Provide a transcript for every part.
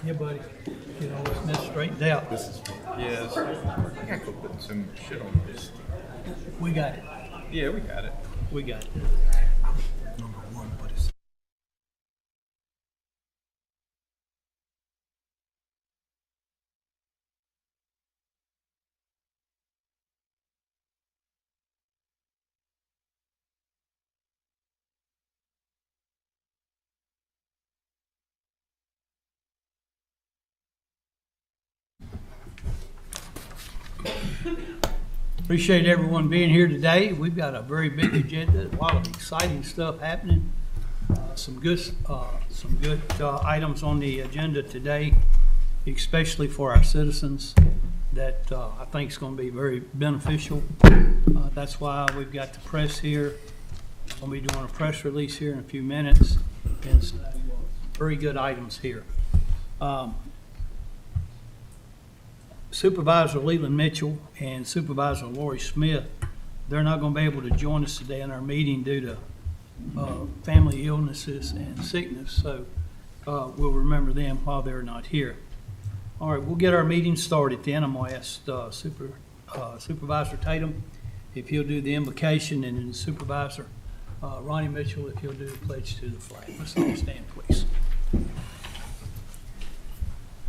Yeah, buddy. You know, it's messed straightened out. This is, yeah, I gotta go put some shit on this. We got it. Yeah, we got it. We got it. Number one, but it's. Appreciate everyone being here today. We've got a very big agenda, a lot of exciting stuff happening. Some good items on the agenda today, especially for our citizens that I think is going to be very beneficial. That's why we've got the press here. We'll be doing a press release here in a few minutes, and so, very good items here. Supervisor Leland Mitchell and Supervisor Lori Smith, they're not going to be able to join us today in our meeting due to family illnesses and sickness, so we'll remember them while they're not here. All right, we'll get our meeting started then. I'm going to ask Supervisor Tatum if he'll do the invocation, and then Supervisor Ronnie Mitchell if he'll do the pledge to the flag. Let's all stand, please.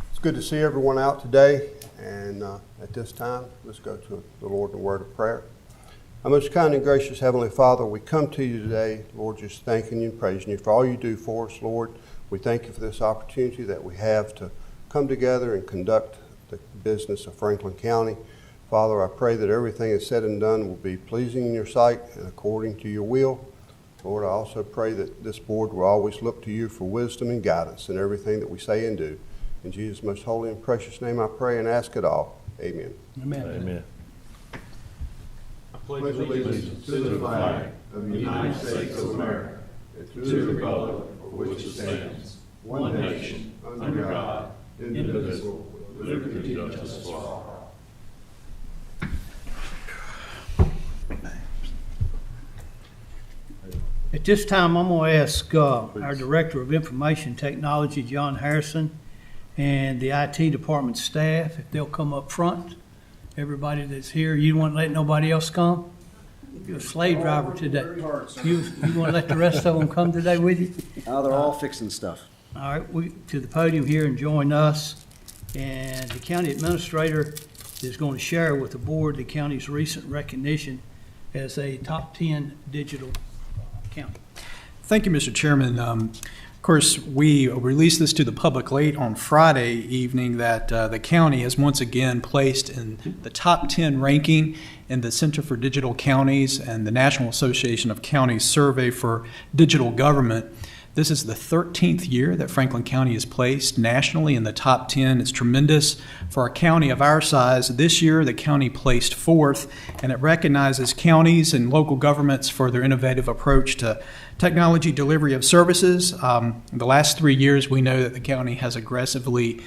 It's good to see everyone out today, and at this time, let's go to the Lord in a word of prayer. Our most kind and gracious Heavenly Father, we come to you today, Lord, just thanking you and praising you for all you do for us, Lord. We thank you for this opportunity that we have to come together and conduct the business of Franklin County. Father, I pray that everything that's said and done will be pleasing in your sight and according to your will. Lord, I also pray that this board will always look to you for wisdom and guidance in everything that we say and do. In Jesus' most holy and precious name I pray and ask it all. Amen. Amen. Amen. I pledge allegiance to the flag of the United States of America and to the republic for which it stands, one nation, under God, indivisible, with liberty and justice for all. At this time, I'm going to ask our Director of Information Technology, John Harrison, and the IT department staff, if they'll come up front. Everybody that's here, you don't want to let nobody else come? You're a slave driver today. You want to let the rest of them come today with you? They're all fixing stuff. All right, to the podium here and join us. And the county administrator is going to share with the board the county's recent recognition as a top 10 digital county. Thank you, Mr. Chairman. Of course, we released this to the public late on Friday evening that the county has once again placed in the top 10 ranking in the Center for Digital Counties and the National Association of Counties Survey for Digital Government. This is the 13th year that Franklin County is placed nationally in the top 10. It's tremendous for a county of our size. This year, the county placed 4th, and it recognizes counties and local governments for their innovative approach to technology delivery of services. The last 3 years, we know that the county has aggressively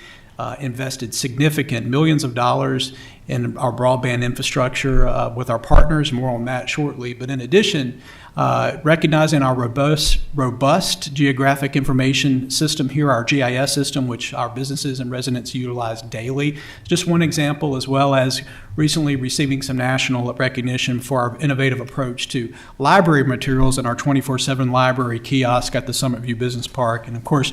invested significant millions of dollars in our broadband infrastructure with our partners. More on that shortly. But in addition, recognizing our robust geographic information system here, our GIS system, which our businesses and residents utilize daily. Just one example, as well as recently receiving some national recognition for our innovative approach to library materials in our 24/7 library kiosk at the Summit View Business Park. And of course,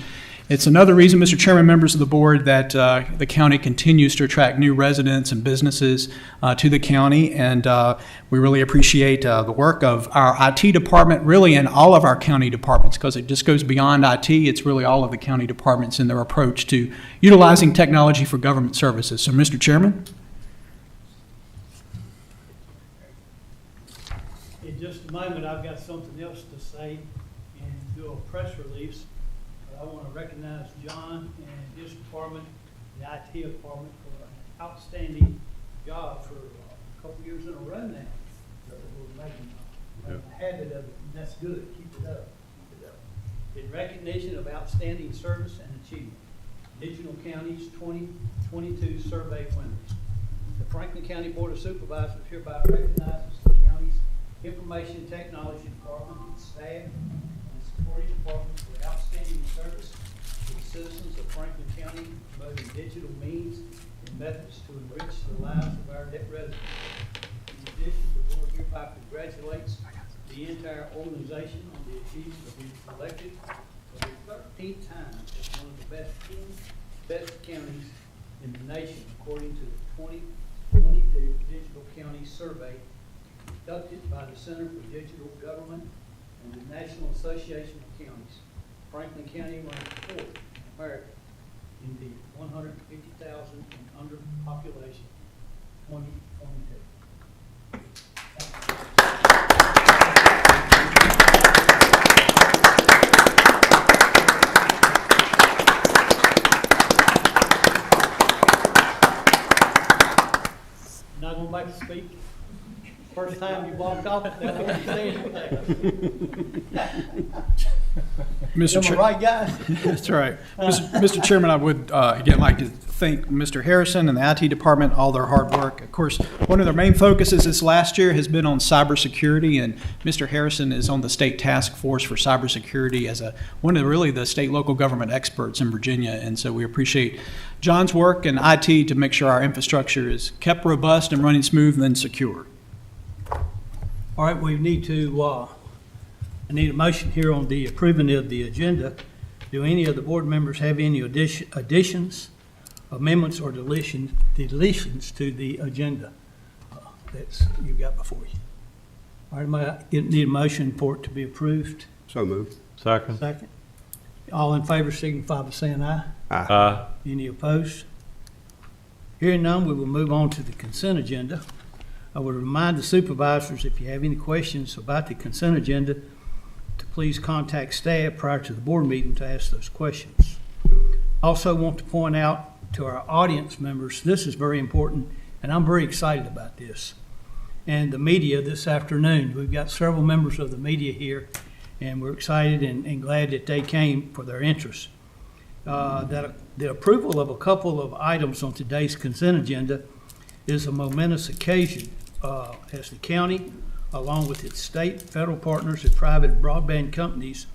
it's another reason, Mr. Chairman, members of the board, that the county continues to attract new residents and businesses to the county, and we really appreciate the work of our IT department, really, and all of our county departments, because it just goes beyond IT. It's really all of the county departments in their approach to utilizing technology for government services. So, Mr. Chairman. In just a moment, I've got something else to say and do a press release. I want to recognize John and his department, the IT department, for an outstanding job for a couple years in a row now. We're making a habit of it, and that's good. Keep it up. Keep it up. In recognition of outstanding service and achievement, Digital Counties 2022 survey winners. The Franklin County Board of Supervisors hereby recognizes the county's Information Technology Department, its staff, and supporting departments for outstanding service, citizens of Franklin County, promoting digital means and methods to enrich the lives of our residents. In addition, the board hereby congratulates the entire organization on the achievement of being selected for the 13th time as one of the best counties in the nation, according to the 2022 Digital County Survey conducted by the Center for Digital Government and the National Association of Counties. Franklin County ranked fourth in America in the 150,000 and under population 2022. Not going back to speak. First time you walked off, that's what you said. Mr. Am I Chair- right, guys? That's right. Mr. Chairman, I would again like to thank Mr. Harrison and the IT department, all their hard work. Of course, one of their main focuses this last year has been on cybersecurity, and Mr. Harrison is on the state task force for cybersecurity as one of really the state local government experts in Virginia. And so we appreciate John's work and IT to make sure our infrastructure is kept robust and running smooth and secure. All right, we need to, I need a motion here on the approving of the agenda. Do any of the board members have any additions, amendments, or deletions to the agenda that's you've got before you? All right, I need a motion for it to be approved. So moved. Second. Second. All in favor signify by saying aye. Aye. Any opposed? Hearing none, we will move on to the consent agenda. I would remind the supervisors, if you have any questions about the consent agenda, to please contact staff prior to the board meeting to ask those questions. Also want to point out to our audience members, this is very important, and I'm very excited about this. And the media this afternoon, we've got several members of the media here, and we're excited and glad that they came for their interest. That the approval of a couple of items on today's consent agenda is a momentous occasion as the county, along with its state, federal partners, and private broadband companies,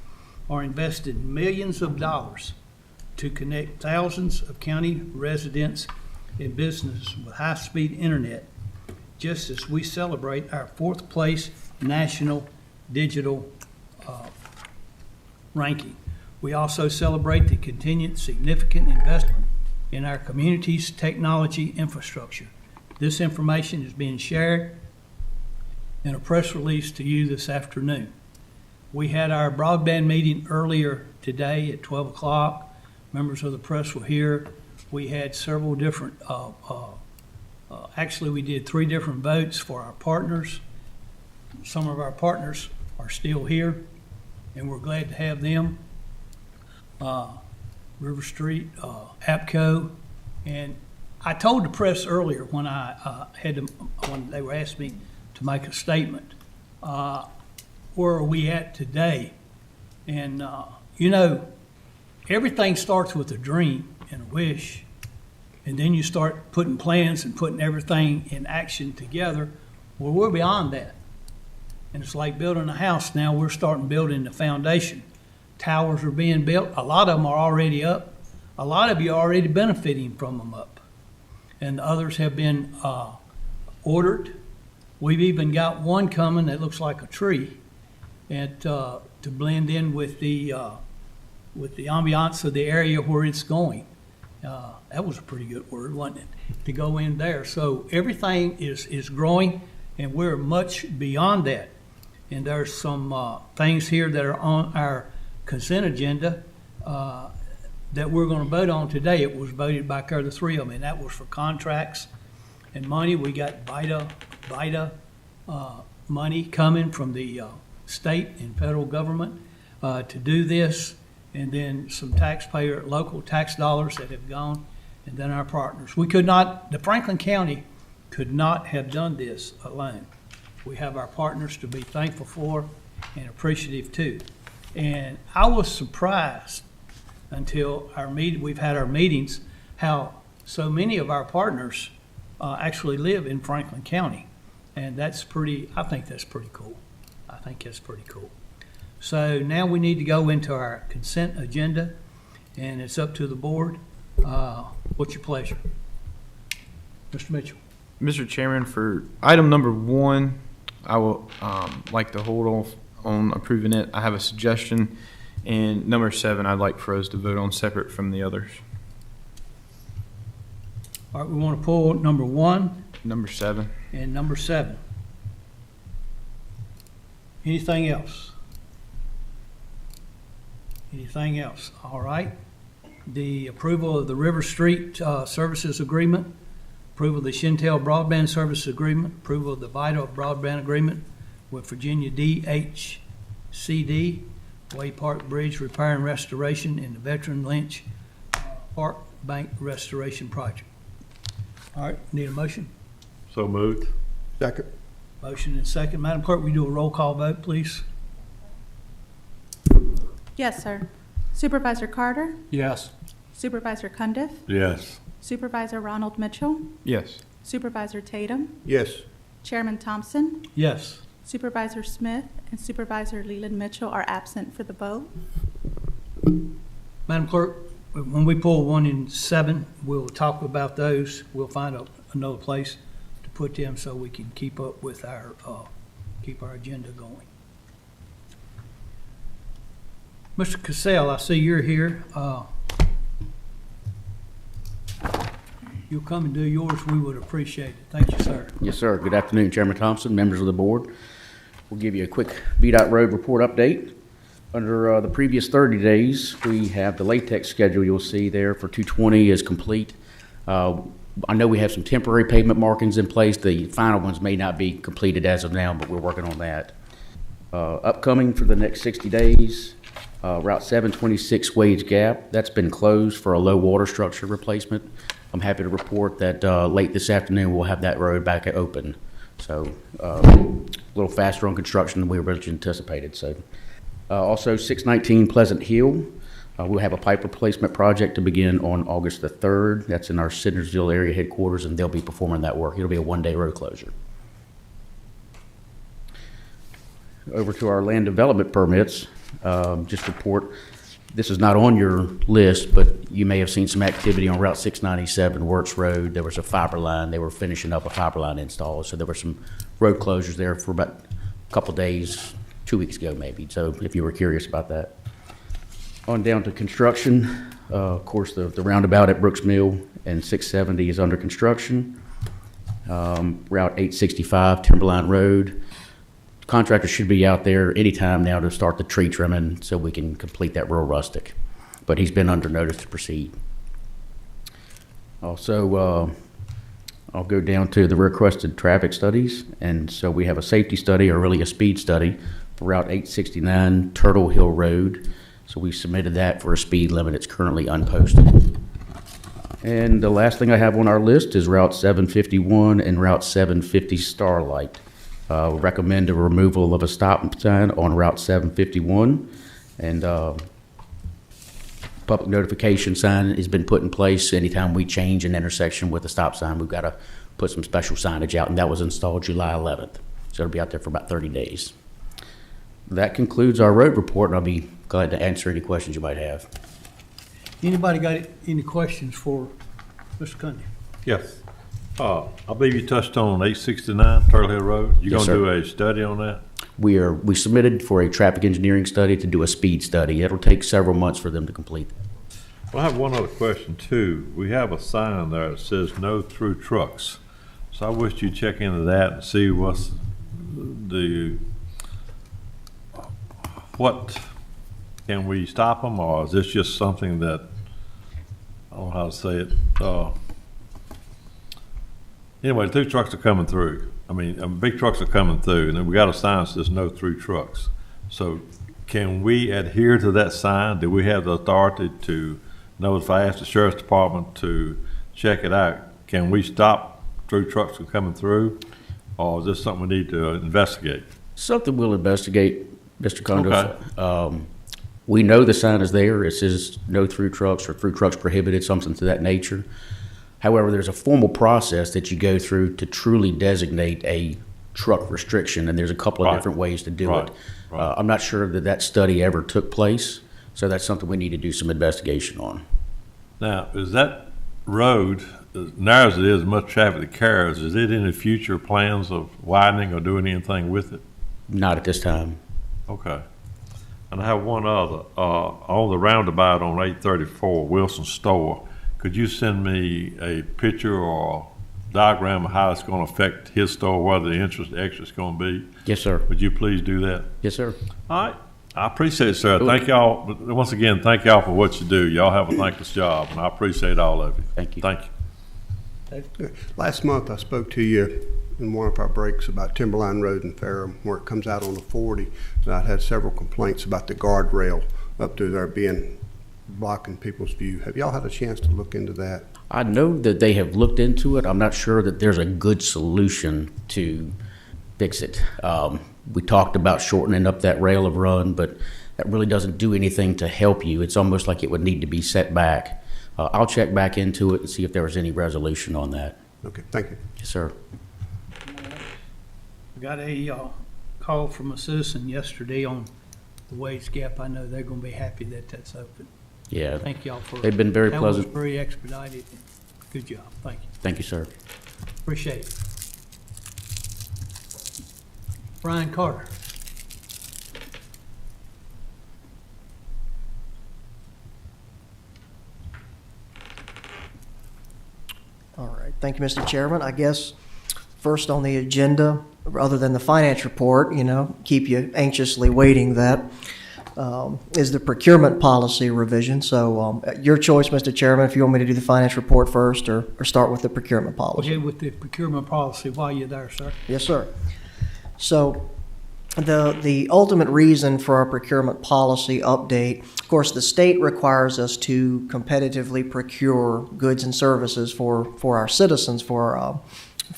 are investing millions of dollars to connect thousands of county residents and businesses with high-speed internet, just as we celebrate our fourth place national digital ranking. We also celebrate the continued significant investment in our community's technology infrastructure. This information is being shared in a press release to you this afternoon. We had our broadband meeting earlier today at 12 o'clock. Members of the press were here. We had several different, actually we did 3 different votes for our partners. Some of our partners are still here, and we're glad to have them. River Street, APCO, and I told the press earlier when when they were asking me to make a statement, where are we at today? And everything starts with a dream and a wish, and then you start putting plans and putting everything in action together. Well, we're beyond that. And it's like building a house now. We're starting building the foundation. Towers are being built. A lot of them are already up. A lot of you are already benefiting from them up. And others have been ordered. We've even got one coming that looks like a tree, and to blend in with the ambiance of the area where it's going. That was a pretty good word, wasn't it? To go in there. So everything is growing, and we're much beyond that. And there's some things here that are on our consent agenda that we're going to vote on today. It was voted by the 3 of them, and that was for contracts and money. We got VITA money coming from the state and federal government to do this, and then some local tax dollars that have gone, and then our partners. The Franklin County could not have done this alone. We have our partners to be thankful for and appreciative too. And I was surprised until we've had our meetings, how so many of our partners actually live in Franklin County. And I think that's pretty cool. So now we need to go into our consent agenda. and it's up to the board. What's your pleasure? Mr. Mitchell? Mr. Chairman, for item number 1, I will like to hold off on approving it. I have a suggestion. And number 7, I'd like for us to vote on separate from the others. All right, we want to pull number 1 Number 7. and number 7. Anything else? Anything else? All right. The approval of the River Street Services Agreement, approval of the Shintel Broadband Services Agreement, approval of the Vital Broadband Agreement with Virginia DHCD, Way Park Bridge Repair and Restoration, and the Veteran Lynch Park Bank Restoration Project. All right, need a motion? So moved. Second. Motion and second. Madam Clerk, we do a roll call vote, please? Yes, sir. Supervisor Carter, Yes. Supervisor Cundiff, Yes. Supervisor Ronald Mitchell, Yes. Supervisor Tatum, Yes. Chairman Thompson, Yes. Supervisor Smith, and Supervisor Leland Mitchell are absent for the vote. Madam Clerk, when we pull 1 and 7, we'll talk about those. We'll find another place to put them so we can keep up with keep our agenda going. Mr. Cassell, I see you're here. You'll come and do yours, we would appreciate it. Thank you, sir. Yes, sir. Good afternoon, Chairman Thompson, members of the board. We'll give you a quick VDOT road report update. Under the previous 30 days, we have the latex schedule you'll see there for 220 is complete. I know we have some temporary pavement markings in place. The final ones may not be completed as of now, but we're working on that. Upcoming for the next 60 days, Route 726 Wades Gap, that's been closed for a low water structure replacement. I'm happy to report that late this afternoon, we'll have that road back open. So a little faster on construction than we originally anticipated. So also 619 Pleasant Hill, we'll have a pipe replacement project to begin on August the 3rd. That's in our Sidnersville area headquarters, and they'll be performing that work. It'll be a one-day road closure. Over to our land development permits, just report, this is not on your list, but you may have seen some activity on Route 697 Works Road. There was a fiber line. They were finishing up a fiber line install, so there were some road closures there for about a couple days, 2 weeks ago maybe, so if you were curious about that. On down to construction, of course, the roundabout at Brooks Mill and 670 is under construction. Route 865 Timberline Road. Contractor should be out there anytime now to start the tree trimming so we can complete that rural rustic. But he's been under notice to proceed. Also, I'll go down to the requested traffic studies. And so we have a safety study, or really a speed study, for Route 869 Turtle Hill Road. So we submitted that for a speed limit. It's currently unposted. And the last thing I have on our list is Route 751 and Route 750 Starlight. Recommend a removal of a stop sign on Route 751, and public notification sign has been put in place. Anytime we change an intersection with a stop sign, we've got to put some special signage out, and that was installed July 11th. So it'll be out there for about 30 days. That concludes our road report, and I'll be glad to answer any questions you might have. Anybody got any questions for Mr. Cundy? Yes. I believe you touched on 869 Turtle Hill Road. You Yes, gonna sir. do a study on that? We submitted for a traffic engineering study to do a speed study. It'll take several months for them to complete. Well, I have one other question too. We have a sign there that says no through trucks. So I wish you'd check into that and see what can we stop them, or is this just something that, I don't know how to say it, anyway, the 2 trucks are coming through. I mean, big trucks are coming through, and then we got a sign that says no through trucks. So can we adhere to that sign? Do we have the authority to know if I ask the sheriff's department to check it out, can we stop through trucks from coming through? Or is this something we need to investigate? Something we'll investigate, Mr. Condos. Okay. We know the sign is there. It says no through trucks or through trucks prohibited, something to that nature. However, there's a formal process that you go through to truly designate a truck restriction, and there's a couple of Right. different ways to do Right. it. Right. I'm not sure that study ever took place, So that's something we need to do some investigation on. Now, is that road, as narrow as it is, much traffic it carries, is it in the future plans of widening or doing anything with it? Not at this time. Okay. And I have one other. On the roundabout on 834 Wilson Store, could you send me a picture or diagram of how it's going to affect his store, where the exit is going to be? Yes, sir. Would you please do that? Yes, sir. All right. I appreciate it, sir. Thank y'all. Once again, thank y'all for what you do. Y'all have a thankless job, and I appreciate all of you. Thank you. Thank you. Last month, I spoke to you in one of our breaks about Timberline Road in Ferrum, where it comes out on the 40. And I'd had several complaints about the guardrail up through there being blocking people's view. Have y'all had a chance to look into that? I know that they have looked into it. I'm not sure that there's a good solution to fix it. We talked about shortening up that rail of run, but that really doesn't do anything to help you. It's almost like it would need to be set back. I'll check back into it and see if there was any resolution on that. Okay, thank you. Yes, sir. We got a call from a citizen yesterday on the wage gap. I know they're gonna be happy that that's open. Yeah. Thank y'all for. They've been very That pleasant. was very expedited. Good job. Thank you. Thank you, sir. Appreciate it. Brian Carter. All right, thank you, Mr. Chairman. I guess first on the agenda, other than the finance report, keep you anxiously waiting, that is the procurement policy revision. So your choice, Mr. Chairman, if you want me to do the finance report first or start with the procurement policy. Okay, with the procurement policy while you're there, sir. Yes, sir. So the ultimate reason for our procurement policy update, of course, the state requires us to competitively procure goods and services for our citizens, for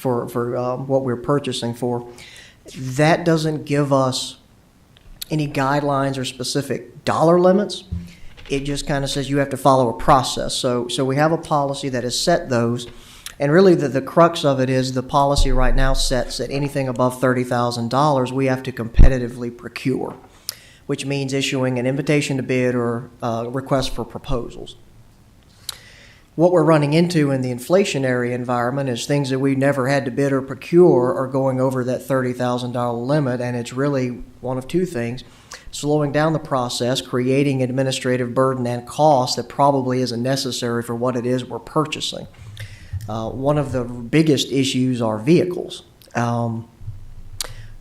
what we're purchasing for. That doesn't give us any guidelines or specific dollar limits. It just kind of says you have to follow a process. So we have a policy that has set those. And really, the crux of it is the policy right now sets at anything above $30,000, we have to competitively procure, which means issuing an invitation to bid or request for proposals. What we're running into in the inflationary environment is things that we never had to bid or procure are going over that $30,000 limit, and it's really one of two things: slowing down the process, creating administrative burden and cost that probably isn't necessary for what it is we're purchasing. One of the biggest issues are vehicles.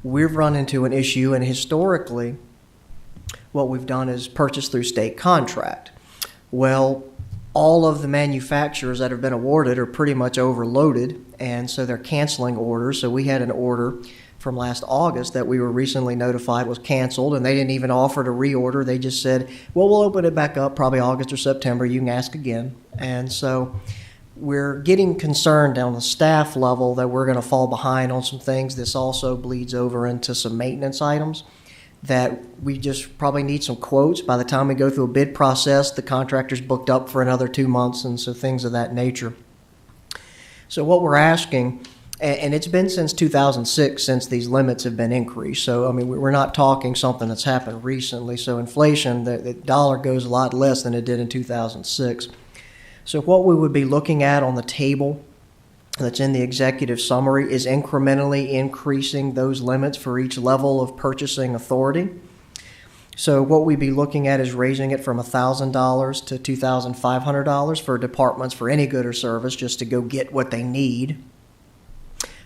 We've run into an issue, and historically, what we've done is purchase through state contract. Well, all of the manufacturers that have been awarded are pretty much overloaded, and so they're canceling orders. So we had an order from last August that we were recently notified was canceled, and they didn't even offer to reorder. They just said, well, we'll open it back up probably August or September. You can ask again. And so we're getting concerned on the staff level that we're going to fall behind on some things. This also bleeds over into some maintenance items that we just probably need some quotes. By the time we go through a bid process, the contractor's booked up for another 2 months, and so things of that nature. So what we're asking, and it's been since 2006 since these limits have been increased. So, I mean, we're not talking something that's happened recently. So inflation, the dollar goes a lot less than it did in 2006. So what we would be looking at on the table that's in the executive summary is incrementally increasing those limits for each level of purchasing authority. So what we'd be looking at is raising it from $1,000 to $2,500 for departments for any good or service just to go get what they need.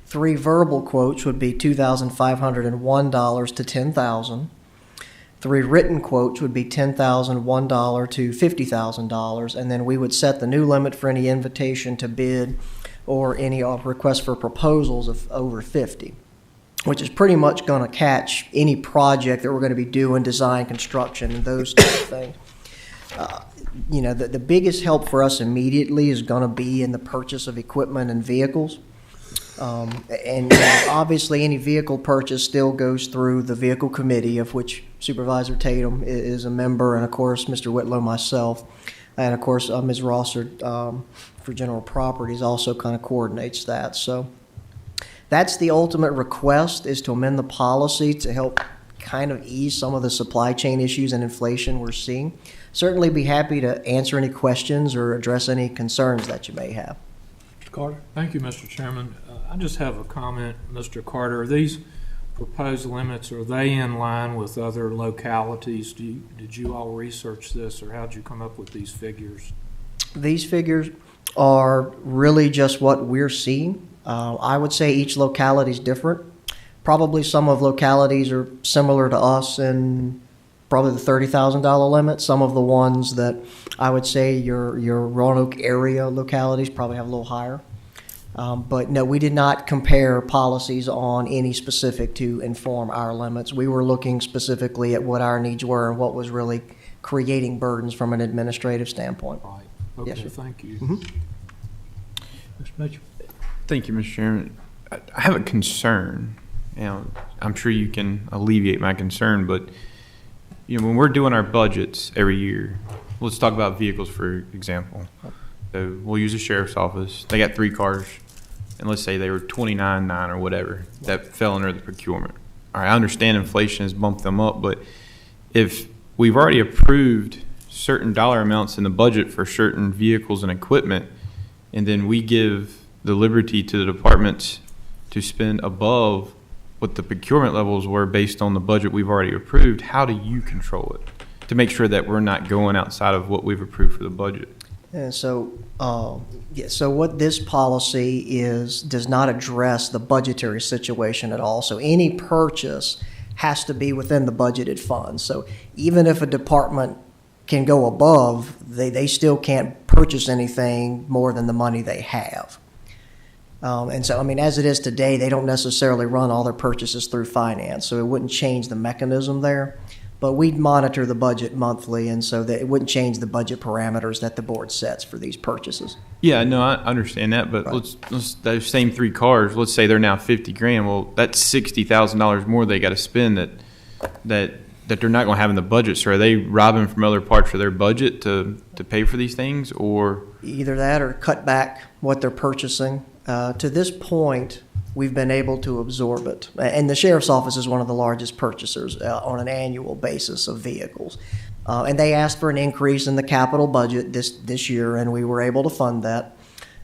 3 verbal quotes would be $2,501 to $10,000. 3 written quotes would be $10,001 to $50,000, and then we would set the new limit for any invitation to bid or any request for proposals of over 50, which is pretty much going to catch any project that we're going to be doing, design, construction, and those type of things. The biggest help for us immediately is going to be in the purchase of equipment and vehicles. Obviously, any vehicle purchase still goes through the vehicle committee, of which Supervisor Tatum is a member, and of course, Mr. Whitlow, myself, and of course, Ms. Rosser for general properties also kind of coordinates that. So that's the ultimate request, is to amend the policy to help kind of ease some of the supply chain issues and inflation we're seeing. Certainly be happy to answer any questions or address any concerns that you may have. Mr. Carter? Thank you, Mr. Chairman. I just have a comment, Mr. Carter. Are these proposed limits, are they in line with other localities? Did you all research this, or how'd you come up with these figures? These figures are really just what we're seeing. I would say each locality is different. Probably some of localities are similar to us in probably the $30,000 limit. Some of the ones that I would say your Roanoke area localities probably have a little higher. But no, we did not compare policies on any specific to inform our limits. We were looking specifically at what our needs were and what was really creating burdens from an administrative standpoint. Right. Yes, Okay, sir. thank you. Mhm. Mr. Mitchell? Thank you, Mr. Chairman. I have a concern. I'm sure you can alleviate my concern, but when we're doing our budgets every year, let's talk about vehicles, for example. So we'll use the sheriff's office. They got 3 cars, and let's say they were 29.9 or whatever that fell under the procurement. All right, I understand inflation has bumped them up, but if we've already approved certain dollar amounts in the budget for certain vehicles and equipment, and then we give the liberty to the departments to spend above what the procurement levels were based on the budget we've already approved, how do you control it to make sure that we're not going outside of what we've approved for the budget? And so, so what this policy does not address the budgetary situation at all. So any purchase has to be within the budgeted funds. So even if a department can go above, they still can't purchase anything more than the money they have. And so, I mean, as it is today, they don't necessarily run all their purchases through finance, so it wouldn't change the mechanism there. But we'd monitor the budget monthly, and so that it wouldn't change the budget parameters that the board sets for these purchases. Yeah, no, I understand that, but Right. let's those same 3 cars, let's say they're now 50 grand. Well, that's $60,000 more they got to spend that they're not going to have in the budget. So are they robbing from other parts of their budget to pay for these things, or? Either that or cut back what they're purchasing. To this point, we've been able to absorb it. And the sheriff's office is one of the largest purchasers on an annual basis of vehicles. And they asked for an increase in the capital budget this year, and we were able to fund that.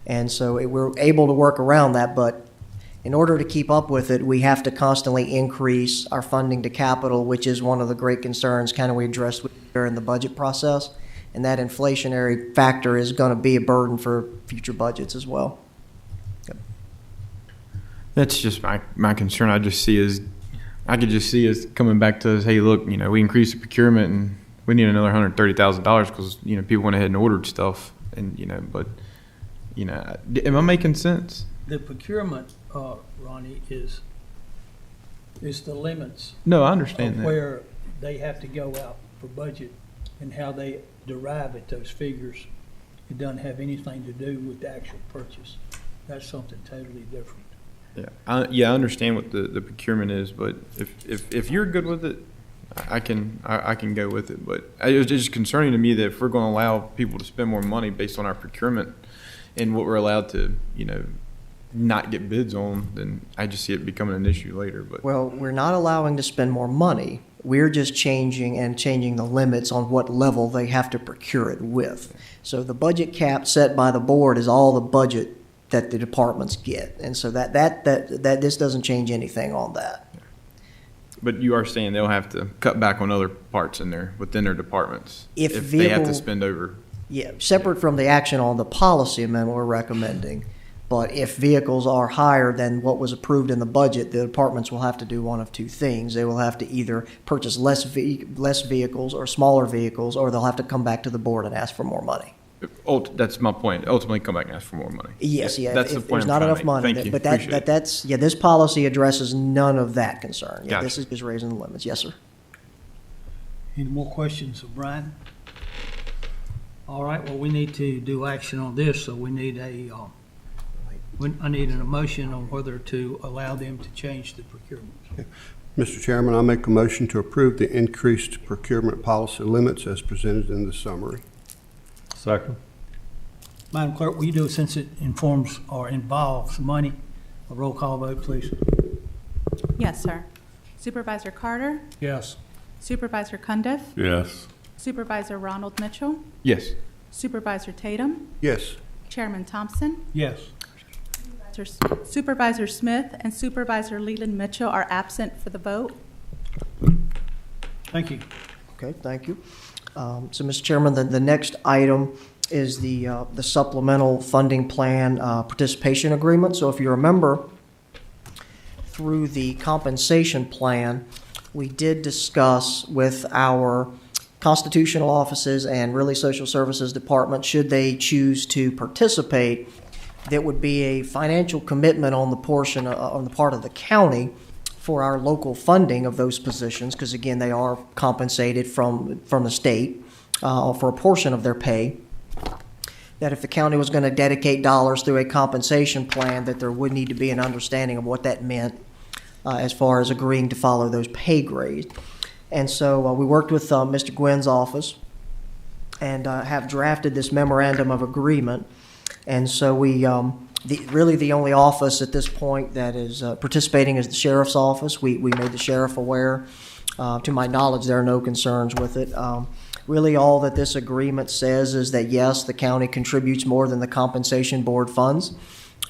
And so we're able to work around that, but in order to keep up with it, we have to constantly increase our funding to capital, which is one of the great concerns kind of we addressed during the budget process. And that inflationary factor is going to be a burden for future budgets as well. That's just my concern. I could just see us coming back to us, hey, look, we increased the procurement and we need another $130,000 because, people went ahead and ordered stuff and, but, am I making sense? The procurement, Ronnie, is the limits No, I understand of that. where they have to go out for budget and how they derive at those figures. It doesn't have anything to do with the actual purchase. That's something totally different. Yeah, I understand what the procurement is, but if you're good with it, I can go with it. But it's just concerning to me that if we're going to allow people to spend more money based on our procurement and what we're allowed to, not get bids on, then I just see it becoming an issue later. But Well, we're not allowing to spend more money. We're just changing the limits on what level they have to procure it with. So the budget cap set by the board is all the budget that the departments get. And so that this doesn't change anything on that. But you are saying they'll have to cut back on other parts within their departments If they have to vehicle- spend over. Yeah, separate from the action on the policy amendment we're recommending. But if vehicles are higher than what was approved in the budget, the departments will have to do one of 2 things. They will have to either purchase less vehicles or smaller vehicles, or they'll have to come back to the board and ask for more money. That's my point. Ultimately, come back and ask for more money. Yes, yeah. That's the If point there's I'm not trying enough to make. money, Thank you. but Appreciate it. that's this policy addresses none of that concern. Yeah, Gotcha. this is just raising the limits. Yes, sir. Any more questions of Brian? All right, well, we need to do action on this, so we need I need an motion on whether to allow them to change the procurement. Mr. Chairman, I make a motion to approve the increased procurement policy limits as presented in the summary. Second. Madam Clerk, will you do, since it informs or involves money, a roll call vote, please? Yes, sir. Supervisor Carter, Yes. Supervisor Cundiff, Yes. Supervisor Ronald Mitchell, Yes. Supervisor Tatum, Yes. Chairman Thompson, Yes. Supervisor Smith, and Supervisor Leland Mitchell are absent for the vote. Thank you. Okay, thank you. So, Mr. Chairman, the next item is the supplemental funding plan participation agreement. So if you remember, through the compensation plan, we did discuss with our constitutional offices and really social services department, should they choose to participate, there would be a financial commitment on the portion, on the part of the county for our local funding of those positions, because again, they are compensated from the state for a portion of their pay. That if the county was going to dedicate dollars through a compensation plan, that there would need to be an understanding of what that meant as far as agreeing to follow those pay grades. And so we worked with Mr. Gwynn's office and have drafted this memorandum of agreement. And so we, really the only office at this point that is participating is the sheriff's office. We made the sheriff aware. To my knowledge, there are no concerns with it. Really, all that this agreement says is that, yes, the county contributes more than the compensation board funds,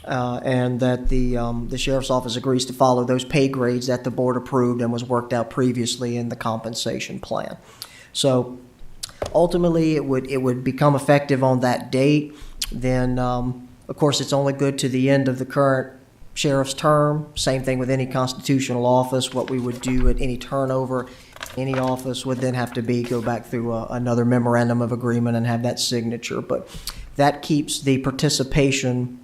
and that the sheriff's office agrees to follow those pay grades that the board approved and was worked out previously in the compensation plan. So ultimately, it would become effective on that date. Then, of course, it's only good to the end of the current sheriff's term. Same thing with any constitutional office. What we would do at any turnover, any office would then have to go back through another memorandum of agreement and have that signature. But that keeps the participation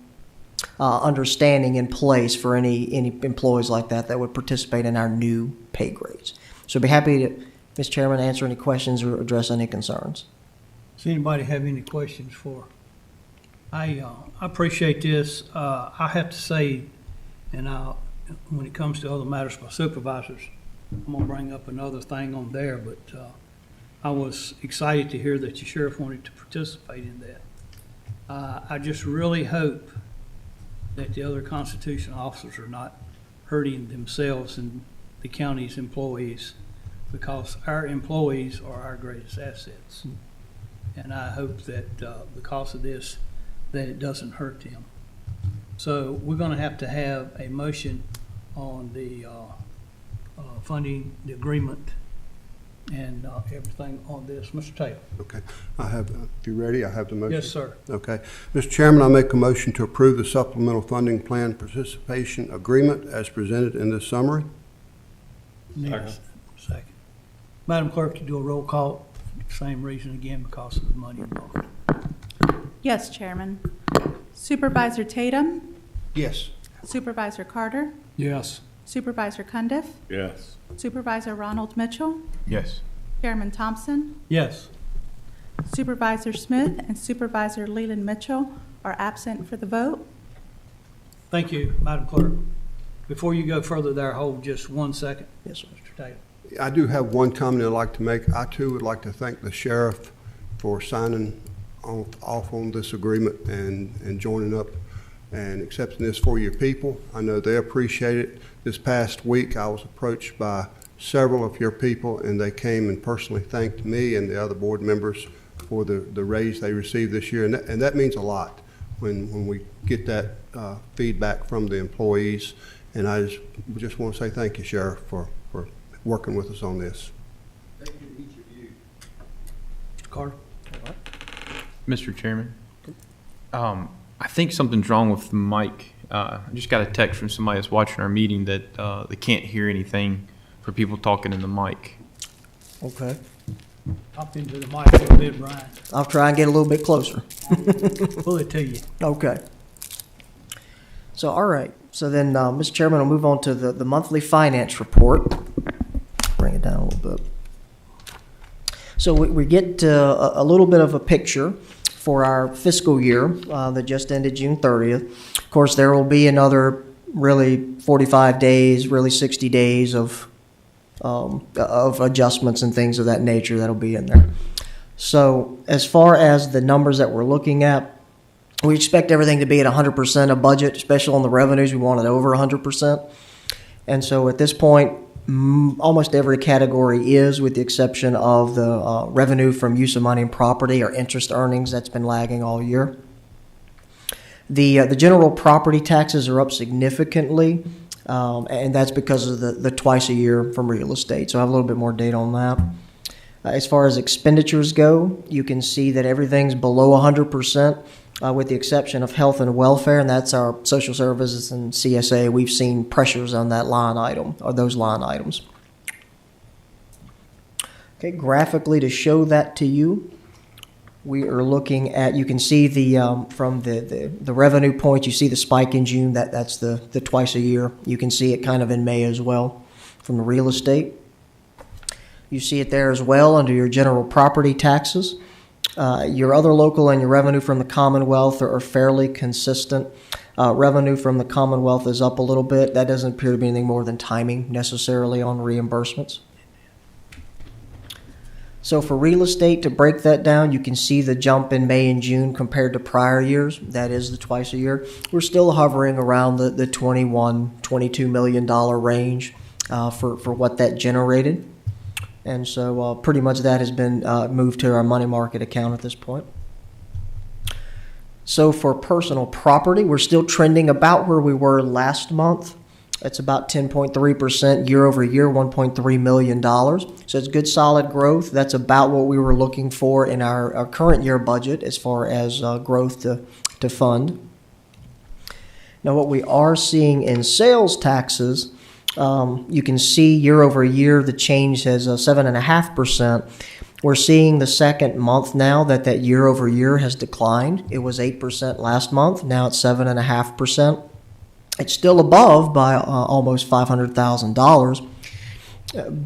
understanding in place for any employees like that would participate in our new pay grades. So I'd be happy to, Mr. Chairman, answer any questions or address any concerns. Does anybody have any questions for? I appreciate this. I have to say, and when it comes to other matters for supervisors, I'm gonna bring up another thing on there, but I was excited to hear that the sheriff wanted to participate in that. I just really hope that the other constitutional officers are not hurting themselves and the county's employees, because our employees are our greatest assets. And I hope that because of this, that it doesn't hurt them. So we're gonna have a motion on the funding, the agreement, and everything on this. Mr. Taylor? Okay. If you're ready, I have the motion. Yes, sir. Okay. Mr. Chairman, I make a motion to approve the supplemental funding plan participation agreement as presented in this summary. Second. Madam Clerk, to do a roll call, same reason again, because of the money involved. Yes, Chairman. Supervisor Tatum, Yes. Supervisor Carter, Yes. Supervisor Cundiff, Yes. Supervisor Ronald Mitchell, Yes. Chairman Thompson, Yes. Supervisor Smith, and Supervisor Leland Mitchell are absent for the vote. Thank you, Madam Clerk. Before you go further there, hold just 1 second. Yes, sir. Mr. Taylor. I do have one comment I'd like to make. I too would like to thank the sheriff for signing off on this agreement and joining up and accepting this for your people. I know they appreciate it. This past week, I was approached by several of your people, and they came and personally thanked me and the other board members for the raise they received this year. And that means a lot when we get that feedback from the employees. And I just want to say thank you, Sheriff, for working with us on this. Thank you to each of you. Mr. Carter? Mr. Chairman, I think something's wrong with the mic. I just got a text from somebody that's watching our meeting that they can't hear anything for people talking in the mic. Okay. Hop into the mic a little bit, Brian. I'll try and get a little bit closer. Pull it to you. Okay. So, all right. So then, Mr. Chairman, I'll move on to the monthly finance report. Bring it down a little bit. So we get a little bit of a picture for our fiscal year that just ended June 30th. Of course, there will be another really 45 days, really 60 days of adjustments and things of that nature that'll be in there. So as far as the numbers that we're looking at, we expect everything to be at 100% of budget, especially on the revenues. We want it over 100%. And so at this point, Almost every category is, with the exception of the revenue from use of money and property or interest earnings. That's been lagging all year. The general property taxes are up significantly, and that's because of the twice a year from real estate. So I have a little bit more data on that. As far as expenditures go, you can see that everything's below 100%, with the exception of health and welfare, and that's our social services and CSA. We've seen pressures on that line item, or those line items. Okay, graphically to show that to you, we are looking at, you can see from the revenue point, you see the spike in June, that's the twice a year. You can see it kind of in May as well from the real estate. You see it there as well under your general property taxes. Your other local and your revenue from the Commonwealth are fairly consistent. Revenue from the Commonwealth is up a little bit. That doesn't appear to be anything more than timing necessarily on reimbursements. So for real estate, to break that down, you can see the jump in May and June compared to prior years. That is the twice a year. We're still hovering around the $21, $22 million range for what that generated. And so pretty much that has been moved to our money market account at this point. So for personal property, we're still trending about where we were last month. It's about 10.3% year over year, $1.3 million. So it's good, solid growth. That's about what we were looking for in our current year budget as far as growth to fund. Now, what we are seeing in sales taxes, you can see year over year the change has 7.5%. We're seeing the second month now that year over year has declined. It was 8% last month. Now it's 7.5%. It's still above by almost $500,000,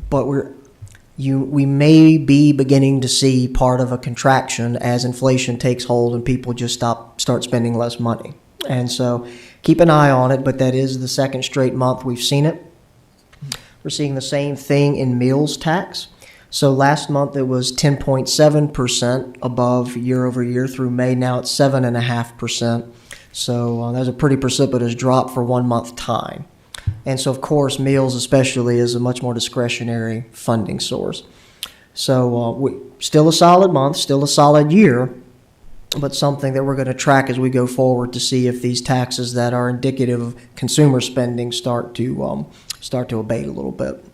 but we may be beginning to see part of a contraction as inflation takes hold and people just start spending less money. And so keep an eye on it, but that is the second straight month we've seen it. We're seeing the same thing in meals tax. So last month it was 10.7% above year over year through May. Now it's 7.5%. So that's a pretty precipitous drop for 1 month time. And so, of course, meals especially is a much more discretionary funding source. So still a solid month, still a solid year, but something that we're going to track as we go forward to see if these taxes that are indicative of consumer spending start to abate a little bit.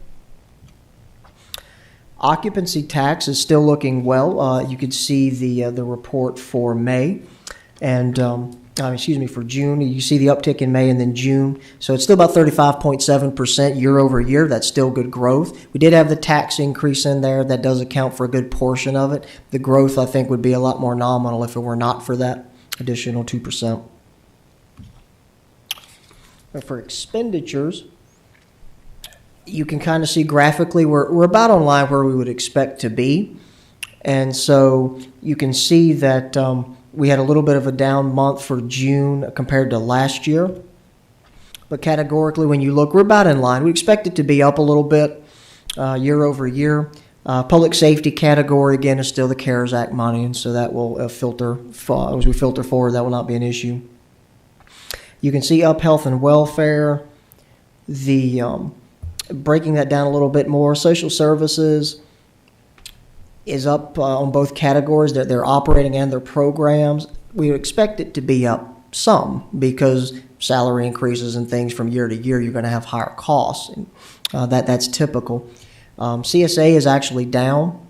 Occupancy tax is still looking well. You could see the report for May and for June. You see the uptick in May and then June. So it's still about 35.7% year over year. That's still good growth. We did have the tax increase in there. That does account for a good portion of it. The growth, I think, would be a lot more nominal if it were not for that additional 2%. But for expenditures, you can kind of see graphically we're about on line where we would expect to be. And so you can see that we had a little bit of a down month for June compared to last year. But categorically, when you look, we're about in line. We expect it to be up a little bit year over year. Public safety category, again, is still the CARES Act money, and so that will filter, as we filter forward, that will not be an issue. You can see up health and welfare, breaking that down a little bit more, social services is up on both categories, their operating and their programs. We expect it to be up some because salary increases and things from year to year, you're going to have higher costs. And that's typical. CSA is actually down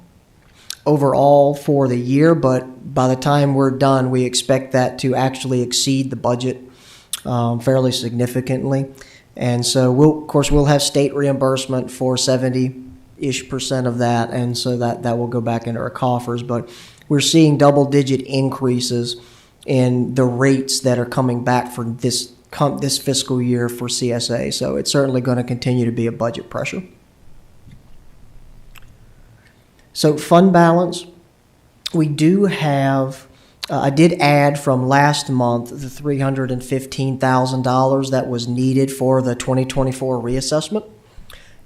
overall for the year, but by the time we're done, we expect that to actually exceed the budget fairly significantly. And so we'll have state reimbursement for 70-ish% of that, and so that will go back into our coffers. But we're seeing double-digit increases in the rates that are coming back for this fiscal year for CSA. So it's certainly going to continue to be a budget pressure. So fund balance, we do have, I did add from last month the $315,000 that was needed for the 2024 reassessment.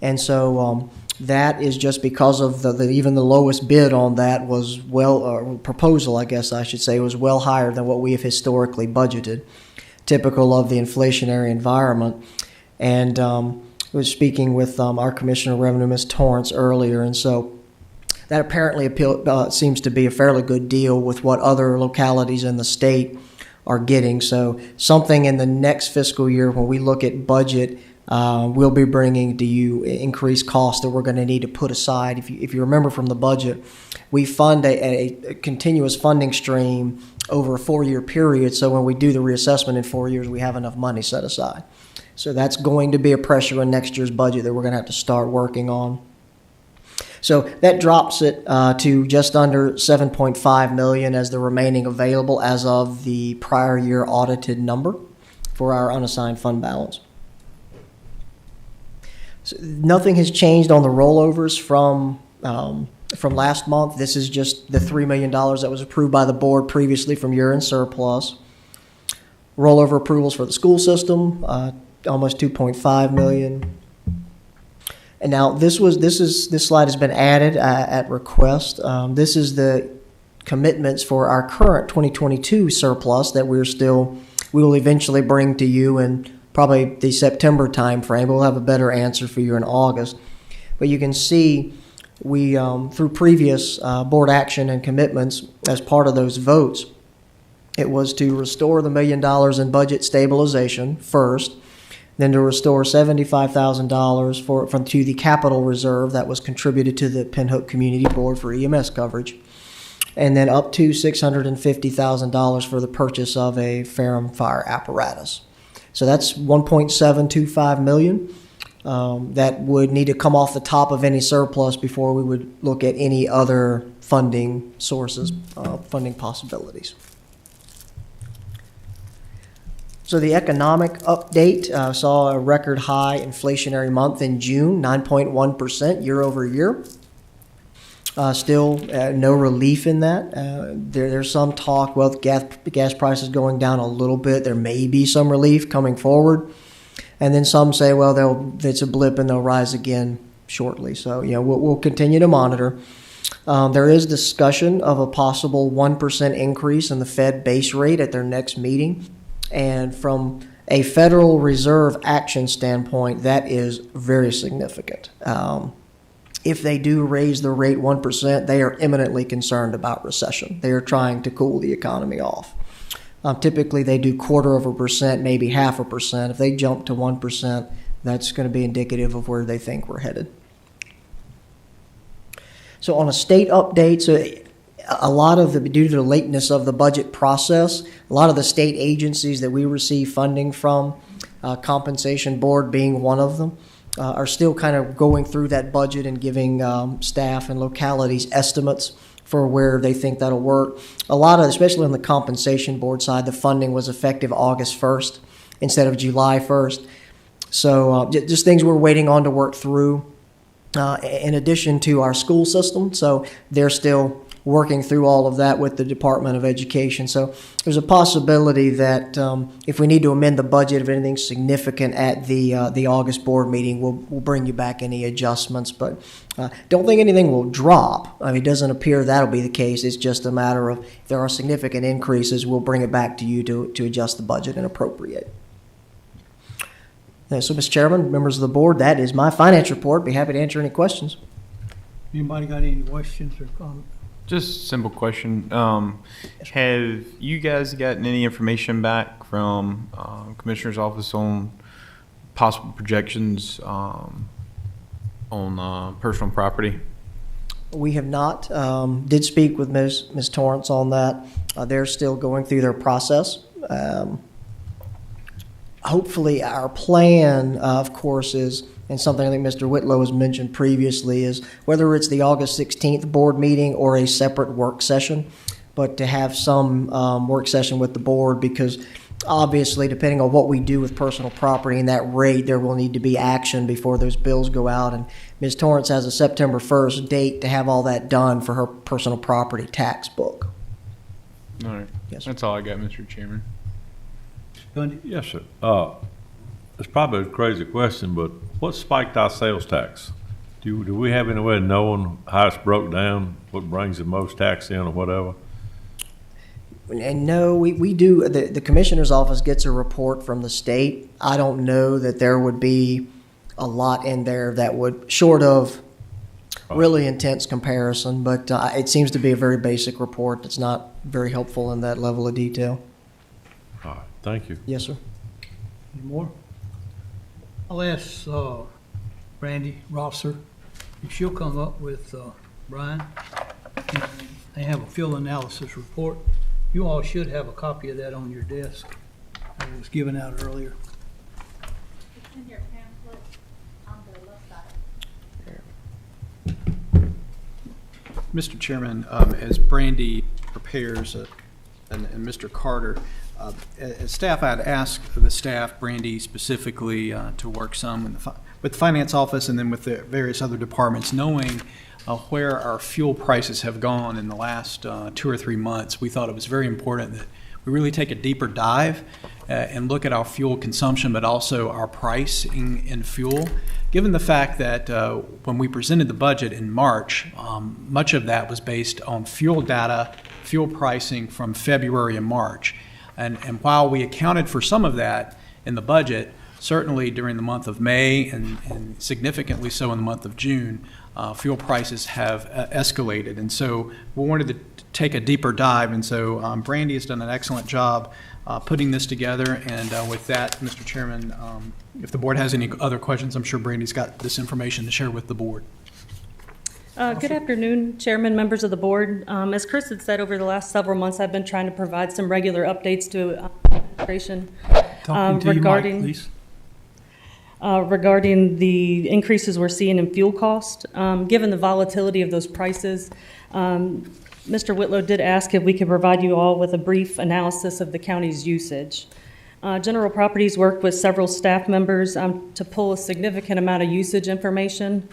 And so that is just because of even the lowest bid on that was proposal, I guess I should say, was well higher than what we have historically budgeted, typical of the inflationary environment. And was speaking with our Commissioner of Revenue, Ms. Torrance, earlier, and so that apparently seems to be a fairly good deal with what other localities in the state are getting. So something in the next fiscal year when we look at budget, we'll be bringing to you increased costs that we're going to need to put aside. If you remember from the budget, we fund a continuous funding stream over a 4-year period. So when we do the reassessment in 4 years, we have enough money set aside. So that's going to be a pressure in next year's budget that we're going to have to start working on. So that drops it to just under $7.5 million as the remaining available as of the prior year audited number for our unassigned fund balance. So nothing has changed on the rollovers from last month. This is just the $3 million that was approved by the board previously from year-end surplus. Rollover approvals for the school system, almost $2.5 million. And now this slide has been added at request. This is the commitments for our current 2022 surplus that we will eventually bring to you in probably the September timeframe. We'll have a better answer for you in August. But you can see we, through previous board action and commitments as part of those votes, it was to restore the $1 million in budget stabilization first, then to restore $75,000 to the capital reserve that was contributed to the Pinhook Community Board for EMS coverage, and then up to $650,000 for the purchase of a Ferrum fire apparatus. So that's $1.725 million that would need to come off the top of any surplus before we would look at any other funding sources, funding possibilities. So the economic update saw a record high inflationary month in June, 9.1% year over year. Still no relief in that. There's some talk, well, gas prices going down a little bit. There may be some relief coming forward. And then some say, well, it's a blip and they'll rise again shortly. So, we'll continue to monitor. There is discussion of a possible 1% increase in the Fed base rate at their next meeting. And from a Federal Reserve action standpoint, that is very significant. If they do raise the rate 1%, they are imminently concerned about recession. They are trying to cool the economy off. Typically, they do 0.25%, maybe 0.5%. If they jump to 1%, that's going to be indicative of where they think we're headed. So on a state update, due to the lateness of the budget process, a lot of the state agencies that we receive funding from, Compensation Board being one of them, are still kind of going through that budget and giving staff and localities estimates for where they think that'll work. A lot of, especially on the Compensation Board side, the funding was effective August 1st instead of July 1st. So just things we're waiting on to work through in addition to our school system. So they're still working through all of that with the Department of Education. So there's a possibility that if we need to amend the budget, if anything's significant at the August board meeting, we'll bring you back any adjustments. But don't think anything will drop. I mean, it doesn't appear that'll be the case. It's just a matter of if there are significant increases, we'll bring it back to you to adjust the budget and appropriate. So, Mr. Chairman, members of the board, that is my finance report. Be happy to answer any questions. Anybody got any questions or comments? Just a simple question. Have you guys gotten any information back from Commissioner's Office on possible projections on personal property? We have not. Did speak with Ms. Torrance on that. They're still going through their process. Hopefully our plan, of course, is, and something I think Mr. Whitlow has mentioned previously, is whether it's the August 16th board meeting or a separate work session, but to have some work session with the board, because obviously depending on what we do with personal property and that rate, there will need to be action before those bills go out. And Ms. Torrance has a September 1st date to have all that done for her personal property tax book. All right. Yes, That's all I got, Mr. Chairman. Gundy? Yes, sir. It's probably a crazy question, but what spiked our sales tax? Do we have any way of knowing how it's broke down, what brings the most tax in or whatever? And no, we do. The commissioner's office gets a report from the state. I don't know that there would be a lot in there that would, short of really intense comparison, but it seems to be a very basic report. It's not very helpful in that level of detail. All right, thank you. Yes, sir. Any more? I'll ask Brandy Rosser if she'll come up with Brian. They have a field analysis report. You all should have a copy of that on your desk. It was given out earlier. It's in your pamphlet on the left side. Mr. Chairman, as Brandy prepares, and Mr. Carter, as staff, I'd ask the staff, Brandy specifically, to work some with the finance office and then with the various other departments, knowing where our fuel prices have gone in the last 2 or 3 months. We thought it was very important that we really take a deeper dive and look at our fuel consumption, but also our pricing in fuel. Given the fact that when we presented the budget in March, much of that was based on fuel data, fuel pricing from February and March. And while we accounted for some of that in the budget, certainly during the month of May and significantly so in the month of June, fuel prices have escalated. And so we wanted to take a deeper dive. And so Brandy has done an excellent job putting this together. And with that, Mr. Chairman, if the board has any other questions, I'm sure Brandy's got this information to share with the board. Good afternoon, Chairman, members of the board. As Chris had said, over the last several months, I've been trying to provide some regular updates to administration regarding regarding the increases we're seeing in fuel cost. Given the volatility of those prices, Mr. Whitlow did ask if we could provide you all with a brief analysis of the county's usage. General Properties worked with several staff members to pull a significant amount of usage information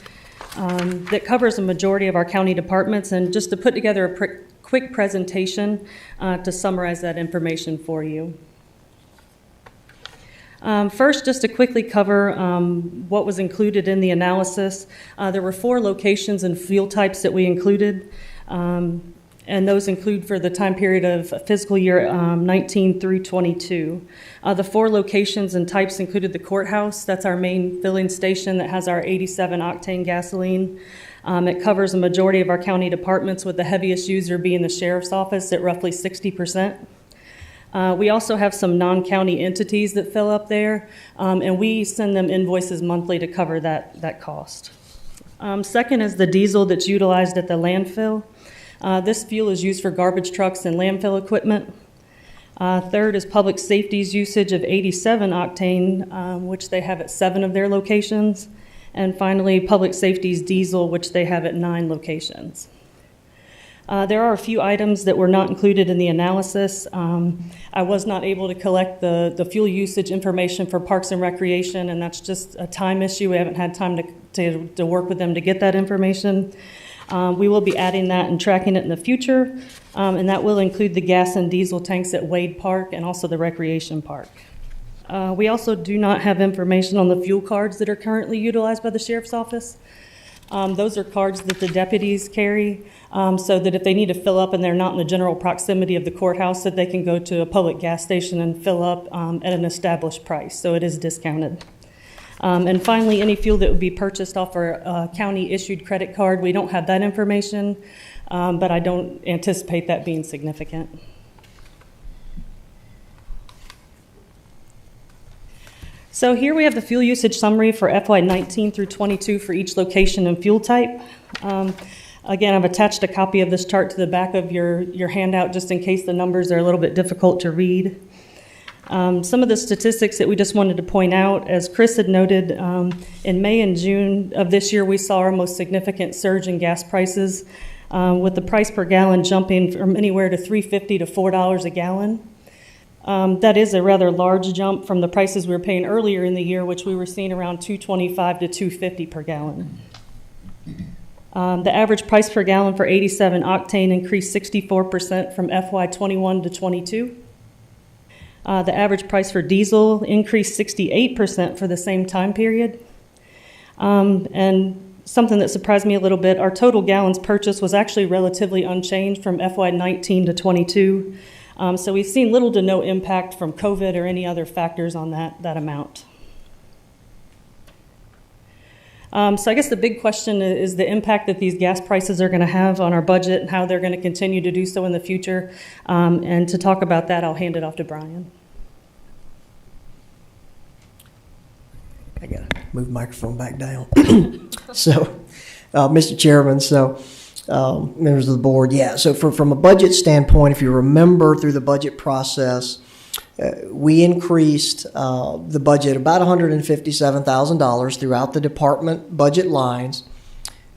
that covers a majority of our county departments, and just to put together a quick presentation to summarize that information for you. First, just to quickly cover what was included in the analysis, there were 4 locations and fuel types that we included, and those include for the time period of fiscal year 19 through 22. The 4 locations and types included the courthouse. That's our main filling station that has our 87 octane gasoline. It covers a majority of our county departments, with the heaviest user being the sheriff's office at roughly 60%. We also have some non-county entities that fill up there, and we send them invoices monthly to cover that cost. Second is the diesel that's utilized at the landfill. This fuel is used for garbage trucks and landfill equipment. Third is public safety's usage of 87 octane, which they have at 7 of their locations. And finally, public safety's diesel, which they have at 9 locations. There are a few items that were not included in the analysis. I was not able to collect the fuel usage information for Parks and Recreation, and that's just a time issue. We haven't had time to work with them to get that information. We will be adding that and tracking it in the future, and that will include the gas and diesel tanks at Wade Park and also the Recreation Park. We also do not have information on the fuel cards that are currently utilized by the Sheriff's Office. Those are cards that the deputies carry, so that if they need to fill up and they're not in the general proximity of the courthouse, that they can go to a public gas station and fill up at an established price, so it is discounted. And finally, any fuel that would be purchased off our county-issued credit card, we don't have that information, but I don't anticipate that being significant. So here we have the fuel usage summary for FY 19 through 22 for each location and fuel type. Again, I've attached a copy of this chart to the back of your handout just in case the numbers are a little bit difficult to read. Some of the statistics that we just wanted to point out, as Chris had noted, in May and June of this year, we saw our most significant surge in gas prices, with the price per gallon jumping from anywhere to $3.50 to $4 a gallon. That is a rather large jump from the prices we were paying earlier in the year, which we were seeing around $2.25 to $2.50 per gallon. The average price per gallon for 87 octane increased 64% from FY 21 to 22. The average price for diesel increased 68% for the same time period. And something that surprised me a little bit, our total gallons purchased was actually relatively unchanged from FY 19 to 22. So we've seen little to no impact from COVID or any other factors on that amount. So I guess the big question is the impact that these gas prices are going to have on our budget and how they're going to continue to do so in the future. And to talk about that, I'll hand it off to Brian. I gotta move the microphone back down. So, Mr. Chairman, members of the board, so from a budget standpoint, if you remember through the budget process, we increased the budget about $157,000 throughout the department budget lines,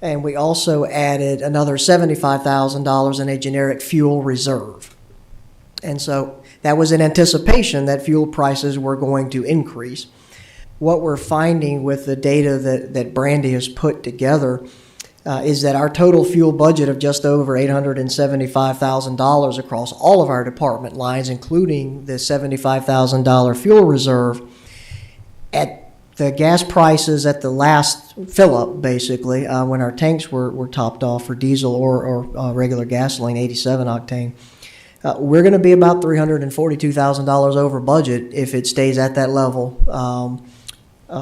and we also added another $75,000 in a generic fuel reserve. And so that was in anticipation that fuel prices were going to increase. What we're finding with the data that Brandy has put together is that our total fuel budget of just over $875,000 across all of our department lines, including the $75,000 fuel reserve, at the gas prices at the last fill-up, basically, when our tanks were topped off for diesel or regular gasoline, 87 octane, we're going to be about $342,000 over budget if it stays at that level.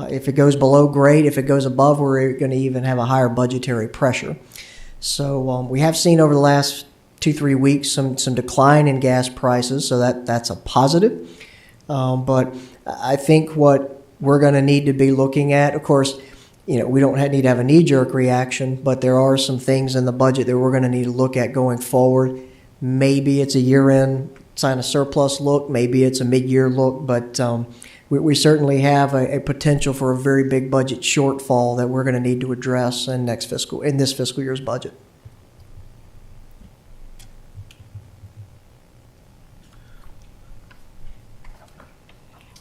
If it goes below, great. If it goes above, we're going to even have a higher budgetary pressure. So we have seen over the last 2-3 weeks some decline in gas prices, so that's a positive. But I think what we're going to need to be looking at, of course, we don't need to have a knee-jerk reaction, but there are some things in the budget that we're going to need to look at going forward. Maybe it's a year-end sign a surplus look, maybe it's a mid-year look, but we certainly have a potential for a very big budget shortfall that we're going to need to address in this fiscal year's budget.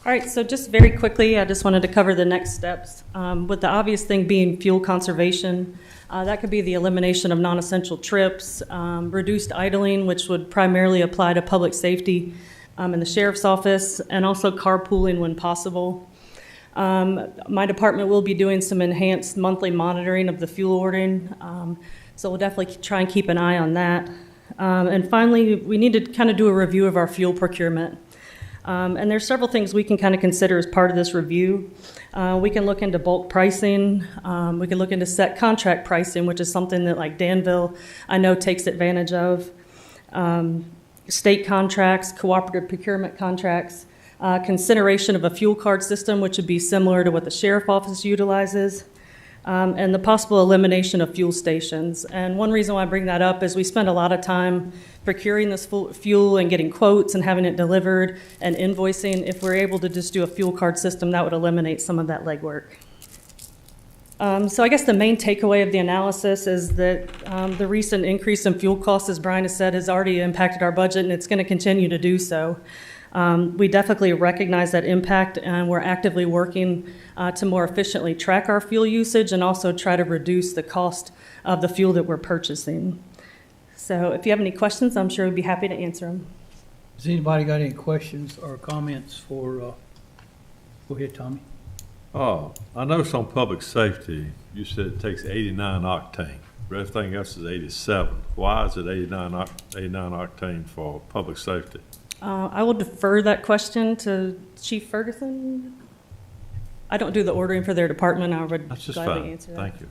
All right, so just very quickly, I just wanted to cover the next steps. With the obvious thing being fuel conservation, that could be the elimination of non-essential trips, reduced idling, which would primarily apply to public safety in the sheriff's office, and also carpooling when possible. My department will be doing some enhanced monthly monitoring of the fuel ordering, so we'll definitely try and keep an eye on that. And finally, we need to kind of do a review of our fuel procurement. And there's several things we can kind of consider as part of this review. We can look into bulk pricing. We can look into set contract pricing, which is something that like Danville, I know, takes advantage of. State contracts, cooperative procurement contracts, consideration of a fuel card system, which would be similar to what the sheriff office utilizes, and the possible elimination of fuel stations. And one reason why I bring that up is we spend a lot of time procuring this fuel and getting quotes and having it delivered and invoicing. If we're able to just do a fuel card system, that would eliminate some of that legwork. So I guess the main takeaway of the analysis is that the recent increase in fuel costs, as Brian has said, has already impacted our budget, and it's going to continue to do so. We definitely recognize that impact, and we're actively working to more efficiently track our fuel usage and also try to reduce the cost of the fuel that we're purchasing. So if you have any questions, I'm sure we'd be happy to answer them. Has anybody got any questions or comments for, go ahead, Tommy. Oh, I know some public safety, you said it takes 89 octane. Everything else is 87. Why is it 89 octane for public safety? I will defer that question to Chief Ferguson. I don't do the ordering for their department. I would That's just gladly fine. answer that. Thank you.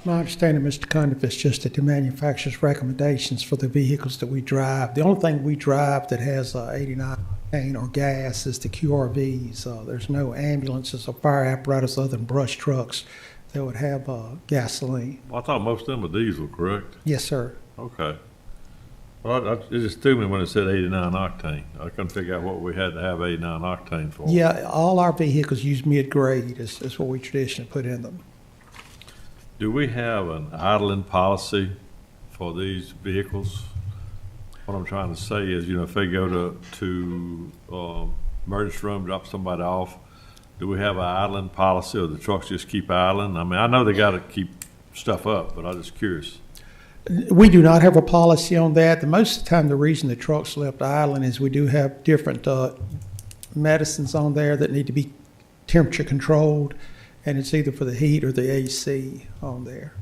My understanding, Mr. Cundiff, is just that the manufacturer's recommendations for the vehicles that we drive, the only thing we drive that has 89 octane or gas is the QRVs. There's no ambulances or fire apparatus other than brush trucks that would have gasoline. Well, I thought most of them were diesel, correct? Yes, sir. Okay. Well, it just threw me when it said 89 octane. I couldn't figure out what we had to have 89 octane for. Yeah, all our vehicles use mid-grade is what we traditionally put in them. Do we have an idling policy for these vehicles? What I'm trying to say is, if they go to emergency room, drop somebody off, do we have an idling policy, or the trucks just keep idling? I mean, I know they got to keep stuff up, but I'm just curious. We do not have a policy on that. Most of the time, the reason the truck's left idling is we do have different medicines on there that need to be temperature controlled, and it's either for the heat or the AC on there.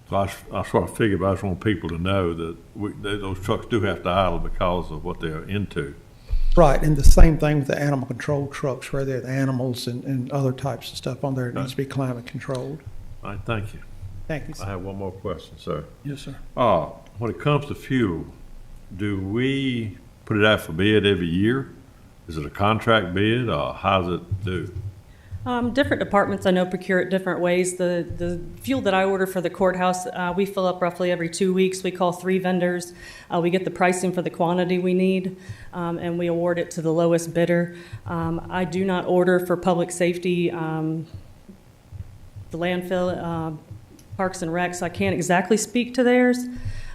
So I sort of figured, but I just want people to know that those trucks do have to idle because of what they're into. Right, and the same thing with the animal control trucks, where there are the animals and other types of stuff on there. It needs to be climate controlled. All right, thank you. Thank you, I sir. have one more question, sir. Yes, sir. When it comes to fuel, do we put it out for bid every year? Is it a contract bid, or how does it do? Different departments I know procure it different ways. The fuel that I order for the courthouse, we fill up roughly every 2 weeks. We call 3 vendors. We get the pricing for the quantity we need, and we award it to the lowest bidder. I do not order for public safety, the landfill, Parks and Recs. I can't exactly speak to theirs.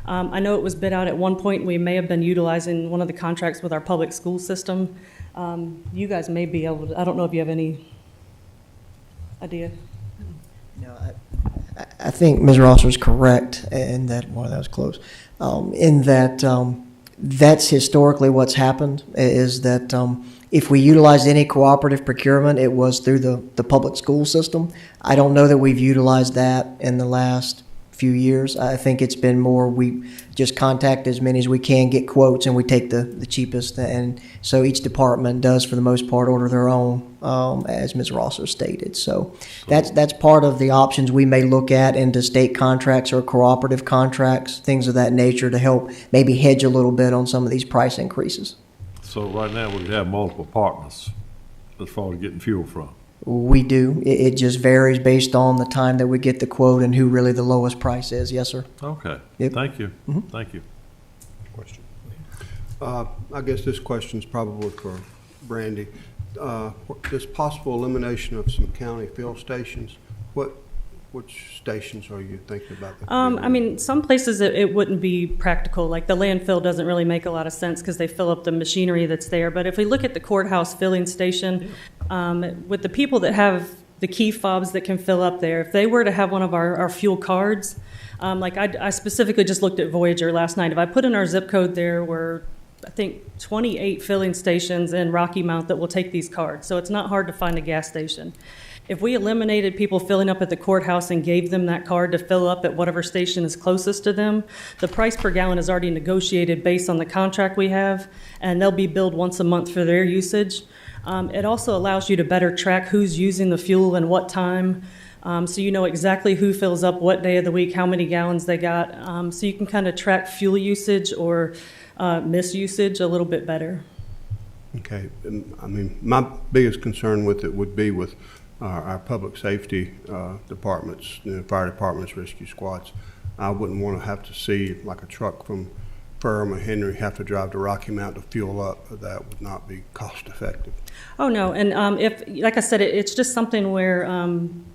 I know it was bid out at one point. We may have been utilizing one of the contracts with our public school system. You guys may be able to, I don't know if you have any idea. No, I think Ms. Rosser is correct in that, well, that was close, in that that's historically what's happened, is that if we utilized any cooperative procurement, it was through the public school system. I don't know that we've utilized that in the last few years. I think it's been more, we just contact as many as we can, get quotes, and we take the cheapest. And so each department does, for the most part, order their own, as Ms. Rosser stated. So that's part of the options we may look at into state contracts or cooperative contracts, things of that nature, to help maybe hedge a little bit on some of these price increases. So right now, we have multiple partners as far as getting fuel from. We do. It just varies based on the time that we get the quote and who really the lowest price is. Yes, sir. Okay. Yep. Thank you. Mhm. Thank you. Question. I guess this question is probably for Brandy. This possible elimination of some county fill stations, which stations are you thinking about? I mean, some places it wouldn't be practical. Like the landfill doesn't really make a lot of sense because they fill up the machinery that's there. But if we look at the courthouse filling station, with the people that have the key fobs that can fill up there, if they were to have one of our fuel cards, like I specifically just looked at Voyager last night. If I put in our zip code, there were, I think, 28 filling stations in Rocky Mount that will take these cards. So it's not hard to find a gas station. If we eliminated people filling up at the courthouse and gave them that card to fill up at whatever station is closest to them, the price per gallon is already negotiated based on the contract we have, and they'll be billed once a month for their usage. It also allows you to better track who's using the fuel and what time, so you know exactly who fills up what day of the week, how many gallons they got, so you can kind of track fuel usage or misusage a little bit better. Okay. I mean, my biggest concern with it would be with our public safety departments, fire departments, rescue squads. I wouldn't want to have to see like a truck from Ferrum or Henry have to drive to Rocky Mount to fuel up. That would not be cost effective. Oh, no. And if, like I said, it's just something where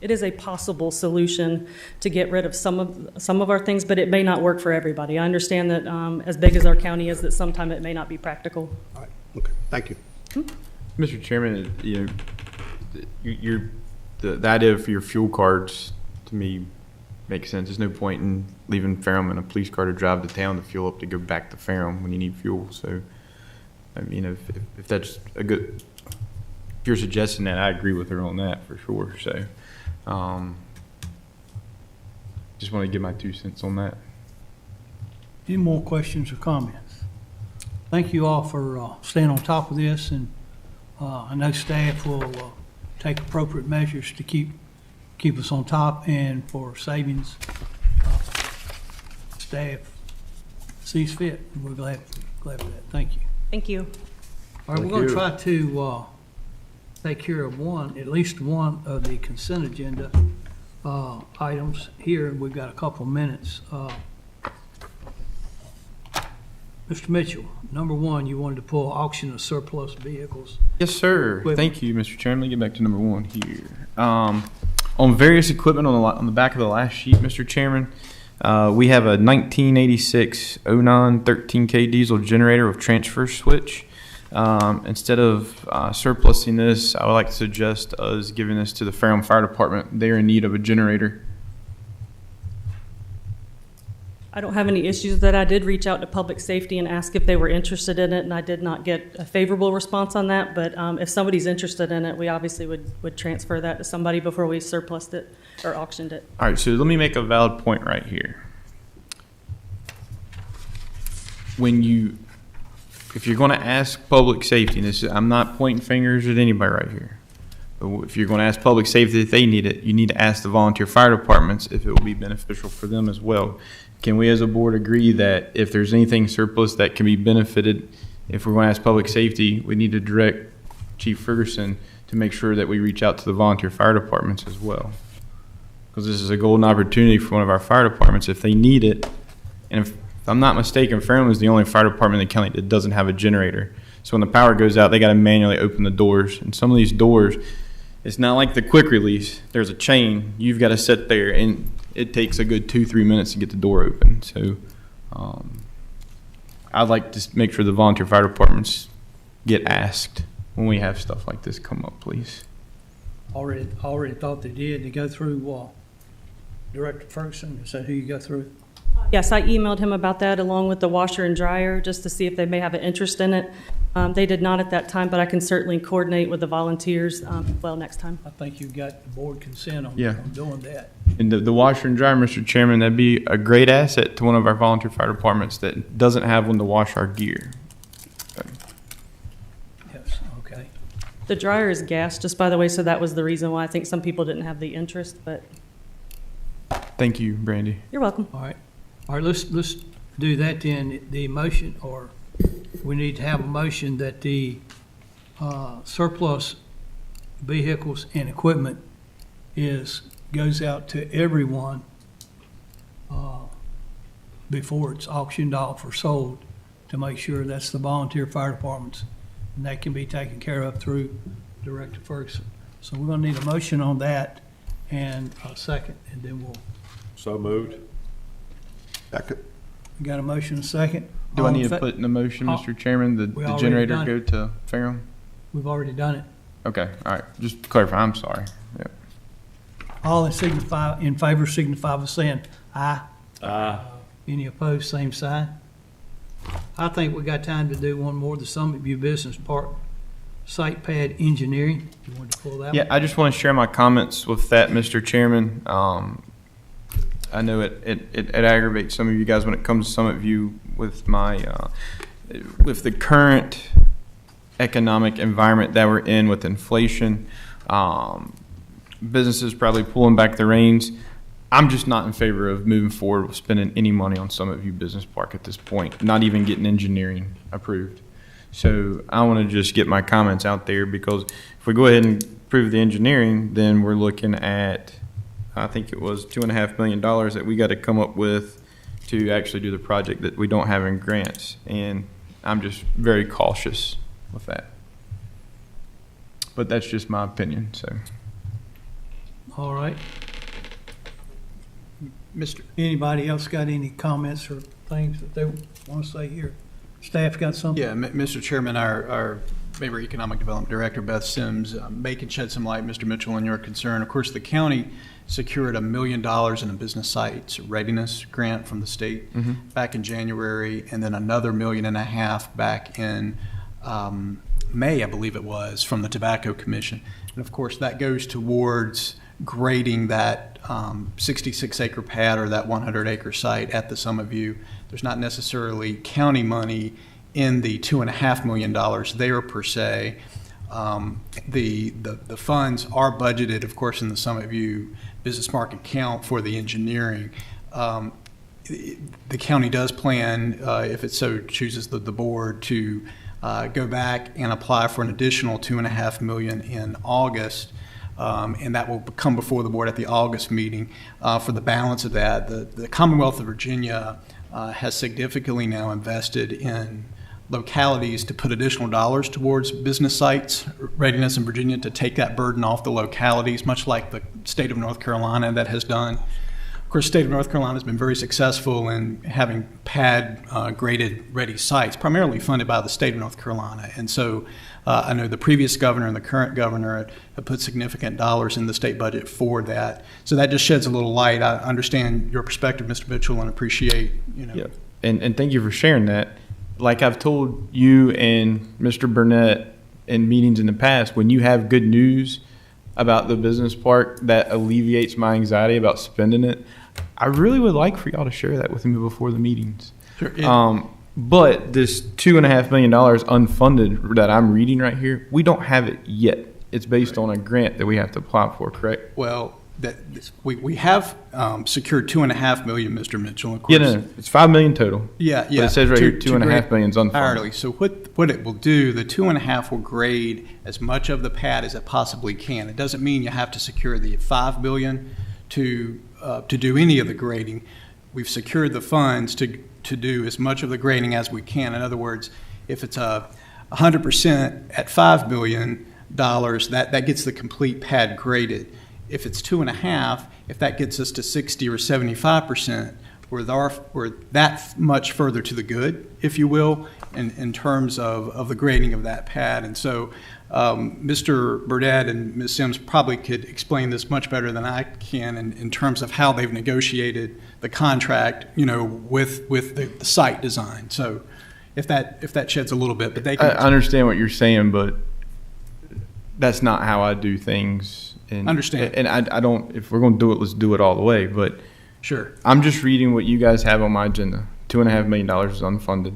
it is a possible solution to get rid of some of our things, but it may not work for everybody. I understand that as big as our county is, that sometimes it may not be practical. All right. Okay. Thank you. Mr. Chairman, the idea for your fuel cards, to me, makes sense. There's no point in leaving Ferrum in a police car to drive to town to fuel up to go back to Ferrum when you need fuel. So, I mean, if that's a good, if you're suggesting that, I agree with her on that for sure. So, just want to give my 2 cents on that. Any more questions or comments? Thank you all for staying on top of this, and I know staff will take appropriate measures to keep us on top, and for savings, staff sees fit. We're glad for that. Thank you. Thank you. All right, we're going to try to take care of at least one of the consent agenda items here. We've got a couple of minutes. Mr. Mitchell, number one, you wanted to pull auction of surplus vehicles. Yes, sir. Equipment. Thank you, Mr. Chairman. Let me get back to number one here. On various equipment on the back of the last sheet, Mr. Chairman, we have a 1986 09 13K diesel generator with transfer switch. Instead of surplusing this, I would like to suggest us giving this to the Ferrum Fire Department. They're in need of a generator. I don't have any issues with that. I did reach out to public safety and ask if they were interested in it, and I did not get a favorable response on that. But if somebody's interested in it, we obviously would transfer that to somebody before we surplused it or auctioned it. All right, so let me make a valid point right here. If you're going to ask public safety, and I'm not pointing fingers at anybody right here, but if you're going to ask public safety if they need it, you need to ask the volunteer fire departments if it will be beneficial for them as well. Can we as a board agree that if there's anything surplus that can be benefited, if we're going to ask public safety, we need to direct Chief Ferguson to make sure that we reach out to the volunteer fire departments as well? Because this is a golden opportunity for one of our fire departments if they need it. And if I'm not mistaken, Fairland is the only fire department in the county that doesn't have a generator. So when the power goes out, they got to manually open the doors. And some of these doors, it's not like the quick release. There's a chain. You've got to sit there, and it takes a good 2-3 minutes to get the door open. So I'd like to make sure the volunteer fire departments get asked when we have stuff like this come up, please. Already thought they did. They go through Director Ferguson. Is that who you go through? Yes, I emailed him about that along with the washer and dryer just to see if they may have an interest in it. They did not at that time, but I can certainly coordinate with the volunteers next time. I think you got the board consent on doing that. And the washer and dryer, Mr. Chairman, that'd be a great asset to one of our volunteer fire departments that doesn't have one to wash our gear. Yes, okay. The dryer is gas, just by the way, so that was the reason why I think some people didn't have the interest, but Thank you, Brandy. you're welcome. All right, let's do that then. The motion, or we need to have a motion that the surplus vehicles and equipment goes out to everyone before it's auctioned off or sold, to make sure that's the volunteer fire departments, and that can be taken care of through Director Ferguson. So we're gonna need a motion on that and a second, and then we'll. So moved. Second. We got a motion and a second. Do I All need in to fa- put in the motion, Mr. Chairman, We the already generator done go it. to Fairham? We've already done it. Okay, all right, just to clarify, I'm sorry. Yep. All in favor signify by saying aye. Aye. Any opposed, same sign. I think we got time to do one more, the Summit View Business Park Site Pad Engineering. You want to pull that Yeah, one? I just want to share my comments with that, Mr. Chairman. I know it aggravates some of you guys when it comes to Summit View with with the current economic environment that we're in with inflation. Businesses probably pulling back the reins. I'm just not in favor of moving forward with spending any money on Summit View Business Park at this point, not even getting engineering approved. So I want to just get my comments out there, because if we go ahead and approve the engineering, then we're looking at, I think it was $2.5 million that we got to come up with to actually do the project that we don't have in grants. And I'm just very cautious with that. But that's just my opinion, so. All right. Mr. Anybody else got any comments or things that they want to say here? Staff got something? Yeah, Mr. Chairman, our Member Economic Development Director, Beth Sims, may can shed some light, Mr. Mitchell, on your concern. Of course, the county secured $1 million in a business sites readiness grant from the state back in January, and then another $1.5 million back in May, I believe it was, from the Tobacco Commission. And of course, that goes towards grading that 66-acre pad or that 100-acre site at the Summit View. There's not necessarily county money in the $2.5 million there per se. The funds are budgeted, of course, in the Summit View Business Park account for the engineering. The county does plan, if it so chooses the board, to go back and apply for an additional $2.5 million in August. And that will come before the board at the August meeting for the balance of that. The Commonwealth of Virginia has significantly now invested in localities to put additional dollars towards business sites readiness in Virginia to take that burden off the localities, much like the state of North Carolina that has done. Of course, the state of North Carolina has been very successful in having pad graded ready sites, primarily funded by the state of North Carolina. And so I know the previous governor and the current governor have put significant dollars in the state budget for that. So that just sheds a little light. I understand your perspective, Mr. Mitchell, and appreciate, Yeah. And thank you for sharing that. Like I've told you and Mr. Burnett in meetings in the past, when you have good news, about the business park that alleviates my anxiety about spending it, I really would like for y'all to share that with me before the meetings. Sure. But this $2.5 million unfunded that I'm reading right here, we don't have it yet. It's based on a grant that we have to apply for, correct? Well, we have secured $2.5 million, Mr. Mitchell. Of course, Yeah, no, it's $5 million total. Yeah. But it says right here, $2.5 million is unfunded. Entirely. So what it will do, the 2.5 will grade as much of the pad as it possibly can. It doesn't mean you have to secure the $5 million to do any of the grading. We've secured the funds to do as much of the grading as we can. In other words, if it's 100% at $5 million, that gets the complete pad graded. If it's 2.5, if that gets us to 60 or 75%, we're that much further to the good, if you will, in terms of the grading of that pad. And so Mr. Burdett and Ms. Sims probably could explain this much better than I can in terms of how they've negotiated the contract, with the site design. So if that sheds a little bit, but they can. I understand what you're saying, but that's not how I do things. And, Understand. And I don't, if we're going to do it, let's do it all the way. But Sure. I'm just reading what you guys have on my agenda. $2.5 million is unfunded.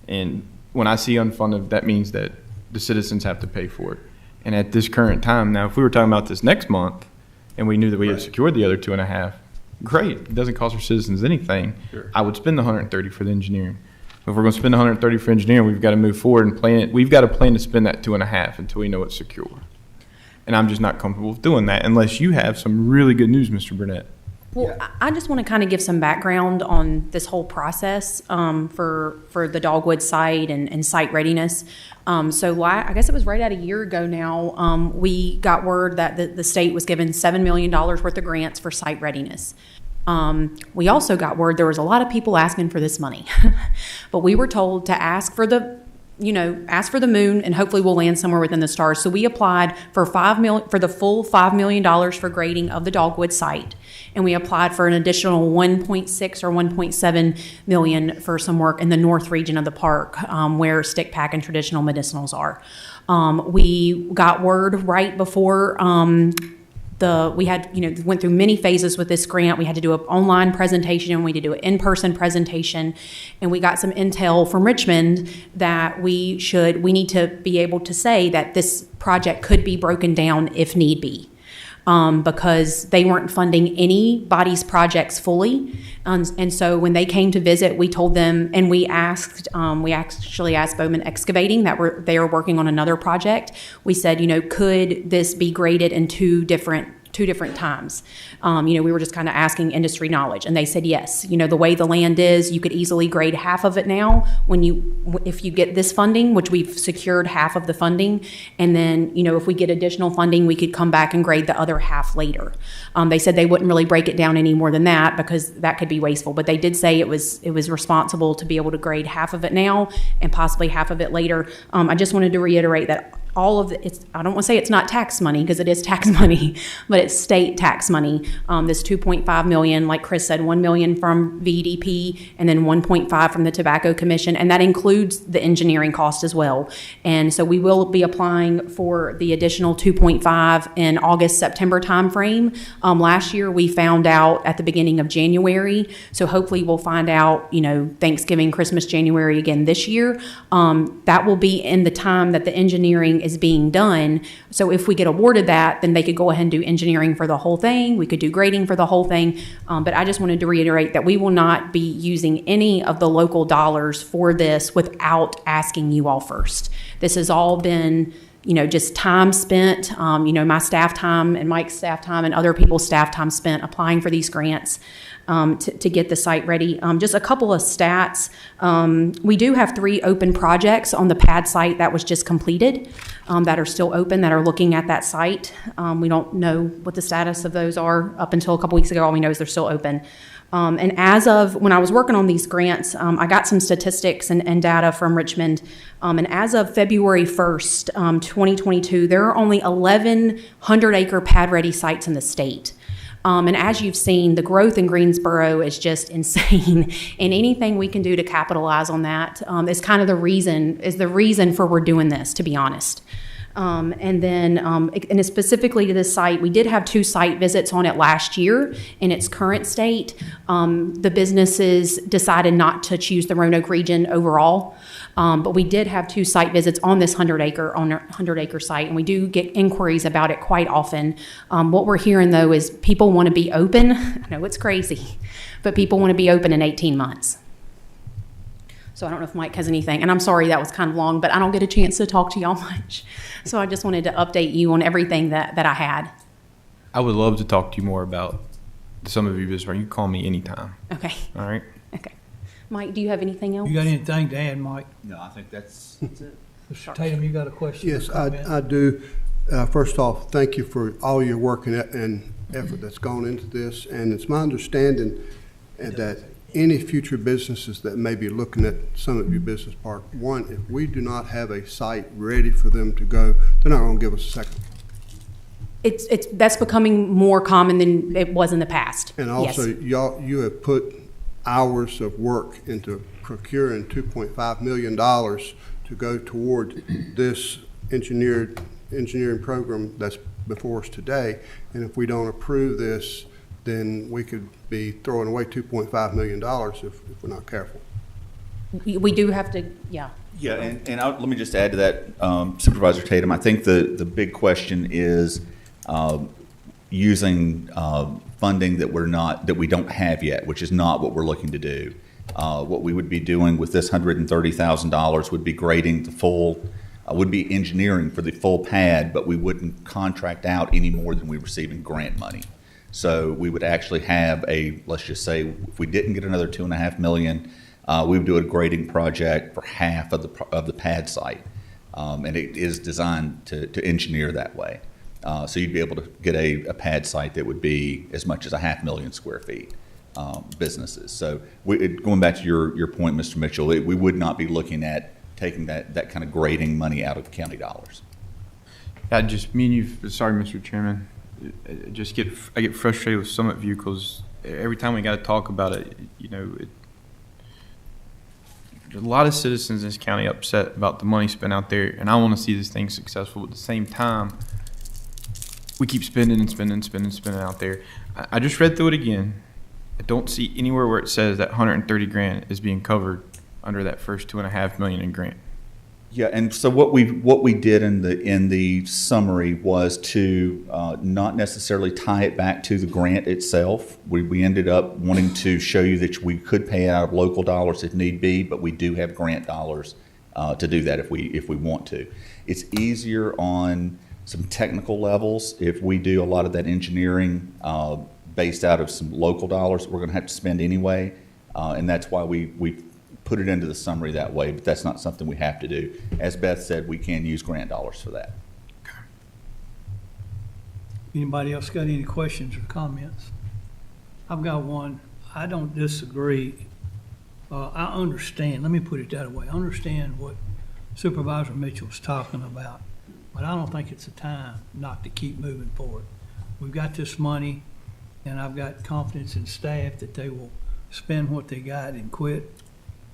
And when I see unfunded, that means that the citizens have to pay for it. And at this current time, now, if we were talking about this next month and we knew that we had secured the other 2.5, great. It doesn't cost our citizens anything. Sure. I would spend the 130 for the engineering. If we're going to spend 130 for engineering, we've got to move forward and plan it. We've got to plan to spend that 2.5 until we know it's secure. And I'm just not comfortable with doing that unless you have some really good news, Mr. Burnett. Well, I just want to kind of give some background on this whole process for the Dogwood site and site readiness. So I guess it was right at a year ago now, we got word that the state was given $7 million worth of grants for site readiness. We also got word there was a lot of people asking for this money, but we were told to ask for the moon, and hopefully we'll land somewhere within the stars. So we applied for the full $5 million for grading of the Dogwood site, and we applied for an additional 1.6 or 1.7 million for some work in the north region of the park, where stick pack and traditional medicinals are. We got word right before we had, went through many phases with this grant. We had to do an online presentation, we had to do an in-person presentation, and we got some intel from Richmond that we need to be able to say that this project could be broken down if need be. Because they weren't funding anybody's projects fully. And so when they came to visit, we told them, and we actually asked Bowman Excavating they are working on another project. We said, could this be graded in two different times? We were just kind of asking industry knowledge, and they said yes. The way the land is, you could easily grade half of it now if you get this funding, which we've secured half of the funding, and then if we get additional funding, we could come back and grade the other half later. They said they wouldn't really break it down any more than that because that could be wasteful, but they did say it was responsible to be able to grade half of it now and possibly half of it later. I just wanted to reiterate that all of it, I don't want to say it's not tax money because it is tax money, but it's state tax money. This $2.5 million, like Chris said, $1 million from VDP and then $1.5 from the Tobacco Commission, and that includes the engineering cost as well. And so we will be applying for the additional $2.5 in August-September timeframe. Last year we found out at the beginning of January, so hopefully we'll find out, Thanksgiving, Christmas, January again this year. That will be in the time that the engineering is being done. So if we get awarded that, then they could go ahead and do engineering for the whole thing. We could do grading for the whole thing. But I just wanted to reiterate that we will not be using any of the local dollars for this without asking you all first. This has all been just time spent, my staff time and Mike's staff time and other people's staff time spent applying for these grants to get the site ready. Just a couple of stats. We do have 3 open projects on the pad site that was just completed that are still open, that are looking at that site. We don't know what the status of those are. Up until a couple weeks ago, all we know is they're still open. And as of when I was working on these grants, I got some statistics and data from Richmond. And as of February 1st, 2022, there are only 1,100-acre pad-ready sites in the state. And as you've seen, the growth in Greensboro is just insane. And anything we can do to capitalize on that is kind of the reason for we're doing this, to be honest. And then, and specifically to this site, we did have 2 site visits on it last year. In its current state, the businesses decided not to choose the Roanoke region overall. But we did have 2 site visits on this 100-acre site, and we do get inquiries about it quite often. What we're hearing, though, is people want to be open. I know it's crazy, but people want to be open in 18 months. So I don't know if Mike has anything, and I'm sorry that was kind of long, but I don't get a chance to talk to y'all much. So I just wanted to update you on everything that I had. I would love to talk to you more about some of your business. You can call me anytime. Okay. All right? Okay. Mike, do you have anything else? You got anything to add, Mike? No, I think that's it. Mr. Tatum, you got a question? Yes, or comment? I do. First off, thank you for all your work and effort that's gone into this. And it's my understanding that any future businesses that may be looking at Summit View Business Park, one, if we do not have a site ready for them to go, they're not going to give us a second. That's becoming more common than it was in the past. And also, yes. you have put hours of work into procuring $2.5 million to go toward this engineering program that's before us today. And if we don't approve this, then we could be throwing away $2.5 million if we're not careful. We do have to, yeah. Yeah, and let me just add to that, Supervisor Tatum. I think the big question is using funding that we don't have yet, which is not what we're looking to do. What we would be doing with this $130,000 would be grading the full, would be engineering for the full pad, but we wouldn't contract out any more than we receive in grant money. So we would actually have let's just say, if we didn't get another $2.5 million, we would do a grading project for half of the pad site, and it is designed to engineer that way. So you'd be able to get a pad site that would be as much as 500,000 square feet businesses. So going back to your point, Mr. Mitchell, we would not be looking at taking that kind of grading money out of county dollars. I just mean you. Sorry, Mr. Chairman. I get frustrated with Summit View because every time we got to talk about it, there's a lot of citizens in this county upset about the money spent out there, and I want to see this thing successful. At the same time, we keep spending out there. I just read through it again. I don't see anywhere where it says that $130,000 is being covered under that first $2.5 million in grant. Yeah, and so what we did in the summary was to not necessarily tie it back to the grant itself. We ended up wanting to show you that we could pay out of local dollars if need be, but we do have grant dollars to do that if we want to. It's easier on some technical levels if we do a lot of that engineering based out of some local dollars we're going to have to spend anyway, and that's why we put it into the summary that way, but that's not something we have to do. As Beth said, we can use grant dollars for that. Anybody else got any questions or comments? I've got one. I don't disagree. I understand, let me put it that way. I understand what Supervisor Mitchell's talking about, but I don't think it's a time not to keep moving forward. We've got this money, and I've got confidence in staff that they will spend what they got and quit.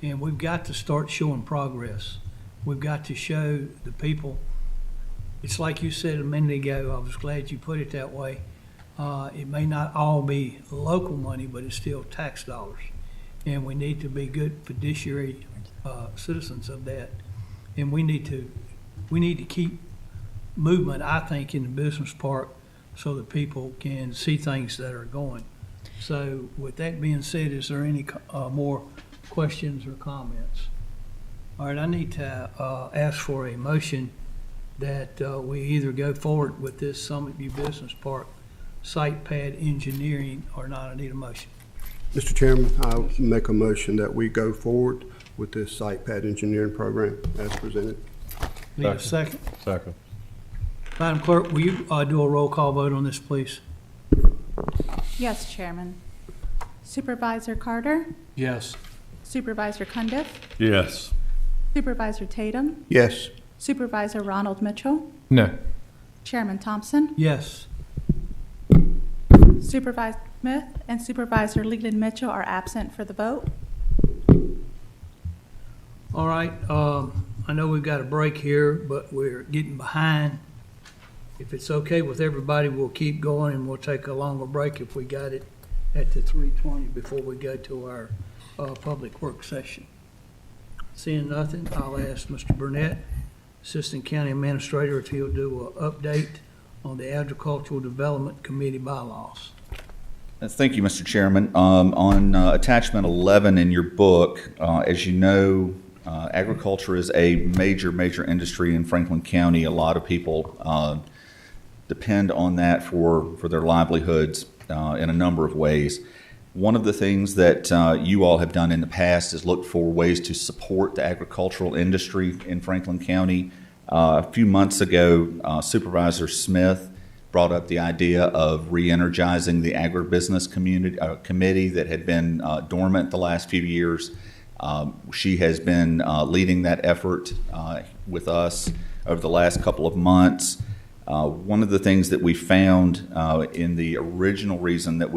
And we've got to start showing progress. We've got to show the people. It's like you said a minute ago, I was glad you put it that way. It may not all be local money, but it's still tax dollars. And we need to be good fiduciary citizens of that. And we need to keep movement, I think, in the business park so that people can see things that are going. So with that being said, is there any more questions or comments? All right, I need to ask for a motion that we either go forward with this Summit View Business Park site pad engineering or not. I need a motion. Mr. Chairman, I'll make a motion that we go forward with this site pad engineering program as presented. Need a second? Second. Madam Clerk, will you do a roll call vote on this, please? Yes, Chairman. Supervisor Carter? Yes. Supervisor Cundiff? Yes. Supervisor Tatum? Yes. Supervisor Ronald Mitchell? No. Chairman Thompson? Yes. Supervisor Smith and Supervisor Leland Mitchell are absent for the vote. All right, I know we've got a break here, but we're getting behind. If it's okay with everybody, we'll keep going and we'll take a longer break if we got it at the 3:20 before we go to our public work session. Seeing nothing, I'll ask Mr. Burnett, Assistant County Administrator, if he'll do an update on the Agricultural Development Committee bylaws. Thank you, Mr. Chairman. On attachment 11 in your book, as you know, agriculture is a major industry in Franklin County. A lot of people depend on that for their livelihoods in a number of ways. One of the things that you all have done in the past is look for ways to support the agricultural industry in Franklin County. A few months ago, Supervisor Smith brought up the idea of re-energizing the agribusiness committee that had been dormant the last few years. She has been leading that effort with us over the last couple of months. One of the things that we found in the original reason that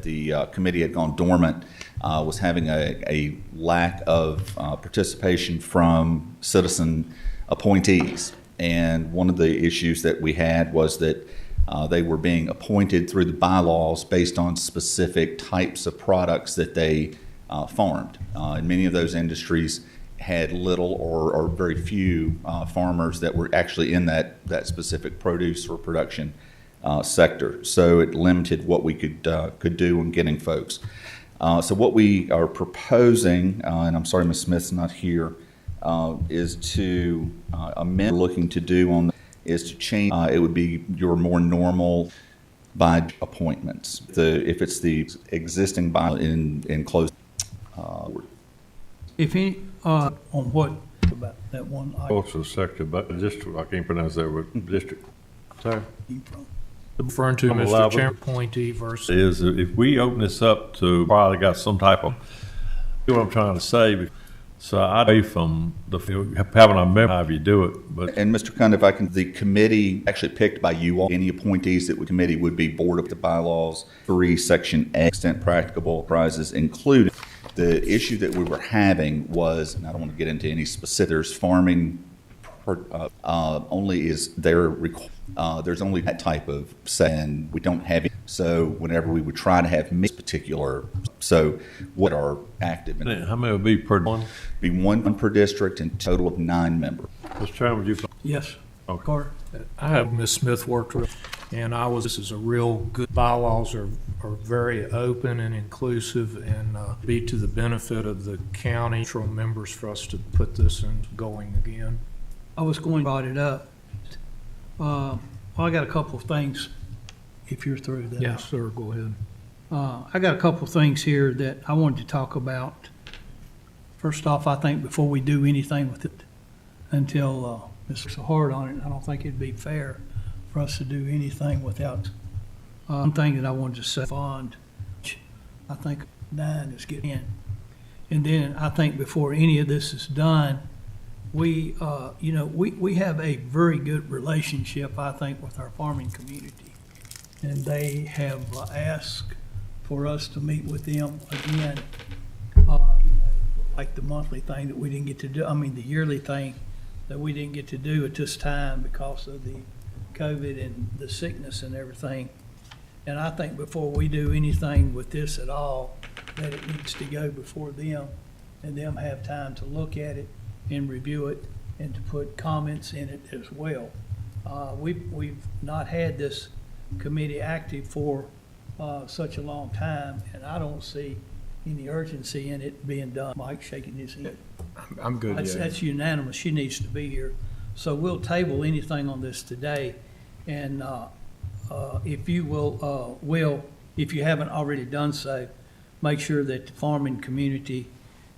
the committee had gone dormant was having a lack of participation from citizen appointees. And one of the issues that we had was that they were being appointed through the bylaws based on specific types of products that they farmed. And many of those industries had little or very few farmers that were actually in that specific produce or production sector. So it limited what we could do in getting folks. So what we are proposing, and I'm sorry Ms. Smith's not here, is to amend, looking to do on is to change. It would be your more normal by appointments. If it's the existing by in closed. If any, on what about that one item? Also sector, but district, I can't pronounce that word, district. Sorry. Referring to Mr. Chairman appointee versus. Is if we open this up to probably got some type of, you know what I'm trying to say. So I'd away from having a member how you do it. But and Mr. Kund, if I can, the committee actually picked by you all. Any appointees that would committee would be board of the bylaws 3 section A, extent practicable prizes included. The issue that we were having was, and I don't want to get into any specifics, farming only is there. There's only that type of say, and we don't have it. So whenever we would try to have particular, so what are active? How many would be per one? Be one per district and total of 9 members. Mr. Chairman, would you? Yes. Okay. Carter? I have Ms. Smith worked with, and this is a real good, bylaws are very open and inclusive and be to the benefit of the county members for us to put this in going again. I was going to brought it up. Well, I got a couple of things, if you're through that. Yes, sir, go ahead. I got a couple of things here that I wanted to talk about. First off, I think before we do anything with it, until Ms. so hard on it, I don't think it'd be fair for us to do anything without one thing that I wanted to say. Fund, I think 9 is getting in. And then I think before any of this is done, we have a very good relationship, I think, with our farming community. And they have asked for us to meet with them again, like the monthly thing that we didn't get to do, the yearly thing that we didn't get to do at this time because of the COVID and the sickness and everything. And I think before we do anything with this at all, that it needs to go before them and them have time to look at it and review it and to put comments in it as well. We've not had this committee active for such a long time, and I don't see any urgency in it being done. Mike shaking his head. I'm good, yeah. That's unanimous. She needs to be here. So we'll table anything on this today, and if you will, if you haven't already done so, make sure that the farming community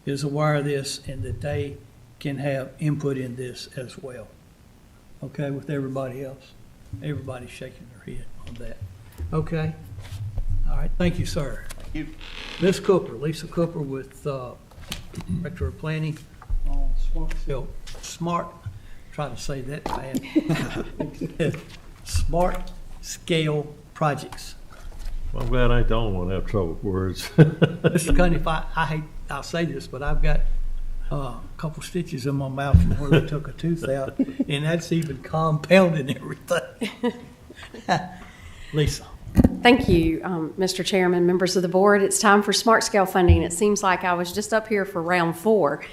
is aware of this and that they can have input in this as well. Okay, with everybody else? Everybody's shaking their head on that. Okay? All right, thank you, sir. Thank you. Ms. Cooper, Lisa Cooper with Director of Planning on smart, try to say that bad. Smart scale projects. Well, I'm glad I ain't the only one that have trouble with words. Mr. Cunny, I'll say this, but I've got a couple stitches in my mouth from where they took a tooth out, and that's even compounding everything. Lisa. Thank you, Mr. Chairman, members of the board. It's time for Smart Scale funding. It seems like I was just up here for round 4.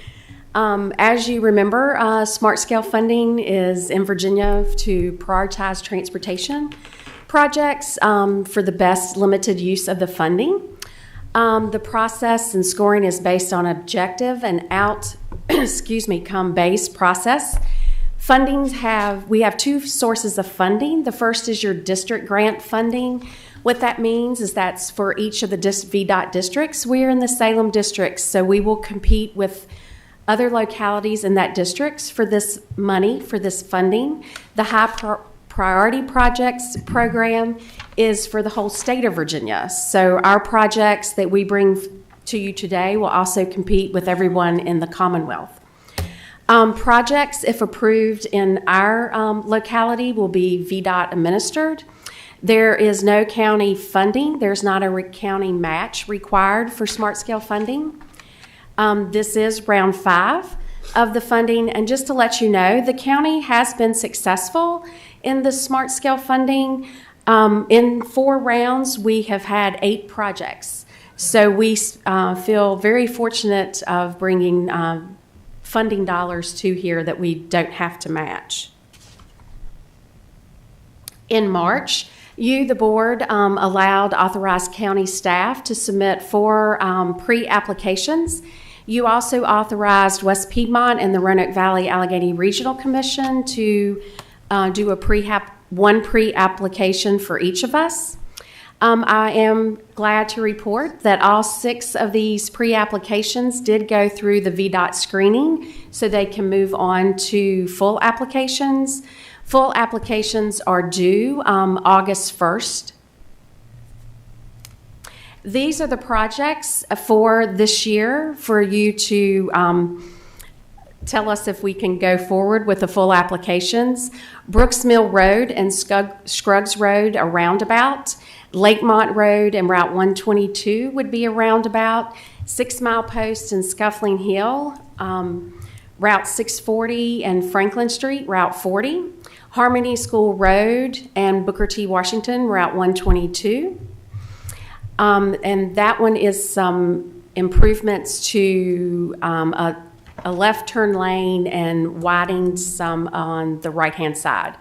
As you remember, Smart Scale funding is in Virginia to prioritize transportation projects for the best limited use of the funding. The process and scoring is based on objective and outcome-based process. We have 2 sources of funding. The first is your district grant funding. What that means is that's for each of the VDOT districts. We're in the Salem district, so we will compete with other localities in that districts for this money, for this funding. The high priority projects program is for the whole state of Virginia. So our projects that we bring to you today will also compete with everyone in the Commonwealth. Projects, if approved in our locality, will be VDOT administered. There is no county funding. There's not a county match required for Smart Scale funding. This is round 5 of the funding. And just to let you know, the county has been successful in the Smart Scale funding. In 4 rounds, we have had 8 projects. So we feel very fortunate of bringing funding dollars to here that we don't have to match. In March, you, the board, allowed authorized county staff to submit 4 pre-applications. You also authorized West Piedmont and the Roanoke Valley Allegheny Regional Commission to do one pre-application for each of us. I am glad to report that all 6 of these pre-applications did go through the VDOT screening, so they can move on to full applications. Full applications are due August 1st. These are the projects for this year for you to tell us if we can go forward with the full applications. Brooks Mill Road and Scruggs Road, a roundabout. Lakemont Road and Route 122 would be a roundabout. 6 Mile Post and Scuffling Hill, Route 640 and Franklin Street, Route 40. Harmony School Road and Booker T. Washington, Route 122. And that one is some improvements to a left turn lane and widening some on the right-hand side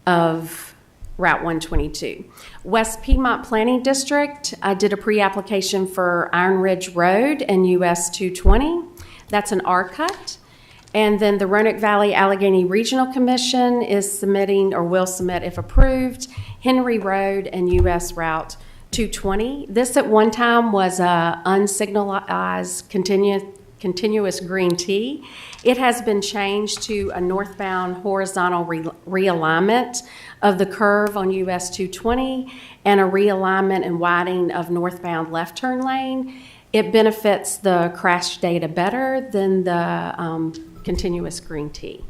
of Route 122. West Piedmont Planning District, I did a pre-application for Iron Ridge Road and US 220. That's an R-cut. And then the Roanoke Valley Allegheny Regional Commission is submitting, or will submit if approved, Henry Road and US Route 220. This at one time was a unsignalized continuous green T. It has been changed to a northbound horizontal realignment of the curve on US 220 and a realignment and widening of northbound left turn lane. It benefits the crash data better than the continuous green T.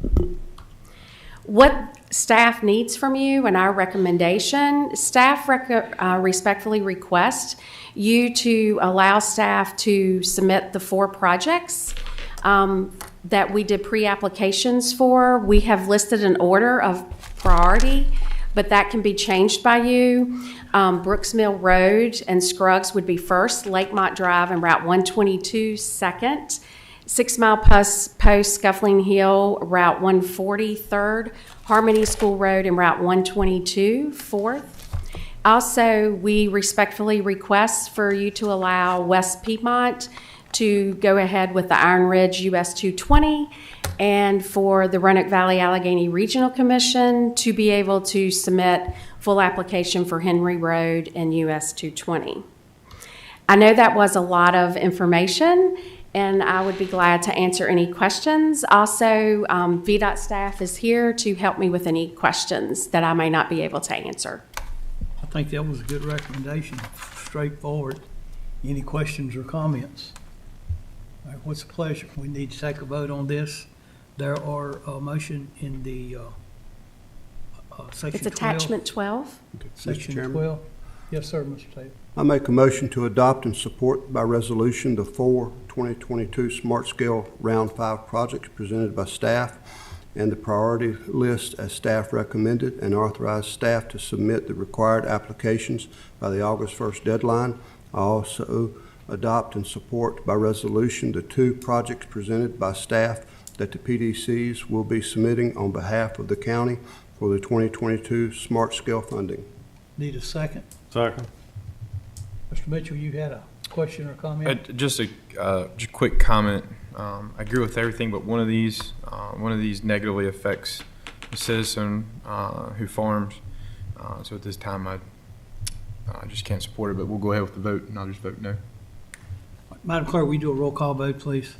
What staff needs from you and our recommendation, staff respectfully request you to allow staff to submit the 4 projects that we did pre-applications for. We have listed an order of priority, but that can be changed by you. Brooks Mill Road and Scruggs would be first, Lakemont Drive and Route 122 second, 6 Mile Post, Scuffling Hill, Route 140 third, Harmony School Road and Route 122 fourth. Also, we respectfully request for you to allow West Piedmont to go ahead with the Iron Ridge US 220, and for the Roanoke Valley Allegheny Regional Commission to be able to submit full application for Henry Road and US 220. I know that was a lot of information, and I would be glad to answer any questions. Also, VDOT staff is here to help me with any questions that I may not be able to answer. I think that was a good recommendation, straightforward. Any questions or comments? All right, what's the pleasure? We need to take a vote on this. There are a motion in the section 12. It's attachment 12. Section 12. Yes, sir, Mr. Taylor. I make a motion to adopt and support by resolution the 2022 Smart Scale Round 5 projects presented by staff and the priority list as staff recommended, and authorize staff to submit the required applications by the August 1st deadline. I also adopt and support by resolution the 2 projects presented by staff that the PDCs will be submitting on behalf of the county for the 2022 Smart Scale funding. Need a second? Second. Mr. Mitchell, you had a question or comment? Just a quick comment. I agree with everything, but one of these negatively affects a citizen who farms. So at this time, I just can't support it. But we'll go ahead with the vote, and I'll just vote no. Madam Clerk, will you do a roll call vote, please?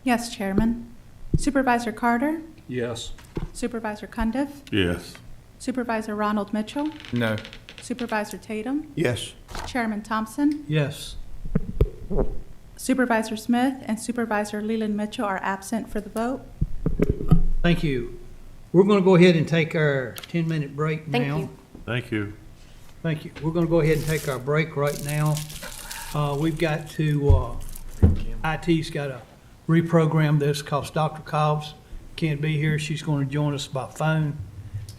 Yes, Chairman. Supervisor Carter, Yes. Supervisor Cundiff, Yes. Supervisor Ronald Mitchell, No. Supervisor Tatum, Yes. Chairman Thompson, Yes. Supervisor Smith, and Supervisor Leland Mitchell are absent for the vote. Thank you. We're going to go ahead and take our 10-minute break now. Thank you. Thank you. Thank you. We're going to go ahead and take our break right now. We've got to, IT's got to reprogram this because Dr. Cobbs can't be here. She's going to join us by phone.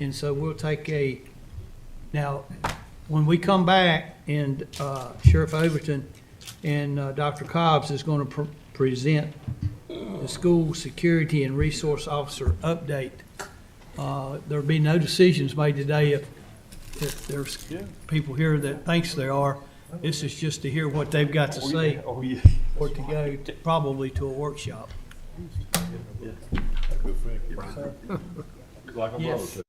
And so we'll take now, when we come back, and Sheriff Overton and Dr. Cobbs is going to present the school security and resource officer update. There'll be no decisions made today if there's people here that thinks there are. This is just to hear what they've got to say or to go probably to a workshop. Yes.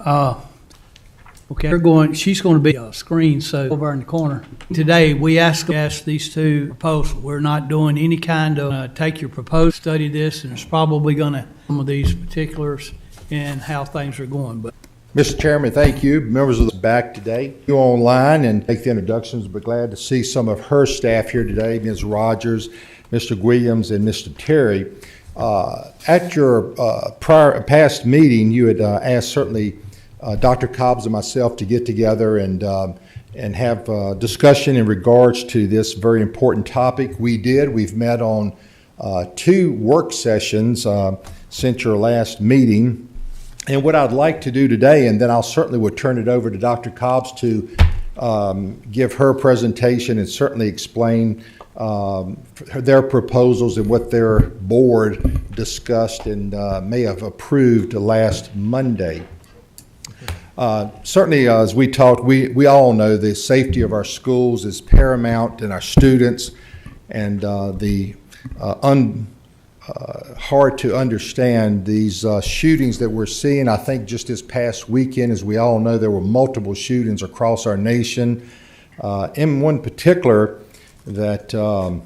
Okay, she's going to be a screen, so over in the corner. Today, we asked these two proposals. We're not doing any kind of, take your proposal, study this, and it's probably going to, some of these particulars and how things are going, but. Mr. Chairman, thank you. Members of the back today. You online and make the introductions, but glad to see some of her staff here today, Ms. Rogers, Mr. Williams, and Mr. Terry. At your past meeting, you had asked certainly Dr. Cobbs and myself to get together and have a discussion in regards to this very important topic. We did. We've met on 2 work sessions since your last meeting. And what I'd like to do today, and then I'll certainly would turn it over to Dr. Cobbs to give her presentation and certainly explain their proposals and what their board discussed and may have approved last Monday. Certainly, as we talked, we all know the safety of our schools is paramount, and our students, and hard to understand these shootings that we're seeing. I think just this past weekend, as we all know, there were multiple shootings across our nation. In one particular, that a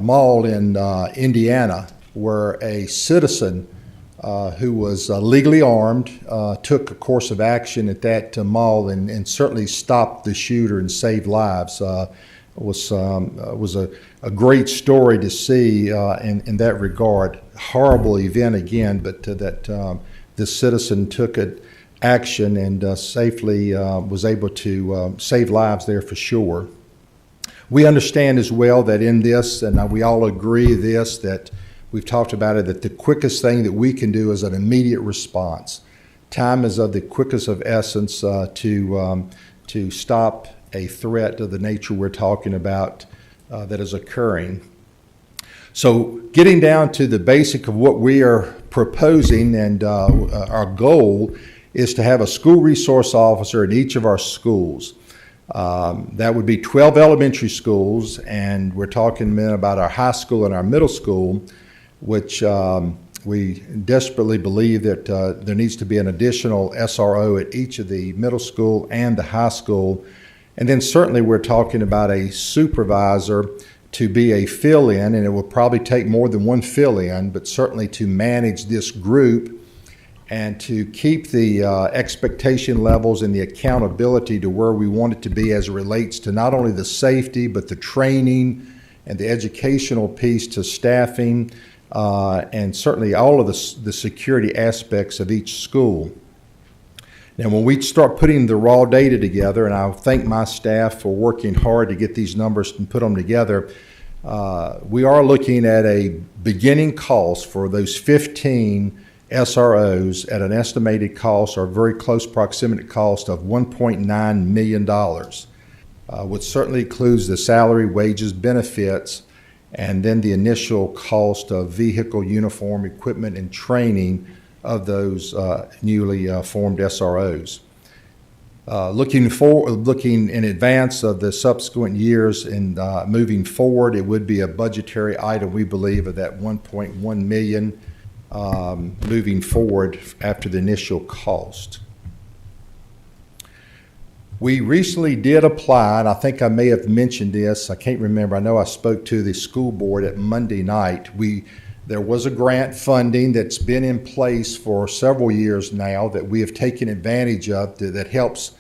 mall in Indiana, where a citizen who was legally armed took a course of action at that mall and certainly stopped the shooter and saved lives. Was a great story to see in that regard. Horrible event again, but that this citizen took action and safely was able to save lives there for sure. We understand as well that in this, and we all agree this, that we've talked about it, that the quickest thing that we can do is an immediate response. Time is of the quickest of essence to stop a threat of the nature we're talking about that is occurring. So getting down to the basic of what we are proposing, and our goal is to have a school resource officer in each of our schools. That would be 12 elementary schools, and we're talking then about our high school and our middle school, which we desperately believe that there needs to be an additional SRO at each of the middle school and the high school. And then certainly we're talking about a supervisor to be a fill-in, and it will probably take more than one fill-in, but certainly to manage this group and to keep the expectation levels and the accountability to where we want it to be as it relates to not only the safety, but the training and the educational piece to staffing, and certainly all of the security aspects of each school. Now, when we start putting the raw data together, and I thank my staff for working hard to get these numbers and put them together, we are looking at a beginning cost for those 15 SROs at an estimated cost or very close proximity cost of $1.9 million, which certainly includes the salary, wages, benefits, and then the initial cost of vehicle, uniform, equipment, and training of those newly formed SROs. Looking in advance of the subsequent years and moving forward, it would be a budgetary item, we believe, of that $1.1 million moving forward after the initial cost. We recently did apply, and I think I may have mentioned this, I can't remember, I know I spoke to the school board at Monday night. There was a grant funding that's been in place for several years now that we have taken advantage of that helps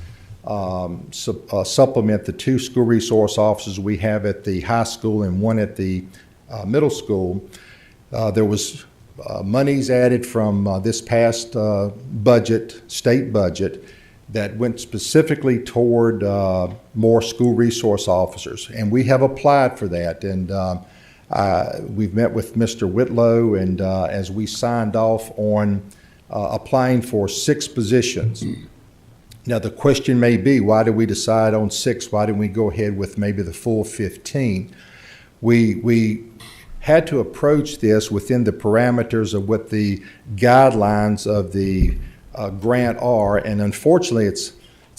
supplement the 2 school resource officers we have at the high school and 1 at the middle school. There was monies added from this past state budget, that went specifically toward more school resource officers, and we have applied for that. And we've met with Mr. Whitlow, and as we signed off on applying for 6 positions. Now, the question may be, why did we decide on 6? Why didn't we go ahead with maybe the full 15? We had to approach this within the parameters of what the guidelines of the grant are, and unfortunately, it's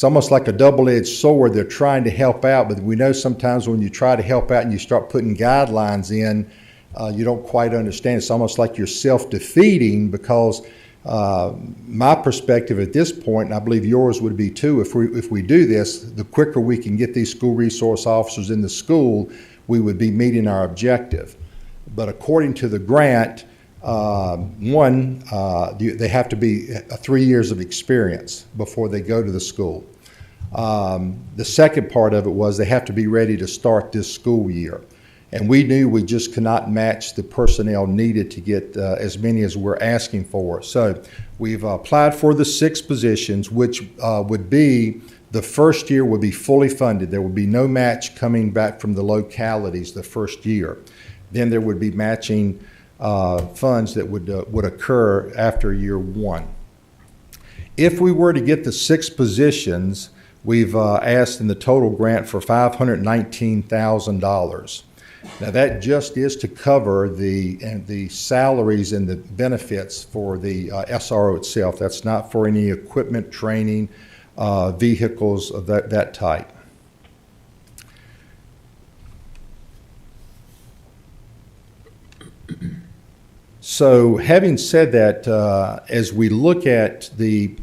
almost like a double-edged sword. They're trying to help out, but we know sometimes when you try to help out and you start putting guidelines in, you don't quite understand. It's almost like you're self-defeating, because My perspective at this point, and I believe yours would be too, if we do this, the quicker we can get these school resource officers in the school, we would be meeting our objective. But according to the grant, they have to be 3 years of experience before they go to the school. The second part of it was they have to be ready to start this school year. And we knew we just could not match the personnel needed to get as many as we're asking for. So we've applied for the 6 positions, which would be, the first year would be fully funded. There would be no match coming back from the localities the first year. Then there would be matching funds that would occur after year 1. If we were to get the 6 positions, we've asked in the total grant for $519,000. Now that just is to cover the salaries and the benefits for the SRO itself. That's not for any equipment, training, vehicles of that type. So having said that, as we look at the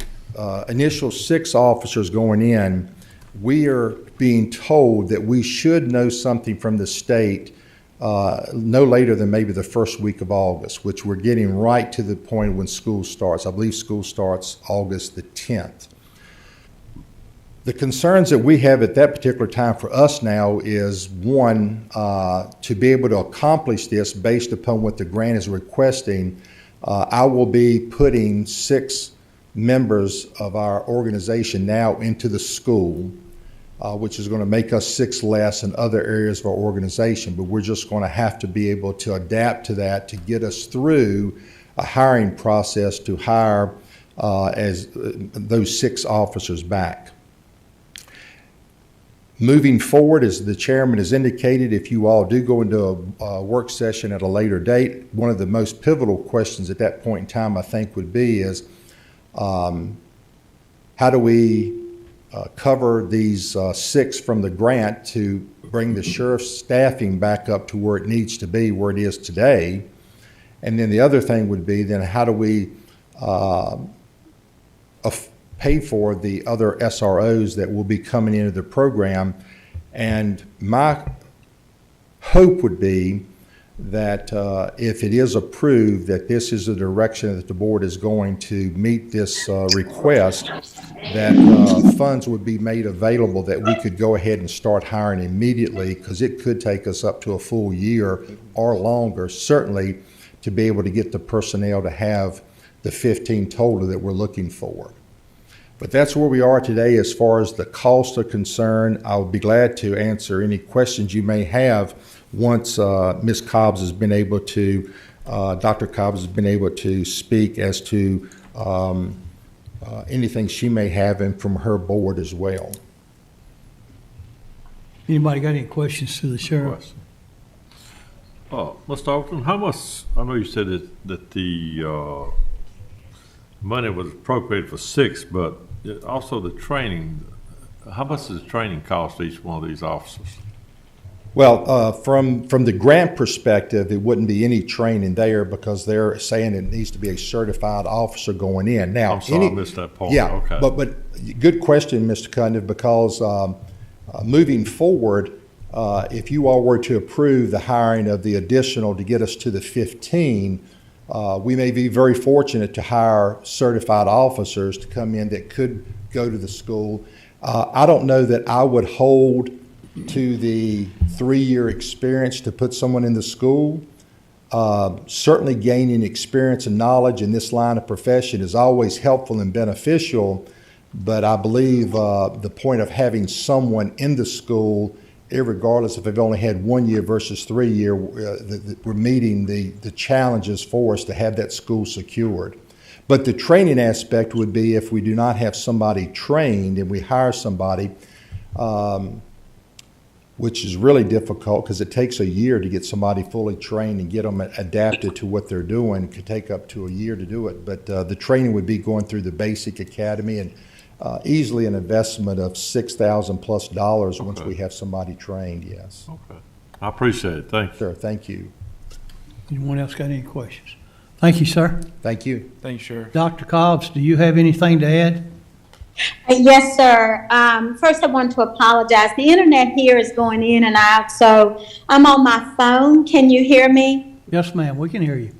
initial 6 officers going in, we are being told that we should know something from the state no later than maybe the first week of August, which we're getting right to the point when school starts. I believe school starts August the 10th. The concerns that we have at that particular time for us now is, one, to be able to accomplish this based upon what the grant is requesting. I will be putting 6 members of our organization now into the school, which is going to make us 6 less in other areas of our organization. But we're just going to have to be able to adapt to that to get us through a hiring process to hire as those 6 officers back. Moving forward, as the chairman has indicated, if you all do go into a work session at a later date, one of the most pivotal questions at that point in time, I think, would be is how do we cover these 6 from the grant to bring the sheriff's staffing back up to where it needs to be, where it is today? And then the other thing would be then how do we pay for the other SROs that will be coming into the program? And my hope would be that if it is approved, that this is the direction that the board is going to meet this request, that funds would be made available that we could go ahead and start hiring immediately, because it could take us up to a full year or longer, certainly, to be able to get the personnel to have the 15 total that we're looking for. But that's where we are today as far as the costs are concerned. I'll be glad to answer any questions you may have once Ms. Cobbs has been able to, Dr. Cobbs has been able to speak as to anything she may have and from her board as well. Anybody got any questions to the sheriff? Mr. Alton, how much, I know you said that the money was appropriated for 6, but also the training, how much does training cost each one of these officers? Well, from the grant perspective, it wouldn't be any training there because they're saying it needs to be a certified officer going in. Now, I'm sorry, I missed that part. Yeah, okay. But good question, Mr. Cundiff, because moving forward, if you all were to approve the hiring of the additional to get us to the 15, we may be very fortunate to hire certified officers to come in that could go to the school. I don't know that I would hold to the 3-year experience to put someone in the school. Certainly gaining experience and knowledge in this line of profession is always helpful and beneficial, but I believe the point of having someone in the school, irregardless if they've only had 1 year versus 3 year, we're meeting the challenges for us to have that school secured. But the training aspect would be if we do not have somebody trained and we hire somebody, which is really difficult because it takes a year to get somebody fully trained and get them adapted to what they're doing. It could take up to a year to do it. But the training would be going through the basic academy and easily an investment of $6,000+ once we have somebody trained, yes. Okay. I appreciate it. Thank you. Sure, thank you. Anyone else got any questions? Thank you, sir. Thank you. Thanks, Sheriff. Dr. Cobbs, do you have anything to add? Yes, sir. First, I want to apologize. The internet here is going in and out, so I'm on my phone. Can you hear me? Yes, ma'am, we can hear you.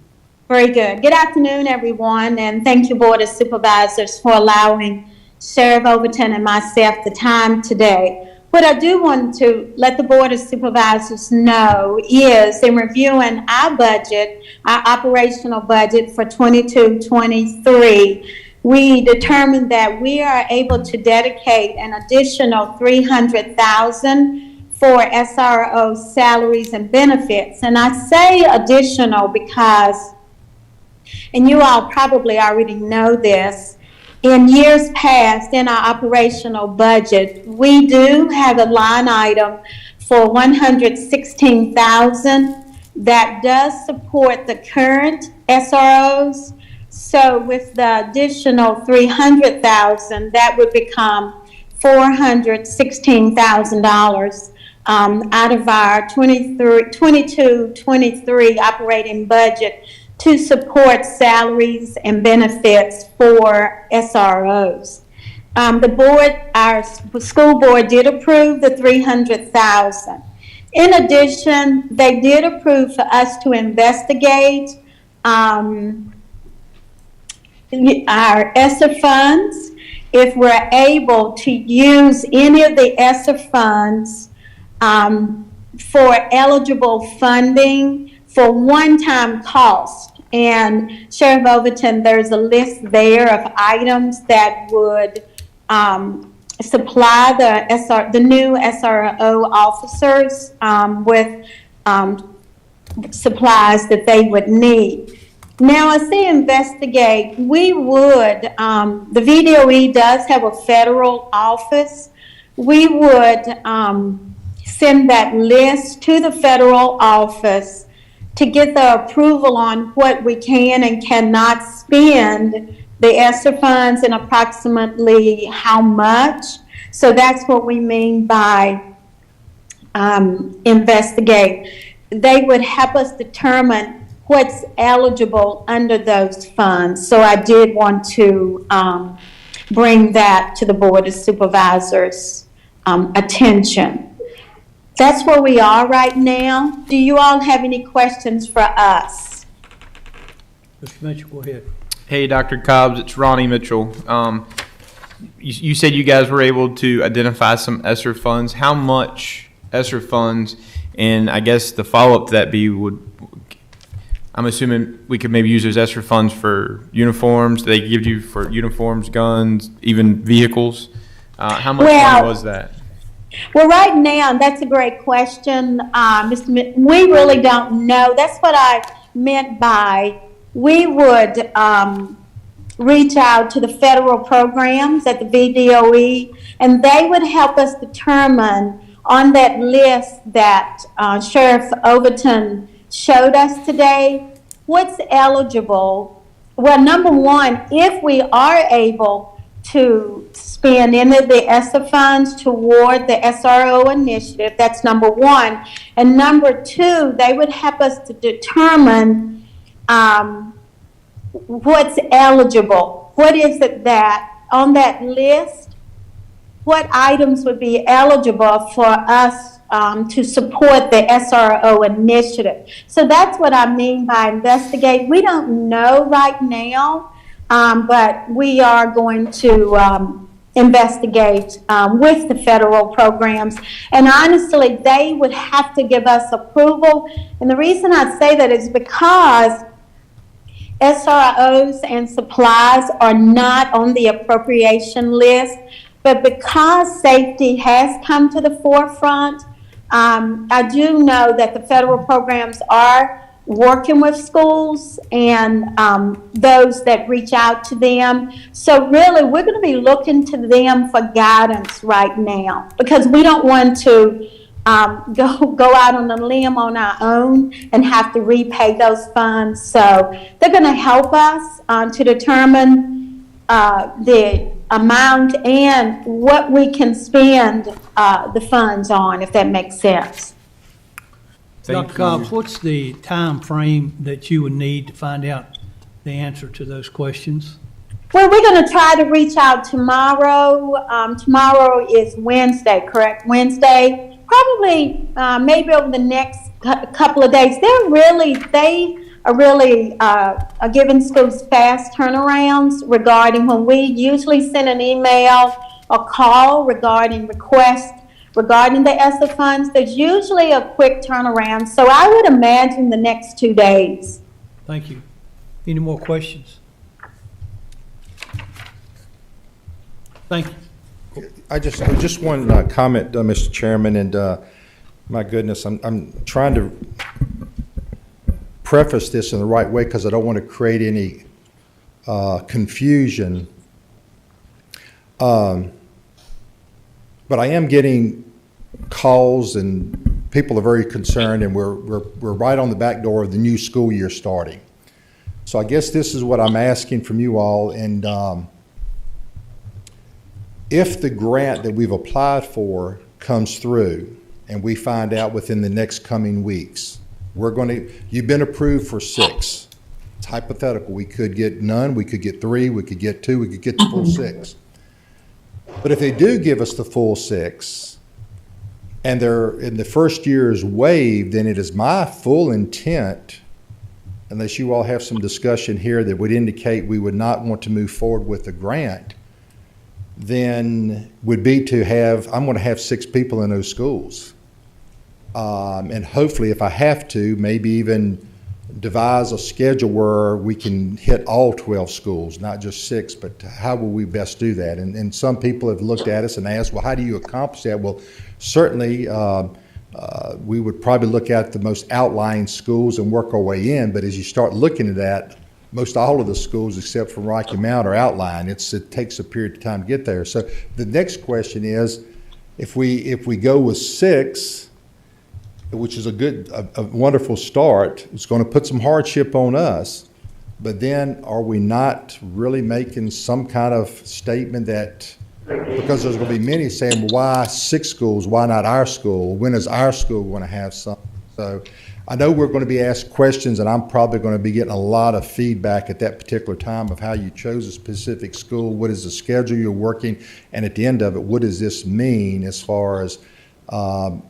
Very good. Good afternoon, everyone, and thank you, Board of Supervisors, for allowing Sheriff Overton and myself the time today. What I do want to let the Board of Supervisors know is in reviewing our budget, our operational budget for 22-23, we determined that we are able to dedicate an additional $300,000 for SRO salaries and benefits. And I say additional because, and you all probably already know this, in years past in our operational budget, we do have a line item for $116,000 that does support the current SROs. So with the additional $300,000, that would become $416,000 out of our 22-23 operating budget to support salaries and benefits for SROs. The board, our school board, did approve the $300,000. In addition, they did approve for us to investigate our ESSER funds, if we're able to use any of the ESSER funds for eligible funding for one-time cost. And Sheriff Overton, there's a list there of items that would supply the new SRO officers with supplies that they would need. Now, as they investigate, we would, the VDOE does have a federal office. We would send that list to the federal office to get the approval on what we can and cannot spend the ESSER funds and approximately how much. So that's what we mean by investigate. They would help us determine what's eligible under those funds. So I did want to bring that to the Board of Supervisors' attention. That's where we are right now. Do you all have any questions for us? Mr. Mitchell, go ahead. Hey, Dr. Cobbs, it's Ronnie Mitchell. You said you guys were able to identify some ESSER funds. How much ESSER funds? And I guess the follow-up to that I'm assuming we could maybe use those ESSER funds for uniforms. They give you for uniforms, guns, even vehicles. How much money was that? Well, right now, that's a great question, Mr. We really don't know. That's what I meant by we would reach out to the federal programs at the VDOE, and they would help us determine on that list that Sheriff Overton showed us today what's eligible. Well, number one, if we are able to spend any of the ESSER funds toward the SRO initiative, that's number one. And number two, they would help us to determine what's eligible. What is it that, on that list, what items would be eligible for us to support the SRO initiative? So that's what I mean by investigate. We don't know right now, but we are going to investigate with the federal programs. And honestly, they would have to give us approval. And the reason I say that is because SROs and supplies are not on the appropriation list, but because safety has come to the forefront, I do know that the federal programs are working with schools and those that reach out to them. So really, we're going to be looking to them for guidance right now because we don't want to go out on a limb on our own and have to repay those funds. So they're going to help us to determine the amount and what we can spend the funds on, if that makes sense. Dr. Cobbs, what's the time frame that you would need to find out the answer to those questions. Well, we're going to try to reach out tomorrow. Tomorrow is Wednesday, correct? Wednesday. Probably maybe over the next couple of days. They are really giving schools fast turnarounds regarding when we usually send an email or call regarding requests regarding the ESSA funds. There's usually a quick turnaround. So I would imagine the next 2 days. Thank you. Any more questions? Thank you. I just one comment, Mr. Chairman, and my goodness, I'm trying to preface this in the right way because I don't want to create any confusion. But I am getting calls and people are very concerned, and we're right on the back door of the new school year starting. So I guess this is what I'm asking from you all, and if the grant that we've applied for comes through and we find out within the next coming weeks, you've been approved for 6. It's hypothetical. We could get none, we could get 3, we could get 2, we could get the full 6. But if they do give us the full 6 and they're in the first year is waived, then it is my full intent, unless you all have some discussion here that would indicate we would not want to move forward with the grant, then would be to have, I'm going to have 6 people in those schools. And hopefully, if I have to, maybe even devise a schedule where we can hit all 12 schools, not just 6, but how will we best do that? And some people have looked at us and asked, well, how do you accomplish that? Well, certainly, we would probably look at the most outlying schools and work our way in, but as you start looking at that, most all of the schools except for Rocky Mount are outlying. It takes a period of time to get there. So the next question is, if we go with 6, which is a wonderful start, it's going to put some hardship on us, but then are we not really making some kind of statement that, because there's going to be many saying, well, why 6 schools, why not our school? When is our school going to have something? So I know we're going to be asked questions, and I'm probably going to be getting a lot of feedback at that particular time of how you chose a specific school, what is the schedule you're working, and at the end of it, what does this mean as far as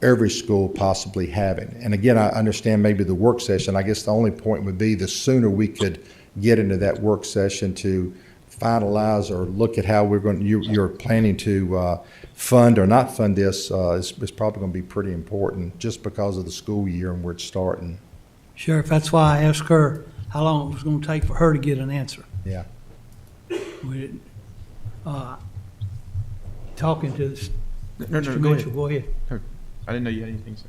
every school possibly having? And again, I understand maybe the work session. I guess the only point would be the sooner we could get into that work session to finalize or look at how you're planning to fund or not fund this is probably going to be pretty important just because of the school year and where it's starting. Sheriff, that's why I asked her how long it was going to take for her to get an answer. Yeah. We didn't, talking to this, No, Mr. go Mitchell, ahead. go ahead. No, I didn't know you had anything to say.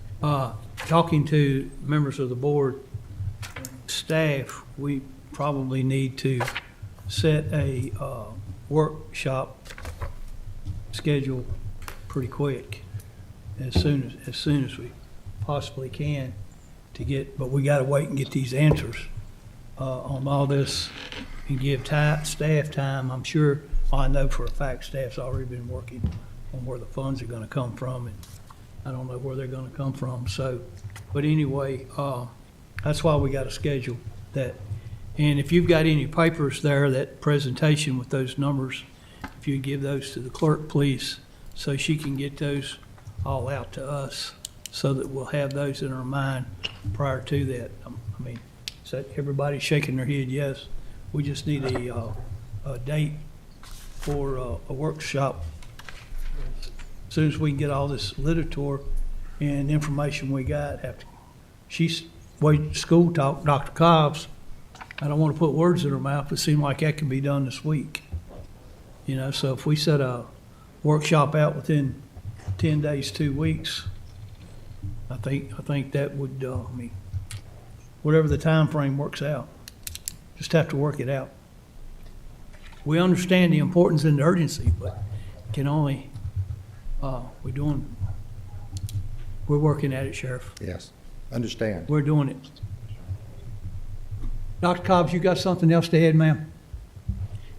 Talking to members of the board, staff, we probably need to set a workshop schedule pretty quick, as soon as we possibly can to get, but we got to wait and get these answers on all this and give staff time. I'm sure, I know for a fact staff's already been working on where the funds are going to come from, and I don't know where they're going to come from. So, but anyway, that's why we got to schedule that. And if you've got any papers there, that presentation with those numbers, if you give those to the clerk, please, so she can get those all out to us so that we'll have those in our mind prior to that. I mean, so everybody's shaking their head, yes. We just need a date for a workshop. As soon as we can get all this literature and information we got, she's waiting school talk, Dr. Cobb's. I don't want to put words in her mouth. It seemed like that can be done this week. You know, so if we set a workshop out within 10 days, 2 weeks, I think that would, I mean, whatever the time frame works out, just have to work it out. We understand the importance and the urgency, but can only, we're working at it, Sheriff. Yes, understand. We're doing it. Dr. Cobbs, you got something else to add, ma'am?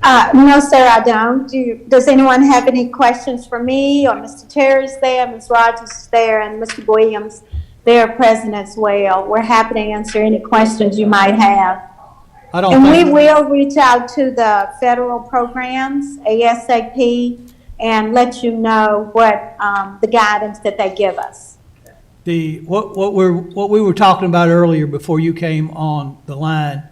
No, sir, I don't. Does anyone have any questions for me, or Mr. Terry's there, Ms. Rogers is there, and Mr. Williams, they're present as well. We're happy to answer any questions you might have. I don't And we think, will reach out to the federal programs, ASAP, and let you know what the guidance that they give us. what we were talking about earlier before you came on the line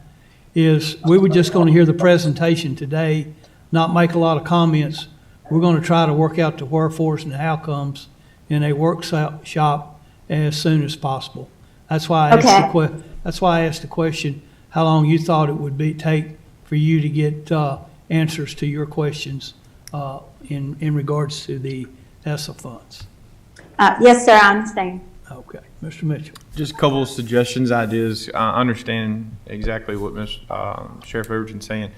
is we were just going to hear the presentation today, not make a lot of comments. We're going to try to work out the wherefores and the outcomes in a workshop as soon as possible. That's why I asked the question, how long you thought it would take for you to get answers to your questions in regards to the ESSA funds. Yes, sir, I understand. Okay, Mr. Mitchell. Just a couple of suggestions, ideas. I understand exactly what Sheriff Overton's saying.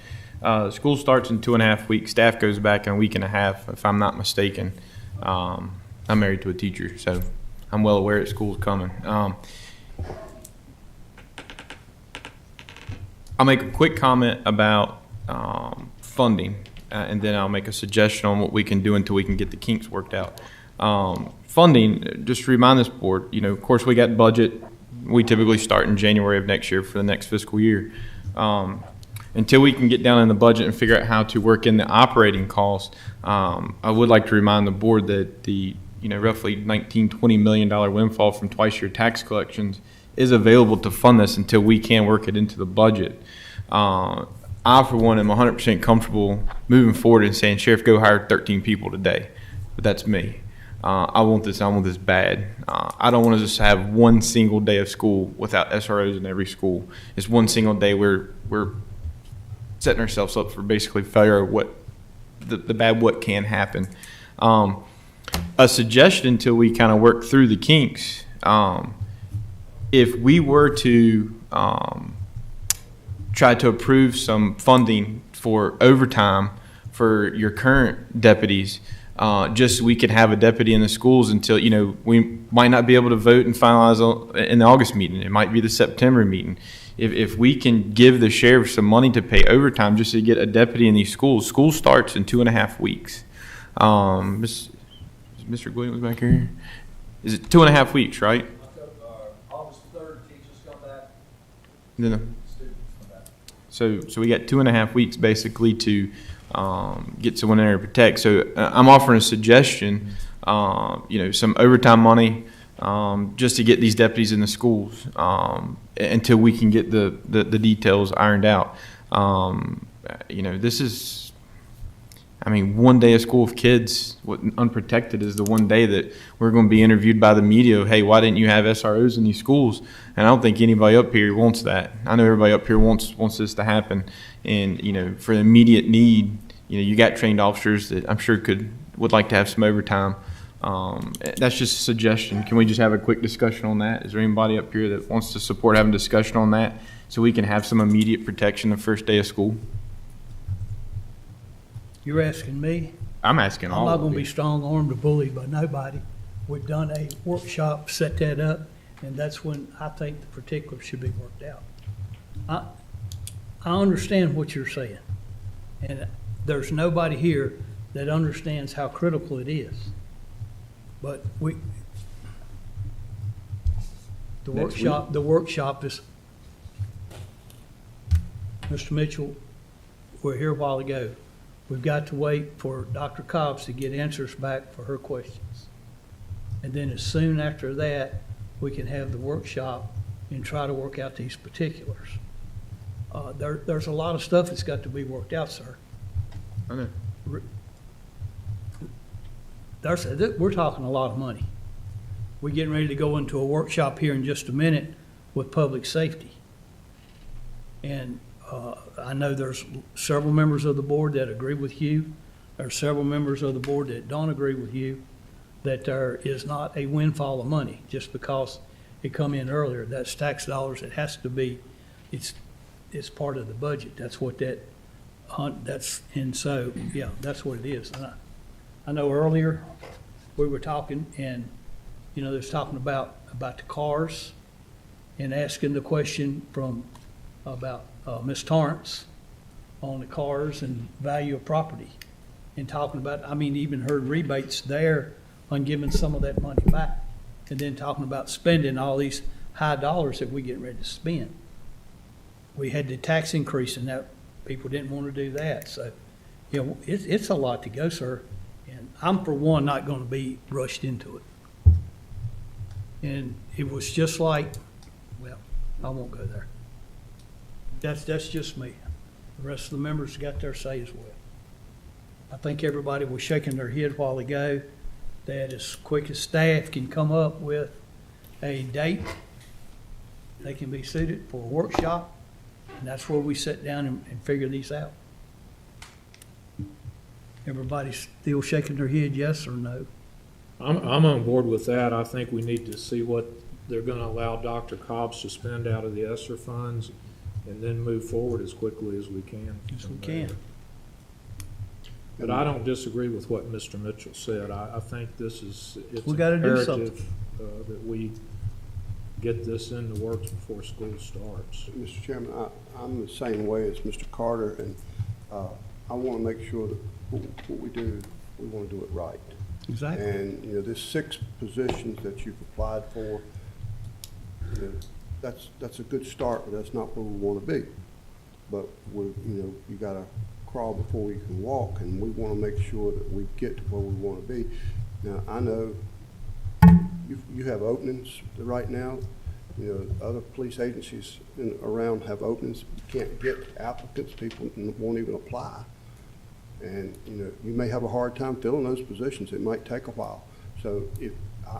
School starts in 2.5 weeks. Staff goes back in a week and a half, if I'm not mistaken. I'm married to a teacher, so I'm well aware that school's coming. I'll make a quick comment about funding, and then I'll make a suggestion on what we can do until we can get the kinks worked out. Funding, just to remind this board, of course, we got budget. We typically start in January of next year for the next fiscal year. Until we can get down in the budget and figure out how to work in the operating costs, I would like to remind the board that the roughly $19-20 million windfall from twice-year tax collections is available to fund this until we can work it into the budget. I, for one, am 100% comfortable moving forward and saying, Sheriff, go hire 13 people today. But that's me. I want this bad. I don't want to just have one single day of school without SROs in every school. It's one single day where we're setting ourselves up for basically failure of what the bad what can happen. A suggestion until we kind of work through the kinks, if we were to try to approve some funding for overtime for your current deputies, just so we could have a deputy in the schools until, we might not be able to vote and finalize in the August meeting. It might be the September meeting. If we can give the sheriff some money to pay overtime just to get a deputy in these schools, school starts in 2.5 weeks. Mr. Williams back here? Is it 2.5 weeks, right? August 3rd, teachers come back. No. Students come back. So we got 2.5 weeks basically to get someone in there to protect. So I'm offering a suggestion, some overtime money just to get these deputies in the schools until we can get the details ironed out. This is, one day of school of kids, unprotected is the one day that we're going to be interviewed by the media. Hey, why didn't you have SROs in these schools? And I don't think anybody up here wants that. I know everybody up here wants this to happen. And, for the immediate need, you got trained officers that I'm sure would like to have some overtime. That's just a suggestion. Can we just have a quick discussion on that? Is there anybody up here that wants to support having a discussion on that so we can have some immediate protection the first day of school? You're asking me? I'm asking all I'm not of going to you. be strong-armed or bullied by nobody. We've done a workshop, set that up, and that's when I think the particulars should be worked out. I understand what you're saying, and there's nobody here that understands how critical it is. But the workshop is, Mr. Mitchell, we're here a while ago. We've got to wait for Dr. Cobbs to get answers back for her questions. And then as soon after that, we can have the workshop and try to work out these particulars. There's a lot of stuff that's got to be worked out, sir. I know. We're talking a lot of money. We're getting ready to go into a workshop here in just a minute with public safety. And I know there's several members of the board that agree with you. There are several members of the board that don't agree with you, that there is not a windfall of money just because it come in earlier. That's tax dollars. It has to be, it's part of the budget. That's what and so, yeah, that's what it is. And I know earlier we were talking and, there's talking about the cars and asking the question about Ms. Torrance on the cars and value of property and talking about, even heard rebates there on giving some of that money back and then talking about spending all these high dollars that we get ready to spend. we had the tax increase and that, people didn't want to do that. So, you know, it's a lot to go, sir. And I'm, for one, not going to be rushed into it. And it was just like, well, I won't go there. That's just me. The rest of the members got their say as well. I think everybody was shaking their head a while ago that as quick as staff can come up with a date, they can be suited for a workshop, and that's where we sit down and figure these out. Everybody's still shaking their head, yes or no? I'm on board with that. I think we need to see what they're gonna allow Dr. Cobb's to spend out of the ESSER funds and then move forward as quickly as we can. Yes, we can. But I don't disagree with what Mr. Mitchell said. I think it's We gotta do imperative that we get this in the works before school starts. Mr. Chairman, I'm the same way as Mr. Carter, and I want to make sure that what we do, we want to do it right. Exactly. And, you know, there's 6 positions that you've applied for. You know, that's a good start, but that's not where we want to be. But you got to crawl before you can walk, and we want to make sure that we get to where we want to be. Now, I know you have openings right now. You know, other police agencies around have openings. You can't get applicants. People won't even apply. And, you know, you may have a hard time filling those positions. It might take a while. So if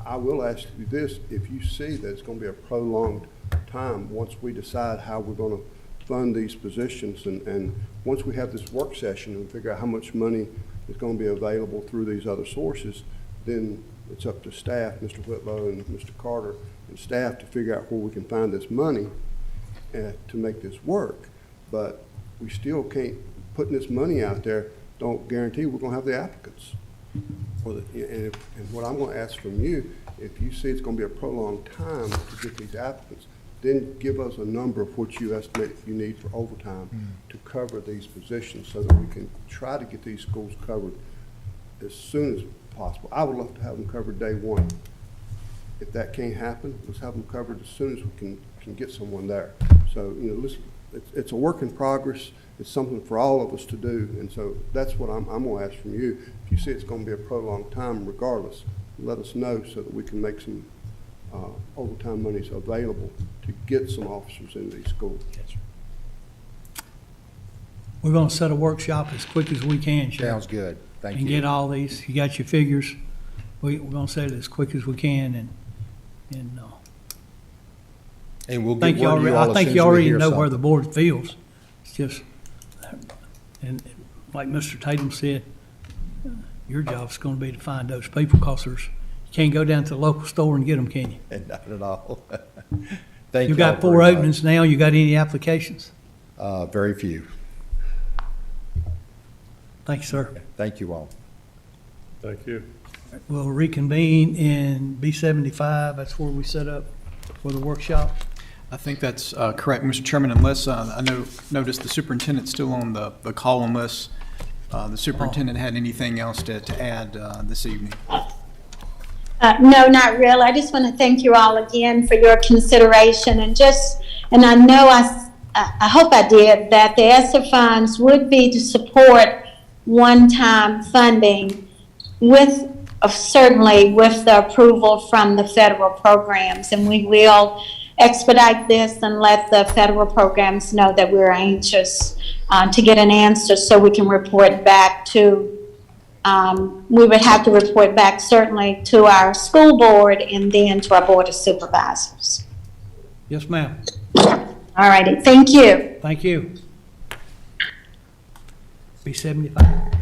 I will ask you this, if you see that it's going to be a prolonged time once we decide how we're going to fund these positions, and once we have this work session and figure out how much money is going to be available through these other sources, then it's up to staff, Mr. Whitlow and Mr. Carter and staff, to figure out where we can find this money to make this work. But we still can't, putting this money out there don't guarantee we're going to have the applicants. And what I'm going to ask from you, if you see it's going to be a prolonged time to get these applicants, then give us a number of what you estimate you need for overtime to cover these positions, so that we can try to get these schools covered as soon as possible. I would love to have them covered day one. If that can't happen, let's have them covered as soon as we can get someone there. So, you know, listen, it's a work in progress. It's something for all of us to do, and so that's what I'm going to ask from you. If you see it's going to be a prolonged time regardless, let us know so that we can make some overtime monies available to get some officers into these schools. Yes, sir. We're going to set a workshop as quick as we can, Sheriff. Sounds good. Thank you. And get all these, you got your figures. We're going to set it as quick as we can, And we'll I get word to you all I as think soon you as we already hear know where something. the board feels. It's just, and like Mr. Tatum said, your job's going to be to find those people, because you can't go down to the local store and get them, can you? Not at all. Thank you. You got 4 openings now. You got any applications? Very few. Thank you, sir. Thank you all. Thank you. We'll reconvene in B75. That's where we set up for the workshop. I think that's correct, Mr. Chairman, unless I noticed the superintendent's still on the call, unless the superintendent had anything else to add this evening. No, not really. I just want to thank you all again for your consideration, and I know I hope I did, that the ESSER funds would be to support one-time funding with, certainly with the approval from the federal programs, and we will expedite this and let the federal programs know that we're anxious to get an answer, so we can report back to, we would have to report back certainly to our school board and then to our board of supervisors. Yes, ma'am. All righty, thank you. Thank you. B75.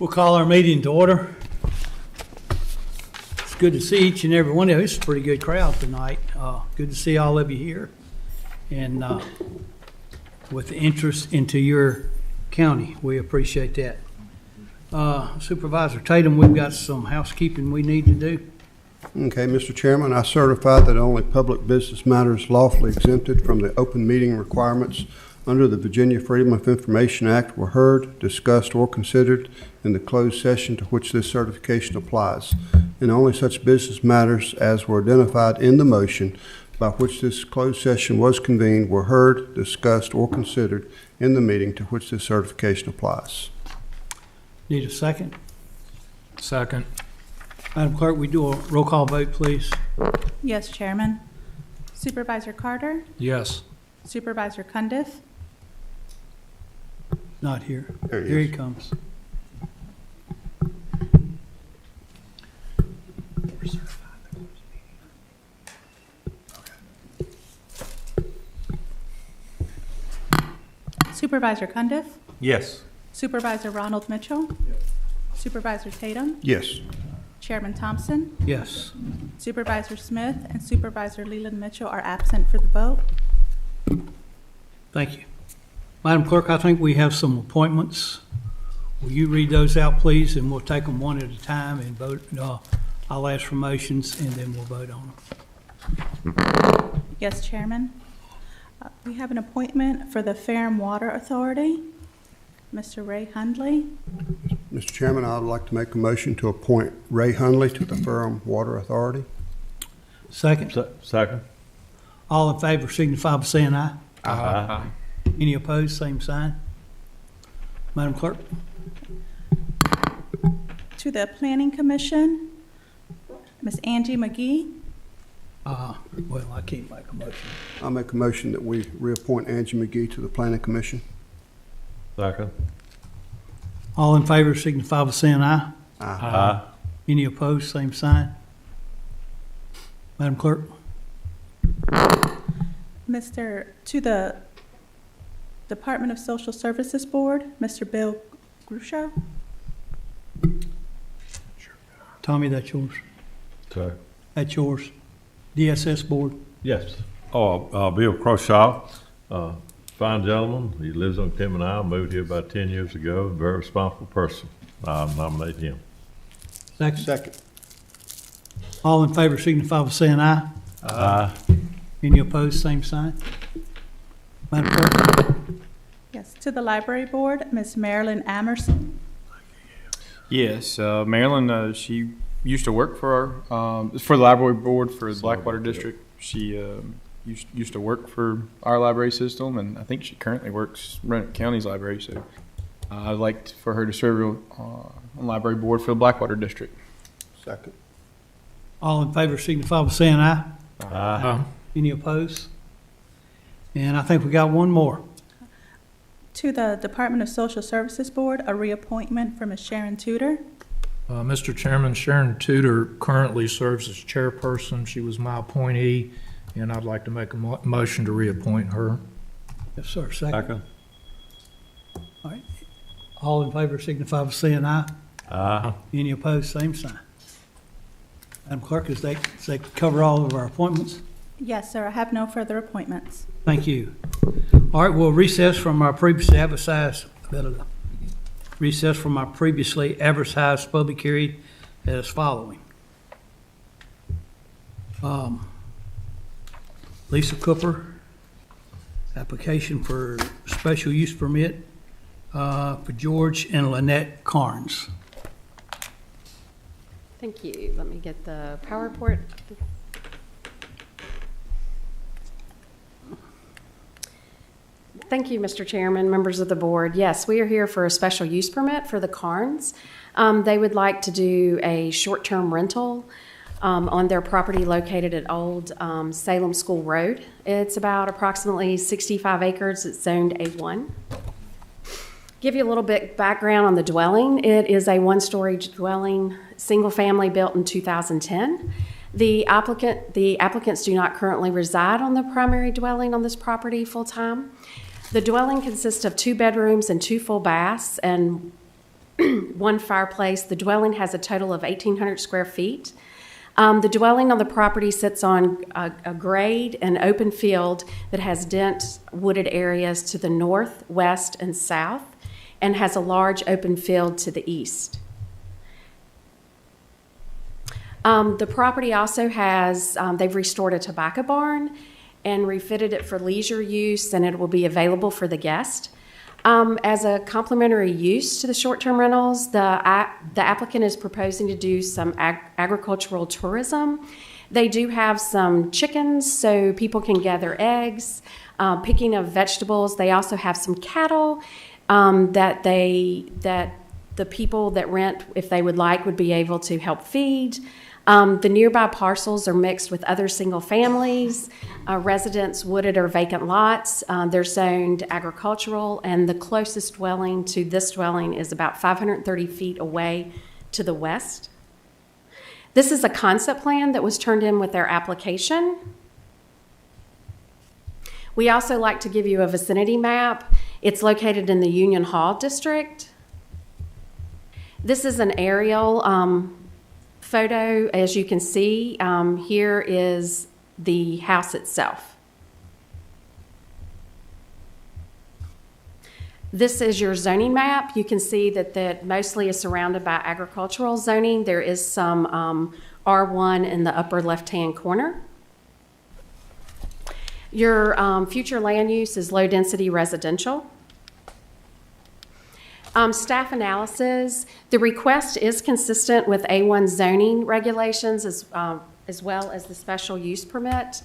We'll call our meeting to order. It's good to see each and every one of you. It's a pretty good crowd tonight. Good to see all of you here. And with the interest into your county, we appreciate that. Supervisor Tatum, we've got some housekeeping we need to do. Okay, Mr. Chairman, I certify that only public business matters lawfully exempted from the open meeting requirements under the Virginia Freedom of Information Act were heard, discussed, or considered in the closed session to which this certification applies, and only such business matters as were identified in the motion by which this closed session was convened were heard, discussed, or considered in the meeting to which this certification applies. Need a second? Second. Madam Clerk, we do a roll call vote, please. Yes, Chairman. Supervisor Carter? Yes. Supervisor Cundiff? Not here. There he Here he is. comes. Supervisor Cundiff? Yes. Supervisor Ronald Mitchell? Supervisor Tatum? Yes. Chairman Thompson? Yes. Supervisor Smith and Supervisor Leland Mitchell are absent for the vote. Thank you. Madam Clerk, I think we have some appointments. Will you read those out, please, and we'll take them one at a time and vote. I'll ask for motions, and then we'll vote on them. Yes, Chairman. We have an appointment for the Ferrum Water Authority. Mr. Ray Hundley. Mr. Chairman, I would like to make a motion to appoint Ray Hundley to the Ferrum Water Authority. Second. Second. All in favor signify by saying aye. Aye. Any opposed, same sign. Madam Clerk? To the Planning Commission, Ms. Angie McGee. Well, I can't make a motion. I'll make a motion that we reappoint Angie McGee to the Planning Commission. Second. All in favor signify by saying aye. Aye. Any opposed, same sign. Madam Clerk? To the Department of Social Services Board, Mr. Bill Grusho. Tommy, that's yours. Sorry. That's yours. DSS Board. Yes. Bill Croshaw, fine gentleman. He lives on Tim Isle, moved here about 10 years ago. Very responsible person. I'll nominate him. Second. All in favor signify by saying aye. Aye. Any opposed, same sign. Madam Clerk? Yes, to the Library Board, Ms. Marilyn Amerson. Yes, Marilyn, she used to work for the library board for the Blackwater District. She used to work for our library system, and I think she currently works Roanoke County's library. So I'd like for her to serve on the library board for the Blackwater District. Second. All in favor signify by saying aye. Aye. Any opposed? And I think we got one more. To the Department of Social Services Board, a reappointment for Ms. Sharon Tudor. Mr. Chairman, Sharon Tudor currently serves as chairperson. She was my appointee, and I'd like to make a motion to reappoint her. Yes, sir. Second. Second. All right. All in favor signify by saying aye. Aye. Any opposed, same sign. Madam Clerk, does that cover all of our appointments? Yes, sir. I have no further appointments. Thank you. All right, we'll recess from our previously advertised public hearing as following. Lisa Cooper, application for special use permit for George and Lynette Carnes. Thank you. Let me get the PowerPoint. Thank you, Mr. Chairman, members of the board. Yes, we are here for a special use permit for the Carnes. They would like to do a short-term rental on their property located at Old Salem School Road. It's about approximately 65 acres. It's zoned A1. Give you a little bit background on the dwelling. It is a one-story dwelling, single-family, built in 2010. The applicants do not currently reside on the primary dwelling on this property full-time. The dwelling consists of 2 bedrooms and 2 full baths, and one fireplace. The dwelling has a total of 1,800 square feet. The dwelling on the property sits on a grade and open field that has dense wooded areas to the north, west, and south, and has a large open field to the east. The property also has, they've restored a tobacco barn and refitted it for leisure use, and it will be available for the guest. As a complementary use to the short-term rentals, the applicant is proposing to do some agricultural tourism. They do have some chickens, so people can gather eggs, picking of vegetables. They also have some cattle that the people that rent, if they would like, would be able to help feed. The nearby parcels are mixed with other single families, residents, wooded or vacant lots. They're zoned agricultural, and the closest dwelling to this dwelling is about 530 feet away to the west. This is a concept plan that was turned in with their application. We also like to give you a vicinity map. It's located in the Union Hall district. This is an aerial photo. As you can see, here is the house itself. This is your zoning map. You can see that mostly is surrounded by agricultural zoning. There is some R1 in the upper left-hand corner. Your future land use is low-density residential. Staff analysis. The request is consistent with A1 zoning regulations as well as the special use permit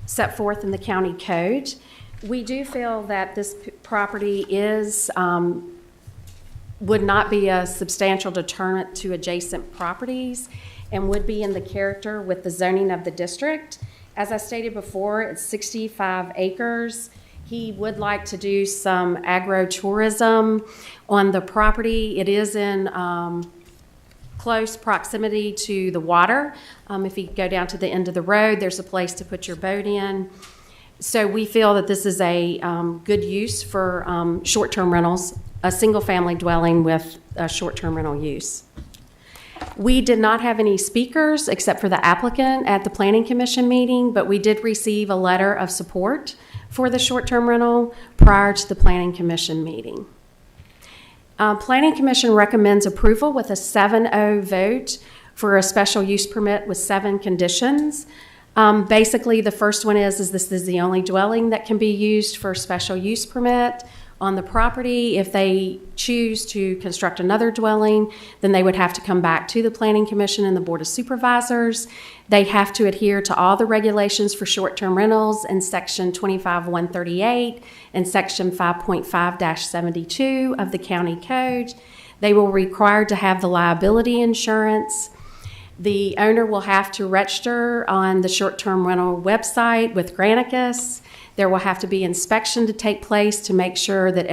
set forth in the county code. We do feel that this property would not be a substantial deterrent to adjacent properties and would be in the character with the zoning of the district. As I stated before, it's 65 acres. He would like to do some agro-tourism on the property. It is in close proximity to the water. If you go down to the end of the road, there's a place to put your boat in. So we feel that this is a good use for short-term rentals, a single-family dwelling with a short-term rental use. We did not have any speakers except for the applicant at the Planning Commission meeting, but we did receive a letter of support for the short-term rental prior to the Planning Commission meeting. Planning Commission recommends approval with a 7-0 vote for a special use permit with 7 conditions. Basically, the first one is this is the only dwelling that can be used for a special use permit on the property. If they choose to construct another dwelling, then they would have to come back to the Planning Commission and the Board of Supervisors. They have to adhere to all the regulations for short-term rentals in Section 25-138 and Section 5.5-72 of the County Code. They will be required to have the liability insurance. The owner will have to register on the short-term rental website with Granicus. There will have to be inspection to take place to make sure that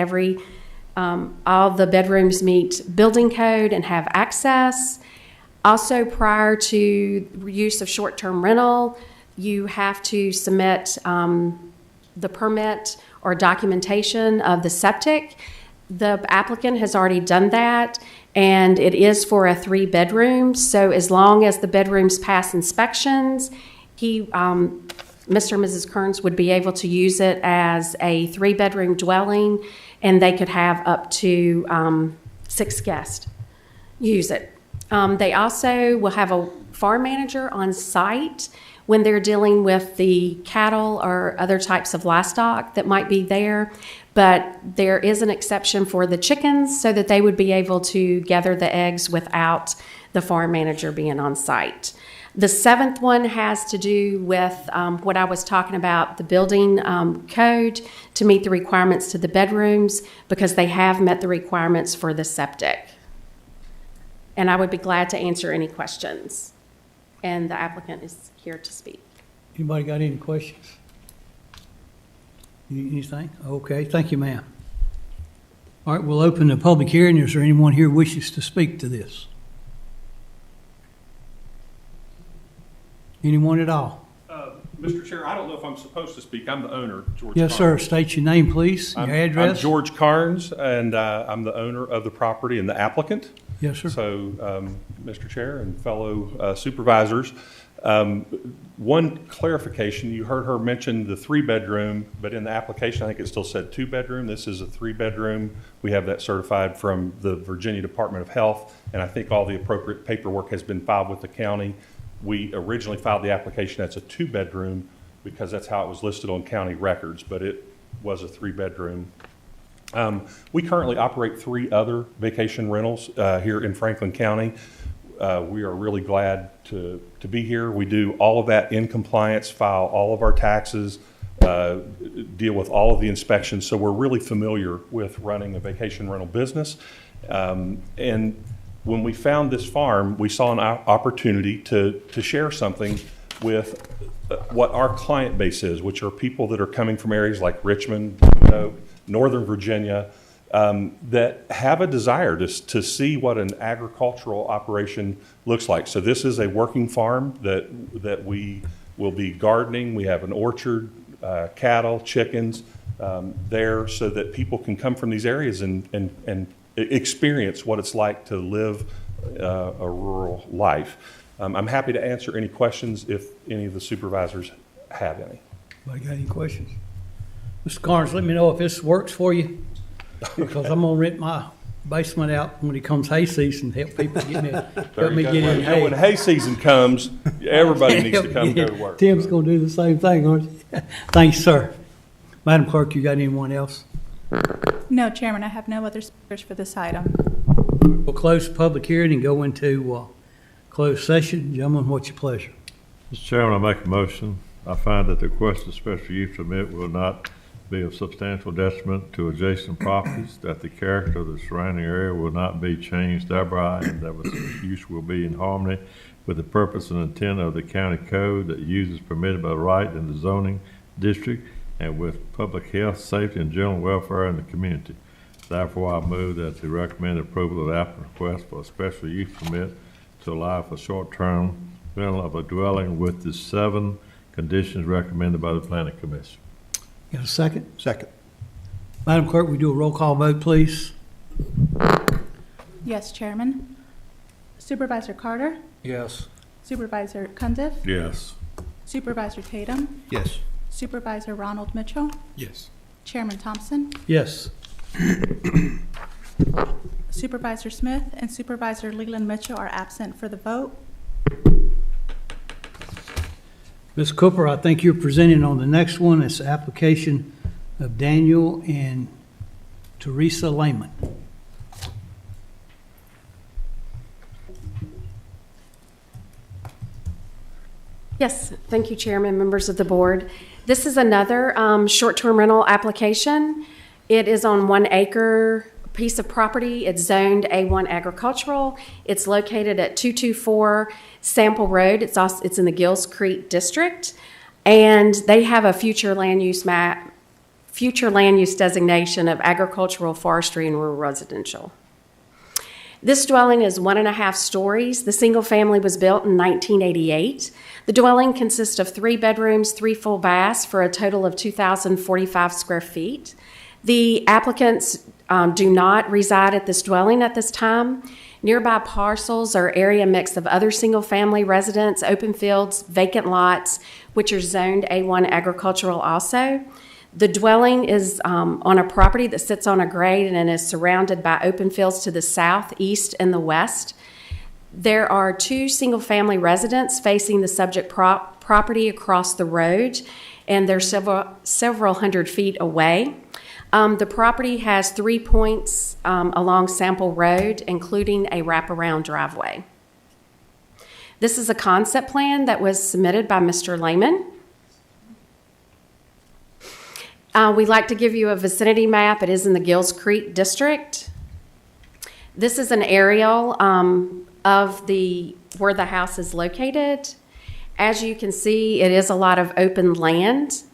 all the bedrooms meet building code and have access. Also, prior to use of short-term rental, you have to submit the permit or documentation of the septic. The applicant has already done that, and it is for a 3-bedroom. So as long as the bedrooms pass inspections, Mr. and Mrs. Kearns would be able to use it as a 3-bedroom dwelling, and they could have up to 6 guests use it. They also will have a farm manager on site when they're dealing with the cattle or other types of livestock that might be there. But there is an exception for the chickens so that they would be able to gather the eggs without the farm manager being on site. The 7th one has to do with what I was talking about, the building code to meet the requirements to the bedrooms, because they have met the requirements for the septic. And I would be glad to answer any questions. And the applicant is here to speak. Anybody got any questions? Anything? Okay, thank you, ma'am. All right, we'll open the public hearing. Is there anyone here who wishes to speak to this? Anyone at all? Mr. Chair, I don't know if I'm supposed to speak. I'm the owner, George Yes, sir. Carnes. State your name, please, and your I'm address. George Carnes, and I'm the owner of the property and the applicant. Yes, sir. So, Mr. Chair and fellow supervisors, one clarification, you heard her mention the 3-bedroom, but in the application, I think it still said 2-bedroom. This is a 3-bedroom. We have that certified from the Virginia Department of Health, and I think all the appropriate paperwork has been filed with the county. We originally filed the application as a 2-bedroom because that's how it was listed on county records, but it was a 3-bedroom. We currently operate 3 other vacation rentals here in Franklin County. We are really glad to be here. We do all of that in compliance, file all of our taxes, deal with all of the inspections, so we're really familiar with running a vacation rental business. And when we found this farm, we saw an opportunity to share something with what our client base is, which are people that are coming from areas like Richmond, Northern Virginia, that have a desire to see what an agricultural operation looks like. So this is a working farm that we will be gardening. We have an orchard, cattle, chickens there, so that people can come from these areas and experience what it's like to live a rural life. I'm happy to answer any questions if any of the supervisors have any. Anybody got any questions? Mr. Carnes, let me know if this works for you, because I'm gonna rent my basement out when it comes hay season, help people get in, help me get in hay. When hay season comes, everybody needs to come go to work. Tim's gonna do the same thing, aren't you? Thanks, sir. Madam Clerk, you got anyone else? No, Chairman, I have no other speakers for this item. We'll close the public hearing and go into closed session. Gentlemen, what's your pleasure? Mr. Chairman, I make a motion. I find that the requested special use permit will not be of substantial detriment to adjacent properties, that the character of the surrounding area will not be changed thereby, and that the use will be in harmony with the purpose and intent of the county code, that use is permitted by right in the zoning district and with public health, safety, and general welfare in the community. Therefore, I move that the recommended approval of the applicant's request for a special use permit to allow for short-term rental of a dwelling with the 7 conditions recommended by the Planning Commission. Got a second? Second. Madam Clerk, we do a roll call vote, please. Yes, Chairman. Supervisor Carter? Yes. Supervisor Cundiff? Yes. Supervisor Tatum? Yes. Supervisor Ronald Mitchell? Yes. Chairman Thompson? Yes. Supervisor Smith and Supervisor Leland Mitchell are absent for the vote. Ms. Cooper, I think you're presenting on the next one. It's the application of Daniel and Teresa Lehman. Yes, thank you, Chairman, members of the board. This is another short-term rental application. It is on 1 acre piece of property. It's zoned A1 agricultural. It's located at 224 Sample Road. It's in the Gills Creek district, and they have a future land use map, future land use designation of agricultural, forestry, and rural residential. This dwelling is 1.5 stories. The single family was built in 1988. The dwelling consists of 3 bedrooms, 3 full baths for a total of 2,045 square feet. The applicants do not reside at this dwelling at this time. Nearby parcels are area mix of other single-family residents, open fields, vacant lots, which are zoned A1 agricultural also. The dwelling is on a property that sits on a grade and is surrounded by open fields to the south, east, and the west. There are 2 single-family residents facing the subject property across the road, and they're several hundred feet away. The property has 3 points along Sample Road, including a wraparound driveway. This is a concept plan that was submitted by Mr. Lehman. We'd like to give you a vicinity map. It is in the Gills Creek district. This is an aerial of where the house is located. As you can see, it is a lot of open land.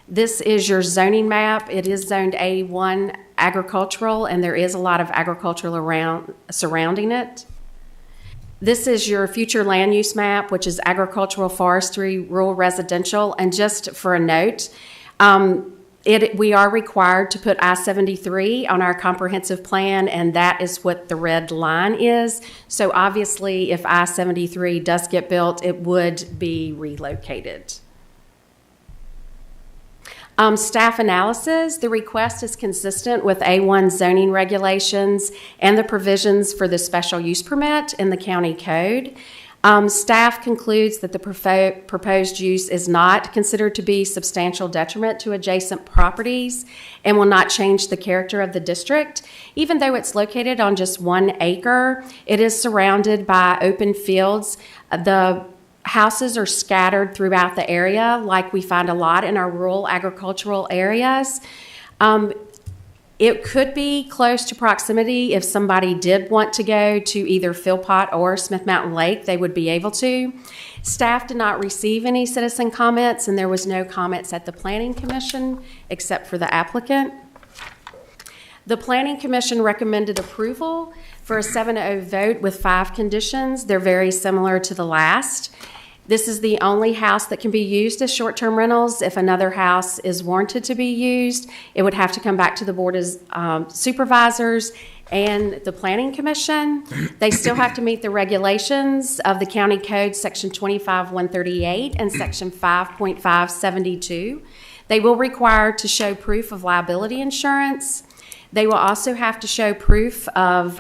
This is your zoning map. It is zoned A1 agricultural, and there is a lot of agricultural surrounding it. This is your future land use map, which is agricultural, forestry, rural residential. And just for a note, we are required to put I-73 on our comprehensive plan, and that is what the red line is. So obviously, if I-73 does get built, it would be relocated. Staff analysis, the request is consistent with A1 zoning regulations and the provisions for the special use permit in the county code. Staff concludes that the proposed use is not considered to be substantial detriment to adjacent properties and will not change the character of the district. Even though it's located on just 1 acre, it is surrounded by open fields. The houses are scattered throughout the area, like we find a lot in our rural agricultural areas. It could be close to proximity. If somebody did want to go to either Philpott or Smith Mountain Lake, they would be able to. Staff did not receive any citizen comments, and there was no comments at the Planning Commission except for the applicant. The Planning Commission recommended approval for a 7-0 vote with 5 conditions. They're very similar to the last. This is the only house that can be used as short-term rentals. If another house is warranted to be used, it would have to come back to the Board of Supervisors and the Planning Commission. They still have to meet the regulations of the County Code, Section 25-138 and Section 5.572. They will require to show proof of liability insurance. They will also have to show proof of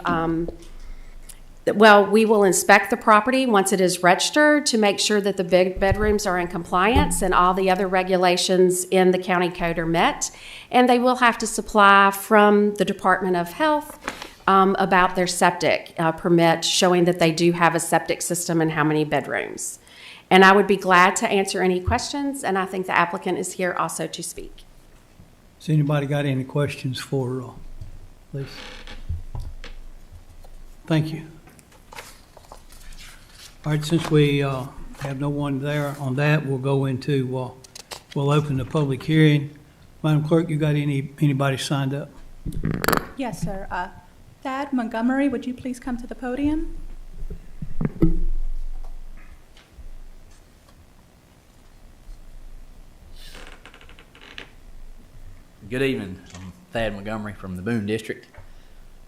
we will inspect the property once it is registered to make sure that the big bedrooms are in compliance and all the other regulations in the county code are met. And they will have to supply from the Department of Health about their septic permit, showing that they do have a septic system and how many bedrooms. And I would be glad to answer any questions, and I think the applicant is here also to speak. Has anybody got any questions for Lisa? Thank you. All right, since we have no one there on that, we'll go into, we'll open the public hearing. Madam Clerk, you got anybody signed up? Yes, sir. Thad Montgomery, would you please come to the podium? Good evening. I'm Thad Montgomery from the Boone District.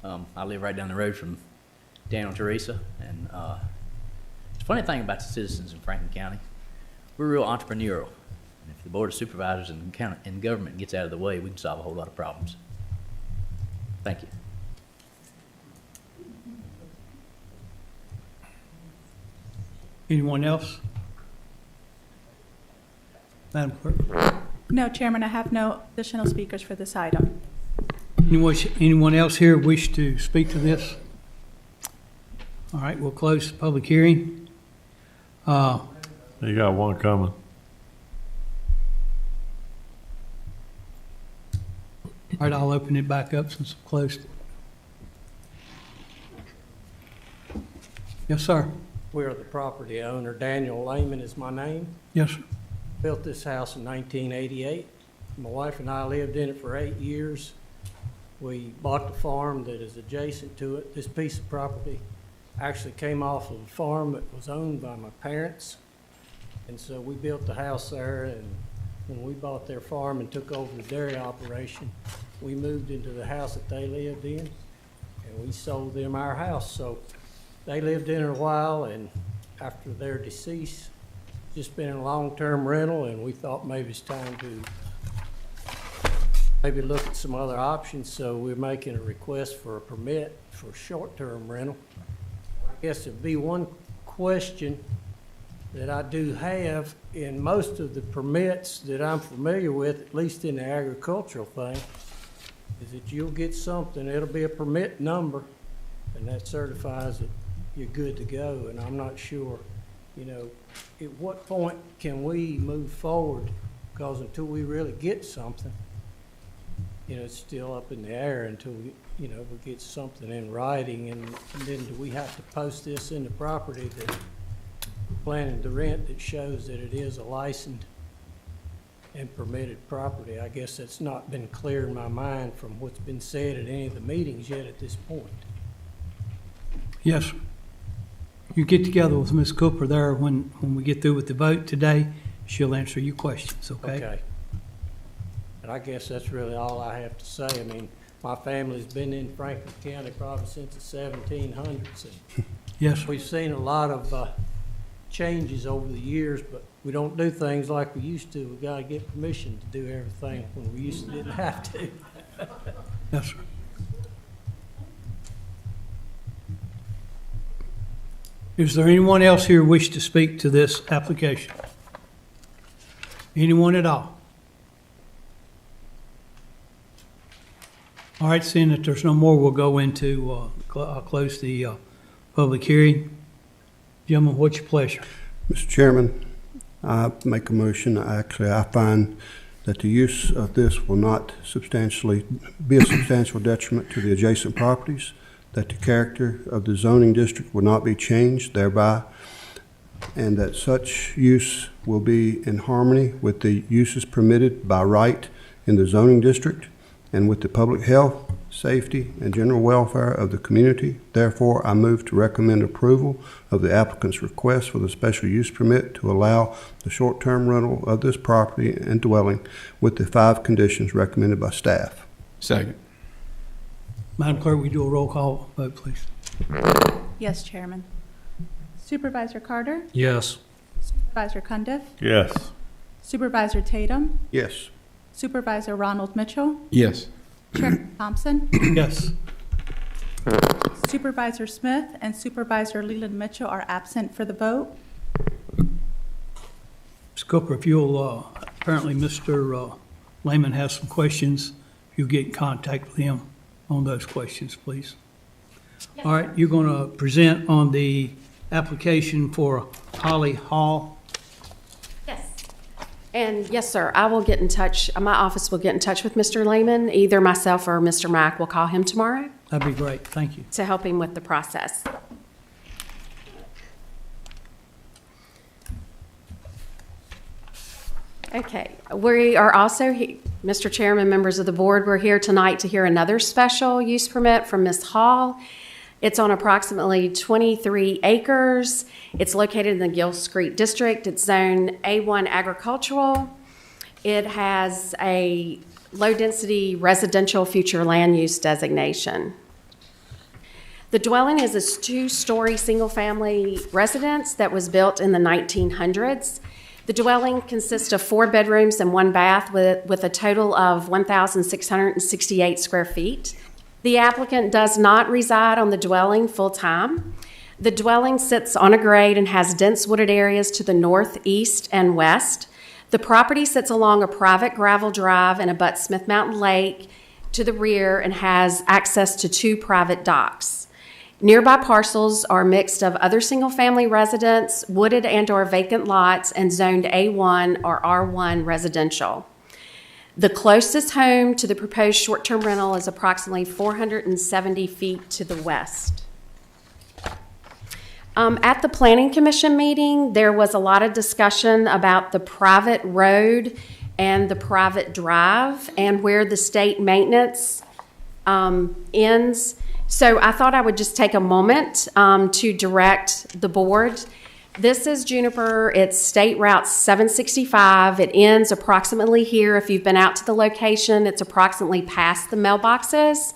I live right down the road from Daniel Teresa, and the funny thing about the citizens in Franklin County, we're real entrepreneurial. And if the Board of Supervisors and government gets out of the way, we can solve a whole lot of problems. Thank you. Anyone else? Madam Clerk? No, Chairman, I have no additional speakers for this item. Anyone else here wish to speak to this? All right, we'll close the public hearing. You got one coming. All right, I'll open it back up since I've closed it. Yes, sir. We're the property owner. Daniel Lehman is my name. Yes, sir. Built this house in 1988. My wife and I lived in it for 8 years. We bought the farm that is adjacent to it. This piece of property actually came off of a farm that was owned by my parents. And so we built the house there, and when we bought their farm and took over the dairy operation, we moved into the house that they lived in, and we sold them our house. So they lived in it a while, and after their decease, just been in a long-term rental, and we thought maybe it's time to maybe look at some other options. So we're making a request for a permit for short-term rental. I guess it'd be one question that I do have in most of the permits that I'm familiar with, at least in the agricultural thing, is that you'll get something, it'll be a permit number, and that certifies that you're good to go. And I'm not sure, at what point can we move forward? Because until we really get something, it's still up in the air until we get something in writing. And then do we have to post this in the property that planning to rent that shows that it is a licensed and permitted property? I guess that's not been clear in my mind from what's been said at any of the meetings yet at this point. Yes. you get together with Ms. Cooper there when we get through with the vote today. She'll answer your questions, okay? Okay. And I guess that's really all I have to say. I mean, my family's been in Franklin County probably since the 1700s. And Yes, sir. we've seen a lot of changes over the years, but we don't do things like we used to. We got to get permission to do everything when we used to didn't have to. Yes, sir. Is there anyone else here wish to speak to this application? Anyone at all? All right, seeing that there's no more, we'll go into, I'll close the public hearing. Gentlemen, what's your pleasure? Mr. Chairman, I make a motion. Actually, I find that the use of this will not be a substantial detriment to the adjacent properties, that the character of the zoning district will not be changed thereby, and that such use will be in harmony with the uses permitted by right in the zoning district and with the public health, safety, and general welfare of the community. Therefore, I move to recommend approval of the applicant's request for the special use permit to allow the short-term rental of this property and dwelling with the 5 conditions recommended by staff. Second. Madam Clerk, we do a roll call vote, please. Yes, Chairman. Supervisor Carter? Yes. Supervisor Cundiff? Yes. Supervisor Tatum? Yes. Supervisor Ronald Mitchell? Yes. Chairman Thompson? Yes. Supervisor Smith and Supervisor Leland Mitchell are absent for the vote. Ms. Cooper, if you'll, apparently Mr. Lehman has some questions. If you'll get in contact with him on those questions, please. Yes. All right, you're going to present on the application for Holly Hall. Yes. And yes, sir, I will get in touch, my office will get in touch with Mr. Lehman. Either myself or Mr. Mack will call him tomorrow That'd be great. Thank you. to help him with the process. Okay, we are also, Mr. Chairman, members of the board, we're here tonight to hear another special use permit from Ms. Hall. It's on approximately 23 acres. It's located in the Gills Creek District. It's zone A1 agricultural. It has a low-density residential future land use designation. The dwelling is a 2-story single-family residence that was built in the 1900s. The dwelling consists of 4 bedrooms and 1 bath with a total of 1,668 square feet. The applicant does not reside on the dwelling full-time. The dwelling sits on a grade and has dense wooded areas to the north, east, and west. The property sits along a private gravel drive and abuts Smith Mountain Lake to the rear and has access to 2 private docks. Nearby parcels are mixed of other single-family residents, wooded and/or vacant lots, and zoned A1 or R1 residential. The closest home to the proposed short-term rental is approximately 470 feet to the west. At the Planning Commission meeting, there was a lot of discussion about the private road and the private drive and where the state maintenance ends. So I thought I would just take a moment to direct the board. This is Juniper. It's State Route 765. It ends approximately here. If you've been out to the location, it's approximately past the mailboxes.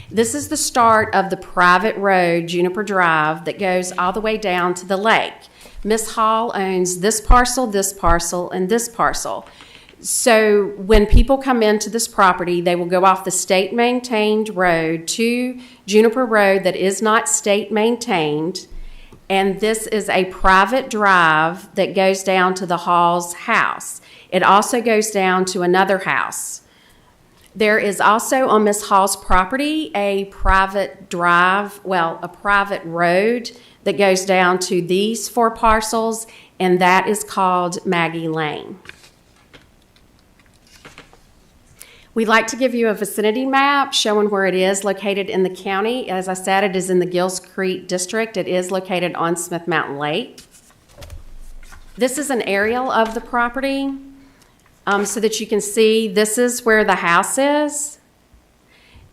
This is the start of the private road, Juniper Drive, that goes all the way down to the lake. Ms. Hall owns this parcel, and this parcel. So when people come into this property, they will go off the state-maintained road to Juniper Road that is not state-maintained, and this is a private drive that goes down to the Hall's house. It also goes down to another house. There is also on Ms. Hall's property a private drive, a private road that goes down to these 4 parcels, and that is called Maggie Lane. We'd like to give you a vicinity map showing where it is located in the county. As I said, it is in the Gills Creek District. It is located on Smith Mountain Lake. This is an aerial of the property so that you can see this is where the house is.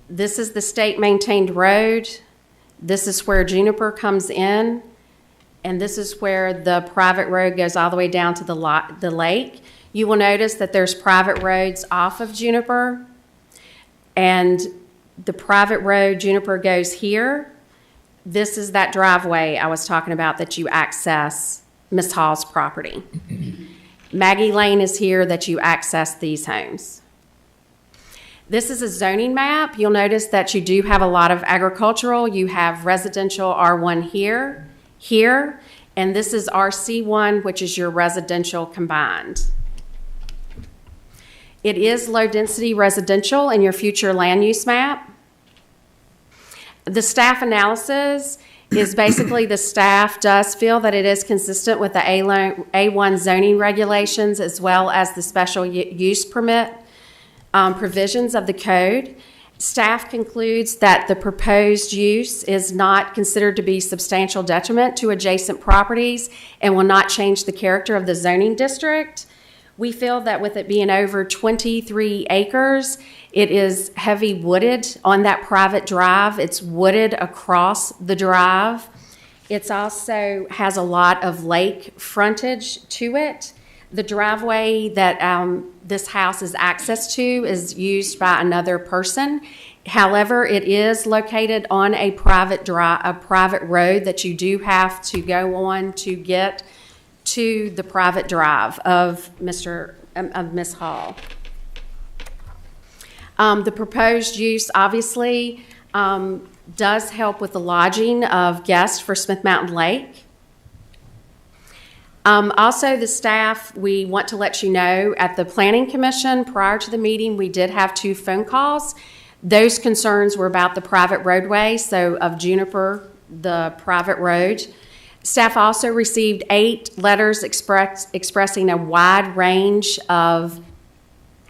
This is the state-maintained road. This is where Juniper comes in. and this is where the private road goes all the way down to the lake. You will notice that there's private roads off of Juniper, and the private road, Juniper goes here. This is that driveway I was talking about that you access Ms. Hall's property. Maggie Lane is here that you access these homes. This is a zoning map. You'll notice that you do have a lot of agricultural. You have residential R1 here, and this is RC1, which is your residential combined. It is low-density residential in your future land use map. The staff analysis is basically the staff does feel that it is consistent with the A1 zoning regulations as well as the special use permit provisions of the code. Staff concludes that the proposed use is not considered to be substantial detriment to adjacent properties and will not change the character of the zoning district. We feel that with it being over 23 acres, it is heavy wooded on that private drive. It's wooded across the drive. It also has a lot of lake frontage to it. The driveway that this house is access to is used by another person. However, it is located on a private road that you do have to go on to get to the private drive of Ms. Hall. The proposed use obviously does help with the lodging of guests for Smith Mountain Lake. Also, the staff, we want to let you know at the Planning Commission prior to the meeting, we did have 2 phone calls. Those concerns were about the private roadway, so of Juniper, the private road. Staff also received 8 letters expressing a wide range of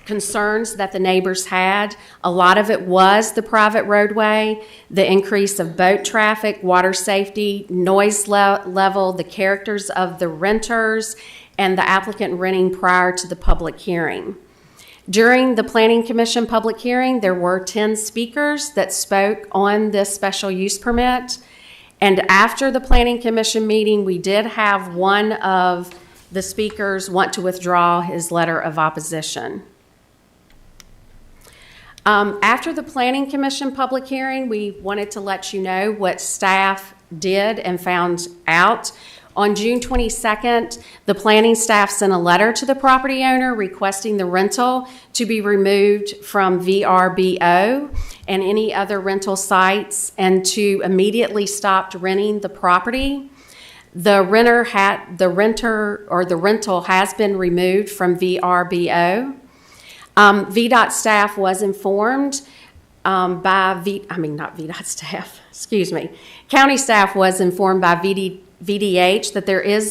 concerns that the neighbors had. A lot of it was the private roadway, the increase of boat traffic, water safety, noise level, the characters of the renters, and the applicant renting prior to the public hearing. During the Planning Commission public hearing, there were 10 speakers that spoke on this special use permit. And after the Planning Commission meeting, we did have one of the speakers want to withdraw his letter of opposition. After the Planning Commission public hearing, we wanted to let you know what staff did and found out. On June 22nd, the planning staff sent a letter to the property owner requesting the rental to be removed from VRBO and any other rental sites and to immediately stop renting the property. The rental has been removed from VRBO. VDOT staff was informed County staff was informed by VDH that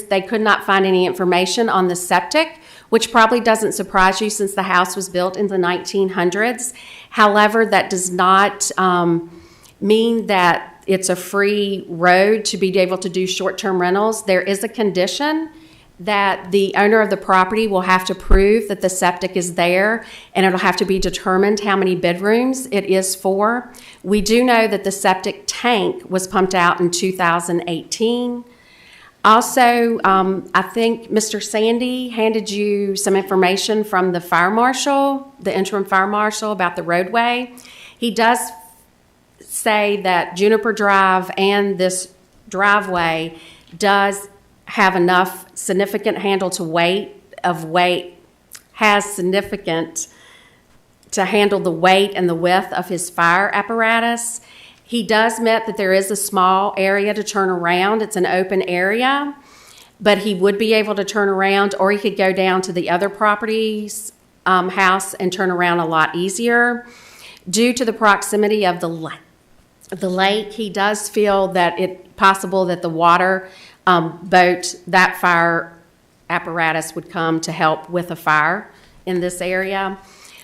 they could not find any information on the septic, which probably doesn't surprise you since the house was built in the 1900s. However, that does not mean that it's a free road to be able to do short-term rentals. There is a condition that the owner of the property will have to prove that the septic is there, and it'll have to be determined how many bedrooms it is for. We do know that the septic tank was pumped out in 2018. Also, I think Mr. Sandy handed you some information from the fire marshal, the interim fire marshal, about the roadway. He does say that Juniper Drive and this driveway does have enough significant has significant to handle the weight and the width of his fire apparatus. He does admit that there is a small area to turn around. It's an open area, but he would be able to turn around, or he could go down to the other property's house and turn around a lot easier. Due to the proximity of the lake, he does feel that it's possible that the water boat, that fire apparatus would come to help with a fire in this area.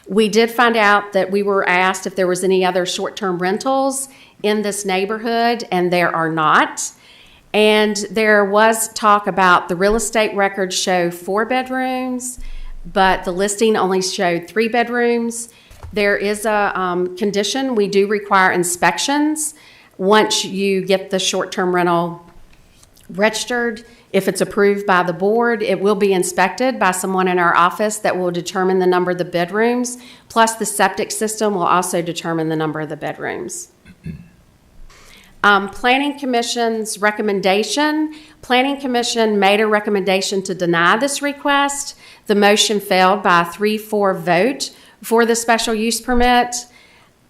We did find out that we were asked if there was any other short-term rentals in this neighborhood, and there are not. And there was talk about the real estate records show 4 bedrooms, but the listing only showed 3 bedrooms. There is a condition. We do require inspections once you get the short-term rental registered. If it's approved by the board, it will be inspected by someone in our office that will determine the number of the bedrooms, plus the septic system will also determine the number of the bedrooms. Planning Commission's recommendation. Planning Commission made a recommendation to deny this request. The motion failed by a 3-4 vote for the special use permit.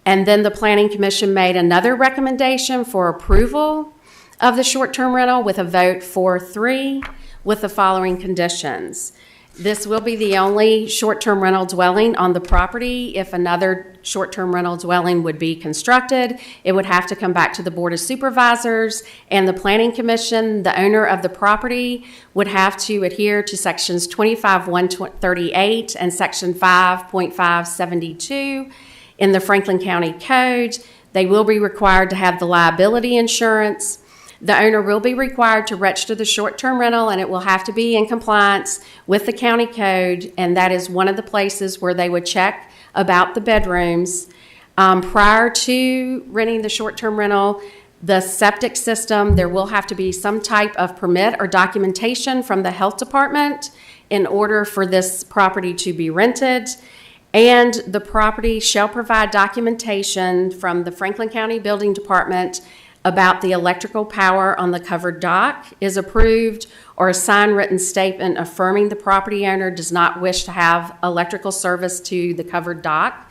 And then the Planning Commission made another recommendation for approval of the short-term rental with a vote 4-3 with the following conditions. This will be the only short-term rental dwelling on the property. If another short-term rental dwelling would be constructed, it would have to come back to the Board of Supervisors and the Planning Commission. The owner of the property would have to adhere to sections 25.138 and section 5.572 in the Franklin County Code. They will be required to have the liability insurance. The owner will be required to register the short-term rental, and it will have to be in compliance with the county code, and that is one of the places where they would check about the bedrooms. Prior to renting the short-term rental, the septic system, there will have to be some type of permit or documentation from the health department in order for this property to be rented. And the property shall provide documentation from the Franklin County Building Department about the electrical power on the covered dock is approved, or a signed written statement affirming the property owner does not wish to have electrical service to the covered dock.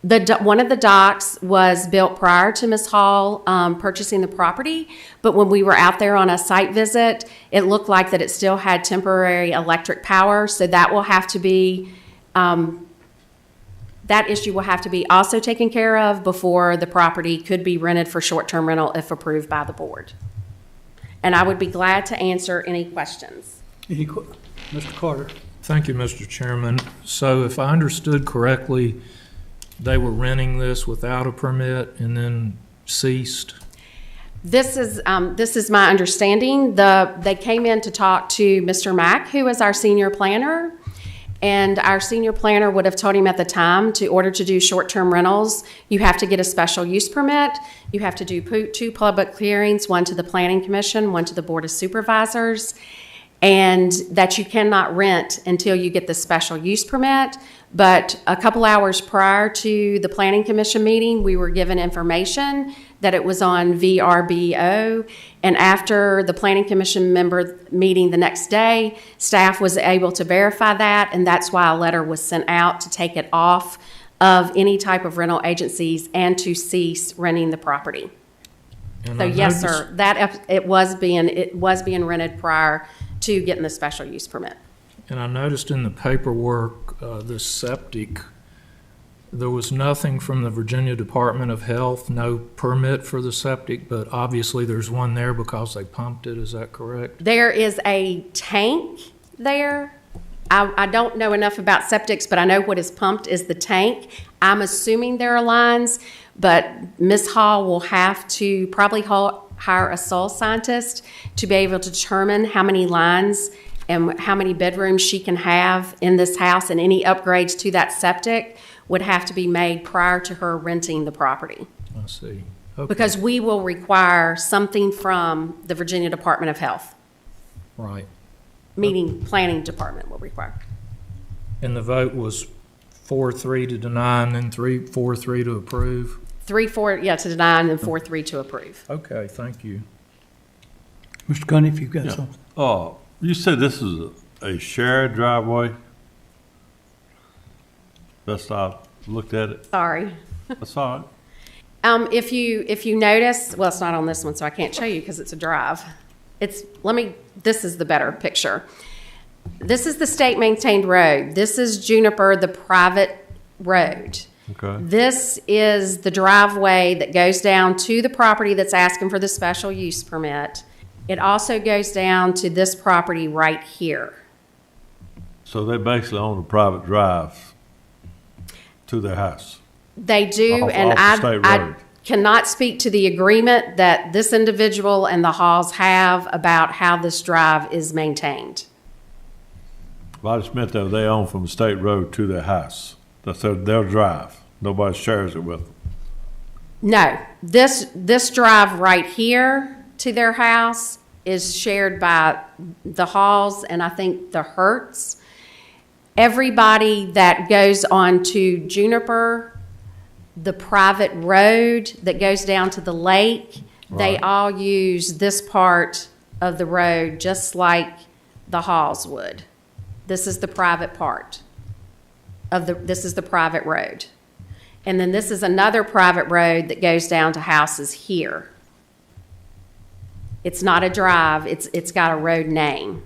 One of the docks was built prior to Ms. Hall purchasing the property, but when we were out there on a site visit, it looked like that it still had temporary electric power, so that will have to be that issue will have to be also taken care of before the property could be rented for short-term rental if approved by the board. And I would be glad to answer any questions. Mr. Carter. Thank you, Mr. Chairman. So if I understood correctly, they were renting this without a permit and then ceased? This is my understanding. They came in to talk to Mr. Mack, who is our senior planner. And our senior planner would have told him at the time, in order to do short-term rentals, you have to get a special use permit. You have to do 2 public hearings, one to the Planning Commission, one to the Board of Supervisors, and that you cannot rent until you get the special use permit. But a couple hours prior to the Planning Commission meeting, we were given information that it was on VRBO. And after the Planning Commission member meeting the next day, staff was able to verify that, and that's why a letter was sent out to take it off of any type of rental agencies and to cease renting the property. And So I yes, noticed- sir, that it was being rented prior to getting the special use permit. And I noticed in the paperwork, the septic, there was nothing from the Virginia Department of Health, no permit for the septic, but obviously there's one there because they pumped it, is that correct? There is a tank there. I don't know enough about septics, but I know what is pumped is the tank. I'm assuming there are lines, but Ms. Hall will have to probably hire a soil scientist to be able to determine how many lines and how many bedrooms she can have in this house, and any upgrades to that septic would have to be made prior to her renting the property. I see. Okay. Because we will require something from the Virginia Department of Health, Right. meaning Planning Department will require. And the vote was 4-3 to deny and then 4-3 to approve? 3-4, yeah, to deny, and then 4-3 to approve. Okay, thank you. Mr. Gunny, if you've got Yeah. something. Oh, you said this is a shared driveway? Best I looked at it. Sorry. That's all right. If you notice, well, it's not on this one, so I can't show you because it's a drive. This is the better picture. This is the state maintained road. This is Juniper, the private road. Okay. This is the driveway that goes down to the property that's asking for the special use permit. It also goes down to this property right here. So they basically own a private drive to their house. They do, Off- and off the state I road. cannot speak to the agreement that this individual and the Halls have about how this drive is maintained. Well, I just meant that they own from the state road to their house. That's their drive. Nobody shares it with them. No, this drive right here to their house is shared by the Halls and I think the Hertz. Everybody that goes on to Juniper, the private road that goes down to the lake, they Right. all use this part of the road just like the Halls would. This is the private part this is the private road. And then this is another private road that goes down to houses here. It's not a drive, it's got a road name.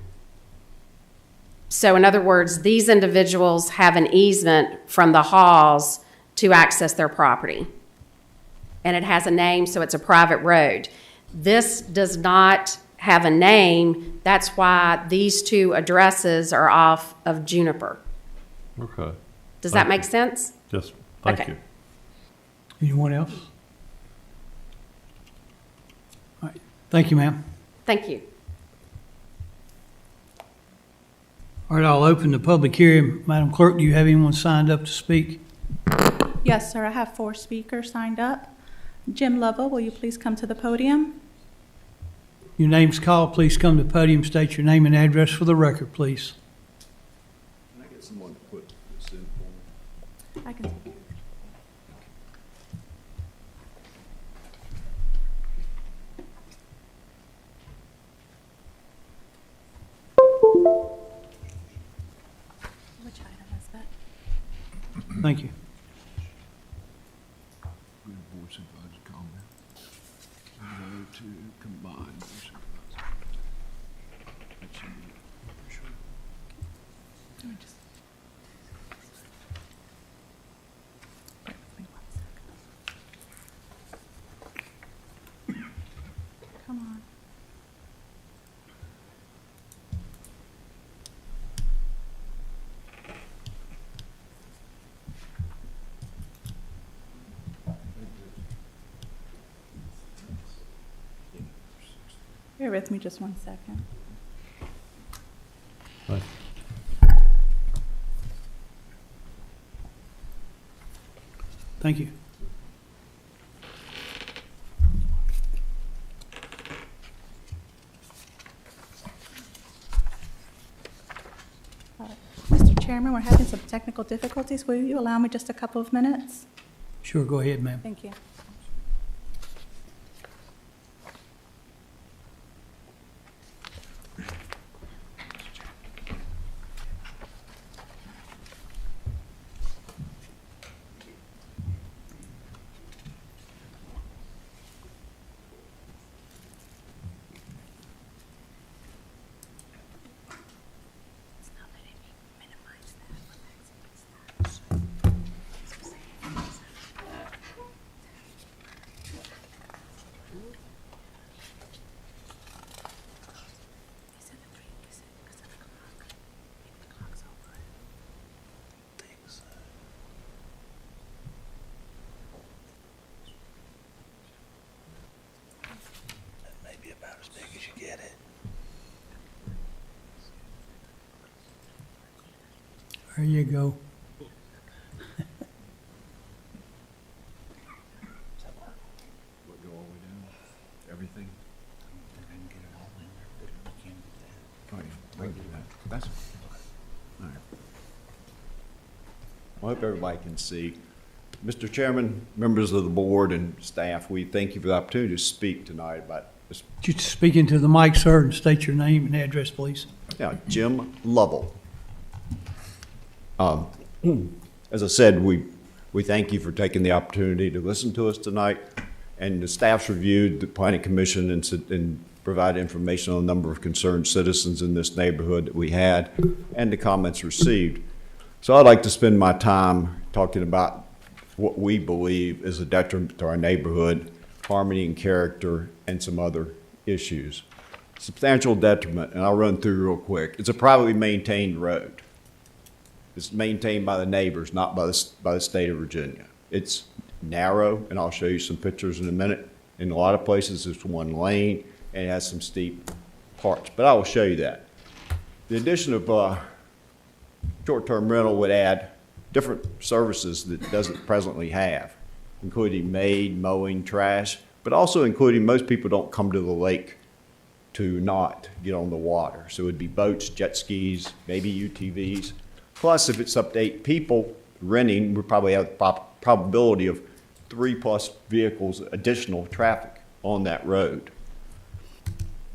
So in other words, these individuals have an easement from the Halls to access their property. And it has a name, so it's a private road. This does not have a name. That's why these two addresses are off of Juniper. Okay. Does that make sense? Yes, thank Okay. you. Anyone else? All right, thank you, ma'am. Thank you. All right, I'll open the public hearing. Madam Clerk, do you have anyone signed up to speak? Yes, sir, I have 4 speakers signed up. Jim Lovell, will you please come to the podium? Your name's called. Please come to the podium, state your name and address for the record, please. Can I get someone to put this in for me? I can. Which item is that? Thank you. Come on. Bear with me just 1 second. Right. Thank you. Mr. Chairman, we're having some technical difficulties. Will you allow me just a couple of minutes? Sure, go ahead, ma'am. Thank you. There you go. Everything? That's, all right. I hope everybody can see. Mr. Chairman, members of the board and staff, we thank you for the opportunity to speak tonight about this. Could you speak into the mic, sir, and state your name and address, please? Yeah, Jim Lovell. As I said, we thank you for taking the opportunity to listen to us tonight. And the staff's reviewed the planning commission and provided information on a number of concerned citizens in this neighborhood that we had and the comments received. So I'd like to spend my time talking about what we believe is a detriment to our neighborhood, harmony and character, and some other issues. Substantial detriment, and I'll run through real quick. It's a privately maintained road. It's maintained by the neighbors, not by the state of Virginia. It's narrow, and I'll show you some pictures in a minute. In a lot of places, it's one lane, and it has some steep parts, but I will show you that. The addition of short-term rental would add different services that it doesn't presently have, including maid, mowing, trash, but also including most people don't come to the lake to not get on the water. So it'd be boats, jet skis, maybe UTVs. Plus, if it's up to 8 people renting, we probably have the probability of 3+ vehicles, additional traffic on that road.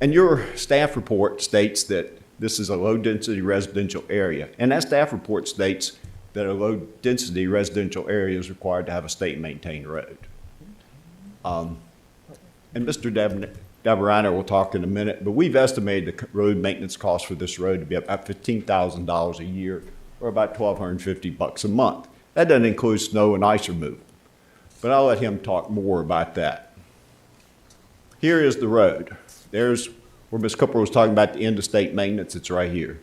And your staff report states that this is a low-density residential area. And that staff report states that a low-density residential area is required to have a state-maintained road. And Mr. Deveriner will talk in a minute, but we've estimated the road maintenance cost for this road to be about $15,000 a year, or about $1,250 a month. That doesn't include snow and ice removal. But I'll let him talk more about that. Here is the road. There's where Ms. Cooper was talking about the end of state maintenance. It's right here.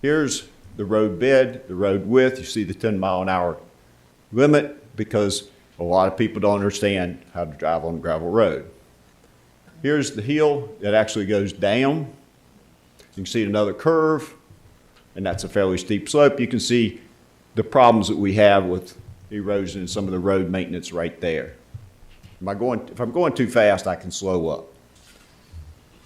Here's the road bed, the road width. You see the 10-mile-an-hour limit because a lot of people don't understand how to drive on a gravel road. Here's the hill that actually goes down. You can see another curve, and that's a fairly steep slope. You can see the problems that we have with erosion and some of the road maintenance right there. If I'm going too fast, I can slow up.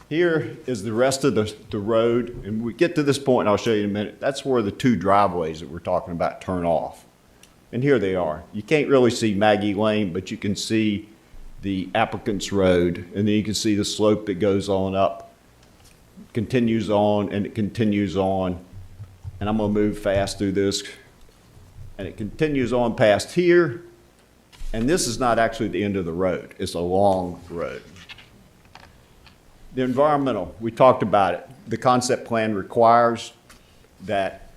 Here is the rest of the road, and we get to this point, and I'll show you in a minute. That's where the 2 driveways that we're talking about turn off. And here they are. You can't really see Maggie Lane, but you can see the applicant's road, and then you can see the slope that goes on up, continues on, and it continues on. And I'm going to move fast through this. And it continues on past here. And this is not actually the end of the road. It's a long road. The environmental, we talked about it. The concept plan requires that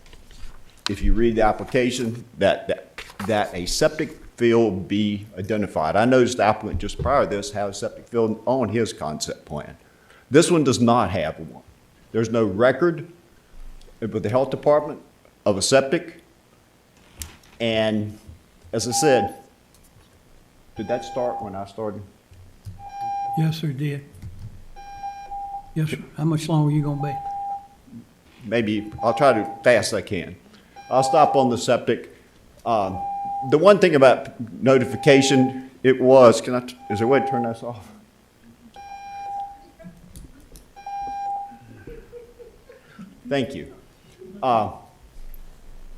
if you read the application, that a septic field be identified. I noticed the applicant just prior to this had a septic field on his concept plan. This one does not have one. There's no record with the health department of a septic. And as I said, did that start when I started? Yes, sir, did. Yes, sir. How much longer are you gonna be? Maybe, I'll try to fast as I can. I'll stop on the septic. The one thing about notification, it was, is there a way to turn this off? Thank you.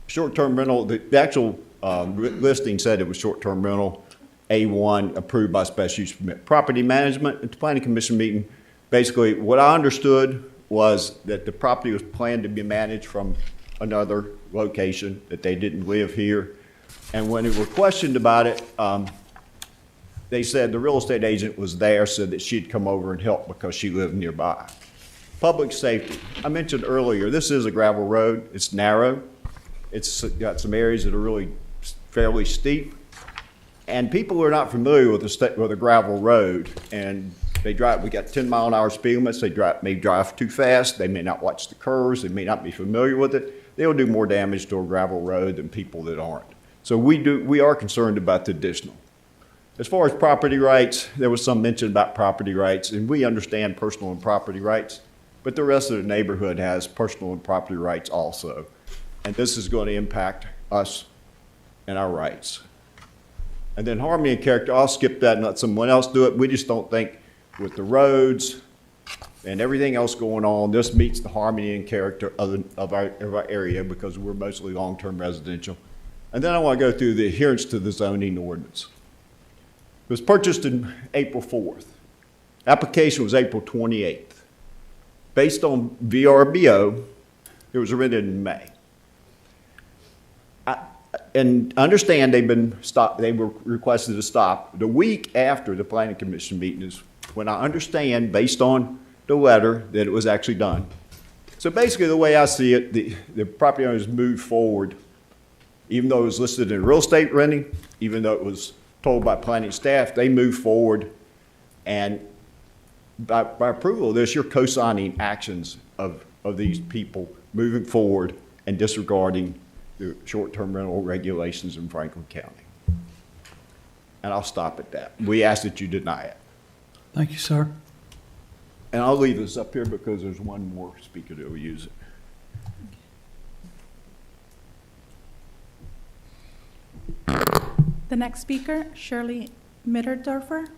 Short-term rental, the actual listing said it was short-term rental, A1, approved by special use permit. Property management, at the planning commission meeting, basically what I understood was that the property was planned to be managed from another location, that they didn't live here. And when they were questioned about it, they said the real estate agent was there, said that she'd come over and help because she lived nearby. Public safety. I mentioned earlier, this is a gravel road. It's narrow. It's got some areas that are really fairly steep. And people who are not familiar with a gravel road, and they drive, we got 10-mile-an-hour speed limits. They may drive too fast. They may not watch the curves. They may not be familiar with it. They'll do more damage to a gravel road than people that aren't. So we are concerned about the additional. As far as property rights, there was some mention about property rights, and we understand personal and property rights, but the rest of the neighborhood has personal and property rights also. And this is going to impact us and our rights. And then harmony and character, I'll skip that and let someone else do it. We just don't think with the roads and everything else going on, this meets the harmony and character of our area because we're mostly long-term residential. And then I want to go through the adherence to the zoning ordinance. It was purchased in April 4th. Application was April 28th. Based on VRBO, it was rented in May. And understand they were requested to stop. The week after the planning commission meeting is when I understand, based on the letter, that it was actually done. So basically the way I see it, the property owners moved forward, even though it was listed in real estate renting, even though it was told by planning staff, they moved forward. And by approval of this, you're co-signing actions of these people moving forward and disregarding the short-term rental regulations in Franklin County. And I'll stop at that. We ask that you deny it. Thank you, sir. And I'll leave this up here because there's one more speaker that will use it. The next speaker, Shirley Mitterdorfer.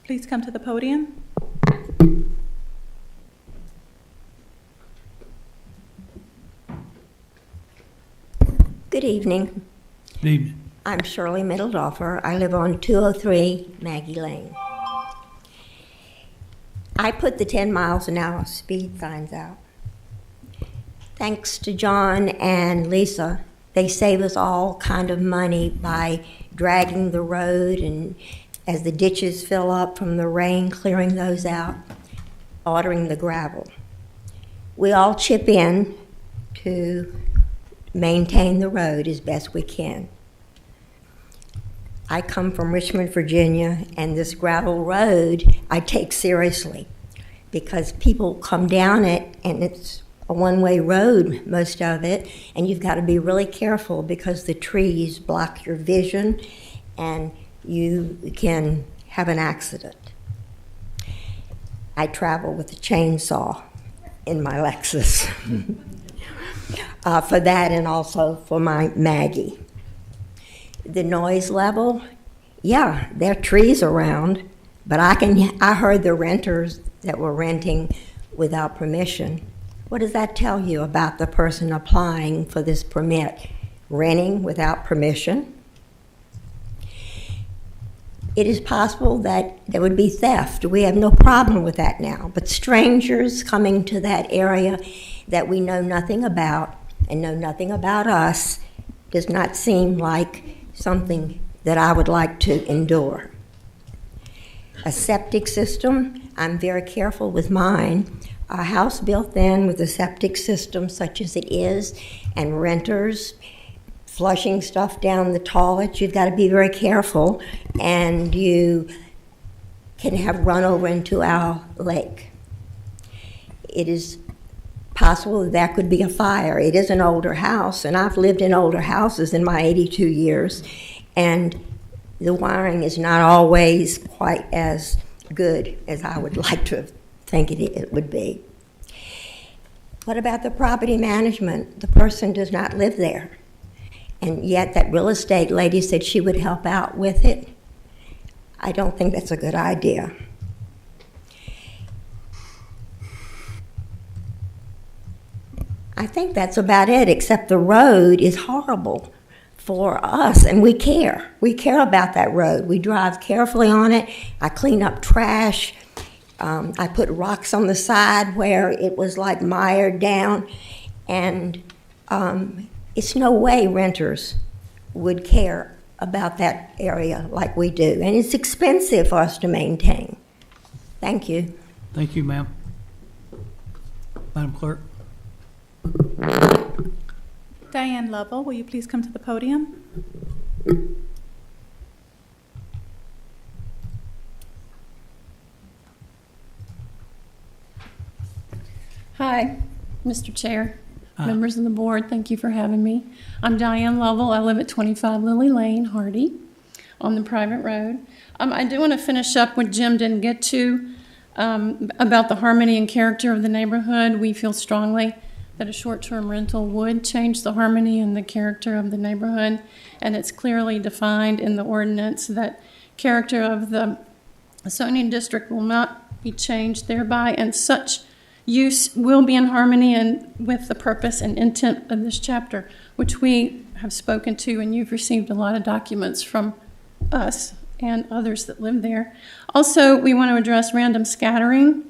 Please come to the podium. Good evening. Good evening. I'm Shirley Middledorfer. I live on 203 Maggie Lane. I put the 10 miles an hour speed signs out. Thanks to John and Lisa, they save us all kind of money by dragging the road, and as the ditches fill up from the rain, clearing those out, ordering the gravel. We all chip in to maintain the road as best we can. I come from Richmond, Virginia, and this gravel road I take seriously because people come down it and it's a one-way road, most of it, and you've got to be really careful because the trees block your vision and you can have an accident. I travel with a chainsaw in my Lexus for that and also for my Maggie. The noise level, yeah, there are trees around, but I heard the renters that were renting without permission. What does that tell you about the person applying for this permit? Renting without permission? It is possible that there would be theft. We have no problem with that now. But strangers coming to that area that we know nothing about and know nothing about us does not seem like something that I would like to endure. A septic system, I'm very careful with mine. A house built in with a septic system such as it is, and renters flushing stuff down the toilet, you've got to be very careful, and you can have run over into our lake. It is possible that there could be a fire. It is an older house, and I've lived in older houses in my 82 years, and the wiring is not always quite as good as I would like to think it would be. What about the property management? The person does not live there, and yet that real estate lady said she would help out with it. I don't think that's a good idea. I think that's about it, except the road is horrible for us, and we care. We care about that road. We drive carefully on it. I clean up trash. I put rocks on the side where it was like mired down, and it's no way renters would care about that area like we do, and it's expensive for us to maintain. Thank you. Thank you, ma'am. Madam Clerk. Diane Lovell, will you please come to the podium? Hi, Mr. Chair, Hi. members of the board, thank you for having me. I'm Diane Lovell. I live at 25 Lily Lane, Hardy, on the private road. I do want to finish up what Jim didn't get to about the harmony and character of the neighborhood. We feel strongly that a short-term rental would change the harmony and the character of the neighborhood, and it's clearly defined in the ordinance that character of the zoning district will not be changed thereby, and such use will be in harmony and with the purpose and intent of this chapter, which we have spoken to, and you've received a lot of documents from us and others that live there. Also, we want to address random scattering.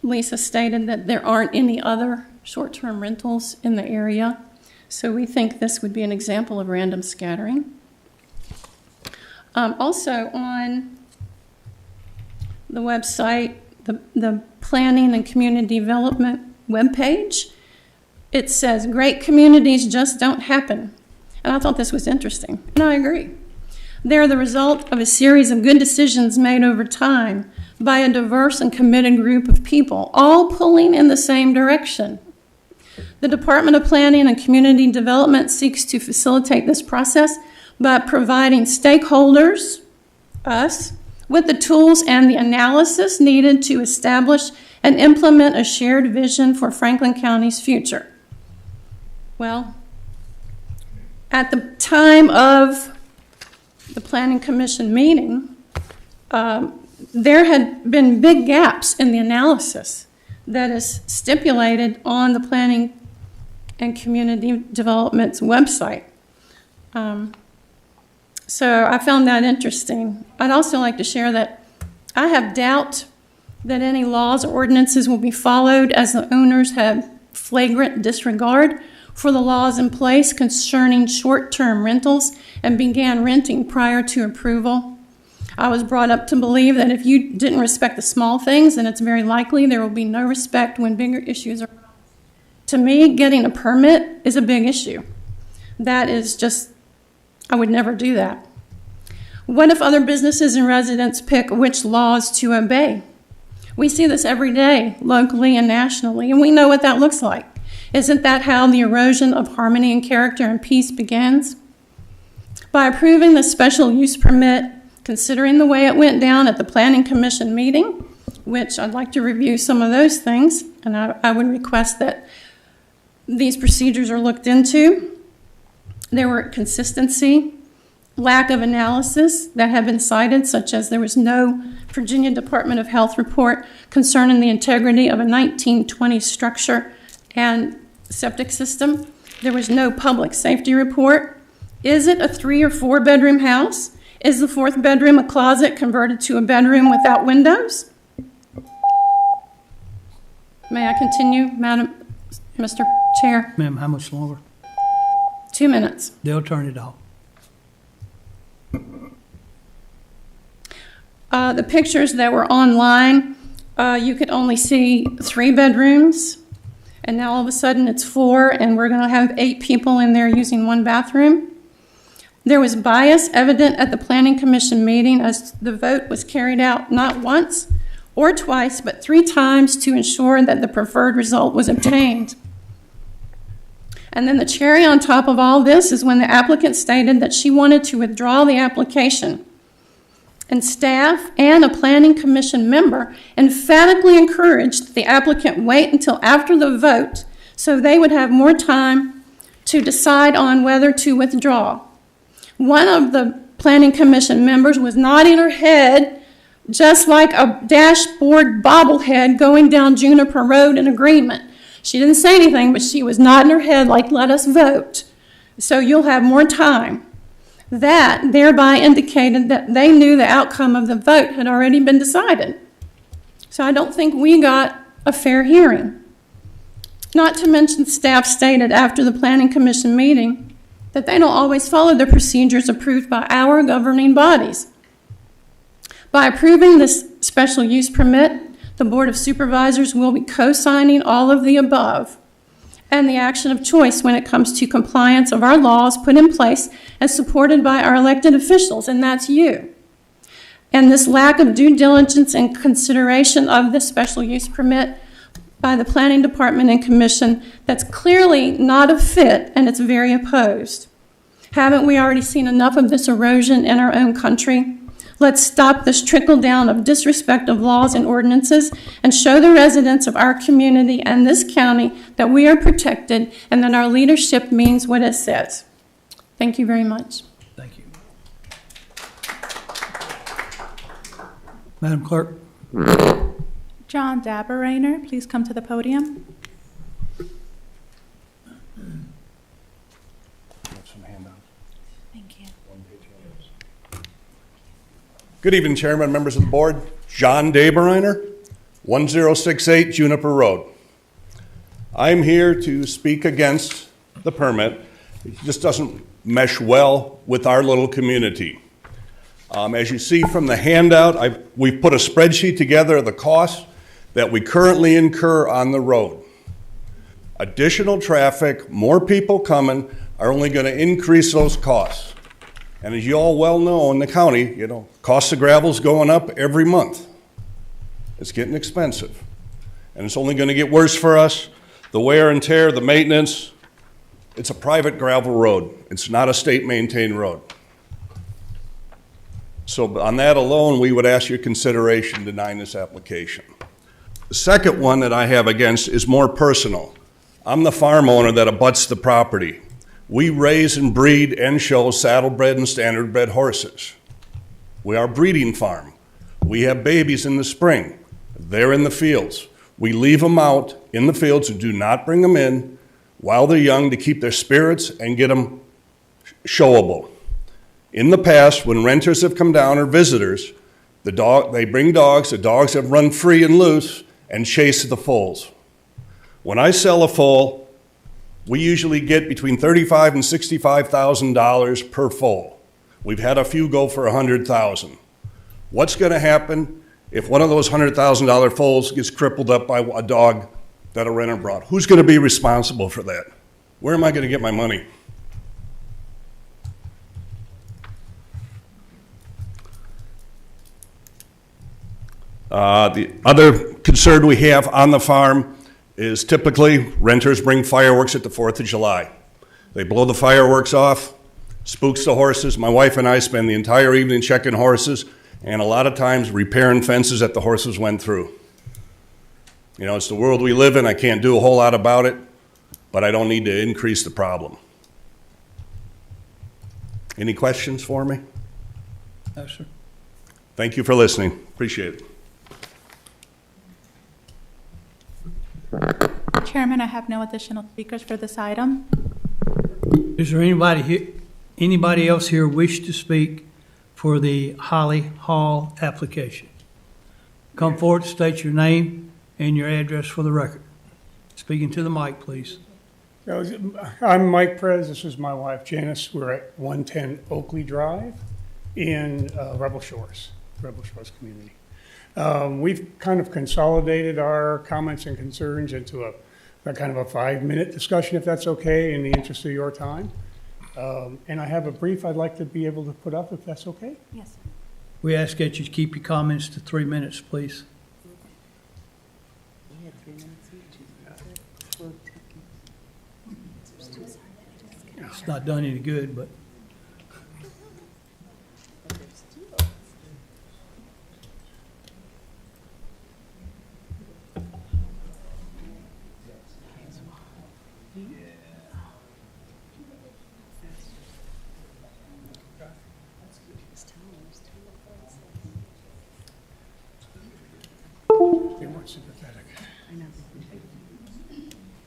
Lisa stated that there aren't any other short-term rentals in the area, so we think this would be an example of random scattering. Also, on the website, the Planning and Community Development webpage, it says, "Great communities just don't happen." And I thought this was interesting, and I agree. They're the result of a series of good decisions made over time by a diverse and committed group of people, all pulling in the same direction. The Department of Planning and Community Development seeks to facilitate this process by providing stakeholders, us, with the tools and the analysis needed to establish and implement a shared vision for Franklin County's future. Well, at the time of the Planning Commission meeting, there had been big gaps in the analysis that is stipulated on the Planning and Community Development's website. So I found that interesting. I'd also like to share that I have doubt that any laws or ordinances will be followed, as the owners have flagrant disregard for the laws in place concerning short-term rentals and began renting prior to approval. I was brought up to believe that if you didn't respect the small things, then it's very likely there will be no respect when bigger issues are. To me, getting a permit is a big issue. That is just, I would never do that. What if other businesses and residents pick which laws to obey? We see this every day, locally and nationally, and we know what that looks like. Isn't that how the erosion of harmony and character and peace begins? By approving the special use permit, considering the way it went down at the Planning Commission meeting, which I'd like to review some of those things, and I would request that these procedures are looked into. There were consistency, lack of analysis that have been cited, such as there was no Virginia Department of Health report concerning the integrity of a 1920 structure and septic system. There was no public safety report. Is it a 3 or 4 bedroom house? Is the 4th bedroom a closet converted to a bedroom without windows? May I continue, Mr. Chair? Ma'am, how much longer? 2 minutes. They'll turn it off. The pictures that were online, you could only see 3 bedrooms, and now all of a sudden it's 4, and we're going to have 8 people in there using 1 bathroom. There was bias evident at the Planning Commission meeting as the vote was carried out not once or twice, but 3 times to ensure that the preferred result was obtained. And then the cherry on top of all this is when the applicant stated that she wanted to withdraw the application. And staff and a Planning Commission member emphatically encouraged the applicant wait until after the vote so they would have more time to decide on whether to withdraw. One of the Planning Commission members was nodding her head just like a dashboard bobblehead going down Juniper Road in agreement. She didn't say anything, but she was nodding her head like, let us vote. So you'll have more time. That thereby indicated that they knew the outcome of the vote had already been decided. So I don't think we got a fair hearing. Not to mention staff stated after the Planning Commission meeting that they don't always follow the procedures approved by our governing bodies. By approving this special use permit, the Board of Supervisors will be co-signing all of the above and the action of choice when it comes to compliance of our laws put in place and supported by our elected officials, and that's you. And this lack of due diligence and consideration of this special use permit by the Planning Department and Commission, that's clearly not a fit and it's very opposed. Haven't we already seen enough of this erosion in our own country? Let's stop this trickle down of disrespect of laws and ordinances and show the residents of our community and this county that we are protected and that our leadership means what it says. Thank you very much. Thank you. Madam Clerk. John Daberainer, please come to the podium. Thank you. Good evening, Chairman, members of the board. John Daberainer, 1068 Juniper Road. I'm here to speak against the permit. It just doesn't mesh well with our little community. As you see from the handout, we've put a spreadsheet together of the costs that we currently incur on the road. Additional traffic, more people coming, are only going to increase those costs. And as you all well know in the county, cost of gravel's going up every month. It's getting expensive. And it's only going to get worse for us. The wear and tear, the maintenance, it's a private gravel road. It's not a state-maintained road. So on that alone, we would ask your consideration denying this application. The second one that I have against is more personal. I'm the farm owner that abuts the property. We raise and breed and show saddlebred and standardbred horses. We are a breeding farm. We have babies in the spring. They're in the fields. We leave them out in the fields and do not bring them in. while they're young to keep their spirits and get them showable. In the past, when renters have come down or visitors, they bring dogs, the dogs have run free and loose and chase the foals. When I sell a foal, we usually get between $35,000 and $65,000 per foal. We've had a few go for $100,000. What's going to happen if one of those $100,000 foals gets crippled up by a dog that a renter brought? Who's going to be responsible for that? Where am I going to get my money? The other concern we have on the farm is typically renters bring fireworks at the 4th of July. They blow the fireworks off, spooks the horses. My wife and I spend the entire evening checking horses and a lot of times repairing fences that the horses went through. You know, it's the world we live in. I can't do a whole lot about it, but I don't need to increase the problem. Any questions for me? No, sir. Thank you for listening. Appreciate it. Chairman, I have no additional speakers for this item. Is there anybody else here wish to speak for the Holly Hall application? Come forward, state your name and your address for the record. Speaking to the mic, please. I'm Mike Prez. This is my wife Janice. We're at 110 Oakley Drive in Rebel Shores community. We've kind of consolidated our comments and concerns into a kind of a 5-minute discussion, if that's okay, in the interest of your time. And I have a brief I'd like to be able to put up, if that's okay. Yes. We ask that you keep your comments to 3 minutes, please. It's not done any good, but. They weren't sympathetic.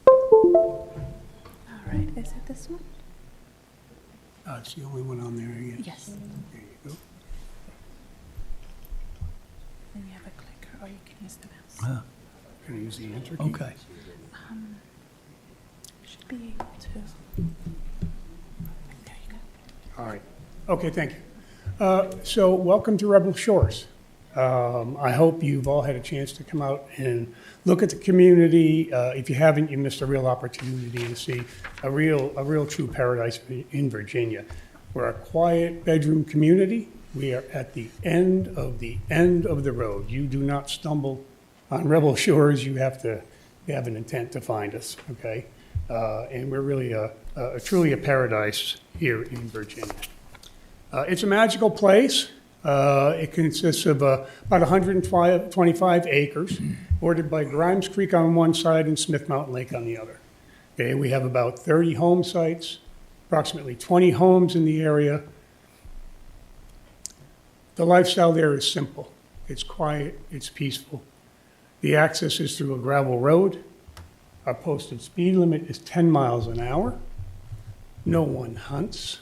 All right, is it this one? It's the only one on there again. Yes. There you go. Then you have a clicker, or you can use the mouse. Can I use the enter key? Okay. Should be able to. There you go. All right. Okay, thank you. So welcome to Rebel Shores. I hope you've all had a chance to come out and look at the community. If you haven't, you missed a real opportunity to see a real true paradise in Virginia. We're a quiet bedroom community. We are at the end of the road. You do not stumble on Rebel Shores. You have an intent to find us, okay? And we're really truly a paradise here in Virginia. It's a magical place. It consists of about 125 acres, bordered by Grimes Creek on one side and Smith Mountain Lake on the other. Okay, we have about 30 home sites, approximately 20 homes in the area. The lifestyle there is simple. It's quiet, it's peaceful. The access is through a gravel road. Our posted speed limit is 10 miles an hour. No one hunts.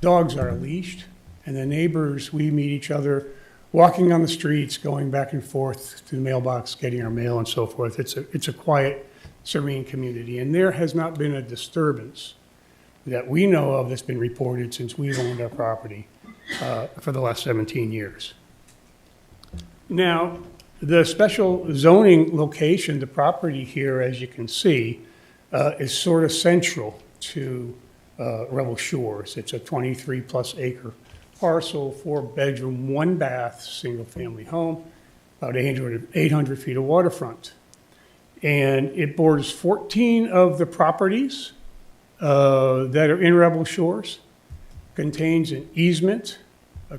Dogs are leashed. And the neighbors, we meet each other walking on the streets, going back and forth to the mailbox, getting our mail and so forth. It's a quiet, serene community. And there has not been a disturbance that we know of that's been reported since we've owned our property for the last 17 years. Now, the special zoning location, the property here, as you can see, is sort of central to Rebel Shores. It's a 23-plus acre parcel, 4-bedroom, 1-bath, single-family home, about 800 feet of waterfront. And it borders 14 of the properties that are in Rebel Shores, contains an easement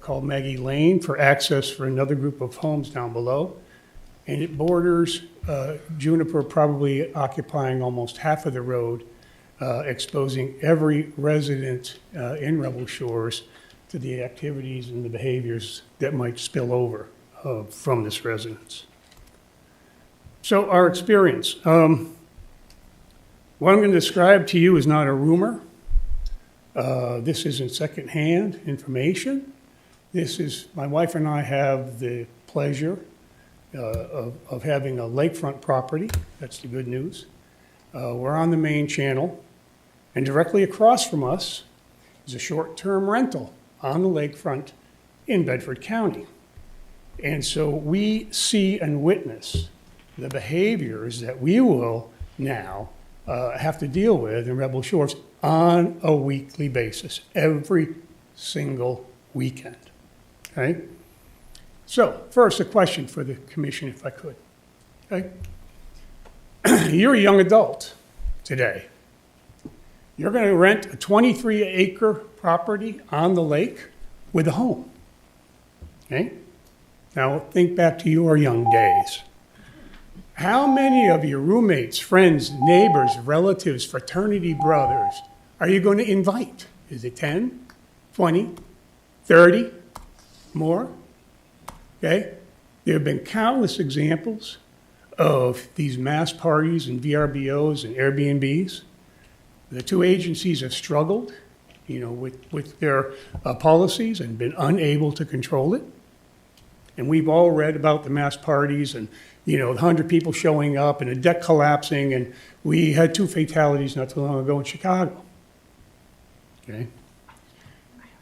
called Maggie Lane for access for another group of homes down below. And it borders Juniper, probably occupying almost half of the road, exposing every resident in Rebel Shores to the activities and the behaviors that might spill over from this residence. So our experience. What I'm going to describe to you is not a rumor. This isn't secondhand information. This is, my wife and I have the pleasure of having a lakefront property. That's the good news. We're on the main channel, and directly across from us is a short-term rental on the lakefront in Bedford County. And so we see and witness the behaviors that we will now have to deal with in Rebel Shores on a weekly basis, every single weekend. Okay? So, first, a question for the commission, if I could. Okay? You're a young adult today. You're going to rent a 23-acre property on the lake with a home. Okay? Now, think back to your young days. How many of your roommates, friends, neighbors, relatives, fraternity brothers are you going to invite? Is it 10, 20, 30, more? Okay? There have been countless examples of these mass parties and VRBOs and Airbnbs. The two agencies have struggled, with their policies and been unable to control it. And we've all read about the mass parties and, 100 people showing up and a deck collapsing, and we had 2 fatalities not too long ago in Chicago. Okay?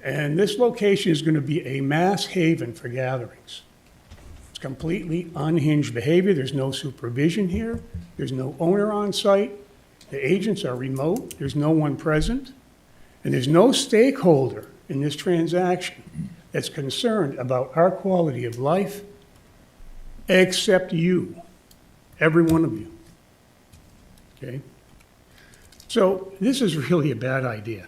And this location is going to be a mass haven for gatherings. It's completely unhinged behavior. There's no supervision here. There's no owner on site. The agents are remote. There's no one present. And there's no stakeholder in this transaction that's concerned about our quality of life except you, every one of you. Okay? So this is really a bad idea.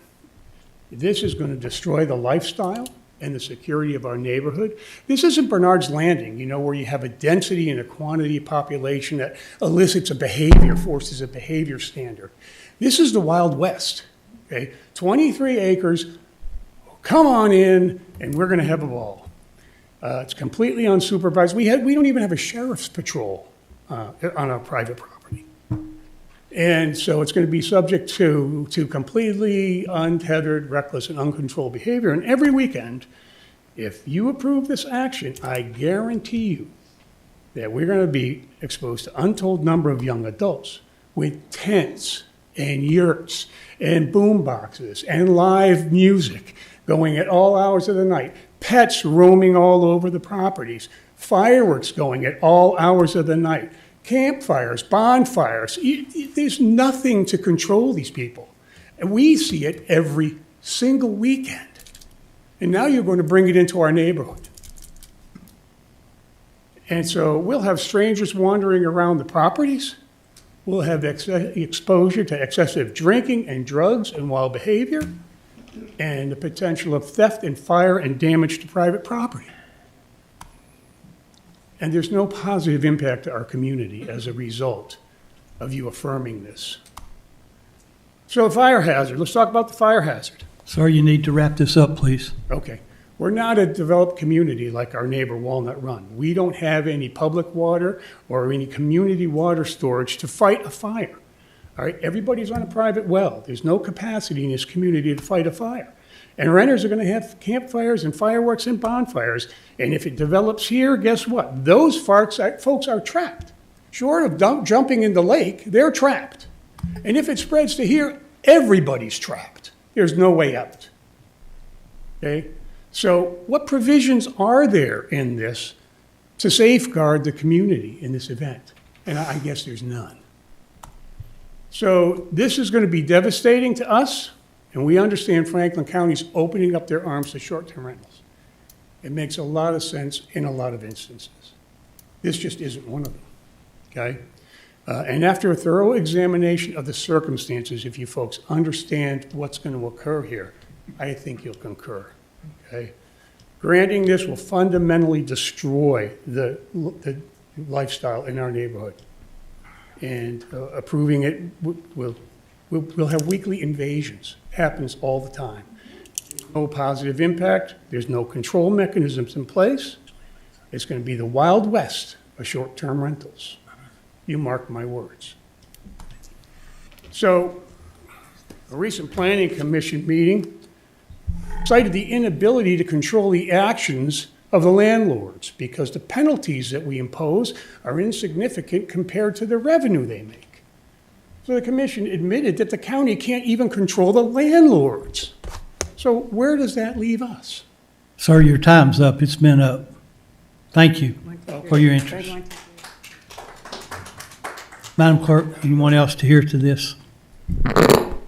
This is going to destroy the lifestyle and the security of our neighborhood. This isn't Bernard's Landing, where you have a density and a quantity of population that elicits a behavior, forces a behavior standard. This is the Wild West. Okay? 23 acres, come on in, and we're going to have a ball. It's completely unsupervised. We don't even have a sheriff's patrol on our private property. And so it's going to be subject to completely untethered, reckless, and uncontrolled behavior. And every weekend, if you approve this action, I guarantee you that we're going to be exposed to untold number of young adults with tents and yurts and boom boxes and live music going at all hours of the night, pets roaming all over the properties, fireworks going at all hours of the night, campfires, bonfires. There's nothing to control these people. And we see it every single weekend. And now you're going to bring it into our neighborhood. And so we'll have strangers wandering around the properties. We'll have exposure to excessive drinking and drugs and wild behavior, and the potential of theft and fire and damage to private property. And there's no positive impact to our community as a result of you affirming this. So fire hazard, let's talk about the fire hazard. Sir, you need to wrap this up, please. Okay. We're not a developed community like our neighbor Walnut Run. We don't have any public water or any community water storage to fight a fire. All right, everybody's on a private well. There's no capacity in this community to fight a fire. And renters are going to have campfires and fireworks and bonfires. And if it develops here, guess what? Those folks are trapped. Short of jumping in the lake, they're trapped. And if it spreads to here, everybody's trapped. There's no way out. Okay? So what provisions are there in this to safeguard the community in this event? And I guess there's none. So this is going to be devastating to us, and we understand Franklin County's opening up their arms to short-term rentals. It makes a lot of sense in a lot of instances. This just isn't one of them, okay? And after a thorough examination of the circumstances, if you folks understand what's going to occur here, I think you'll concur, okay? Granting this will fundamentally destroy the lifestyle in our neighborhood. And approving it, we'll have weekly invasions. Happens all the time. No positive impact. There's no control mechanisms in place. It's going to be the Wild West of short-term rentals. You mark my words. So, a recent planning commission meeting cited the inability to control the actions of the landlords because the penalties that we impose are insignificant compared to the revenue they make. So the commission admitted that the county can't even control the landlords. So where does that leave us? Sir, your time's up. It's been up. Thank you for your interest. Madam Clerk, anyone else to hear to this?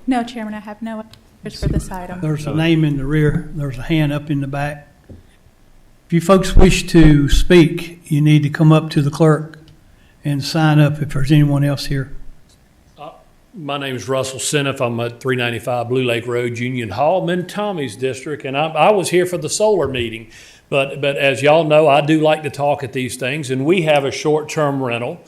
No, Chairman, I have no answers for this item. There's a name in the rear. There's a hand up in the back. If you folks wish to speak, you need to come up to the clerk and sign up if there's anyone else here. My name is Russell Seniff. I'm at 395 Blue Lake Road, Union Hall. I'm in Tommy's district, and I was here for the solar meeting. But as y'all know, I do like to talk at these things, and we have a short-term rental.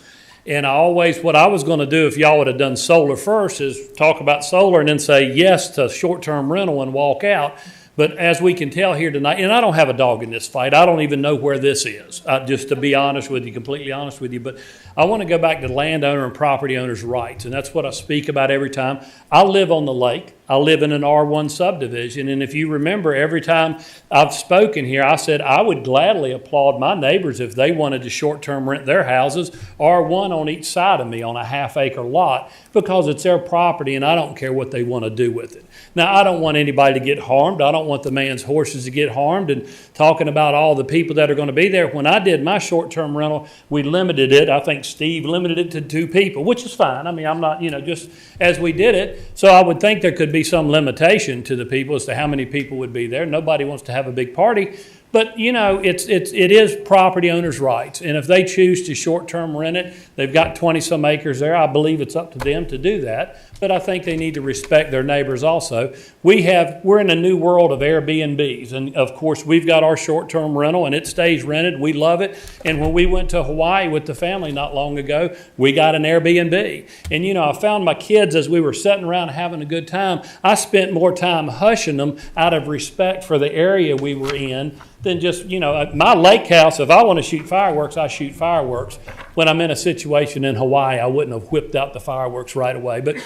And what I was going to do if y'all would have done solar first is talk about solar and then say yes to short-term rental and walk out. But as we can tell here tonight, and I don't have a dog in this fight. I don't even know where this is, just to be honest with you, completely honest with you. But I want to go back to landowner and property owners' rights, and that's what I speak about every time. I live on the lake. I live in an R1 subdivision, and if you remember, every time I've spoken here, I said I would gladly applaud my neighbors if they wanted to short-term rent their houses, R1 on each side of me on a half-acre lot, because it's their property, and I don't care what they want to do with it. Now, I don't want anybody to get harmed. I don't want the man's horses to get harmed, and talking about all the people that are going to be there. When I did my short-term rental, we limited it. I think Steve limited it to 2 people, which is fine. I mean, I'm not, just as we did it. So I would think there could be some limitation to the people as to how many people would be there. Nobody wants to have a big party. But, it is property owners' rights. And if they choose to short-term rent it, they've got 20-some acres there. I believe it's up to them to do that. But I think they need to respect their neighbors also. We're in a new world of Airbnbs. And, of course, we've got our short-term rental, and it stays rented. We love it. And when we went to Hawaii with the family not long ago, we got an Airbnb. And, I found my kids, as we were sitting around having a good time, I spent more time hushing them out of respect for the area we were in than just, my lake house, if I want to shoot fireworks, I shoot fireworks. When I'm in a situation in Hawaii, I wouldn't have whipped out the fireworks right away. But,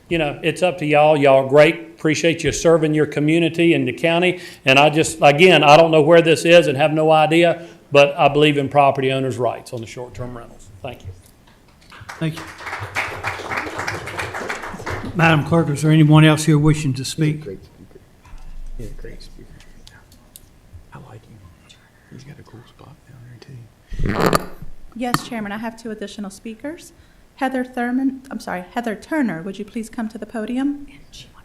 it's up to y'all. Y'all are great. Appreciate you serving your community and the county. And I don't know where this is and have no idea, but I believe in property owners' rights on the short-term rentals. Thank you. Thank you. Madam Clerk, is there anyone else here wishing to speak? Great speaker. Yeah, great speaker. I like him. He's got a cool spot down there, too. Yes, Chairman, I have 2 additional speakers. Heather Turner, would you please come to the podium? And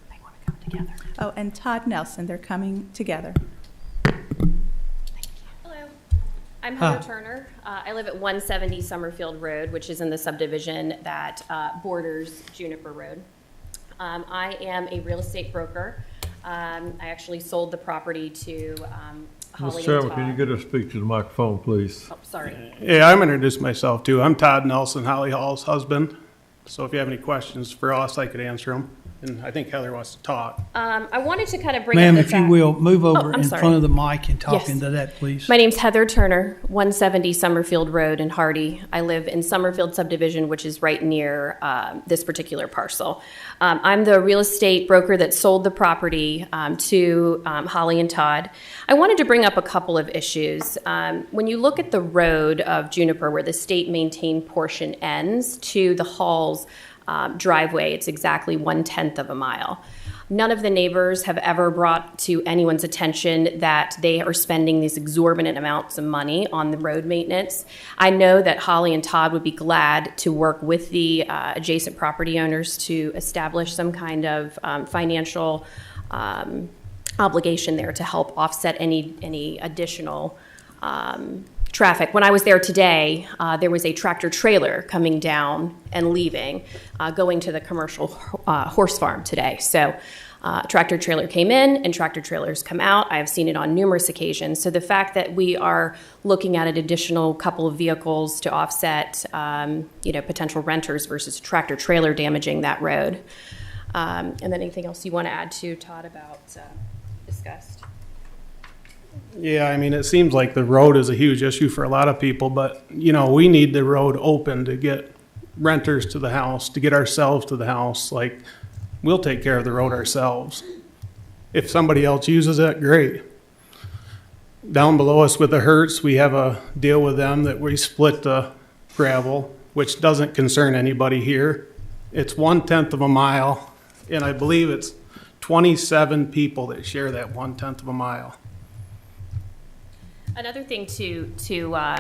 they want to come together. Oh, and Todd Nelson, they're coming together. Hello, I'm Heather Turner. I live at 170 Summerfield Road, which is in the subdivision that borders Juniper Road. I am a real estate broker. I actually sold the property to Holly Mr. Chairman, and Todd. can you get her to speak to the microphone, please? Oh, sorry. Yeah, I'm going to introduce myself too. I'm Todd Nelson, Holly Hall's husband. So if you have any questions for us, I could answer them. And I think Heather wants to talk. I wanted to kind of bring Ma'am, up the if you fact- will, move over I'm in sorry. front of the mic and talk Yes. into that, please. My name's Heather Turner, 170 Summerfield Road in Hardy. I live in Summerfield subdivision, which is right near this particular parcel. I'm the real estate broker that sold the property to Holly and Todd. I wanted to bring up a couple of issues. When you look at the road of Juniper, where the state maintained portion ends to the Hall's driveway, it's exactly 1/10 of a mile. None of the neighbors have ever brought to anyone's attention that they are spending these exorbitant amounts of money on the road maintenance. I know that Holly and Todd would be glad to work with the adjacent property owners to establish some kind of financial obligation there to help offset any additional traffic. When I was there today, there was a tractor trailer coming down and leaving, going to the commercial horse farm today. So tractor trailer came in and tractor trailers come out. I have seen it on numerous occasions. So the fact that we are looking at an additional couple of vehicles to offset, potential renters versus tractor trailer damaging that road. And then anything else you want to add to, Todd, about discussed? Yeah, I mean, it seems like the road is a huge issue for a lot of people, but, we need the road open to get renters to the house, to get ourselves to the house. Like, we'll take care of the road ourselves. If somebody else uses it, great. Down below us with the Hertz, we have a deal with them that we split the gravel, which doesn't concern anybody here. It's 1/10 of a mile, and I believe it's 27 people that share that 1/10 of a mile. Another thing to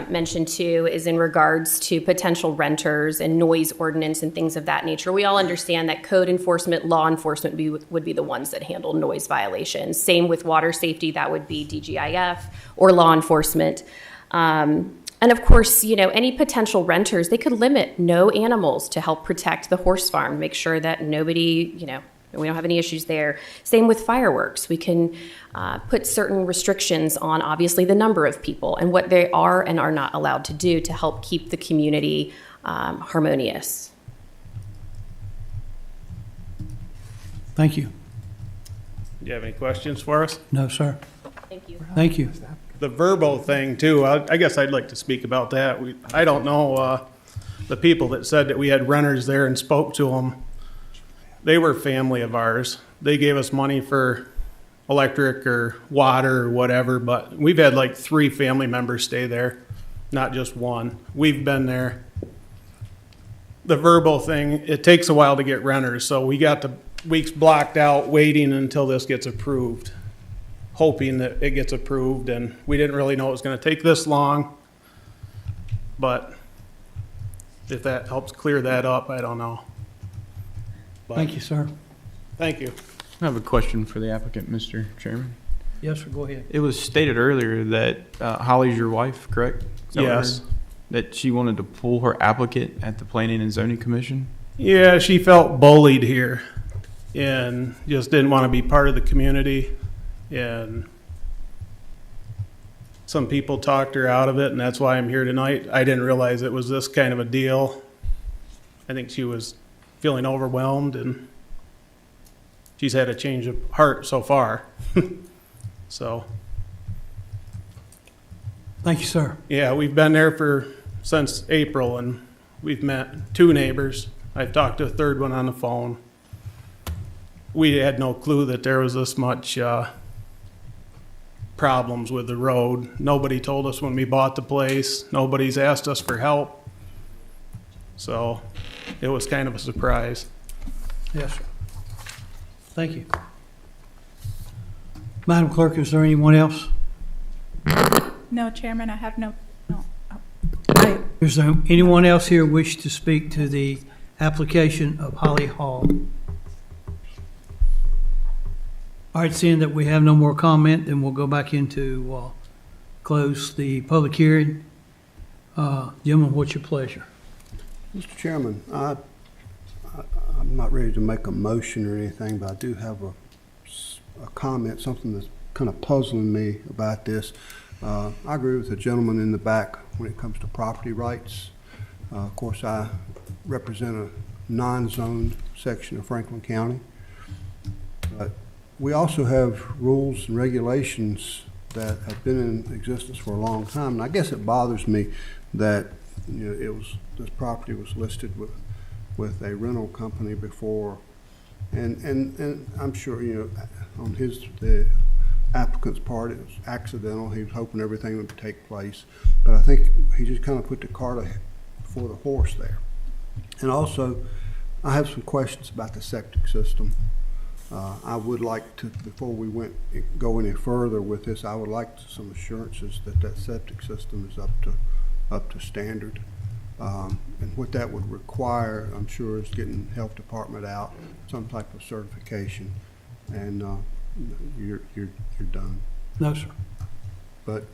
mention too is in regards to potential renters and noise ordinance and things of that nature. We all understand that code enforcement, law enforcement would be the ones that handle noise violations. Same with water safety, that would be DGIF or law enforcement. And of course, you know, any potential renters, they could limit no animals to help protect the horse farm, make sure that nobody, you know, we don't have any issues there. Same with fireworks. We can put certain restrictions on, obviously, the number of people and what they are and are not allowed to do to help keep the community harmonious. Thank you. Do you have any questions for us? No, sir. Thank you. Thank you. The Verbo thing, too, I guess I'd like to speak about that. I don't know the people that said that we had renters there and spoke to them. They were family of ours. They gave us money for electric or water or whatever, but we've had like 3 family members stay there, not just one. We've been there. The Verbo thing, it takes a while to get renters, so we got the weeks blocked out waiting until this gets approved, hoping that it gets approved, and we didn't really know it was going to take this long, but if that helps clear that up, I don't know. But Thank you, sir. Thank you. I have a question for the applicant, Mr. Chairman. Yes, sir, go ahead. It was stated earlier that Holly's your wife, correct? Is that what I Yes. heard? That she wanted to pull her applicant at the Planning and Zoning Commission? Yeah, she felt bullied here and just didn't want to be part of the community. And some people talked her out of it, and that's why I'm here tonight. I didn't realize it was this kind of a deal. I think she was feeling overwhelmed, and she's had a change of heart so far. So, Thank you, sir. yeah, we've been there since April, and we've met 2 neighbors. I've talked to a 3rd one on the phone. We had no clue that there was this much problems with the road. Nobody told us when we bought the place. Nobody's asked us for help. So it was kind of a surprise. Yes, sir. Thank you. Madam Clerk, is there anyone else? No, Chairman, I have no. Is there anyone else here wish to speak to the application of Holly Hall? All right, seeing that we have no more comment, then we'll go back into close the public hearing. Gentlemen, what's your pleasure? Mr. Chairman, I'm not ready to make a motion or anything, but I do have a comment, something that's kind of puzzling me about this. I agree with the gentleman in the back when it comes to property rights. Of course, I represent a non-zoned section of Franklin County. But we also have rules and regulations that have been in existence for a long time. And I guess it bothers me that, you know, this property was listed with a rental company before. And I'm sure, you know, on the applicant's part, it was accidental. He was hoping everything would take place. But I think he just kind of put the cart before the horse there. And also, I have some questions about the septic system. I would like to, before we go any further with this, I would like some assurances that septic system is up to standard. And what that would require, I'm sure, is getting health department out, some type of certification, and you're done. No, sir. But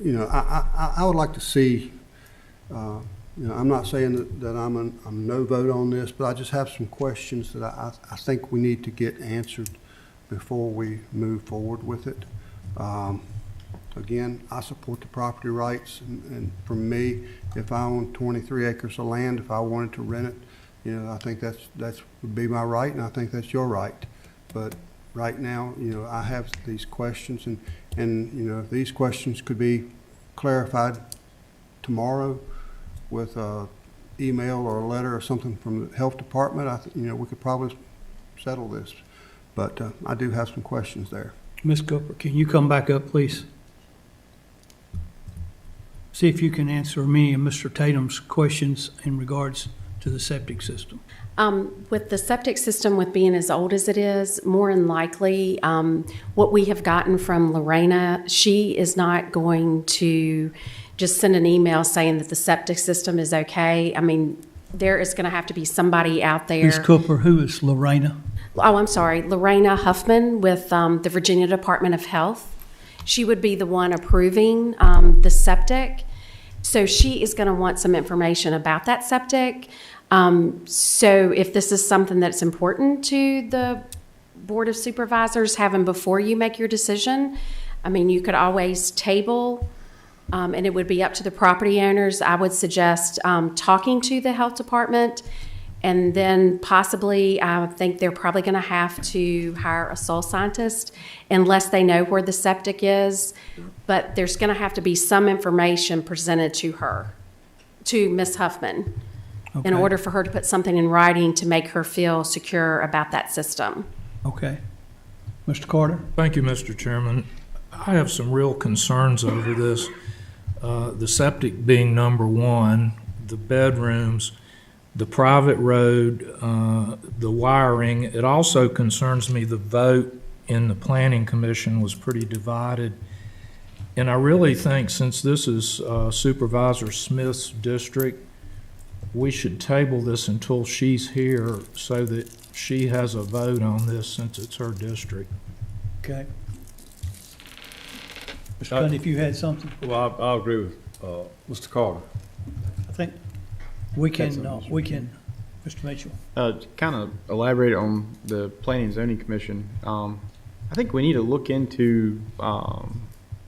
you know, I would like to see. You know, I'm not saying that I'm no vote on this, but I just have some questions that I think we need to get answered before we move forward with it. Again, I support the property rights, and for me, if I own 23 acres of land, if I wanted to rent it, you know, I think that's would be my right, and I think that's your right. But right now, you know, I have these questions, and you know, these questions could be clarified tomorrow with email or a letter or something from the health department, we could probably settle this. But I do have some questions there. Ms. Cooper, can you come back up, please? See if you can answer me and Mr. Tatum's questions in regards to the septic system. With the septic system, with being as old as it is, more than likely, what we have gotten from Lorena, she is not going to just send an email saying that the septic system is okay. I mean, there is going to have to be somebody out there. Ms. Cooper, who is Lorena? Oh, I'm sorry, Lorena Huffman with the Virginia Department of Health. She would be the one approving the septic. So she is going to want some information about that septic. So if this is something that's important to the Board of Supervisors, having before you make your decision, I mean, you could always table, and it would be up to the property owners. I would suggest talking to the health department, and then possibly, I think they're probably going to have to hire a soil scientist unless they know where the septic is. But there's going to have to be some information presented to her, to Ms. Huffman, in order for her to put something in writing to make her feel secure about that system. Okay. Mr. Carter? Thank you, Mr. Chairman. I have some real concerns over this. The septic being number one, the bedrooms, the private road, the wiring. It also concerns me the vote in the Planning Commission was pretty divided. And I really think, since this is Supervisor Smith's district, we should table this until she's here so that she has a vote on this, since it's her district. Okay. Mr. Cundy, if you had something? Well, I'll agree with Mr. Carter. I think we can, Mr. Mitchell. Kind of elaborate on the Planning and Zoning Commission. I think we need to look into, out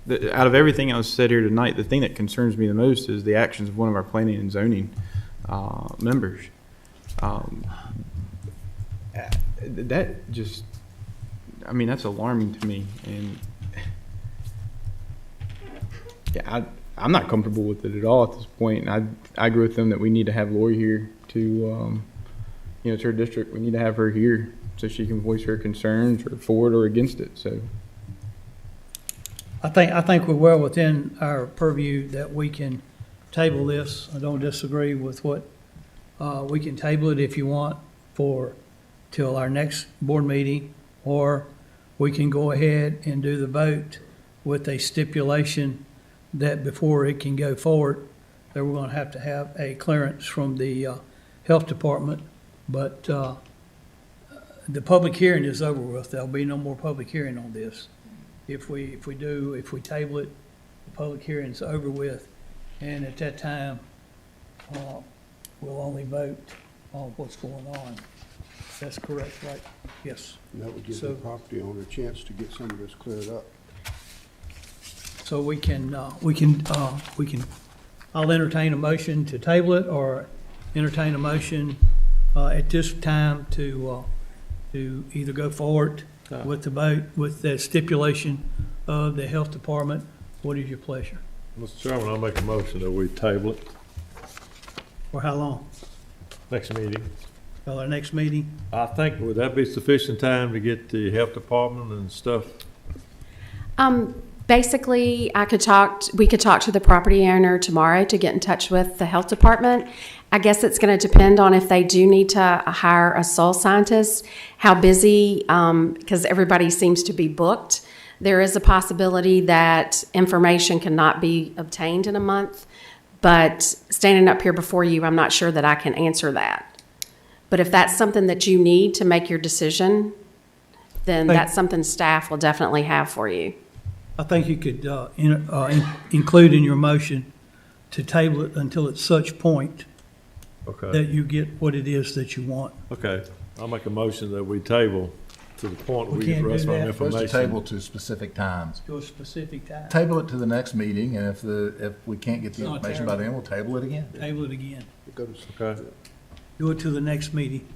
of everything else said here tonight, the thing that concerns me the most is the actions of one of our Planning and Zoning members. That just, I mean, that's alarming to me. And yeah, I'm not comfortable with it at all at this point. And I agree with them that we need to have Lori here to, it's her district. We need to have her here so she can voice her concerns, or for it or against it. So I think we're well within our purview that we can table this. I don't disagree with what, we can table it if you want till our next board meeting, or we can go ahead and do the vote with a stipulation that before it can go forward, that we're going to have a clearance from the health department. But the public hearing is over with. There'll be no more public hearing on this. If we table it, the public hearing's over with, and at that time, we'll only vote on what's going on. That's correct, right? Yes. And that would give the property owner a chance to get some of this cleared up. So we can, I'll entertain a motion to table it, or entertain a motion at this time to either go forward with the vote, with the stipulation of the health department. What is your pleasure? Mr. Chairman, I'll make a motion that we table it. For how long? Next meeting. Till our next meeting? I think, would that be sufficient time to get the health department and stuff? Basically, we could talk to the property owner tomorrow to get in touch with the health department. I guess it's going to depend on if they do need to hire a soil scientist, how busy, because everybody seems to be booked. There is a possibility that information cannot be obtained in a month, but standing up here before you, I'm not sure that I can answer that. But if that's something that you need to make your decision, then that's something staff will definitely have for you. I think you could include in your motion to table it until at such point that you get what it is that you want. Okay, I'll make a motion that we table to the point we get the rest of our information. Supposed to table to specific times. To a specific time. Table it to the next meeting, and if we can't get the information by then, we'll table it again. Table it again. Okay. Do it to the next meeting.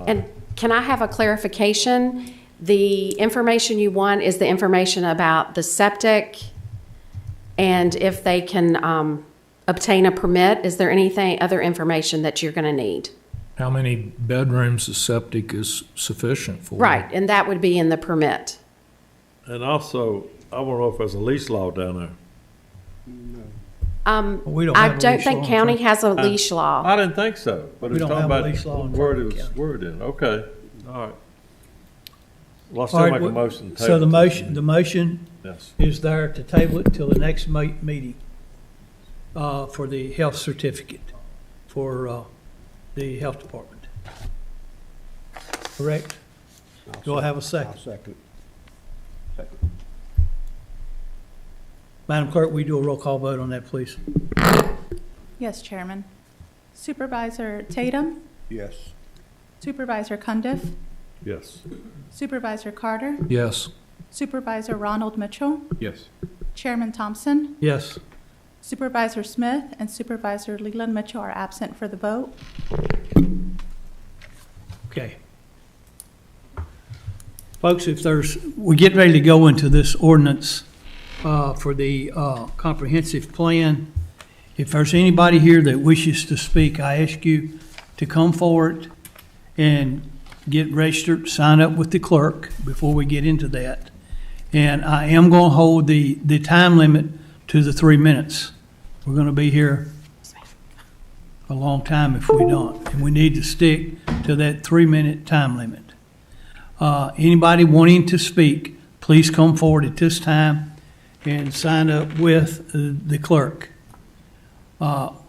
And can I have a clarification? The information you want is the information about the septic, and if they can obtain a permit. Is there anything, other information that you're going to need? How many bedrooms the septic is sufficient for? Right, and that would be in the permit. And also, I want to know if there's a leash law down there. We don't I have a don't leash think law in county Franklin. has a leash law. I didn't think so, but We it's don't talking have a about leash law in word it Franklin was County. worded in. Okay, all right. Well, I All still right, make a well, motion. to So table the it. motion Yes. is there to table it until the next meeting for the health certificate for the health department. Correct? Do I have a second? I'll second. Madam Clerk, will you do a roll call vote on that, please? Yes, Chairman. Supervisor Tatum, Yes. Supervisor Cundiff, Yes. Supervisor Carter, Yes. Supervisor Ronald Mitchell, Yes. Chairman Thompson, Yes. Supervisor Smith, and Supervisor Leland Mitchell are absent for the vote. Okay. Folks, we're getting ready to go into this ordinance for the comprehensive plan. If there's anybody here that wishes to speak, I ask you to come forward and get registered, sign up with the clerk before we get into that. And I am going to hold the time limit to the 3 minutes. We're going to be here a long time if we don't, and we need to stick to that 3-minute time limit. Anybody wanting to speak, please come forward at this time and sign up with the clerk. While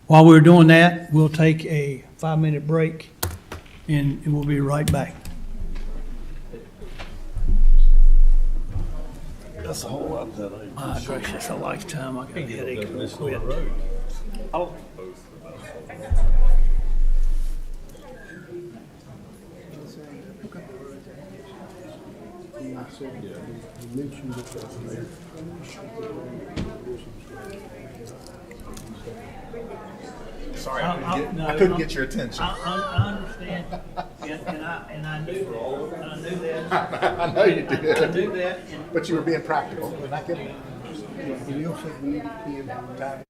we're doing that, we'll take a 5-minute break, and we'll be right back. That's a whole lot that ain't. My gracious, a lifetime. I got a headache. Real quick. Oh. Sorry, No, I couldn't get your attention. I understand, and I knew that. I know you did. I knew that. But you were being practical. We're not kidding. Neil said we need to be in time.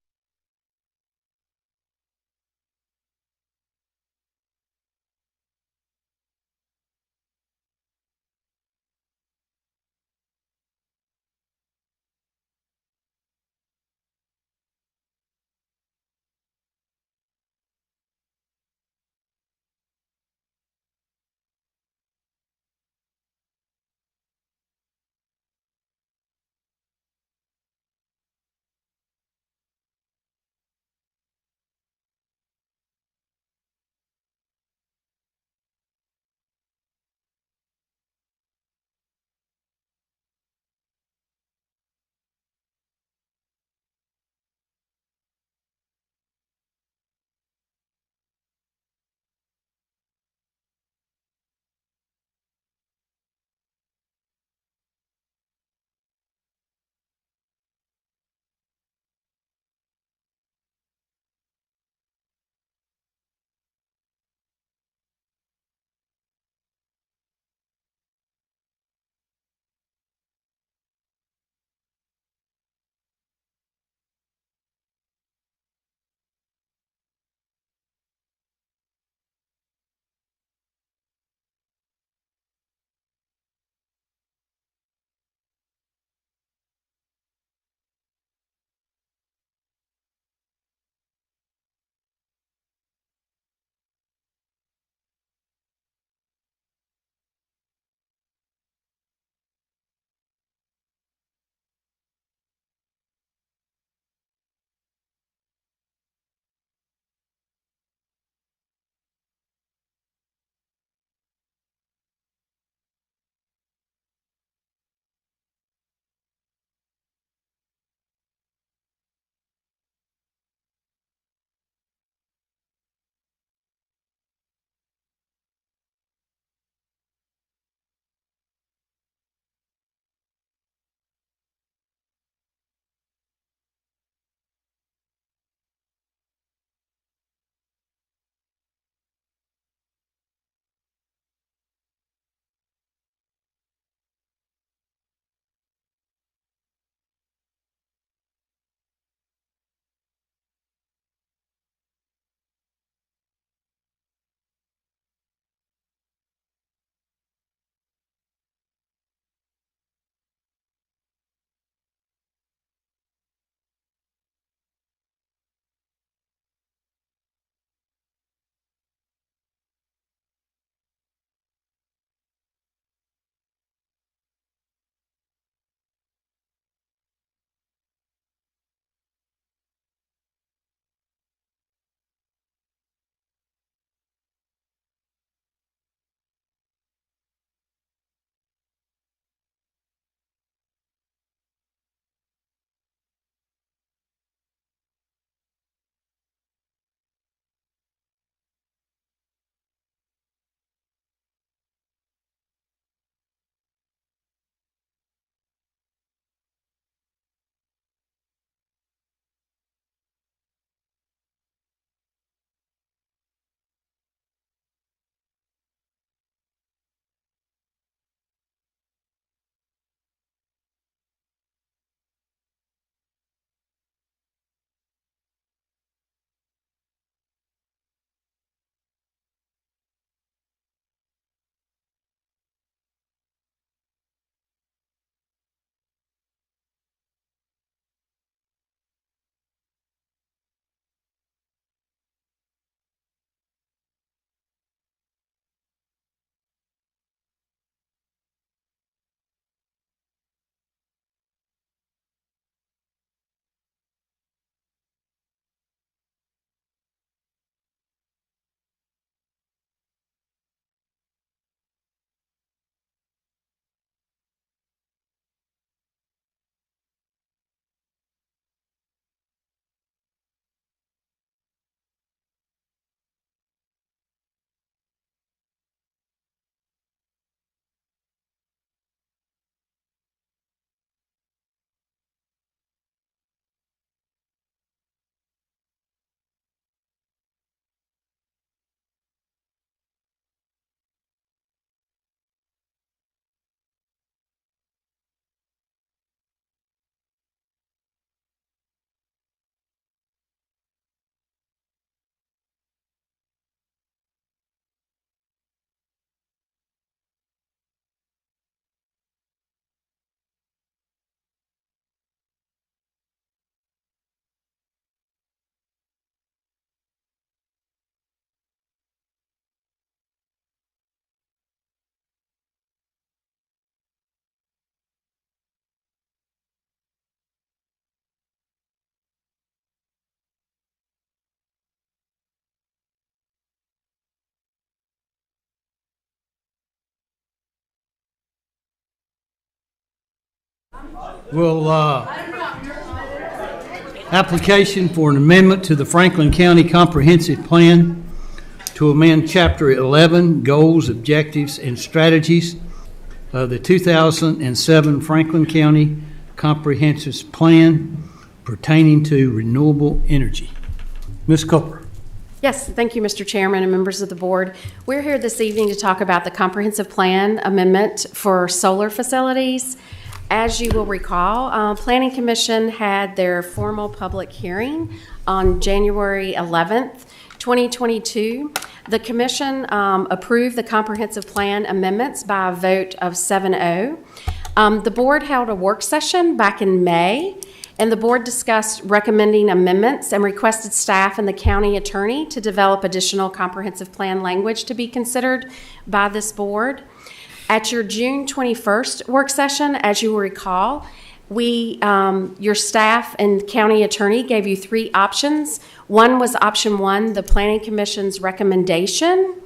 Will, application for an amendment to the Franklin County Comprehensive Plan to amend Chapter 11, Goals, Objectives, and Strategies of the 2007 Franklin County Comprehensive Plan pertaining to renewable energy. Ms. Cooper. Yes, thank you, Mr. Chairman and members of the board. We're here this evening to talk about the comprehensive plan amendment for solar facilities. As you will recall, Planning Commission had their formal public hearing on January 11th, 2022. The Commission approved the comprehensive plan amendments by a vote of 7-0. The board held a work session back in May, and the board discussed recommending amendments and requested staff and the county attorney to develop additional comprehensive plan language to be considered by this board. At your June 21st work session, as you will recall, your staff and county attorney gave you 3 options. One was option 1, the Planning Commission's recommendation.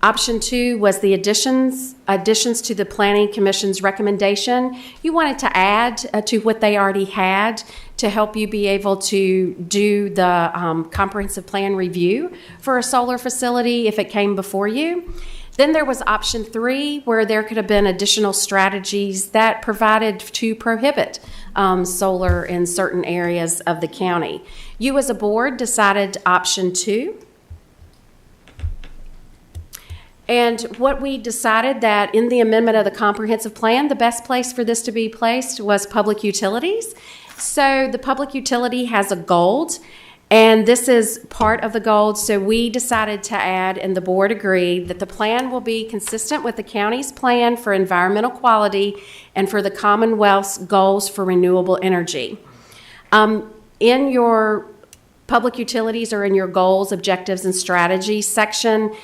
Option 2 was the additions to the Planning Commission's recommendation. You wanted to add to what they already had to help you be able to do the comprehensive plan review for a solar facility if it came before you. Then there was option 3, where there could have been additional strategies that provided to prohibit solar in certain areas of the county. You as a board decided option 2. And what we decided that in the amendment of the comprehensive plan, the best place for this to be placed was public utilities. So the public utility has a GOLD, and this is part of the GOLD. So we decided to add, and the board agreed, that the plan will be consistent with the county's plan for environmental quality and for the Commonwealth's goals for renewable energy. In your public utilities or in your goals, objectives, and strategies section,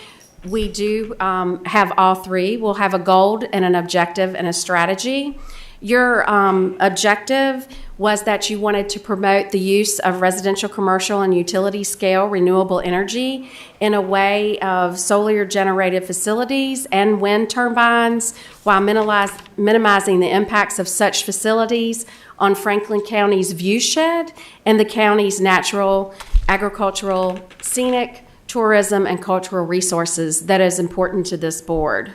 we do have all 3. We'll have a goal and an objective and a strategy. Your objective was that you wanted to promote the use of residential, commercial, and utility scale renewable energy in a way of solar generated facilities and wind turbines while minimizing the impacts of such facilities on Franklin County's viewshed and the county's natural, agricultural, scenic, tourism, and cultural resources that is important to this board.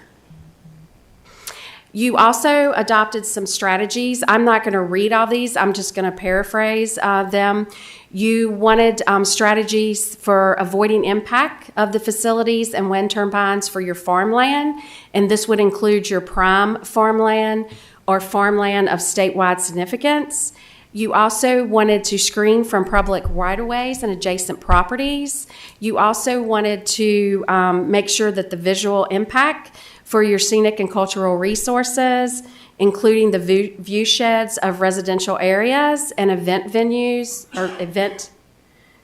You also adopted some strategies. I'm not going to read all these. I'm just going to paraphrase them. You wanted strategies for avoiding impact of the facilities and wind turbines for your farmland, and this would include your prime farmland or farmland of statewide significance. You also wanted to screen from public right-of-ways and adjacent properties. You also wanted to make sure that the visual impact for your scenic and cultural resources, including the view sheds of residential areas and event venues or event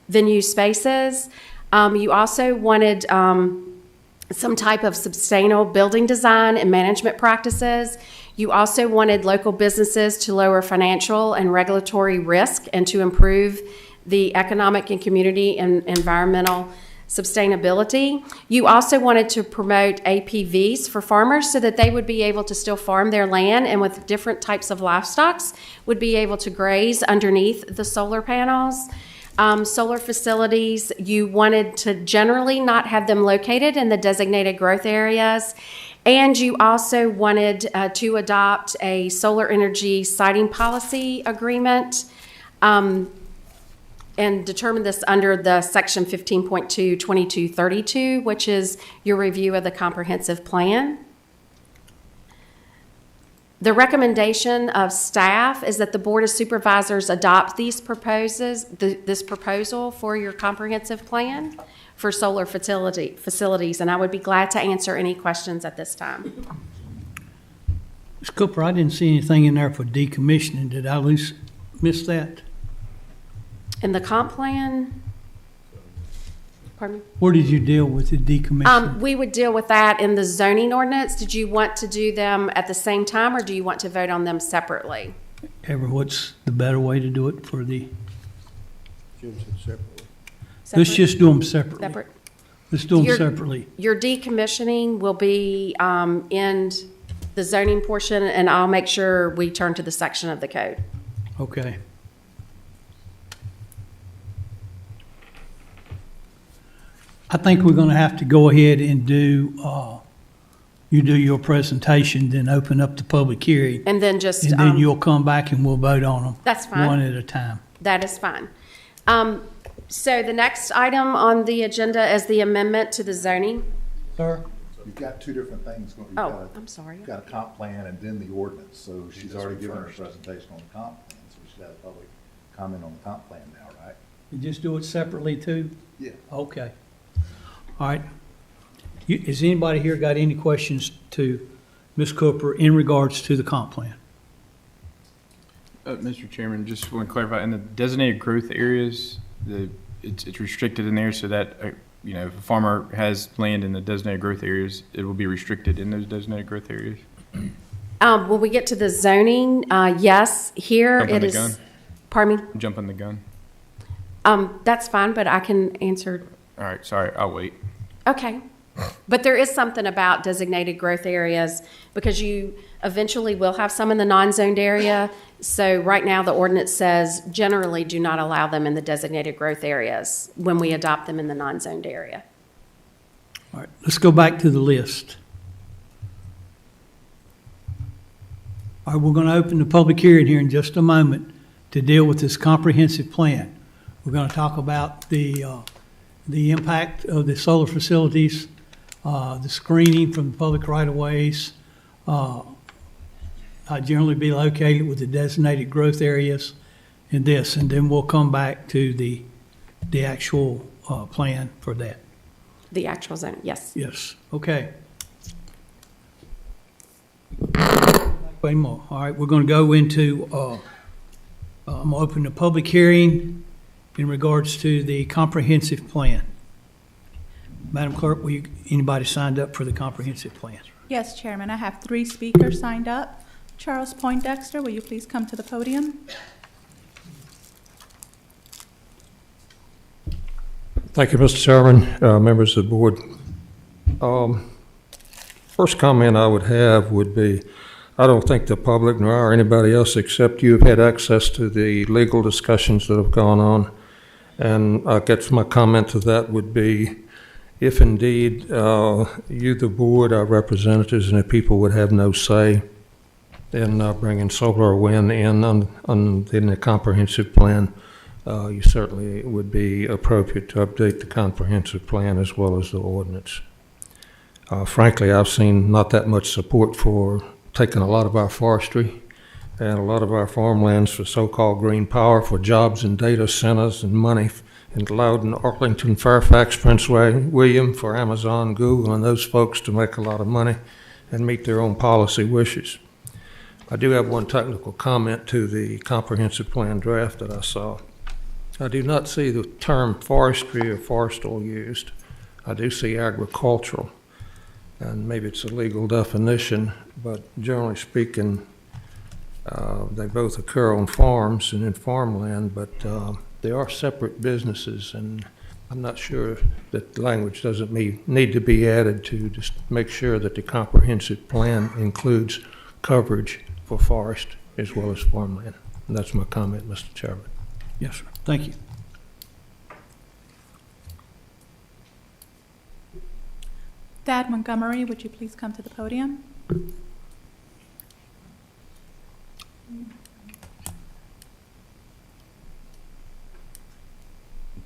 venue spaces. You also wanted some type of sustainable building design and management practices. You also wanted local businesses to lower financial and regulatory risk and to improve the economic and community and environmental sustainability. You also wanted to promote APVs for farmers so that they would be able to still farm their land and with different types of livestock would be able to graze underneath the solar panels. Solar facilities, you wanted to generally not have them located in the designated growth areas. And you also wanted to adopt a solar energy siting policy agreement and determine this under the section 15.2 2232, which is your review of the comprehensive plan. The recommendation of staff is that the Board of Supervisors adopt this proposal for your comprehensive plan for solar facilities, and I would be glad to answer any questions at this time. Ms. Cooper, I didn't see anything in there for decommissioning. Did I miss that? In the comp plan? Pardon me? Where did you deal with the decommissioning? We would deal with that in the zoning ordinance. Did you want to do them at the same time, or do you want to vote on them separately? What's the better way to do it for the? Jim said separately. Let's just do them separately. Separate. Let's do them separately. Your decommissioning will be the zoning portion, and I'll make sure we turn to the section of the code. Okay. I think we're gonna have to go ahead and you do your presentation, then open up the public hearing. And then just, And then you'll come back and we'll vote on them. That's fine. One at a time. That is fine. So the next item on the agenda is the amendment to the zoning. Sir? You've got two different things going. Oh, I'm sorry. You've got a comp plan and then the ordinance, so she's already given her presentation on the comp plan, so we should have a public comment on the comp plan now, right? You just do it separately too? Yeah. Okay. All right. Has anybody here got any questions to Ms. Cooper in regards to the comp plan? Mr. Chairman, just want to clarify, in the designated growth areas, it's restricted in there so that, if a farmer has land in the designated growth areas, it will be restricted in those designated growth areas? When we get to the zoning, yes, here Jumping it the is. gun? Pardon me? Jumping the gun. That's fine, but I can answer. All right, sorry, I'll wait. Okay. But there is something about designated growth areas because you eventually will have some in the non-zoned area. So right now the ordinance says generally do not allow them in the designated growth areas when we adopt them in the non-zoned area. All right, let's go back to the list. All right, we're going to open the public hearing here in just a moment to deal with this comprehensive plan. We're going to talk about the impact of the solar facilities, the screening from the public right-of-ways, generally be located with the designated growth areas, and this, and then we'll come back to the actual plan for that. The actual zone, yes. Yes, okay. Wait more. All right, we're going to go into, I'm going to open the public hearing in regards to the comprehensive plan. Madam Clerk, anybody signed up for the comprehensive plan? Yes, Chairman, I have 3 speakers signed up. Charles Poindexter, will you please come to the podium? Thank you, Mr. Chairman, members of the board. First comment I would have would be, I don't think the public nor anybody else except you have had access to the legal discussions that have gone on. And I guess my comment to that would be, if indeed you, the board, our representatives, and the people would have no say in bringing solar or wind in the comprehensive plan, you certainly would be appropriate to update the comprehensive plan as well as the ordinance. Frankly, I've seen not that much support for taking a lot of our forestry and a lot of our farmlands for so-called green power, for jobs and data centers and money in Loudoun, Arlington, Fairfax, Prince William, for Amazon, Google, and those folks to make a lot of money and meet their own policy wishes. I do have one technical comment to the comprehensive plan draft that I saw. I do not see the term forestry or forestal used. I do see agricultural, and maybe it's a legal definition, but generally speaking, they both occur on farms and in farmland, but they are separate businesses, and I'm not sure that the language doesn't need to be added to just make sure that the comprehensive plan includes coverage for forest as well as farmland. And that's my comment, Mr. Chairman. Yes, sir. Thank you. Thad Montgomery, would you please come to the podium?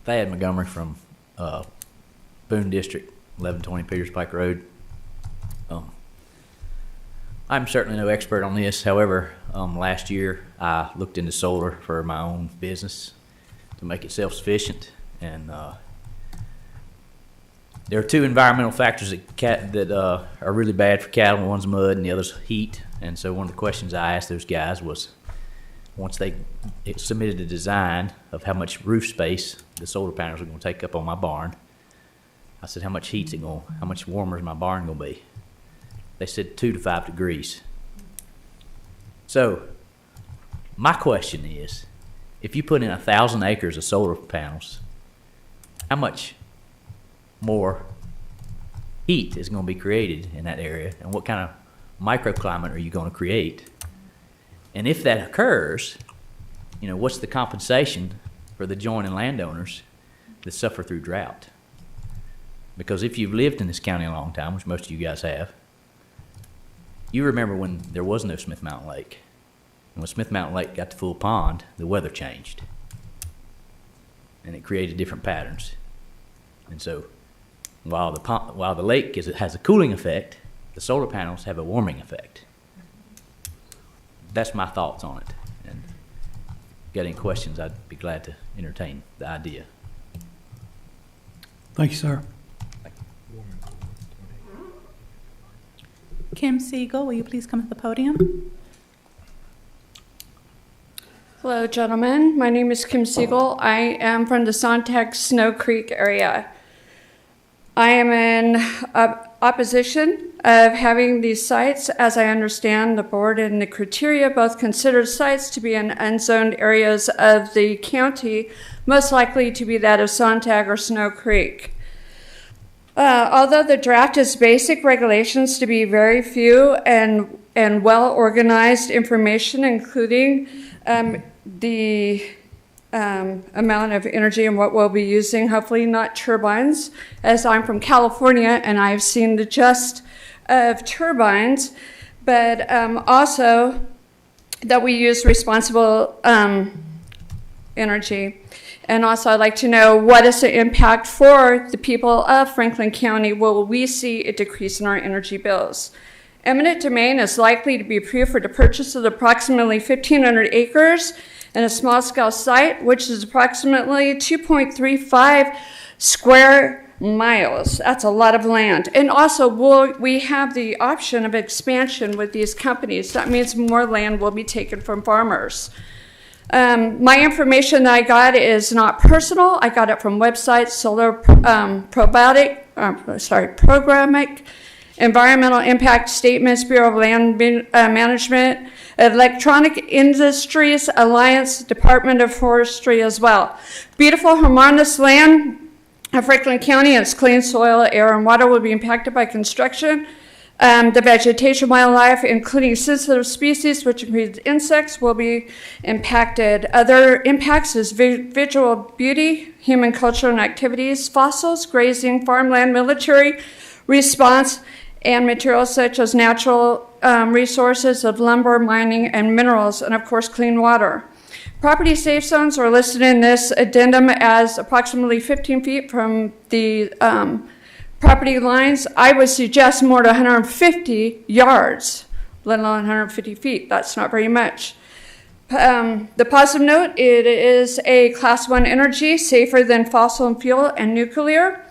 Thad Montgomery from Boone District, 1120 Peters Pike Road. I'm certainly no expert on this. However, last year I looked into solar for my own business to make it self-sufficient, and there are 2 environmental factors that are really bad for cattle. One's mud and the other's heat. And so one of the questions I asked those guys was, once they submitted a design of how much roof space the solar panels are going to take up on my barn, I said, how much how much warmer is my barn going to be? They said 2 to 5 degrees. So my question is, if you put in 1,000 acres of solar panels, how much more heat is going to be created in that area, and what kind of microclimate are you going to create? And if that occurs, what's the compensation for the adjoining landowners that suffer through drought? Because if you've lived in this county a long time, which most of you guys have, you remember when there was no Smith Mountain Lake. And when Smith Mountain Lake got to full pond, the weather changed. And it created different patterns. And so while the lake has a cooling effect, the solar panels have a warming effect. That's my thoughts on it. And if you got any questions, I'd be glad to entertain the idea. Thank you, sir. Kim Siegel, will you please come to the podium? Hello, gentlemen. My name is Kim Siegel. I am from the Sontag Snow Creek area. I am in opposition of having these sites. As I understand, the board and the criteria both consider sites to be in unzoned areas of the county, most likely to be that of Sontag or Snow Creek. Although the draft is basic regulations to be very few and well-organized information, including the amount of energy and what we'll be using, hopefully not turbines, as I'm from California and I've seen the gist of turbines, but also that we use responsible energy. And also I'd like to know, what is the impact for the people of Franklin County? Will we see a decrease in our energy bills? Eminent domain is likely to be approved for the purchase of approximately 1,500 acres in a small-scale site, which is approximately 2.35 square miles. That's a lot of land. And also, we have the option of expansion with these companies. That means more land will be taken from farmers. My information that I got is not personal. I got it from websites, Programmatic, Environmental Impact Statements, Bureau of Land Management, Electronic Industries Alliance, Department of Forestry as well. Beautiful, harmonious land of Franklin County, and its clean soil, air, and water will be impacted by construction. The vegetation, wildlife, including sensitive species, which includes insects, will be impacted. Other impacts is visual beauty, human culture and activities, fossils, grazing, farmland, military response, and materials such as natural resources of lumber, mining, and minerals, and of course, clean water. Property safe zones are listed in this addendum as approximately 15 feet from the property lines. I would suggest more to 150 yards, let alone 150 feet. That's not very much. The positive note, it is a Class 1 energy, safer than fossil fuel and nuclear.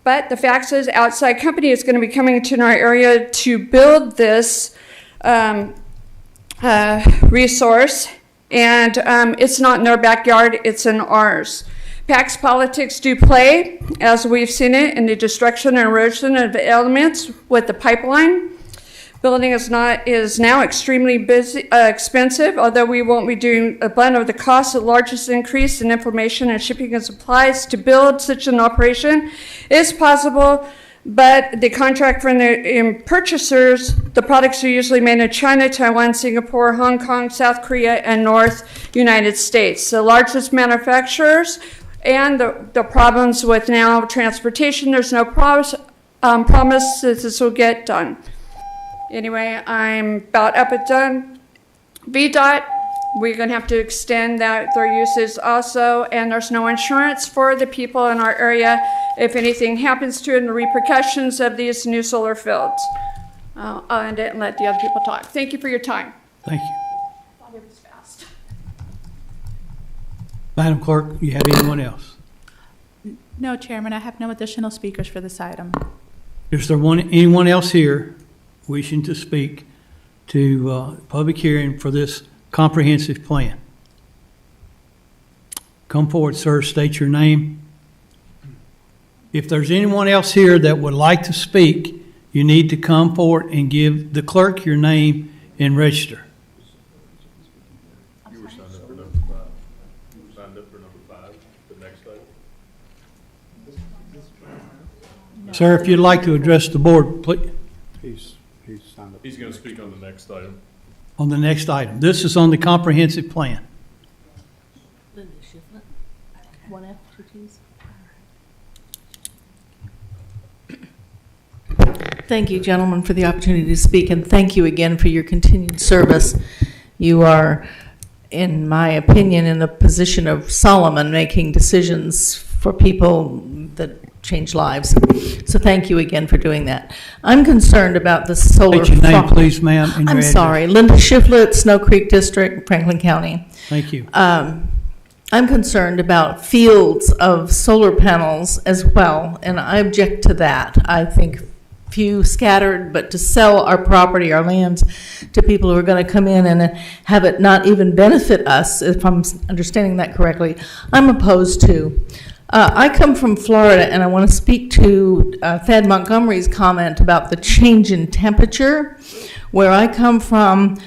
But the fact is, outside company is going to be coming to our area to build this resource, and it's not in their backyard, it's in ours. PAX politics do play, as we've seen it, in the destruction and erosion of elements with the pipeline. Building is now extremely expensive, although we won't be doing a blend of the cost. The largest increase in information and shipping and supplies to build such an operation is possible, but the contract from the purchasers, the products are usually made in China, Taiwan, Singapore, Hong Kong, South Korea, and North United States. The largest manufacturers, and the problems with now transportation, there's no promise that this will get done. Anyway, I'm about up and done. VDOT, we're going to have to extend their uses also, and there's no insurance for the people in our area if anything happens to it and the repercussions of these new solar fields. I'll end it and let the other people talk. Thank you for your time. Thank you. I thought it was fast. Madam Clerk, you have anyone else? No, Chairman, I have no additional speakers for this item. Is there anyone else here wishing to speak to public hearing for this comprehensive plan? Come forward, sir, state your name. If there's anyone else here that would like to speak, you need to come forward and give the clerk your name and register. You were signed up for number 5. You were signed up for number 5, the next item. Sir, if you'd like to address the board, please. He's signed up. He's going to speak on the next item. On the next item, this is on the comprehensive plan. One after please. Thank you, gentlemen, for the opportunity to speak, and thank you again for your continued service. You are, in my opinion, in a position of Solomon, making decisions for people that change lives. So thank you again for doing that. I'm concerned about the solar State your name, farm. please, ma'am, and your I'm address. sorry, Linda Shiflett, Snow Creek District, Franklin County. Thank you. I'm concerned about fields of solar panels as well, and I object to that. I think few scattered, but to sell our property, our lands, to people who are going to come in and have it not even benefit us, if I'm understanding that correctly, I'm opposed to. I come from Florida, and I want to speak to Thad Montgomery's comment about the change in temperature. Where I come from,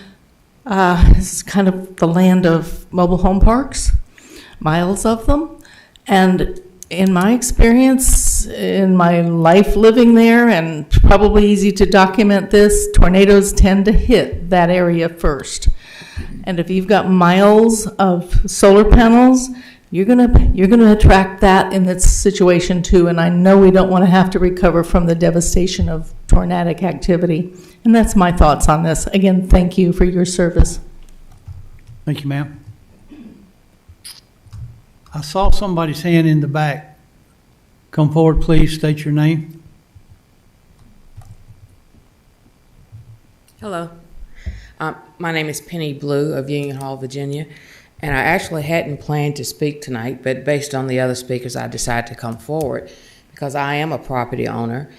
this is kind of the land of mobile home parks, miles of them. And in my experience, in my life living there, and probably easy to document this, tornadoes tend to hit that area first. And if you've got miles of solar panels, you're gonna attract that in this situation too. And I know we don't want to have to recover from the devastation of tornadic activity. And that's my thoughts on this. Again, thank you for your service. Thank you, ma'am. I saw somebody's hand in the back. Come forward, please. State your name. Hello. My name is Penny Blue of Union Hall, Virginia, and I actually hadn't planned to speak tonight, but based on the other speakers, I decided to come forward because I am a property owner,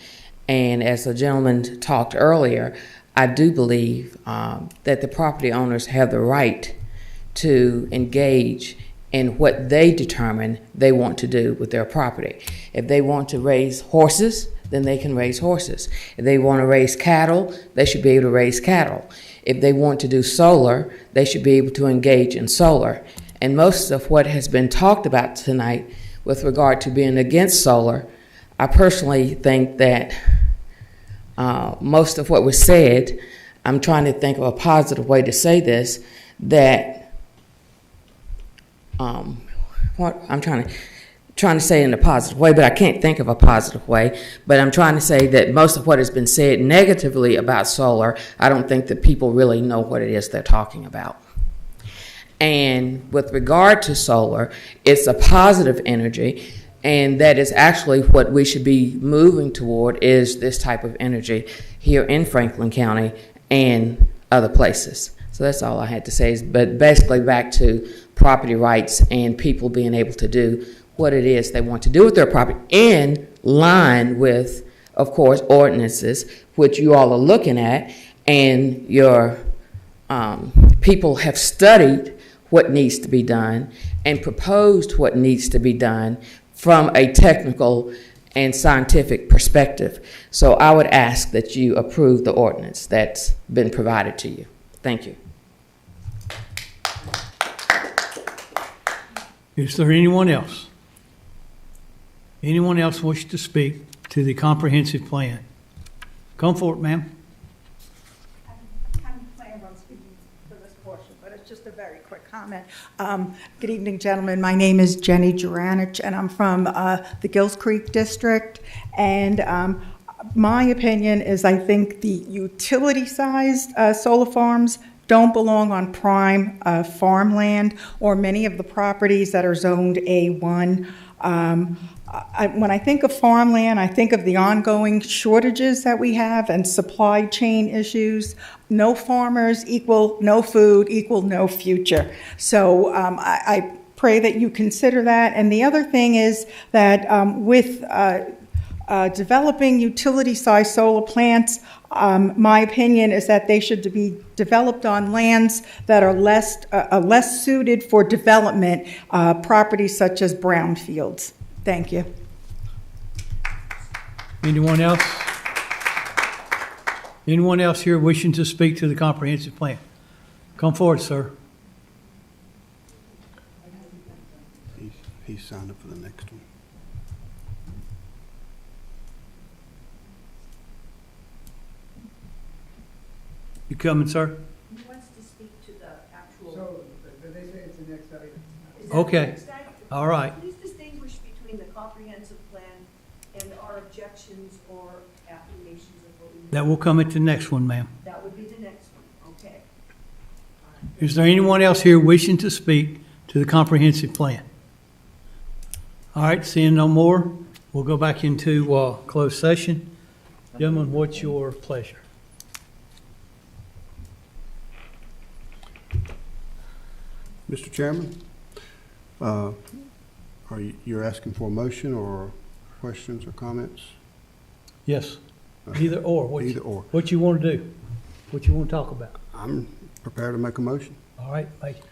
and as the gentleman talked earlier, I do believe that the property owners have the right to engage in what they determine they want to do with their property. If they want to raise horses, then they can raise horses. If they want to raise cattle, they should be able to raise cattle. If they want to do solar, they should be able to engage in solar. And most of what has been talked about tonight with regard to being against solar, I personally think that most of what was said, I'm trying to think of a positive way to say this, that what I'm trying to say in a positive way, but I can't think of a positive way. But I'm trying to say that most of what has been said negatively about solar, I don't think that people really know what it is they're talking about. And with regard to solar, it's a positive energy, and that is actually what we should be moving toward, is this type of energy here in Franklin County and other places. So that's all I had to say. But basically back to property rights and people being able to do what it is they want to do with their property in line with, of course, ordinances, which you all are looking at, and your people have studied what needs to be done and proposed what needs to be done from a technical and scientific perspective. So I would ask that you approve the ordinance that's been provided to you. Thank you. Is there anyone else? Anyone else wish to speak to the comprehensive plan? Come forward, ma'am. I kind of planned on speaking for this portion, but it's just a very quick comment. Good evening, gentlemen. My name is Jenny Juranich, and I'm from the Gills Creek District. And my opinion is I think the utility-sized solar farms don't belong on prime farmland or many of the properties that are zoned A1. When I think of farmland, I think of the ongoing shortages that we have and supply chain issues. No farmers equal no food equal no future. So I pray that you consider that. And the other thing is that with developing utility-sized solar plants, my opinion is that they should be developed on lands that are less suited for development, properties such as brownfields. Thank you. Anyone else? Anyone else here wishing to speak to the comprehensive plan? Come forward, sir. He's signed up for the next one. You coming, sir? He wants to speak to the actual. So, they say it's the next item. Okay. All right. Please distinguish between the comprehensive plan and our objections or applications of what we. That will come at the next one, ma'am. That would be the next one, okay. Is there anyone else here wishing to speak to the comprehensive plan? All right, seeing no more, we'll go back into closed session. Gentlemen, what's your pleasure? Mr. Chairman, you're asking for a motion or questions or comments? Yes, either or. Either or. What you want to do? What you want to talk about? I'm prepared to make a motion. All right, make it.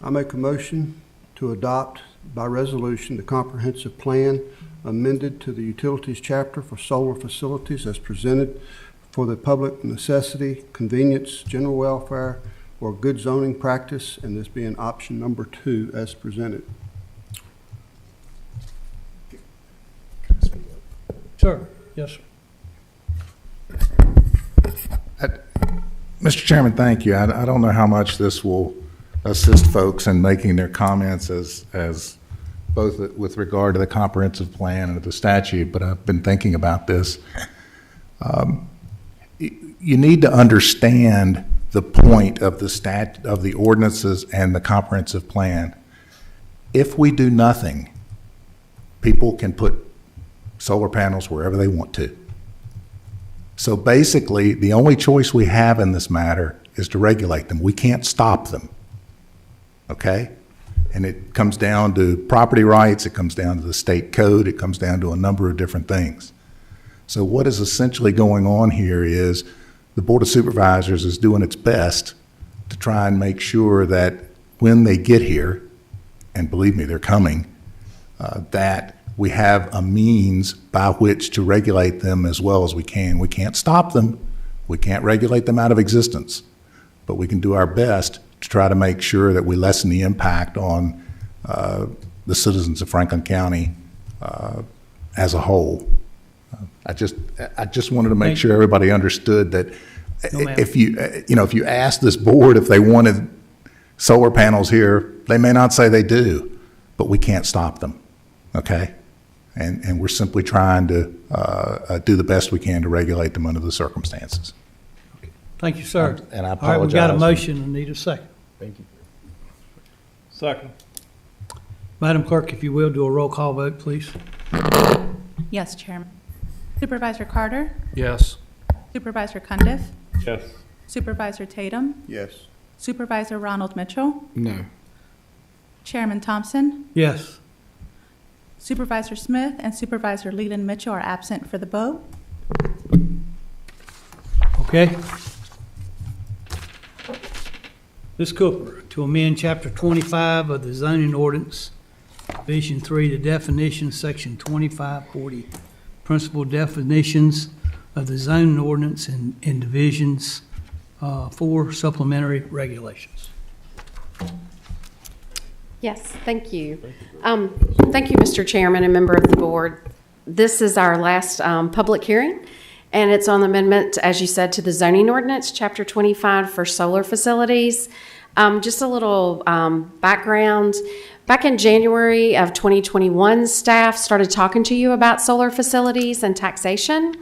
I make a motion to adopt by resolution the comprehensive plan amended to the utilities chapter for solar facilities as presented for the public necessity, convenience, general welfare, or good zoning practice, and this being option number 2 as presented. Sir, yes, sir. Mr. Chairman, thank you. I don't know how much this will assist folks in making their comments as both with regard to the comprehensive plan and the statute, but I've been thinking about this. You need to understand the point of the ordinances and the comprehensive plan. If we do nothing, people can put solar panels wherever they want to. So basically, the only choice we have in this matter is to regulate them. We can't stop them, okay? And it comes down to property rights, it comes down to the state code, it comes down to a number of different things. So what is essentially going on here is the Board of Supervisors is doing its best to try and make sure that when they get here, and believe me, they're coming, that we have a means by which to regulate them as well as we can. We can't stop them. We can't regulate them out of existence. But we can do our best to try to make sure that we lessen the impact on the citizens of Franklin County as a whole. I just wanted to make sure everybody understood that if you ask this board if they wanted solar panels here, they may not say they do, but we can't stop them, okay? And we're simply trying to do the best we can to regulate them under the circumstances. Thank you, sir. And I apologize. All right, we've got a motion and need a second. Thank you. Second. Madam Clerk, if you will, do a roll call vote, please. Yes, Chairman. Supervisor Carter? Yes. Supervisor Cundiff? Yes. Supervisor Tatum? Yes. Supervisor Ronald Mitchell? No. Chairman Thompson? Yes. Supervisor Smith and Supervisor Leland Mitchell are absent for the vote. Okay. Ms. Cooper, to amend Chapter 25 of the zoning ordinance, Division 3, the definitions, Section 2540, principal definitions of the zoning ordinance and Divisions 4 supplementary regulations. Yes, thank you. Thank you, Mr. Chairman and member of the board. This is our last public hearing, and it's on the amendment, as you said, to the zoning ordinance, Chapter 25 for solar facilities. Just a little background. Back in January of 2021, staff started talking to you about solar facilities and taxation.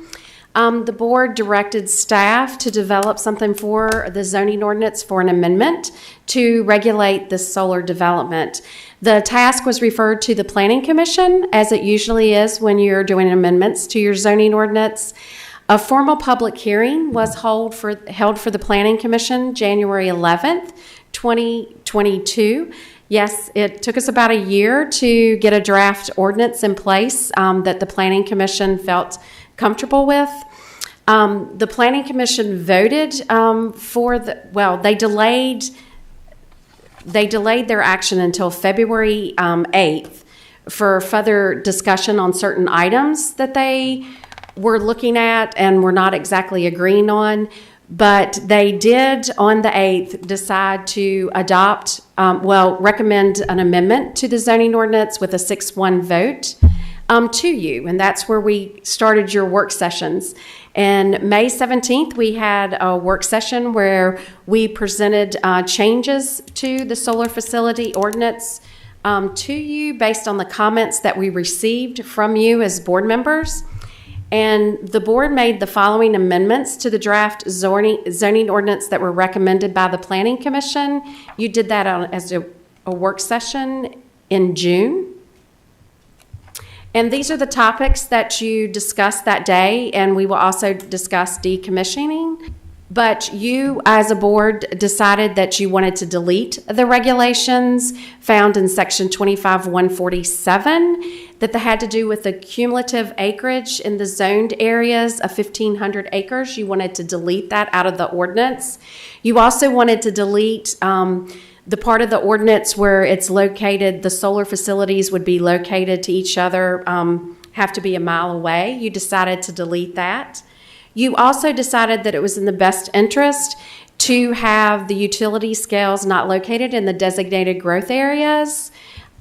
The board directed staff to develop something for the zoning ordinance for an amendment to regulate the solar development. The task was referred to the Planning Commission, as it usually is when you're doing amendments to your zoning ordinance. A formal public hearing was held for the Planning Commission January 11th, 2022. Yes, it took us about a year to get a draft ordinance in place that the Planning Commission felt comfortable with. The Planning Commission voted they delayed their action until February 8th for further discussion on certain items that they were looking at and were not exactly agreeing on. But they did, on the 8th, decide to recommend an amendment to the zoning ordinance with a 6-1 vote. to you, and that's where we started your work sessions. And May 17th, we had a work session where we presented changes to the solar facility ordinance to you based on the comments that we received from you as board members. And the board made the following amendments to the draft zoning ordinance that were recommended by the Planning Commission. You did that as a work session in June. And these are the topics that you discussed that day, and we will also discuss decommissioning. But you, as a board, decided that you wanted to delete the regulations found in Section 25-147 that had to do with the cumulative acreage in the zoned areas of 1,500 acres. You wanted to delete that out of the ordinance. You also wanted to delete the part of the ordinance where it's located, the solar facilities would be located to each other, have to be a mile away. You decided to delete that. You also decided that it was in the best interest to have the utility scales not located in the designated growth areas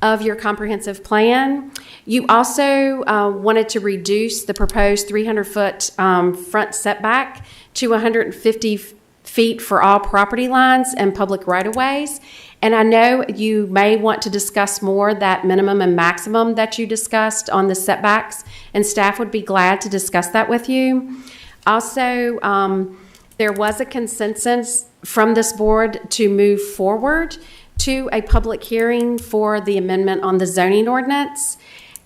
of your comprehensive plan. You also wanted to reduce the proposed 300-foot front setback to 150 feet for all property lines and public right-of-ways. And I know you may want to discuss more that minimum and maximum that you discussed on the setbacks, and staff would be glad to discuss that with you. Also, there was a consensus from this board to move forward to a public hearing for the amendment on the zoning ordinance.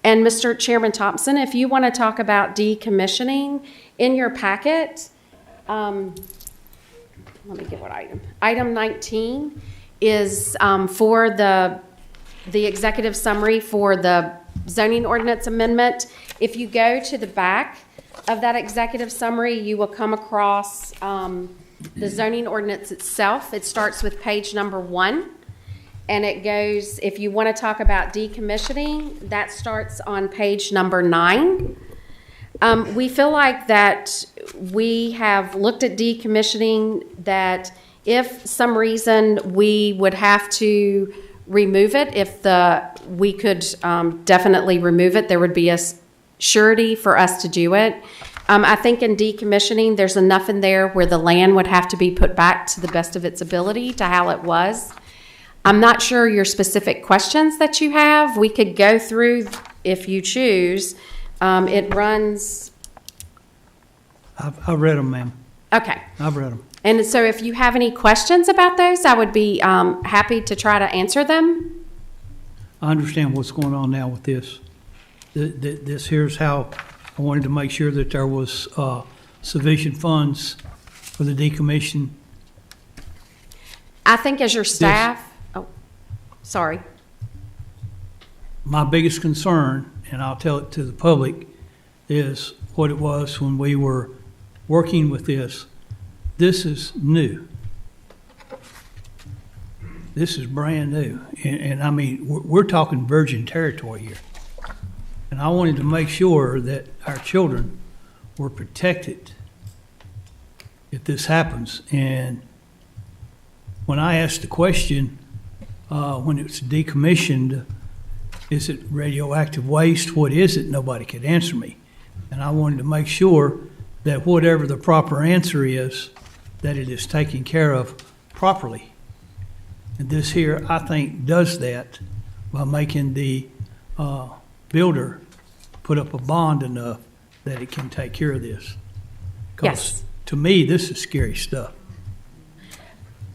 And Mr. Chairman Thompson, if you want to talk about decommissioning, in your packet, let me get what item. Item 19 is for the executive summary for the zoning ordinance amendment. If you go to the back of that executive summary, you will come across the zoning ordinance itself. It starts with page number 1, and it goes, if you want to talk about decommissioning, that starts on page number 9. We feel like that we have looked at decommissioning, that if some reason we would have to remove it, we could definitely remove it, there would be a surety for us to do it. I think in decommissioning, there's enough in there where the land would have to be put back to the best of its ability to how it was. I'm not sure your specific questions that you have. We could go through if you choose. It runs. I've read them, ma'am. Okay. I've read them. And so if you have any questions about those, I would be happy to try to answer them. I understand what's going on now with this. This here's how I wanted to make sure that there was sufficient funds for the decommission. I think as your staff, sorry. My biggest concern, and I'll tell it to the public, is what it was when we were working with this. This is new. This is brand new. And I mean, we're talking virgin territory here. And I wanted to make sure that our children were protected if this happens. And when I asked the question, when it's decommissioned, is it radioactive waste? What is it? Nobody could answer me. And I wanted to make sure that whatever the proper answer is, that it is taken care of properly. And this here, I think, does that by making the builder put up a bond enough that it can take care of this. 'Cause yes. To me, this is scary stuff.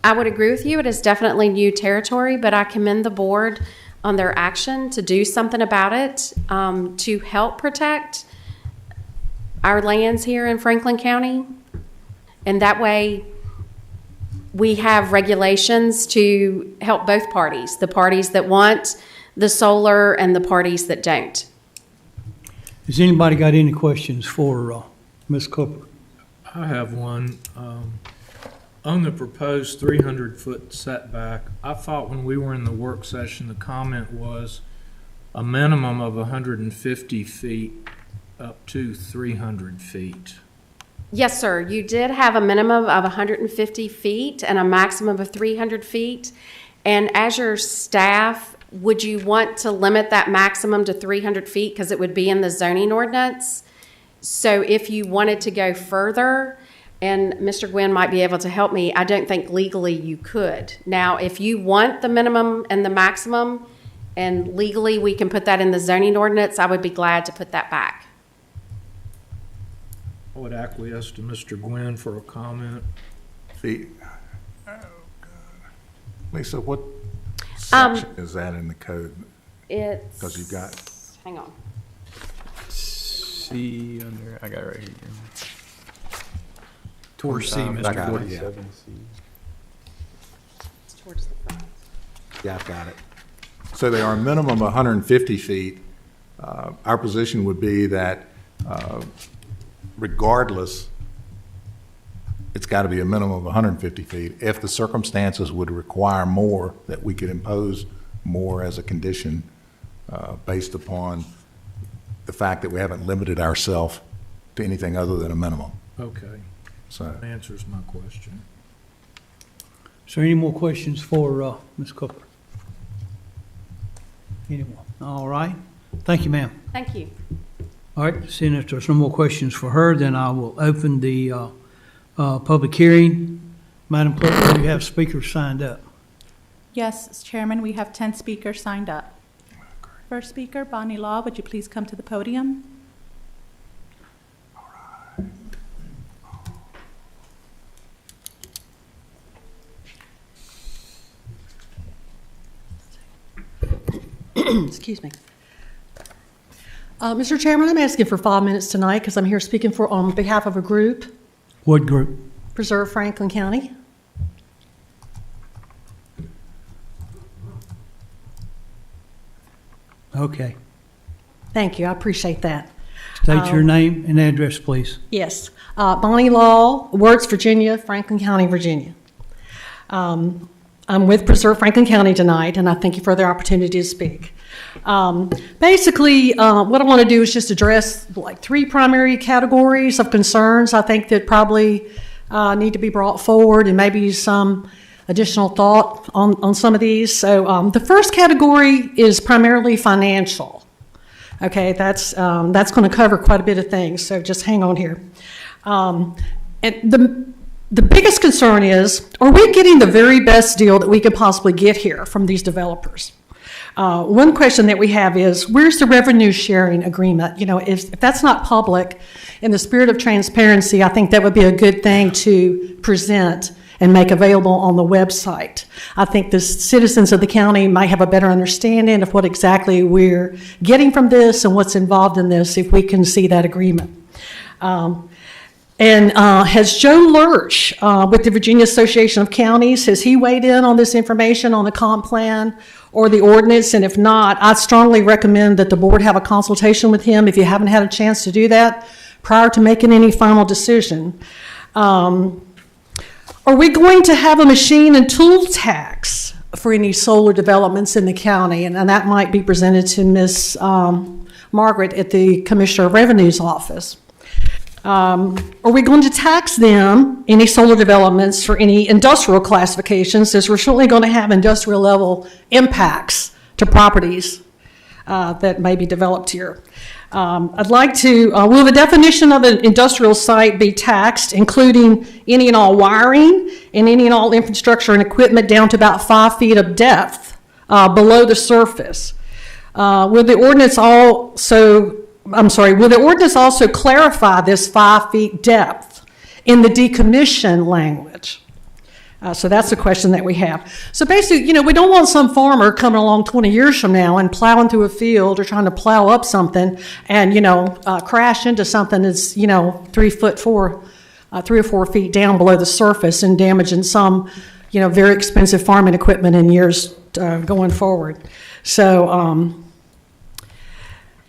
I would agree with you. It is definitely new territory, but I commend the board on their action to do something about it, to help protect our lands here in Franklin County. And that way, we have regulations to help both parties, the parties that want the solar and the parties that don't. Has anybody got any questions for Ms. Cooper? I have one. On the proposed 300-foot setback, I thought when we were in the work session, the comment was a minimum of 150 feet up to 300 feet. Yes, sir. You did have a minimum of 150 feet and a maximum of 300 feet. And as your staff Would you want to limit that maximum to 300 feet because it would be in the zoning ordinance? So if you wanted to go further, and Mr. Gwynn might be able to help me, I don't think legally you could. Now, if you want the minimum and the maximum, and legally we can put that in the zoning ordinance, I would be glad to put that back. I would acquiesce to Mr. Gwynn for a comment. Lisa, what section is that in the code? It's. Because you've got. Hang on. C under, I got it right here. Towards C, Mr. I got it, Wood. yeah. It's towards the front. Yeah, I've got it. So they are a minimum of 150 feet. Our position would be that regardless, it's got to be a minimum of 150 feet. If the circumstances would require more, that we could impose more as a condition based upon the fact that we haven't limited ourselves to anything other than a minimum. Okay, So that answers my question. Is there any more questions for Ms. Cooper? Anyone? All right. Thank you, ma'am. Thank you. All right, seeing if there's no more questions for her, then I will open the public hearing. Madam Clerk, do you have speakers signed up? Yes, Chairman, we have 10 speakers signed up. First speaker, Bonnie Law, would you please come to the podium? Excuse me. Mr. Chairman, I'm asking for 5 minutes tonight because I'm here speaking on behalf of a group, What group? Preserve Franklin County. Okay. Thank you, I appreciate that. State your name and address, please. Yes, Bonnie Law, Words, Virginia, Franklin County, Virginia. I'm with Preserve Franklin County tonight, and I thank you for the opportunity to speak. Basically, what I want to do is just address like 3 primary categories of concerns I think that probably need to be brought forward, and maybe some additional thought on some of these. So the first category is primarily financial. Okay, that's going to cover quite a bit of things, so just hang on here. And the biggest concern is, are we getting the very best deal that we could possibly get here from these developers? One question that we have is, where's the revenue sharing agreement? You know, if that's not public, in the spirit of transparency, I think that would be a good thing to present and make available on the website. I think the citizens of the county might have a better understanding of what exactly we're getting from this and what's involved in this if we can see that agreement. Has Joe Lurch with the Virginia Association of Counties, has he weighed in on this information on the comp plan or the ordinance? And if not, I strongly recommend that the board have a consultation with him if you haven't had a chance to do that prior to making any final decision. Are we going to have a machine and tool tax for any solar developments in the county? And that might be presented to Ms. Margaret at the Commissioner of Revenue's office. Are we going to tax them, any solar developments for any industrial classifications, as we're certainly going to have industrial level impacts to properties that may be developed here? I'd like to, will the definition of an industrial site be taxed, including any and all wiring and any and all infrastructure and equipment down to about 5 feet of depth below the surface? Will the ordinance also clarify this 5 feet depth in the decommission language? So that's a question that we have. So basically, you know, we don't want some farmer coming along 20 years from now and plowing through a field or trying to plow up something and, you know, crash into something that's, you know, 3 or 4 feet down below the surface and damaging some, you know, very expensive farming equipment in years going forward. So,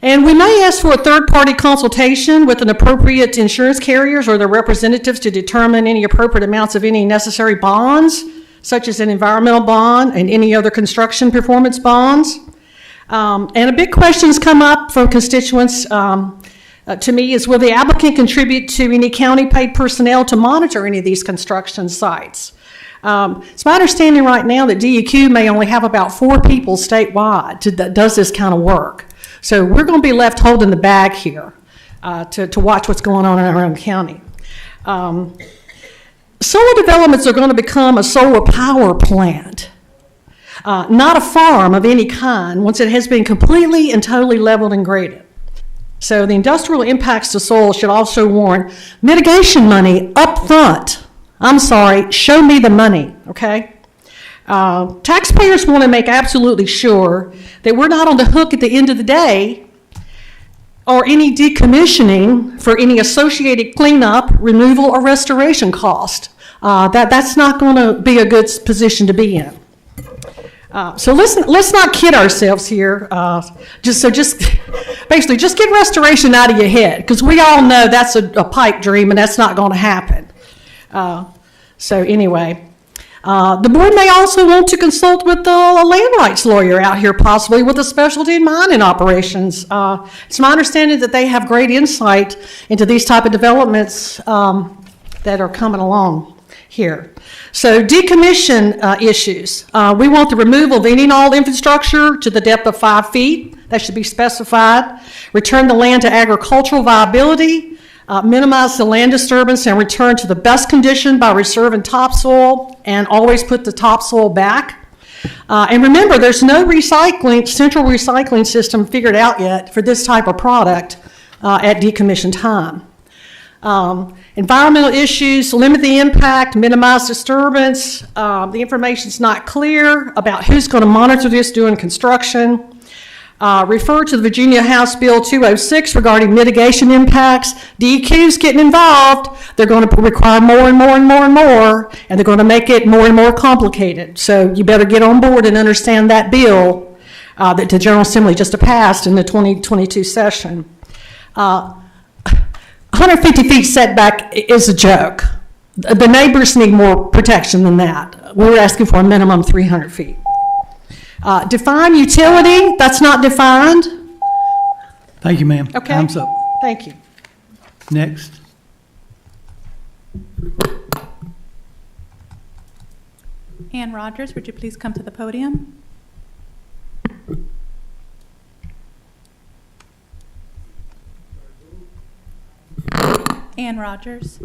and we may ask for a third-party consultation with an appropriate insurance carriers or their representatives to determine any appropriate amounts of any necessary bonds, such as an environmental bond and any other construction performance bonds. And a big question's come up from constituents to me is, will the applicant contribute to any county-paid personnel to monitor any of these construction sites? It's my understanding right now that DEQ may only have about 4 people statewide that does this kind of work. So we're going to be left holding the bag here to watch what's going on in our own county. Solar developments are going to become a solar power plant, not a farm of any kind, once it has been completely and totally leveled and graded. So the industrial impacts to soil should also warrant mitigation money up front. I'm sorry, show me the money, okay? Taxpayers want to make absolutely sure that we're not on the hook at the end of the day or any decommissioning for any associated cleanup, removal, or restoration cost. That's not going to be a good position to be in. So let's not kid ourselves here. Just basically get restoration out of your head, because we all know that's a pipe dream and that's not going to happen. So anyway, the board may also want to consult with a land rights lawyer out here, possibly with a specialty in mining operations. It's my understanding that they have great insight into these type of developments that are coming along here. So decommission issues. We want the removal of any and all infrastructure to the depth of 5 feet. That should be specified. Return the land to agricultural viability. Minimize the land disturbance and return to the best condition by reserving topsoil, and always put the topsoil back. And remember, there's no central recycling system figured out yet for this type of product at decommission time. Environmental issues, limit the impact, minimize disturbance. The information's not clear about who's going to monitor this during construction. Refer to the Virginia House Bill 206 regarding mitigation impacts. DEQ's getting involved. They're going to require more and more and more and more, and they're going to make it more and more complicated. So you better get on board and understand that bill that the General Assembly just passed in the 2022 session. 150 feet setback is a joke. The neighbors need more protection than that. We're asking for a minimum of 300 feet. Define utility, that's not defined. Thank you, ma'am. Okay. Time's up. Thank you. Next. Ann Rogers, would you please come to the podium? Ann Rogers.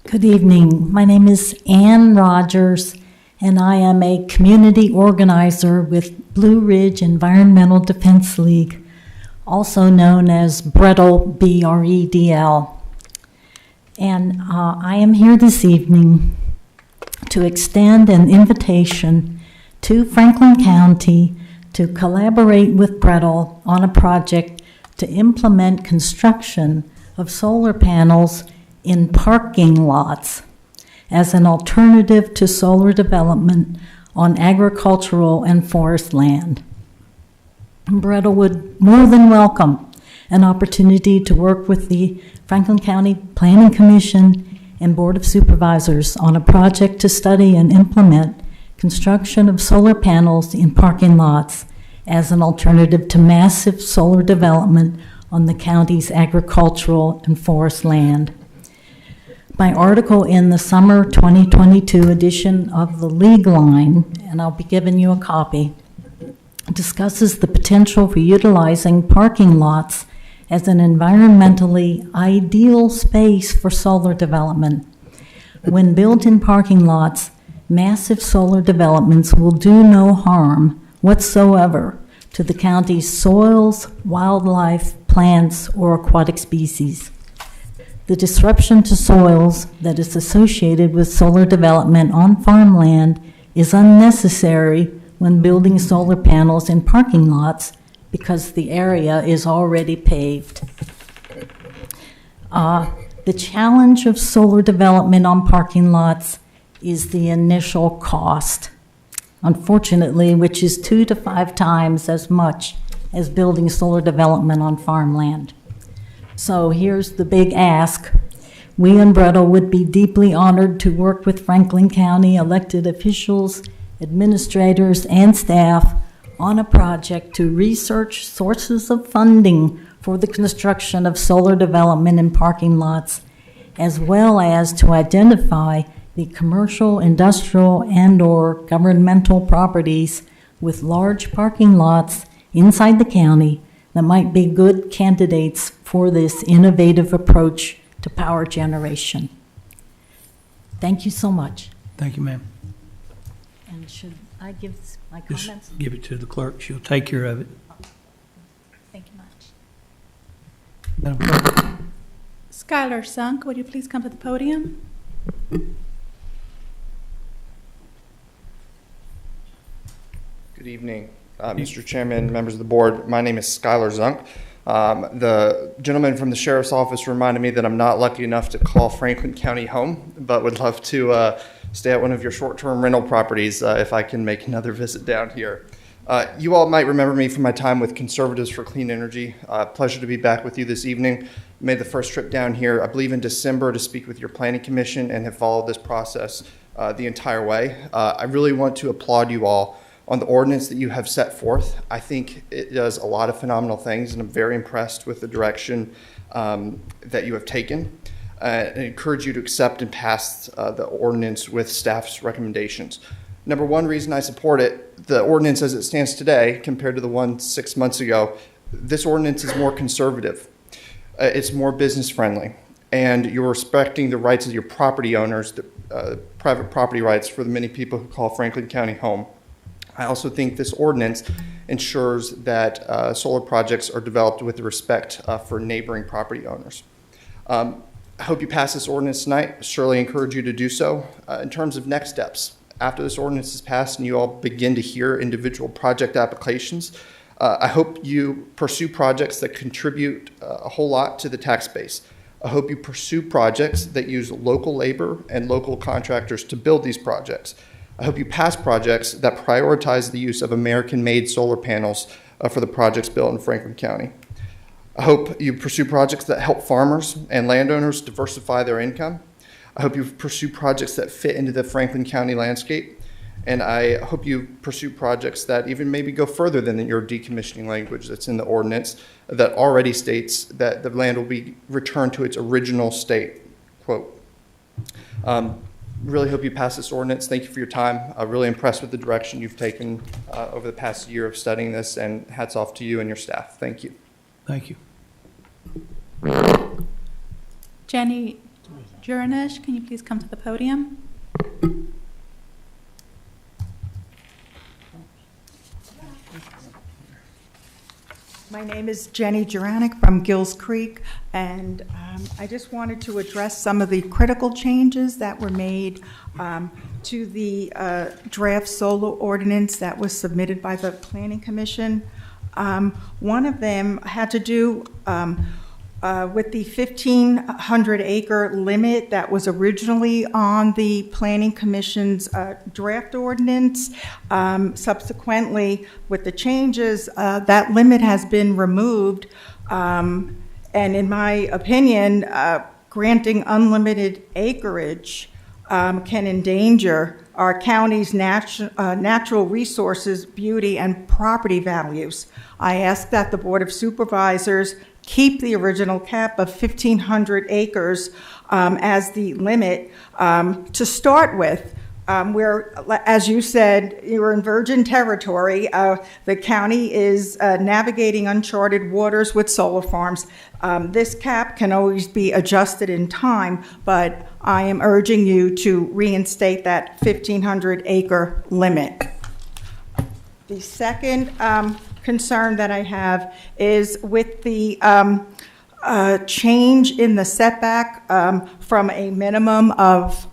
Good evening. My name is Ann Rogers, and I am a community organizer with Blue Ridge Environmental Defense League, also known as BREDL, B-R-E-D-L. And I am here this evening to extend an invitation to Franklin County to collaborate with BREDL on a project to implement construction of solar panels in parking lots as an alternative to solar development on agricultural and forest land. BREDL would more than welcome an opportunity to work with the Franklin County Planning Commission and Board of Supervisors on a project to study and implement construction of solar panels in parking lots as an alternative to massive solar development on the county's agricultural and forest land. My article in the summer 2022 edition of the League Line, and I'll be giving you a copy, discusses the potential for utilizing parking lots as an environmentally ideal space for solar development. When built in parking lots, massive solar developments will do no harm whatsoever to the county's soils, wildlife, plants, or aquatic species. The disruption to soils that is associated with solar development on farmland is unnecessary when building solar panels in parking lots because the area is already paved. The challenge of solar development on parking lots is the initial cost, unfortunately, which is 2 to 5 times as much as building solar development on farmland. So here's the big ask. We in BREDL would be deeply honored to work with Franklin County elected officials, administrators, and staff on a project to research sources of funding for for the construction of solar development and parking lots, as well as to identify the commercial, industrial, and/or governmental properties with large parking lots inside the county that might be good candidates for this innovative approach to power generation. Thank you so much. Thank you, ma'am. And should I give my Just comments? give it to the clerk. She'll take care of it. Thank you much. Madam Clerk. Skylar Sunk, would you please come to the podium? Good evening, Mr. Chairman, members of the board. My name is Skylar Zunk. The gentleman from the Sheriff's Office reminded me that I'm not lucky enough to call Franklin County home, but would love to stay at one of your short-term rental properties if I can make another visit down here. You all might remember me from my time with Conservatives for Clean Energy. Pleasure to be back with you this evening. Made the first trip down here, I believe in December, to speak with your Planning Commission and have followed this process the entire way. I really want to applaud you all on the ordinance that you have set forth. I think it does a lot of phenomenal things, and I'm very impressed with the direction that you have taken. I encourage you to accept and pass the ordinance with staff's recommendations. Number one reason I support it, the ordinance as it stands today compared to the one 6 months ago, this ordinance is more conservative. It's more business friendly, and you're respecting the rights of your property owners, the private property rights for the many people who call Franklin County home. I also think this ordinance ensures that solar projects are developed with respect for neighboring property owners. I hope you pass this ordinance tonight. I surely encourage you to do so. In terms of next steps, after this ordinance is passed and you all begin to hear individual project applications, I hope you pursue projects that contribute a whole lot to the tax base. I hope you pursue projects that use local labor and local contractors to build these projects. I hope you pass projects that prioritize the use of American-made solar panels for the projects built in Franklin County. I hope you pursue projects that help farmers and landowners diversify their income. I hope you pursue projects that fit into the Franklin County landscape. And I hope you pursue projects that even maybe go further than your decommissioning language that's in the ordinance that already states that the land will be returned to its original state, quote. Really hope you pass this ordinance. Thank you for your time. I'm really impressed with the direction you've taken over the past year of studying this, and hats off to you and your staff. Thank you. Thank you. Jenny Juranish, can you please come to the podium? My name is Jenny Juranic from Gills Creek, and I just wanted to address some of the critical changes that were made to the draft solar ordinance that was submitted by the Planning Commission. One of them had to do with the 1,500 acre limit that was originally on the Planning Commission's draft ordinance. Subsequently, with the changes, that limit has been removed. And in my opinion, granting unlimited acreage can endanger our county's natural resources, beauty, and property values. I ask that the Board of Supervisors keep the original cap of 1,500 acres as the limit to start with. Where, as you said, you're in virgin territory. The county is navigating uncharted waters with solar farms. This cap can always be adjusted in time, but I am urging you to reinstate that 1,500 acre limit. The second concern that I have is with the change in the setback from a minimum of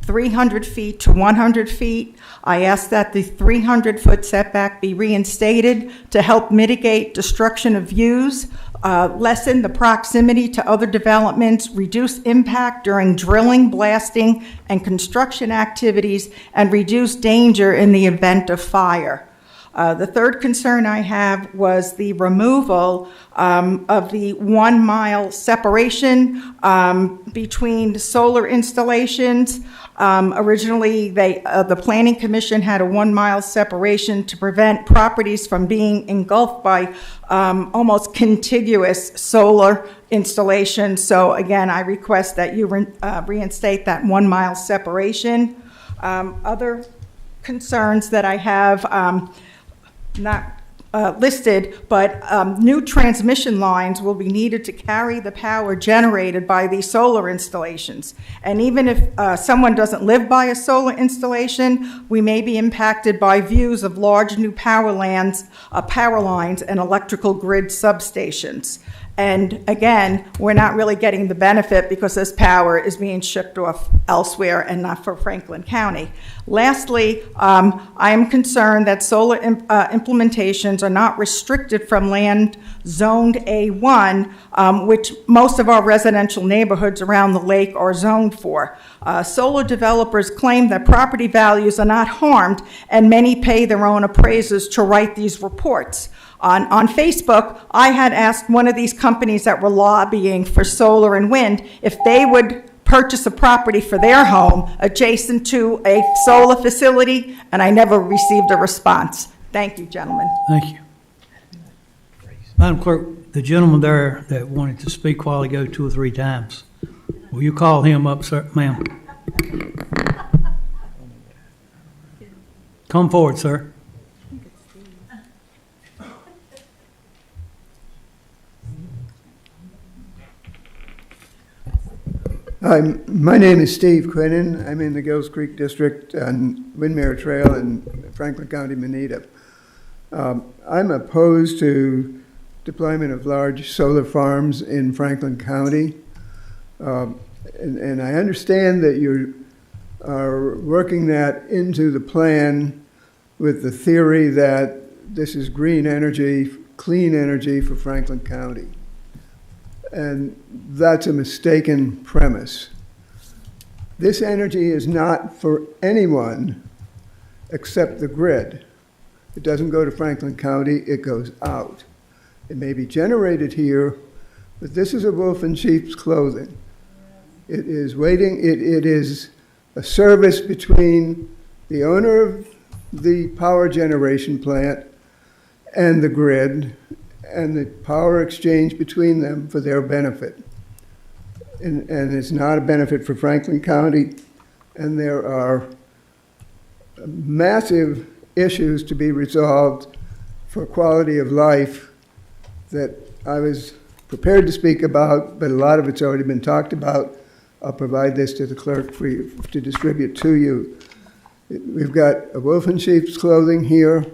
300 feet to 100 feet. I ask that the 300-foot setback be reinstated to help mitigate destruction of views, lessen the proximity to other developments, reduce impact during drilling, blasting, and construction activities, and reduce danger in the event of fire. The third concern I have was the removal of the 1 mile separation between solar installations. Originally, the Planning Commission had a 1 mile separation to prevent properties from being engulfed by almost contiguous solar installations. So again, I request that you reinstate that 1 mile separation. Other concerns that I have, not listed, but new transmission lines will be needed to carry the power generated by these solar installations. And even if someone doesn't live by a solar installation, we may be impacted by views of large new power lines and electrical grid substations. And again, we're not really getting the benefit because this power is being shipped off elsewhere and not for Franklin County. Lastly, I am concerned that solar implementations are not restricted from land zoned A1, which most of our residential neighborhoods around the lake are zoned for. Solar developers claim that property values are not harmed, and many pay their own appraisers to write these reports. On Facebook, I had asked one of these companies that were lobbying for solar and wind if they would purchase a property for their home adjacent to a solar facility, and I never received a response. Thank you, gentlemen. Thank you. Madam Clerk, the gentleman there that wanted to speak a while ago 2 or 3 times, will you call him up, sir, ma'am? Come forward, sir. My name is Steve Quinnen. I'm in the Gills Creek District on Windmere Trail in Franklin County, Manita. I'm opposed to deployment of large solar farms in Franklin County. And I understand that you are working that into the plan with the theory that this is green energy, clean energy for Franklin County. And that's a mistaken premise. This energy is not for anyone except the grid. It doesn't go to Franklin County, it goes out. It may be generated here, but this is a wolf in sheep's clothing. It is it is a service between the owner of the power generation plant and the grid, and the power exchange between them for their benefit. And it's not a benefit for Franklin County, and there are massive issues to be resolved for quality of life that I was prepared to speak about, but a lot of it's already been talked about. I'll provide this to the clerk for you to distribute to you. We've got a wolf in sheep's clothing here.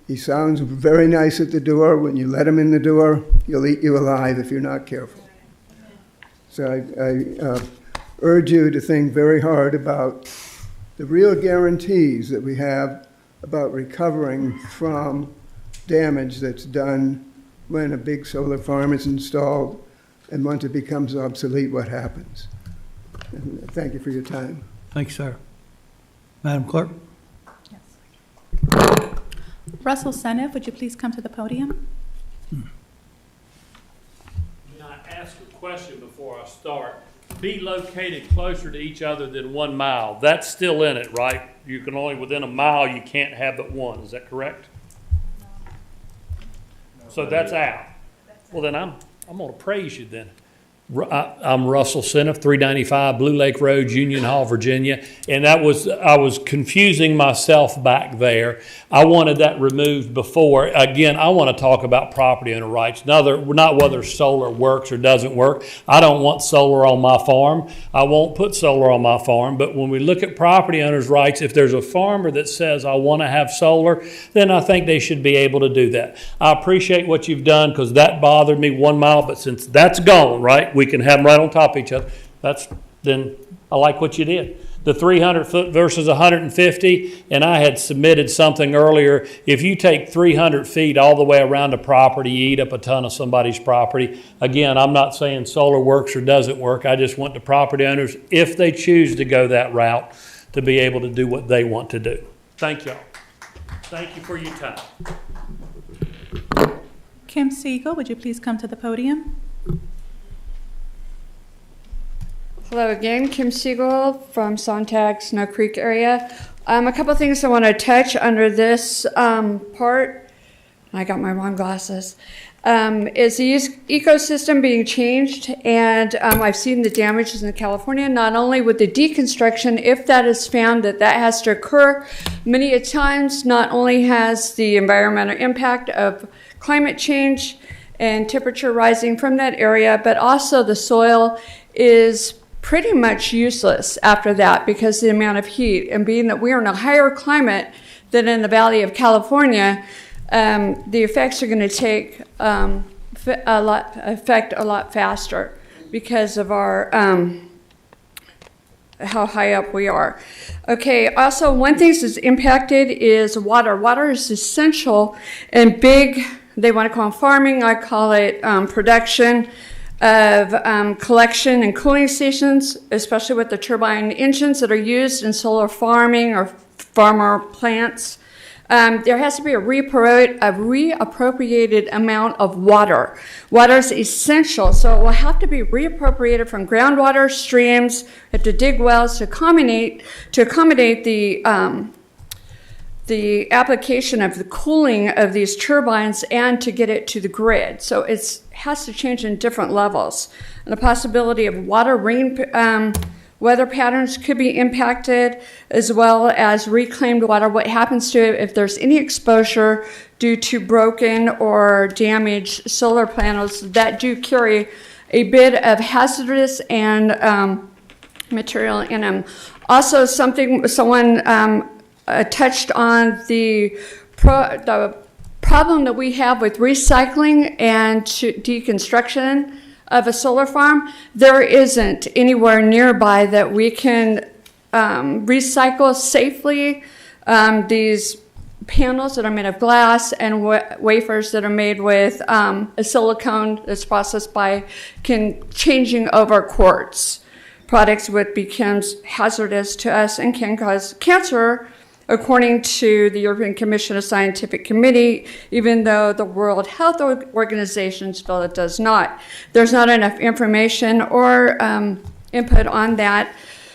He sounds very nice at the door. When you let him in the door, he'll eat you alive if you're not careful. So I urge you to think very hard about the real guarantees that we have about recovering from damage that's done when a big solar farm is installed, and once it becomes obsolete, what happens. And thank you for your time. Thank you, sir. Madam Clerk? Russell Seneff, would you please come to the podium? Can I ask a question before I start? Be located closer to each other than 1 mile. That's still in it, right? You can only, within a mile, you can't have but one. Is that correct? So that's out. Well, then I'm going to praise you then. I'm Russell Seneff, 395 Blue Lake Road, Union Hall, Virginia. And I was confusing myself back there. I wanted that removed before. Again, I want to talk about property owner rights. Not whether solar works or doesn't work. I don't want solar on my farm. I won't put solar on my farm. But when we look at property owners' rights, if there's a farmer that says, I want to have solar, then I think they should be able to do that. I appreciate what you've done because that bothered me 1 mile. But since that's gone, right? We can have them right on top of each other. Then I like what you did. The 300 foot versus 150, and I had submitted something earlier. If you take 300 feet all the way around a property, you eat up a ton of somebody's property. Again, I'm not saying solar works or doesn't work. I just want the property owners, if they choose to go that route, to be able to do what they want to do. Thank y'all. Thank you for your time. Kim Siegel, would you please come to the podium? Hello again, Kim Siegel from Sontag, Snow Creek area. A couple things I want to touch under this part. I got my wrong glasses. Is the ecosystem being changed? And I've seen the damages in California, not only with the deconstruction, if that is found that that has to occur, many a times not only has the environmental impact of climate change and temperature rising from that area, but also the soil is pretty much useless after that because of the amount of heat. And being that we are in a higher climate than in the Valley of California, the effects are going to take effect a lot faster because of our how high up we are. Okay, also one thing that's impacted is water. Water is essential and big, they want to call it farming, I call it production of collection and cooling stations, especially with the turbine engines that are used in solar farming or farmer plants. There has to be a reappropriated amount of water. Water is essential, so it will have to be reappropriated from groundwater, streams, have to dig wells to accommodate the application of the cooling of these turbines and to get it to the grid. So it has to change in different levels. And the possibility of weather patterns could be impacted, as well as reclaimed water. What happens to it if there's any exposure due to broken or damaged solar panels that do carry a bit of hazardous and material in them. Also, someone touched on the problem that we have with recycling and deconstruction of a solar farm. There isn't anywhere nearby that we can recycle safely these panels that are made of glass and wafers that are made with a silicone that's processed by changing over quartz products, which becomes hazardous to us and can cause cancer, according to the European Commission of Scientific Committee, even though the World Health Organization feel it does not. There's not enough information or input on that.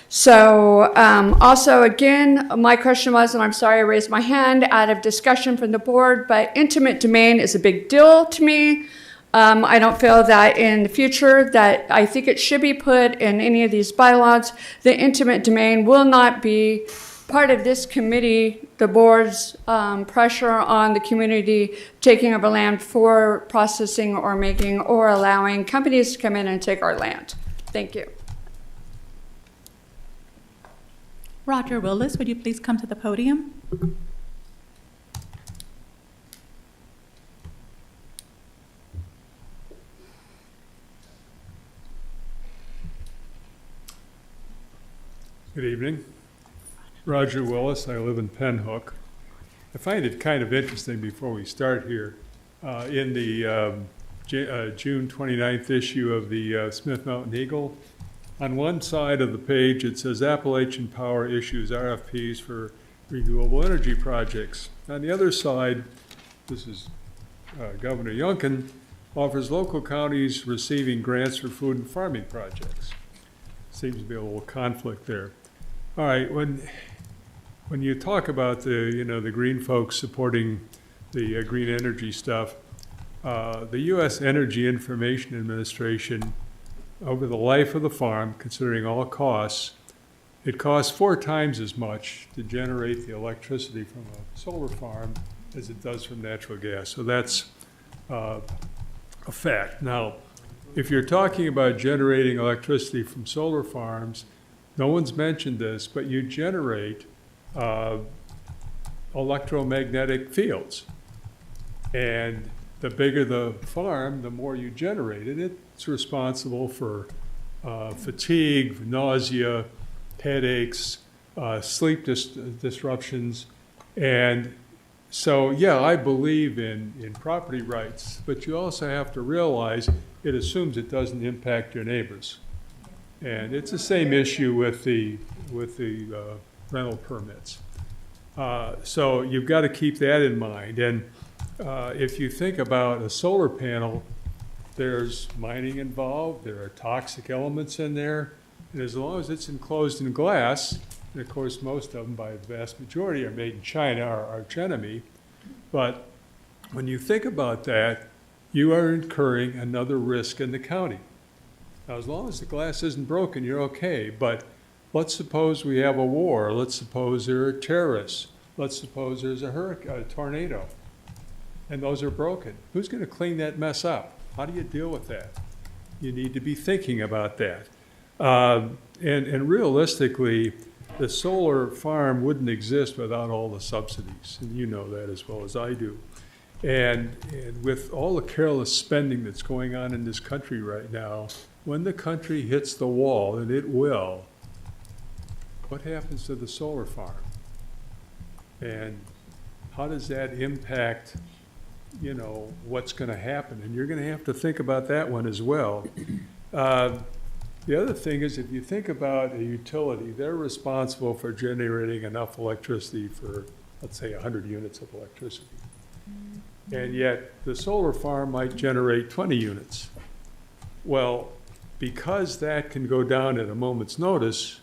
So also, again, my question was, and I'm sorry I raised my hand out of discussion from the board, but intimate domain is a big deal to me. I don't feel that in the future that I think it should be put in any of these bylaws. The intimate domain will not be part of this committee, the board's pressure on the community taking over land for processing or making or allowing companies to come in and take our land. Thank you. Roger Willis, would you please come to the podium? Good evening. Roger Willis. I live in Pinhook. I find it kind of interesting before we start here. In the June 29th issue of the Smith Mountain Eagle, on one side of the page it says Appalachian Power issues RFPs for renewable energy projects. On the other side, this is Governor Youngkin, offers local counties receiving grants for food and farming projects. Seems to be a little conflict there. All right, when you talk about the green folks supporting the green energy stuff, the U.S. Energy Information Administration, over the life of the farm, considering all costs, it costs 4 times as much to generate the electricity from a solar farm as it does from natural gas. So that's a fact. Now, if you're talking about generating electricity from solar farms, no one's mentioned this, but you generate electromagnetic fields. And the bigger the farm, the more you generate it. It's responsible for fatigue, nausea, headaches, sleep disruptions. And so, yeah, I believe in property rights, but you also have to realize it assumes it doesn't impact your neighbors. And it's the same issue with the rental permits. So you've got to keep that in mind. And if you think about a solar panel, there's mining involved, there are toxic elements in there, and as long as it's enclosed in glass, and of course most of them by the vast majority are made in China, our arch enemy, but when you think about that, you are incurring another risk in the county. Now, as long as the glass isn't broken, you're okay, but let's suppose we have a war, let's suppose there are terrorists, let's suppose there's a hurricane, a tornado, and those are broken. Who's going to clean that mess up? How do you deal with that? You need to be thinking about that. And realistically, the solar farm wouldn't exist without all the subsidies, and you know that as well as I do. And with all the careless spending that's going on in this country right now, when the country hits the wall, and it will, what happens to the solar farm? And how does that impact, you know, what's going to happen? And you're going to have to think about that one as well. The other thing is, if you think about a utility, they're responsible for generating enough electricity for, let's say, 100 units of electricity. And yet, the solar farm might generate 20 units. Well, because that can go down at a moment's notice,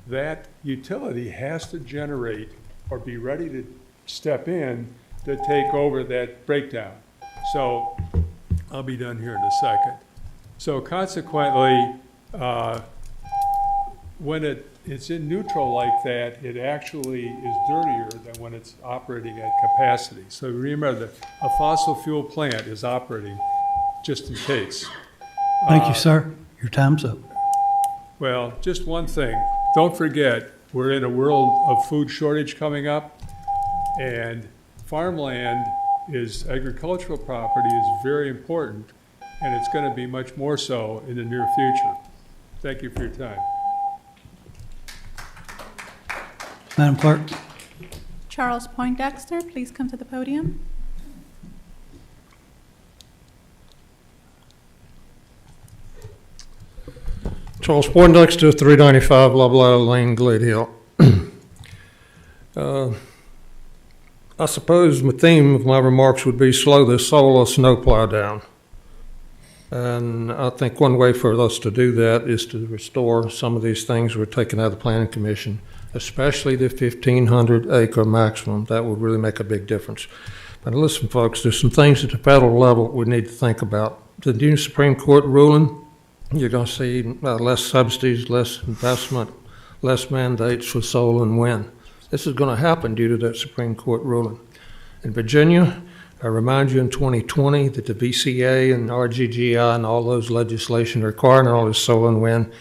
that utility has to generate or be ready to step in to take over that breakdown. So I'll be done here in a second. So consequently, when it's in neutral like that, it actually is dirtier than when it's operating at capacity. So remember that a fossil fuel plant is operating just in case. Thank you, sir. Your time's up. Well, just one thing. Don't forget, we're in a world of food shortage coming up, and farmland is, agricultural property is very important, and it's going to be much more so in the near future. Thank you for your time. Madam Clerk. Charles Poindexter, please come to the podium. Charles Poindexter, 395 Lovelady Lane, Glade Hill. I suppose the theme of my remarks would be slow this solar snowplow down. And I think one way for us to do that is to restore some of these things we're taking out of the Planning Commission, especially the 1,500 acre maximum. That would really make a big difference. But listen, folks, there's some things at the federal level we need to think about. The new Supreme Court ruling, you're going to see less subsidies, less investment, less mandates for solar and wind. This is going to happen due to that Supreme Court ruling. In Virginia, I remind you in 2020 that the VCA and RGGI and all those legislation requiring all this solar and wind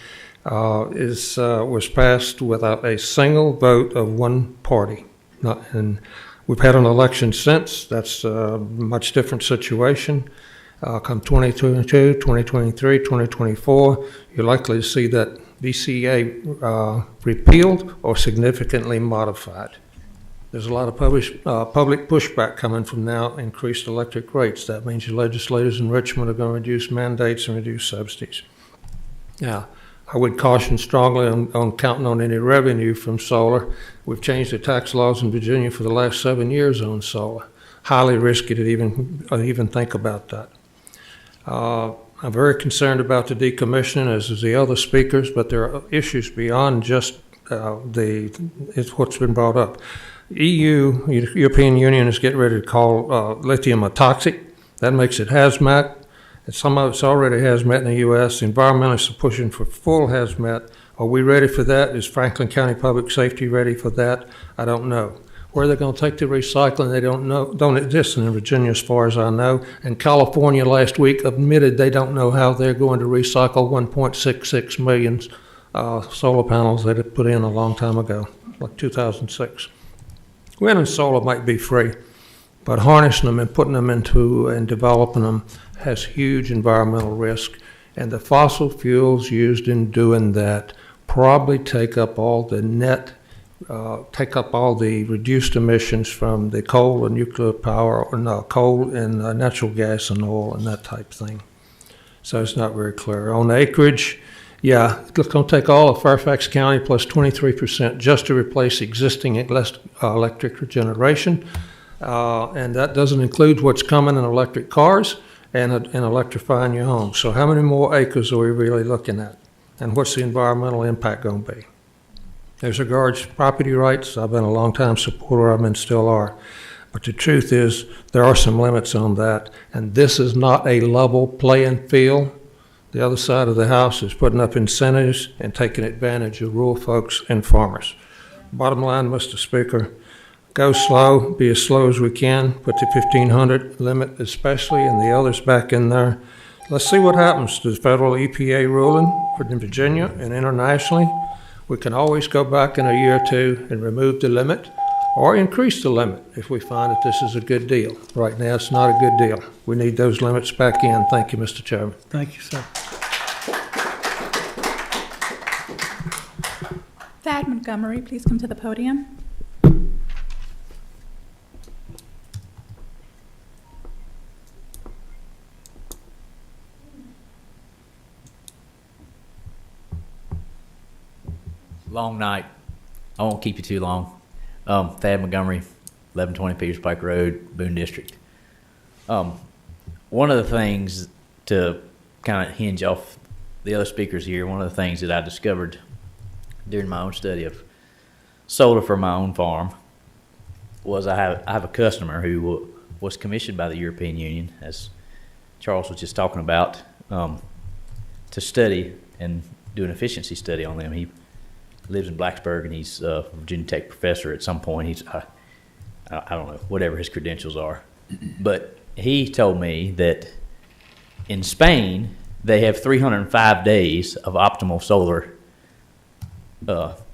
was passed without a single vote of one party. And we've had an election since. That's a much different situation. Come 2022, 2023, 2024, you're likely to see that VCA repealed or significantly modified. There's a lot of public pushback coming from now increased electric rates. That means your legislators in Richmond are going to reduce mandates and reduce subsidies. Now, I would caution strongly on counting on any revenue from solar. We've changed the tax laws in Virginia for the last 7 years on solar. Highly risky to even think about that. I'm very concerned about the decommissioning, as is the other speakers, but there are issues beyond just what's been brought up. European Union is getting ready to call lithium a toxic. That makes it hazmat. And some of it's already hazmat in the U.S. Environmentalists are pushing for full hazmat. Are we ready for that? Is Franklin County Public Safety ready for that? I don't know. Where they're going to take the recycling, they don't exist in Virginia as far as I know. And California last week admitted they don't know how they're going to recycle 1.66 million solar panels that had put in a long time ago, like 2006. Wind and solar might be free, but harnessing them and putting them into and developing them has huge environmental risk. And the fossil fuels used in doing that probably take up all the reduced emissions from the coal and nuclear power, or no, coal and natural gas and oil and that type thing. So it's not very clear. On acreage, Yeah, it's going to take all of Fairfax County plus 23% just to replace existing electric generation. And that doesn't include what's coming in electric cars and electrifying your home. So how many more acres are we really looking at? And what's the environmental impact going to be? As regards property rights, I've been a long-time supporter of them and still are. But the truth is, there are some limits on that, and this is not a level playing field. The other side of the house is putting up incentives and taking advantage of rural folks and farmers. Bottom line, Mr. Speaker, go slow, be as slow as we can, put the 1,500 limit especially and the others back in there. Let's see what happens to the federal EPA ruling in Virginia and internationally. We can always go back in a year or two and remove the limit or increase the limit if we find that this is a good deal. Right now, it's not a good deal. We need those limits back in. Thank you, Mr. Chairman. Thank you, sir. Thad Montgomery, please come to the podium. Long night. I won't keep you too long. Thad Montgomery, 1120 Peters Pike Road, Boone District. One of the things to kind of hinge off the other speakers here, one of the things that I discovered during my own study of solar for my own farm was I have a customer who was commissioned by the European Union, as Charles was just talking about, to study and do an efficiency study on them. He lives in Blacksburg, and he's a Virginia Tech professor at some point. He's, I don't know, whatever his credentials are. But he told me that in Spain, they have 305 days of optimal solar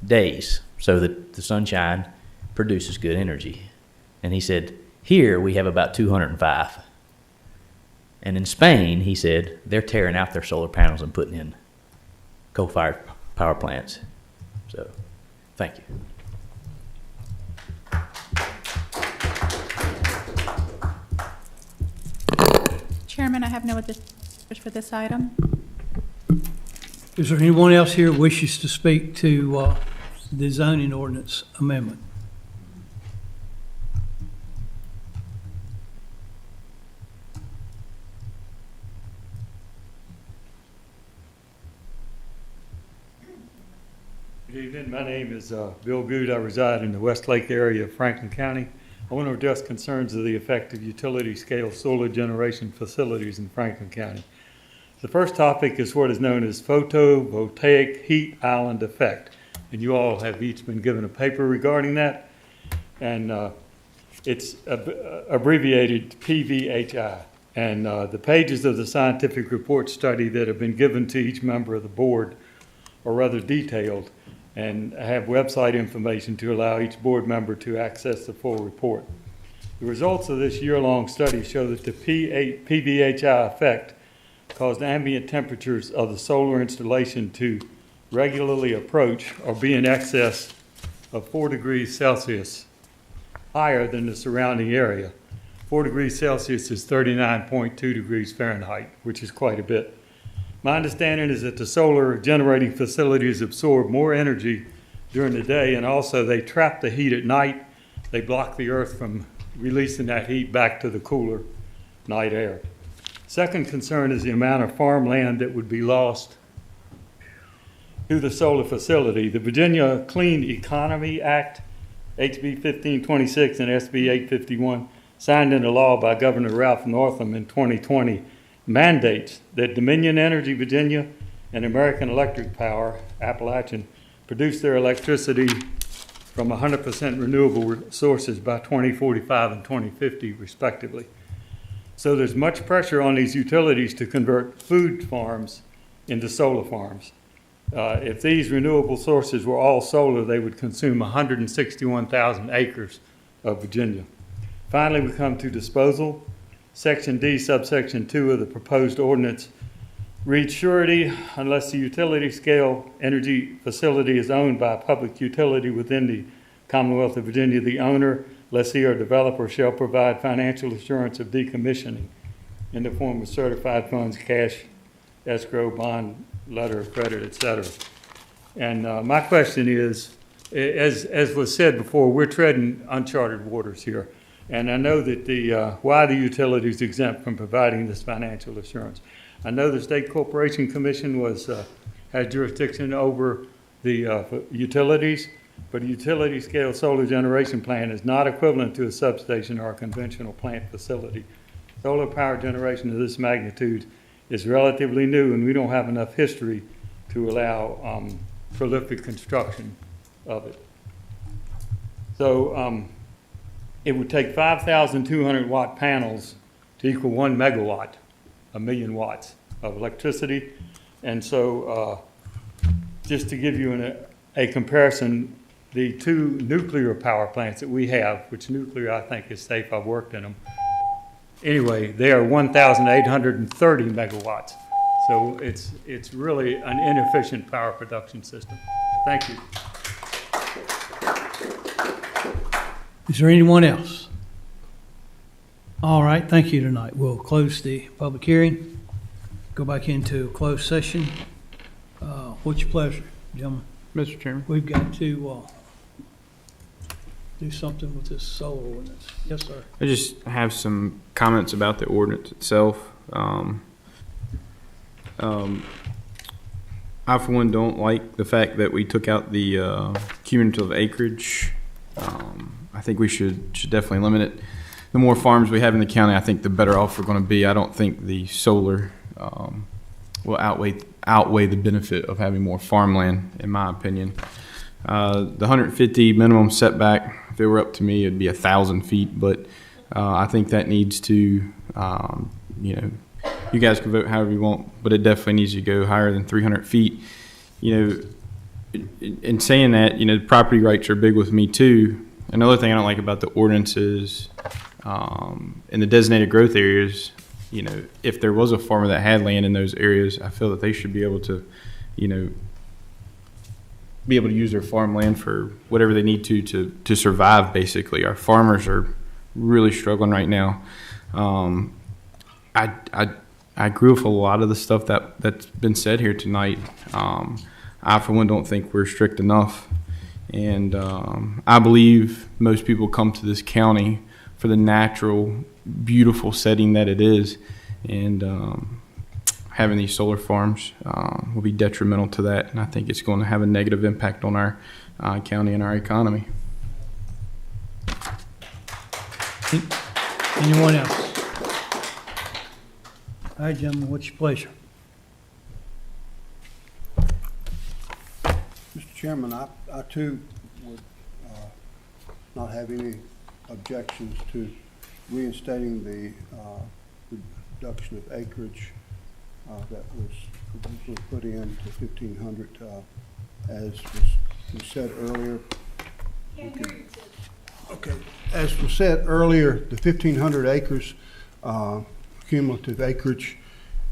days so that the sunshine produces good energy. And he said, here we have about 205. And in Spain, he said, they're tearing out their solar panels and putting in coal-fired power plants. So, thank you. Chairman, I have no other speakers for this item. Is there anyone else here who wishes to speak to the zoning ordinance amendment? Good evening. My name is Bill Good. I reside in the Westlake area of Franklin County. I want to address concerns of the effect of utility-scale solar generation facilities in Franklin County. The first topic is what is known as photovoltaic heat island effect, and you all have each been given a paper regarding that, and it's abbreviated PVHI. And the pages of the scientific report study that have been given to each member of the board are rather detailed and have website information to allow each board member to access the full report. The results of this year-long study show that the PVHI effect caused ambient temperatures of the solar installation to regularly approach or be in excess of 4 degrees Celsius higher than the surrounding area. 4 degrees Celsius is 39.2 degrees Fahrenheit, which is quite a bit. My understanding is that the solar generating facilities absorb more energy during the day, and also they trap the heat at night. They block the earth from releasing that heat back to the cooler night air. Second concern is the amount of farmland that would be lost to the solar facility. The Virginia Clean Economy Act, HB 1526 and SB 851, signed into law by Governor Ralph Northam in 2020, mandates that Dominion Energy Virginia and American Electric Power, Appalachian, produce their electricity from 100% renewable sources by 2045 and 2050, respectively. So there's much pressure on these utilities to convert food farms into solar farms. If these renewable sources were all solar, they would consume 161,000 acres of Virginia. Finally, we come to disposal. Section D, subsection 2 of the proposed ordinance reads surety unless the utility scale energy facility is owned by a public utility within the Commonwealth of Virginia, the owner, lessee, or developer shall provide financial assurance of decommissioning in the form of certified funds, cash escrow, bond, letter of credit, et cetera. And my question is, as was said before, we're treading uncharted waters here. And I know that why the utility is exempt from providing this financial assurance. I know the State Corporation Commission has jurisdiction over the utilities, but a utility scale solar generation plant is not equivalent to a substation or a conventional plant facility. Solar power generation of this magnitude is relatively new, and we don't have enough history to allow prolific construction of it. So it would take 5,200 watt panels to equal 1 megawatt, 1 million watts of electricity. And so just to give you a comparison, the 2 nuclear power plants that we have, which nuclear I think is safe, I've worked in them. Anyway, they are 1,830 megawatts. So it's really an inefficient power production system. Thank you. Is there anyone else? All right, thank you tonight. We'll close the public hearing, go back into closed session. What's your pleasure, gentlemen? Mr. Chairman. We've got to do something with this solar ordinance. Yes, sir. I just have some comments about the ordinance itself. I, for one, don't like the fact that we took out the cumulative acreage. I think we should definitely limit it. The more farms we have in the county, I think the better off we're going to be. I don't think the solar will outweigh the benefit of having more farmland, in my opinion. The 150 minimum setback, if it were up to me, it'd be 1,000 feet, but I think that needs to, you guys can vote however you want, but it definitely needs to go higher than 300 feet. In saying that, property rights are big with me too. Another thing I don't like about the ordinance is in the designated growth areas, if there was a farmer that had land in those areas, I feel that they should be able to, use their farmland for whatever they need to survive, basically. Our farmers are really struggling right now. I agree with a lot of the stuff that's been said here tonight. I, for one, don't think we're strict enough. And I believe most people come to this county for the natural, beautiful setting that it is. And having these solar farms will be detrimental to that. And I think it's going to have a negative impact on our county and our economy. Anyone else? All right, gentlemen, what's your pleasure? Mr. Chairman, I too would not have any objections to reinstating the reduction of acreage that was originally put in to 1,500. As was said earlier. Okay. As was said earlier, the 1,500 acres cumulative acreage,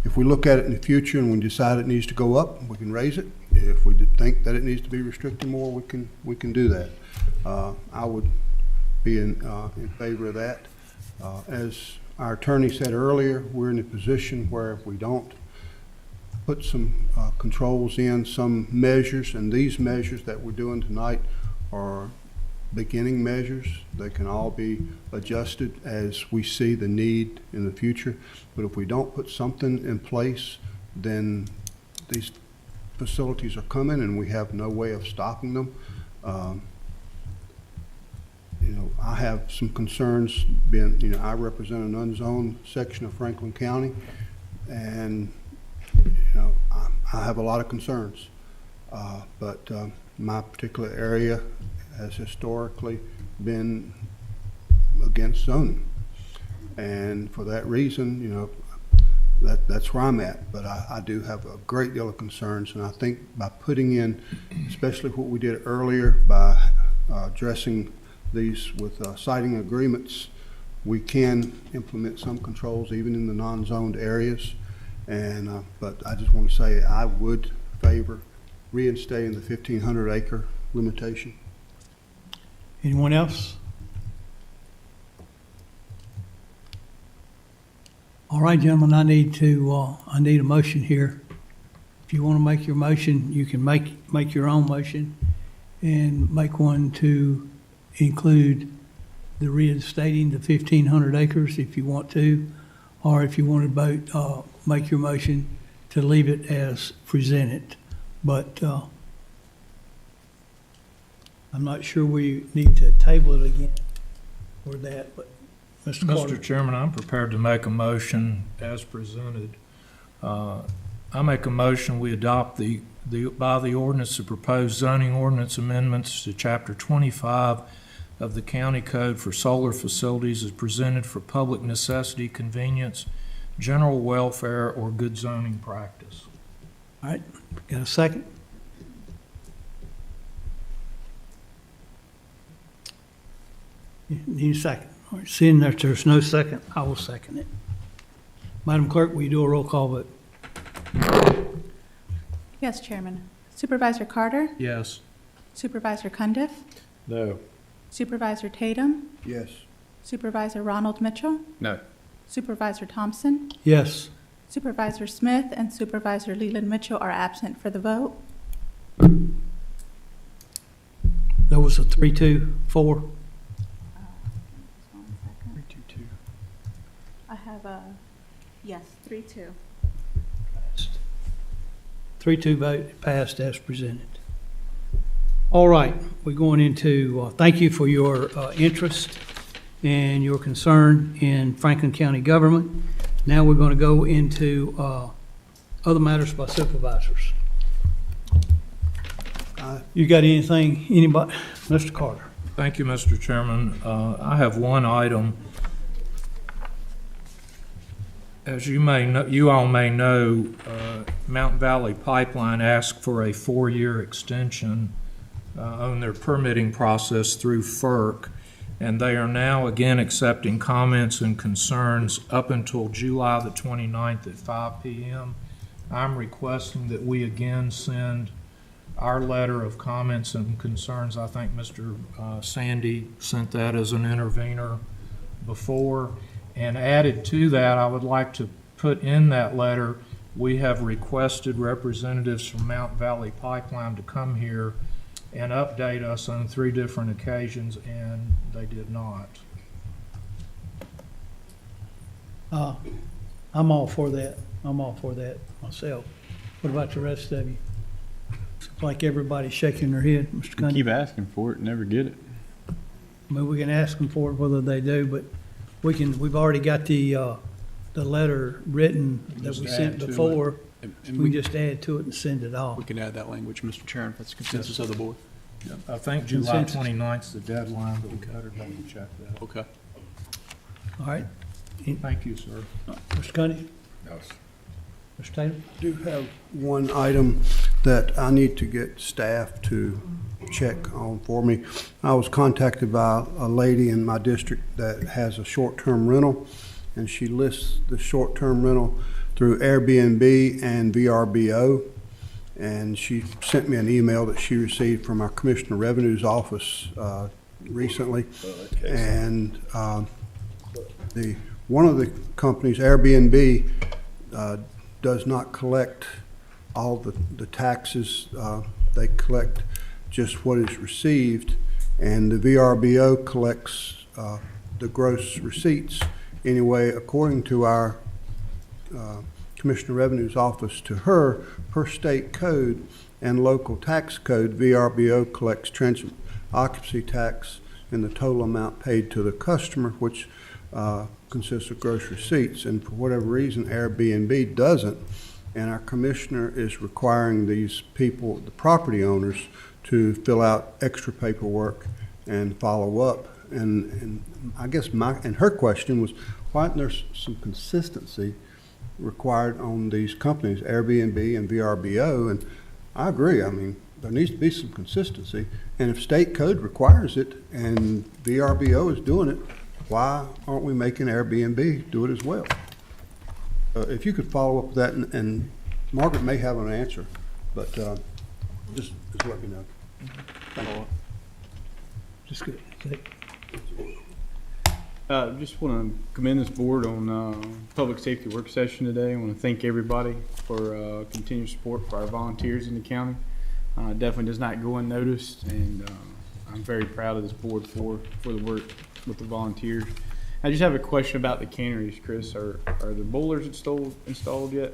if we look at it in the future and we decide it needs to go up, we can raise it. If we think that it needs to be restricted more, we can do that. I would be in favor of that. As our attorney said earlier, we're in a position where if we don't put some controls in, some measures, and these measures that we're doing tonight are beginning measures. They can all be adjusted as we see the need in the future. But if we don't put something in place, then these facilities are coming and we have no way of stopping them. I have some concerns being, I represent an unzoned section of Franklin County, and I have a lot of concerns. But my particular area has historically been against zoning. And for that reason, that's where I'm at. But I do have a great deal of concerns, and I think by putting in, especially what we did earlier, by addressing these with siting agreements, we can implement some controls even in the non-zoned areas. And but I just want to say I would favor reinstating the 1,500 acre limitation. Anyone else? All right, gentlemen, I need a motion here if you want to make your motion, you can make your own motion and make one to include the reinstating the 1,500 acres if you want to, or if you want to vote, make your motion to leave it as presented. But I'm not sure we need to table it again for that, but Mr. Carter. Mr. Chairman, I'm prepared to make a motion as presented. I make a motion, we adopt by the ordinance, the proposed zoning ordinance amendments to Chapter 25 of the County Code for solar facilities as presented for public necessity, convenience, general welfare, or good zoning practice. All right, got a second? Need a second. All right, seeing that there's no second, I will second it. Madam Clerk, will you do a roll call vote? Yes, Chairman. Supervisor Carter? Yes. Supervisor Cundiff? No. Supervisor Tatum? Yes. Supervisor Ronald Mitchell? No. Supervisor Thompson? Yes. Supervisor Smith and Supervisor Leland Mitchell are absent for the vote. That was a 3-2-4. 3-2-2. I have a, yes, 3-2. 3-2 vote, passed as presented. All right, we're going into, thank you for your interest and your concern in Franklin County government. Now we're going to go into other matters by supervisors. You got anything, anybody? Mr. Carter. Thank you, Mr. Chairman. I have one item. As you all may know, Mountain Valley Pipeline asked for a 4-year extension on their permitting process through FERC, and they are now again accepting comments and concerns up until July the 29th at 5 p.m. I'm requesting that we again send our letter of comments and concerns. I think Mr. Sandy sent that as an intervener before. And added to that, I would like to put in that letter, we have requested representatives from Mountain Valley Pipeline to come here and update us on 3 different occasions, and they did not. I'm all for that. I'm all for that myself. What about the rest of you? It's like everybody's shaking their head, Mr. Cunningham. Keep asking for it, never get it. I mean, we can ask them for it whether they do, but we've already got the letter written that we sent before. And we just add to it and send it off. We can add that language, Mr. Chairman, if that's the consensus of the board. I think July 29th is the deadline, but we better double check that. Okay. All right. Thank you, sir. Mr. Cunningham? Yes. Mr. Tatum? I do have one item that I need to get staff to check on for me. I was contacted by a lady in my district that has a short-term rental, and she lists the short-term rental through Airbnb and VRBO, and she sent me an email that she received from our Commissioner of Revenue's office recently, and one of the companies, Airbnb, does not collect all the taxes. They collect just what is received, and the VRBO collects the gross receipts. Anyway, according to our Commissioner of Revenue's office, to her, per state code and local tax code, VRBO collects transient occupancy tax in the total amount paid to the customer, which consists of gross receipts, and for whatever reason Airbnb doesn't, and our commissioner is requiring these people, the property owners, to fill out extra paperwork and follow up. And I guess her question was, why isn't there some consistency required on these companies, Airbnb and VRBO? And I agree. I mean, there needs to be some consistency, and if state code requires it and VRBO is doing it, why aren't we making Airbnb do it as well? If you could follow up with that, and Margaret may have an answer, but just let me know. Thank you. Just good. Just want to commend this board on public safety work session today. I want to thank everybody for continued support for our volunteers in the county. Definitely does not go unnoticed, and I'm very proud of this board for the work with the volunteers. I just have a question about the canneries, Chris. Are the boilers installed yet?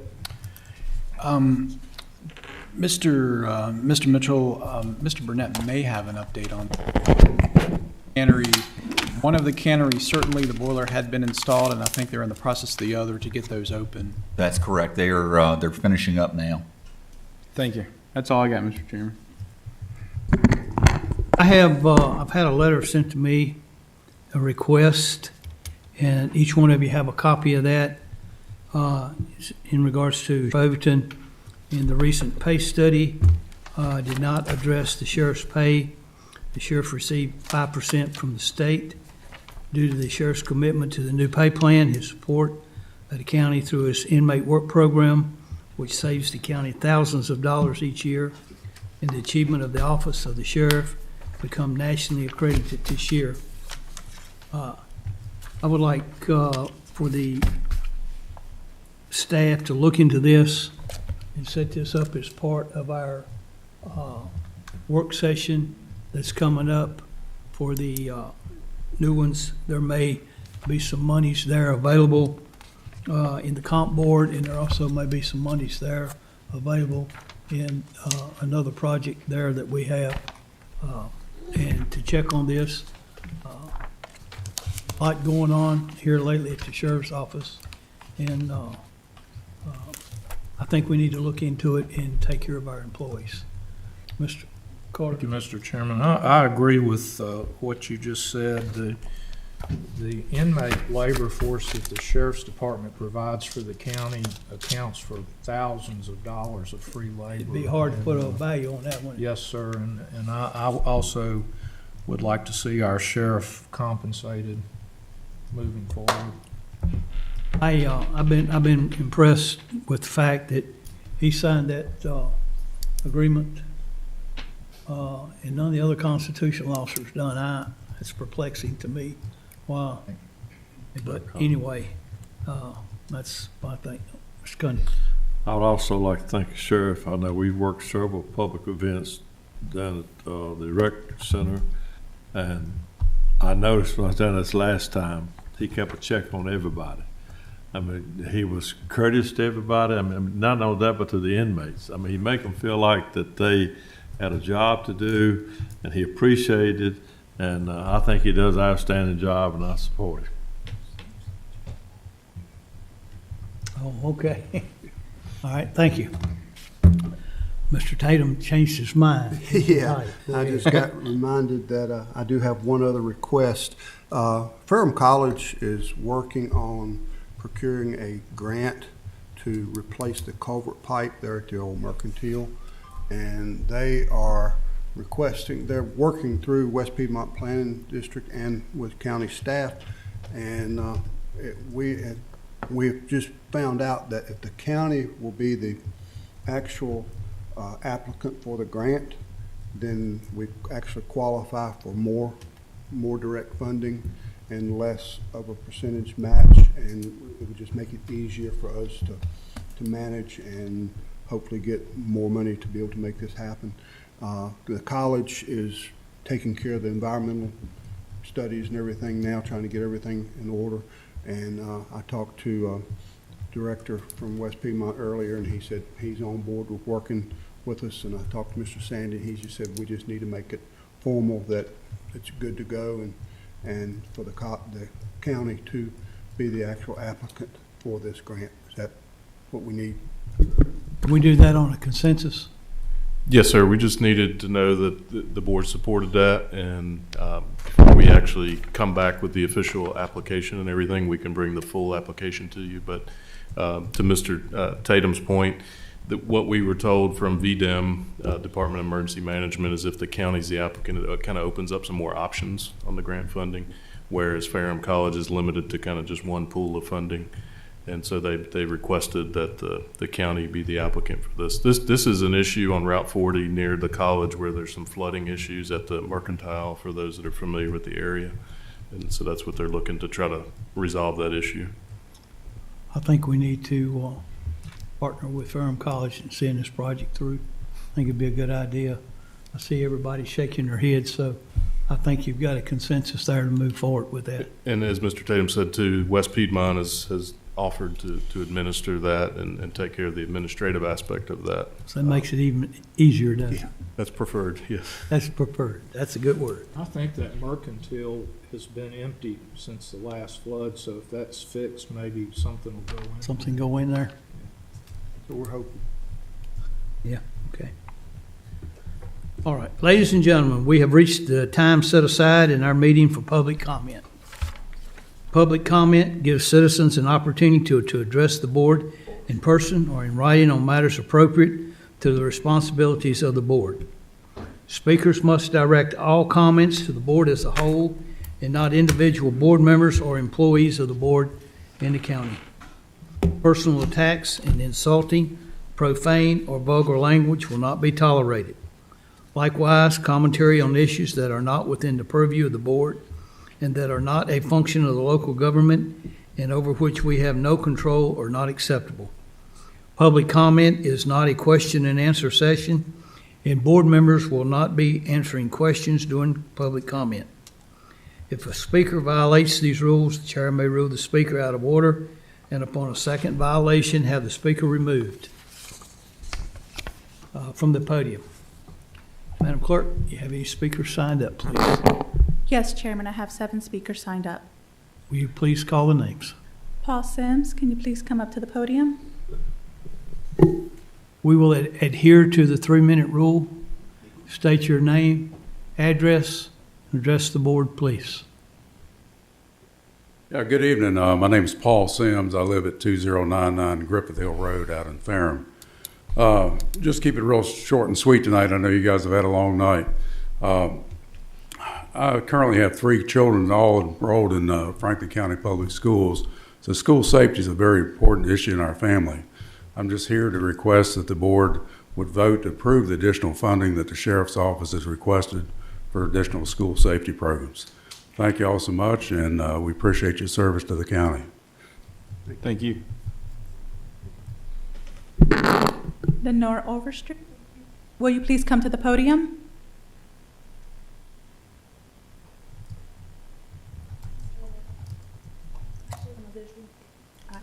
Mr. Mitchell, Mr. Burnett may have an update on cannery. One of the canneries, certainly the boiler had been installed, and I think they're in the process of the other to get those open. That's correct. They're finishing up now. Thank you. That's all I got, Mr. Chairman. I've had a letter sent to me, a request, and each one of you have a copy of that in regards to Overton. In the recent pay study, did not address the sheriff's pay. The sheriff received 5% from the state due to the sheriff's commitment to the new pay plan, his support of the county through his inmate work program, which saves the county thousands of dollars each year, and the achievement of the office of the sheriff become nationally accredited this year. I would like for the staff to look into this and set this up as part of our work session that's coming up for the new ones. There may be some monies there available in the comp board, and there also may be some monies there available in another project there that we have. And to check on this, a lot going on here lately at the sheriff's office, and I think we need to look into it and take care of our employees. Mr. Carter? Thank you, Mr. Chairman. I agree with what you just said. The inmate labor force that the sheriff's department provides for the county accounts for thousands of dollars of free labor. It'd be hard to put a value on that one. Yes, sir, and I also would like to see our sheriff compensated moving forward. I've been impressed with the fact that he signed that agreement, and none of the other constitutional officers done. It's perplexing to me. Wow. But anyway, that's what I think. Mr. Cunningham. I would also like to thank the sheriff. I know we've worked several public events down at the rec center, and I noticed when I was down this last time, he kept a check on everybody. I mean, he was courteous to everybody. I mean, not only that, but to the inmates. I mean, he made them feel like that they had a job to do, and he appreciated it. And I think he does an outstanding job, and I support him. Oh, okay. All right, thank you. Mr. Tatum changed his mind. Yeah, I just got reminded that I do have one other request. Ferrum College is working on procuring a grant to replace the culvert pipe there at the old Mercantile, and they are requesting, they're working through West Piedmont Planning District and with county staff, and we've just found out that if the county will be the actual applicant for the grant, then we actually qualify for more direct funding and less of a percentage match, and it would just make it easier for us to manage and hopefully get more money to be able to make this happen. The college is taking care of the environmental studies and everything now, trying to get everything in order. And I talked to a director from West Piedmont earlier, and he said he's on board with working with us. And I talked to Mr. Sandy, and he just said we just need to make it formal that it's good to go, and for the county to be the actual applicant for this grant. Is that what we need? Can we do that on a consensus? Yes, sir. We just needed to know that the board supported that, and before we actually come back with the official application and everything, we can bring the full application to you. But to Mr. Tatum's point, that what we were told from VDEM, Department of Emergency Management, is if the county's the applicant, it kind of opens up some more options on the grant funding, whereas Ferrum College is limited to kind of just one pool of funding. And so they requested that the county be the applicant for this. This is an issue on Route 40 near the college where there's some flooding issues at the Mercantile, for those that are familiar with the area. And so that's what they're looking to try to resolve that issue. I think we need to partner with Ferrum College in seeing this project through. I think it'd be a good idea. I see everybody shaking their heads, so I think you've got a consensus there to move forward with that. And as Mr. Tatum said too, West Piedmont has offered to administer that and take care of the administrative aspect of that. So that makes it even easier, doesn't it? That's preferred, yes. That's preferred. That's a good word. I think that mercantile has been empty since the last flood, so if that's fixed, maybe something will go in. Something go in there? So we're hoping. Yeah, okay. All right, ladies and gentlemen, we have reached the time set aside in our meeting for public comment. Public comment gives citizens an opportunity to address the board in person or in writing on matters appropriate to the responsibilities of the board. Speakers must direct all comments to the board as a whole and not individual board members or employees of the board in the county. Personal attacks and insulting, profane, or vulgar language will not be tolerated. Likewise, commentary on issues that are not within the purview of the board and that are not a function of the local government and over which we have no control are not acceptable. Public comment is not a question and answer session, and board members will not be answering questions during public comment. If a speaker violates these rules, the chair may rule the speaker out of order, and upon a second violation, have the speaker removed from the podium. Madam Clerk, you have any speakers signed up, please? Yes, Chairman, I have 7 speakers signed up. Will you please call the names? Paul Sims, can you please come up to the podium? We will adhere to the 3-minute rule. State your name, address, and address the board, please. Yeah, good evening. My name is Paul Sims. I live at 2099 Griffith Hill Road out in Ferrum. Just keep it real short and sweet tonight. I know you guys have had a long night. I currently have 3 children, all enrolled in Franklin County Public Schools. So school safety is a very important issue in our family. I'm just here to request that the board would vote to approve the additional funding that the Sheriff's Office has requested for additional school safety programs. Thank you all so much, and we appreciate your service to the county. Thank you. Lenore Overstreet, will you please come to the podium?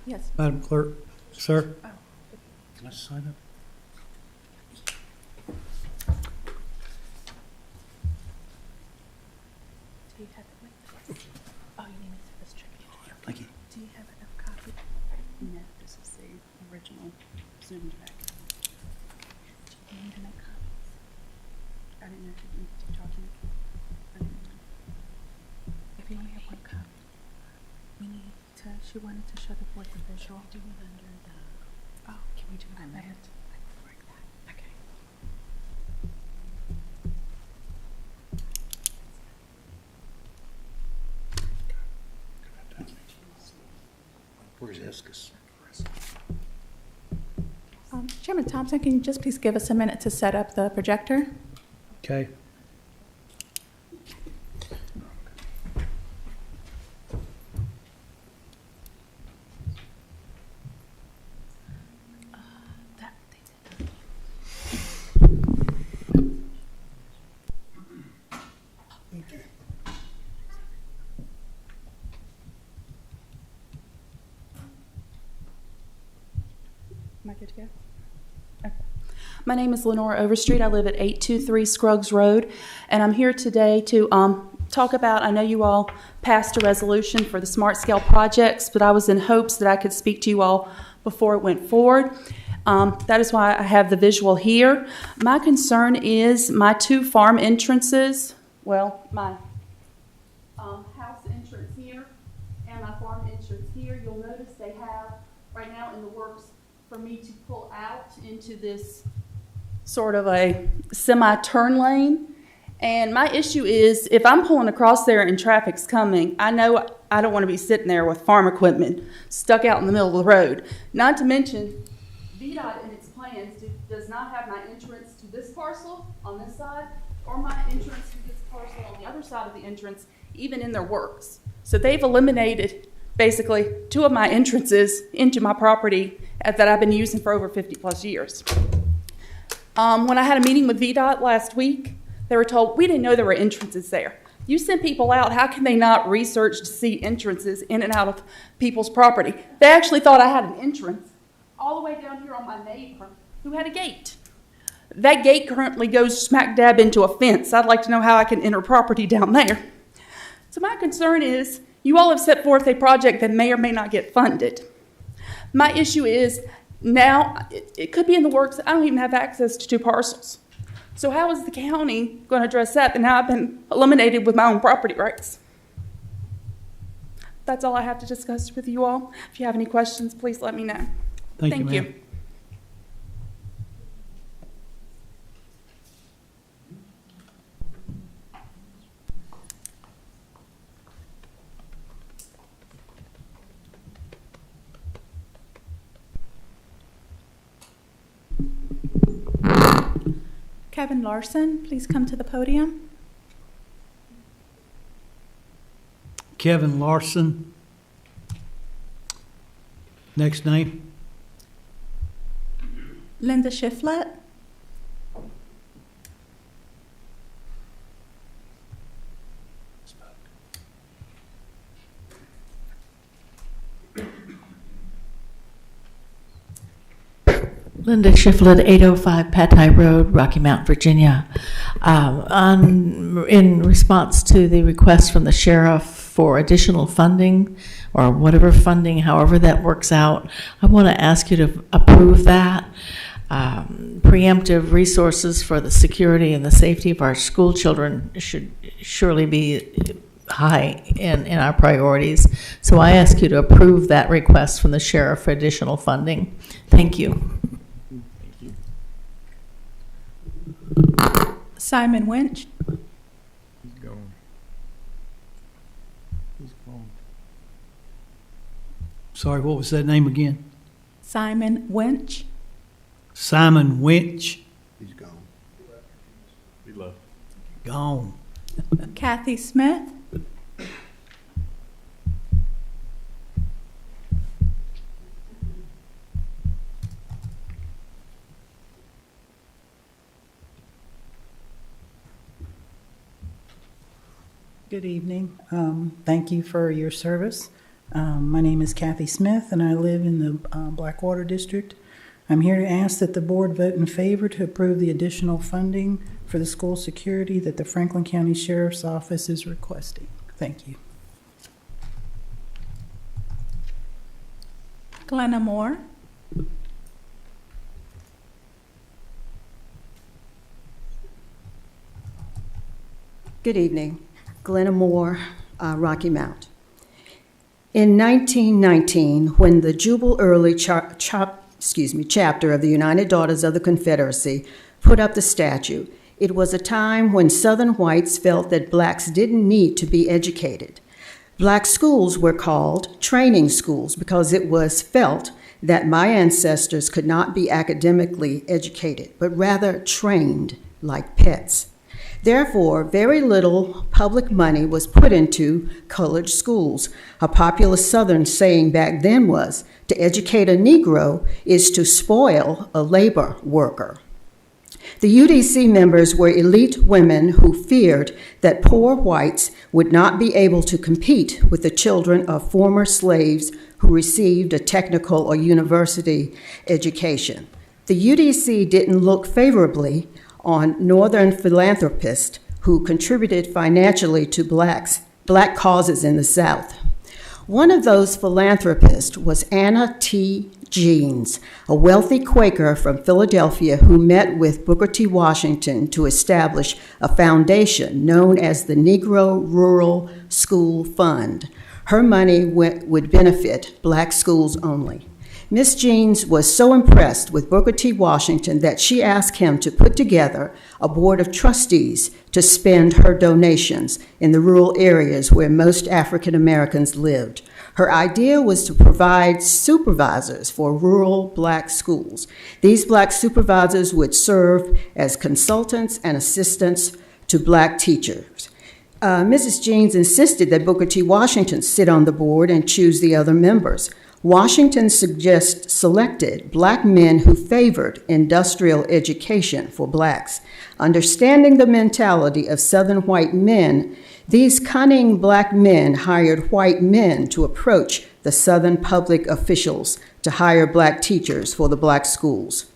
Yes. Madam Clerk, sir? Can I sign up? Do you have it? Oh, you need me to distribute. Thank you. Do you have enough copies? No, this is the original Zoom back. Do you need enough copies? I didn't know if you need to talk to me. I didn't know. If you only have 1 copy, we need to, she wanted to show the board the visual. Do it under the, oh, can we do it on that? Okay. Where's Escus? Chairman Thompson, can you just please give us a minute to set up the projector? Okay. Am I good to go? Okay. My name is Lenore Overstreet. I live at 823 Scruggs Road, and I'm here today to talk about, I know you all passed a resolution for the smart scale projects, but I was in hopes that I could speak to you all before it went forward. That is why I have the visual here. My concern is my 2 farm entrances, well, my house entrance here and my farm entrance here. You'll notice they have right now in the works for me to pull out into this sort of a semi-turn lane. And my issue is if I'm pulling across there and traffic's coming, I know I don't want to be sitting there with farm equipment stuck out in the middle of the road. Not to mention, VDOT in its plans does not have my entrance to this parcel on this side or my entrance to this parcel on the other side of the entrance, even in their works. So they've eliminated basically 2 of my entrances into my property that I've been using for over 50 plus years. When I had a meeting with VDOT last week, they were told, we didn't know there were entrances there. You send people out, how can they not research to see entrances in and out of people's property? They actually thought I had an entrance all the way down here on my neighbor who had a gate. That gate currently goes smack dab into a fence. I'd like to know how I can enter property down there. So my concern is, you all have set forth a project that may or may not get funded. My issue is, now, it could be in the works, I don't even have access to 2 parcels. So how is the county going to address that? And now I've been eliminated with my own property rights. That's all I have to discuss with you all. If you have any questions, please let me know. Thank you, ma'am. Kevin Larson, please come to the podium. Kevin Larson. Next name. Linda Shiflett. Linda Shiflett, 805 Patai Road, Rocky Mount, Virginia. In response to the request from the sheriff for additional funding, or whatever funding, however that works out, I want to ask you to approve that. Preemptive resources for the security and the safety of our school children should surely be high in our priorities. So I ask you to approve that request from the sheriff for additional funding. Thank you. Simon Winch. He's gone. He's gone. Sorry, what was that name again? Simon Winch. Simon Winch. He's gone. He left. Gone. Kathy Smith. Good evening. Thank you for your service. My name is Kathy Smith, and I live in the Blackwater District. I'm here to ask that the board vote in favor to approve the additional funding for the school security that the Franklin County Sheriff's Office is requesting. Thank you. Glenna Moore. Good evening. Glenna Moore, Rocky Mount. In 1919, when the Jubal Early chapter of the United Daughters of the Confederacy put up the statue, it was a time when Southern whites felt that blacks didn't need to be educated. Black schools were called training schools because it was felt that my ancestors could not be academically educated, but rather trained like pets. Therefore, very little public money was put into colored schools. A popular Southern saying back then was, to educate a Negro is to spoil a labor worker. The UDC members were elite women who feared that poor whites would not be able to compete with the children of former slaves who received a technical or university education. The UDC didn't look favorably on Northern philanthropists who contributed financially to black causes in the South. One of those philanthropists was Anna T. Jeans, a wealthy Quaker from Philadelphia who met with Booker T. Washington to establish a foundation known as the Negro Rural School Fund. Her money would benefit black schools only. Miss Jeans was so impressed with Booker T. Washington that she asked him to put together a board of trustees to spend her donations in the rural areas where most African Americans lived. Her idea was to provide supervisors for rural black schools. These black supervisors would serve as consultants and assistants to black teachers. Mrs. Jeans insisted that Booker T. Washington sit on the board and choose the other members. Washington selected black men who favored industrial education for blacks. Understanding the mentality of Southern white men, these cunning black men hired white men to approach the Southern public officials to hire black teachers for the black schools.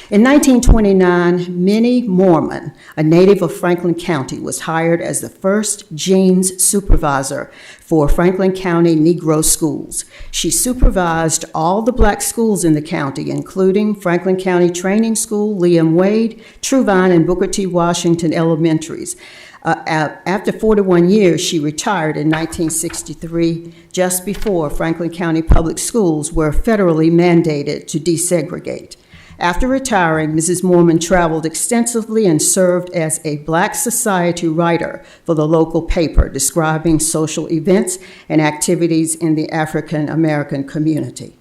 In 1929, Minnie Mormon, a native of Franklin County, was hired as the first Jeans supervisor for Franklin County Negro schools. She supervised all the black schools in the county, including Franklin County Training School, Liam Wade, Truvine, and Booker T. Washington Elementaries. After 41 years, she retired in 1963, just before Franklin County Public Schools were federally mandated to desegregate. After retiring, Mrs. Mormon traveled extensively and served as a Black Society writer for the local paper, describing social events and activities in the African American community.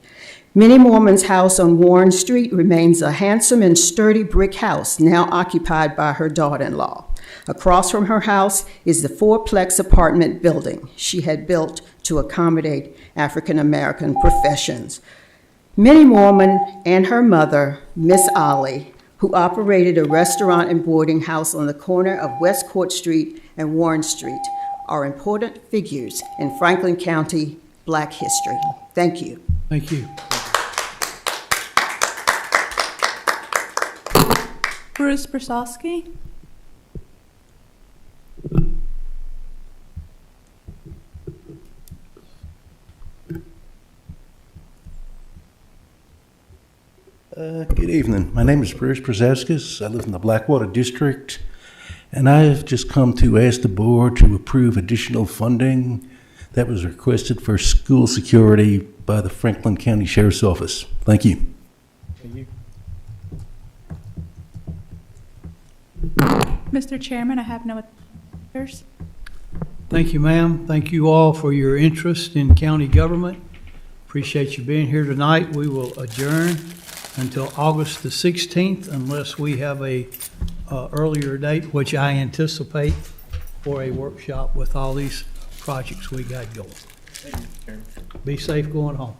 Minnie Mormon's house on Warren Street remains a handsome and sturdy brick house now occupied by her daughter-in-law. Across from her house is the fourplex apartment building she had built to accommodate African American professions. Minnie Mormon and her mother, Miss Ollie, who operated a restaurant and boarding house on the corner of West Court Street and Warren Street, are important figures in Franklin County Black history. Thank you. Thank you. Bruce Brasowski. Good evening. My name is Bruce Przewskis. I live in the Blackwater District, and I've just come to ask the board to approve additional funding that was requested for school security by the Franklin County Sheriff's Office. Thank you. Thank you. Mr. Chairman, I have no others. Thank you, ma'am. Thank you all for your interest in county government. Appreciate you being here tonight. We will adjourn until August the 16th unless we have a earlier date, which I anticipate, for a workshop with all these projects we got going. Be safe going home.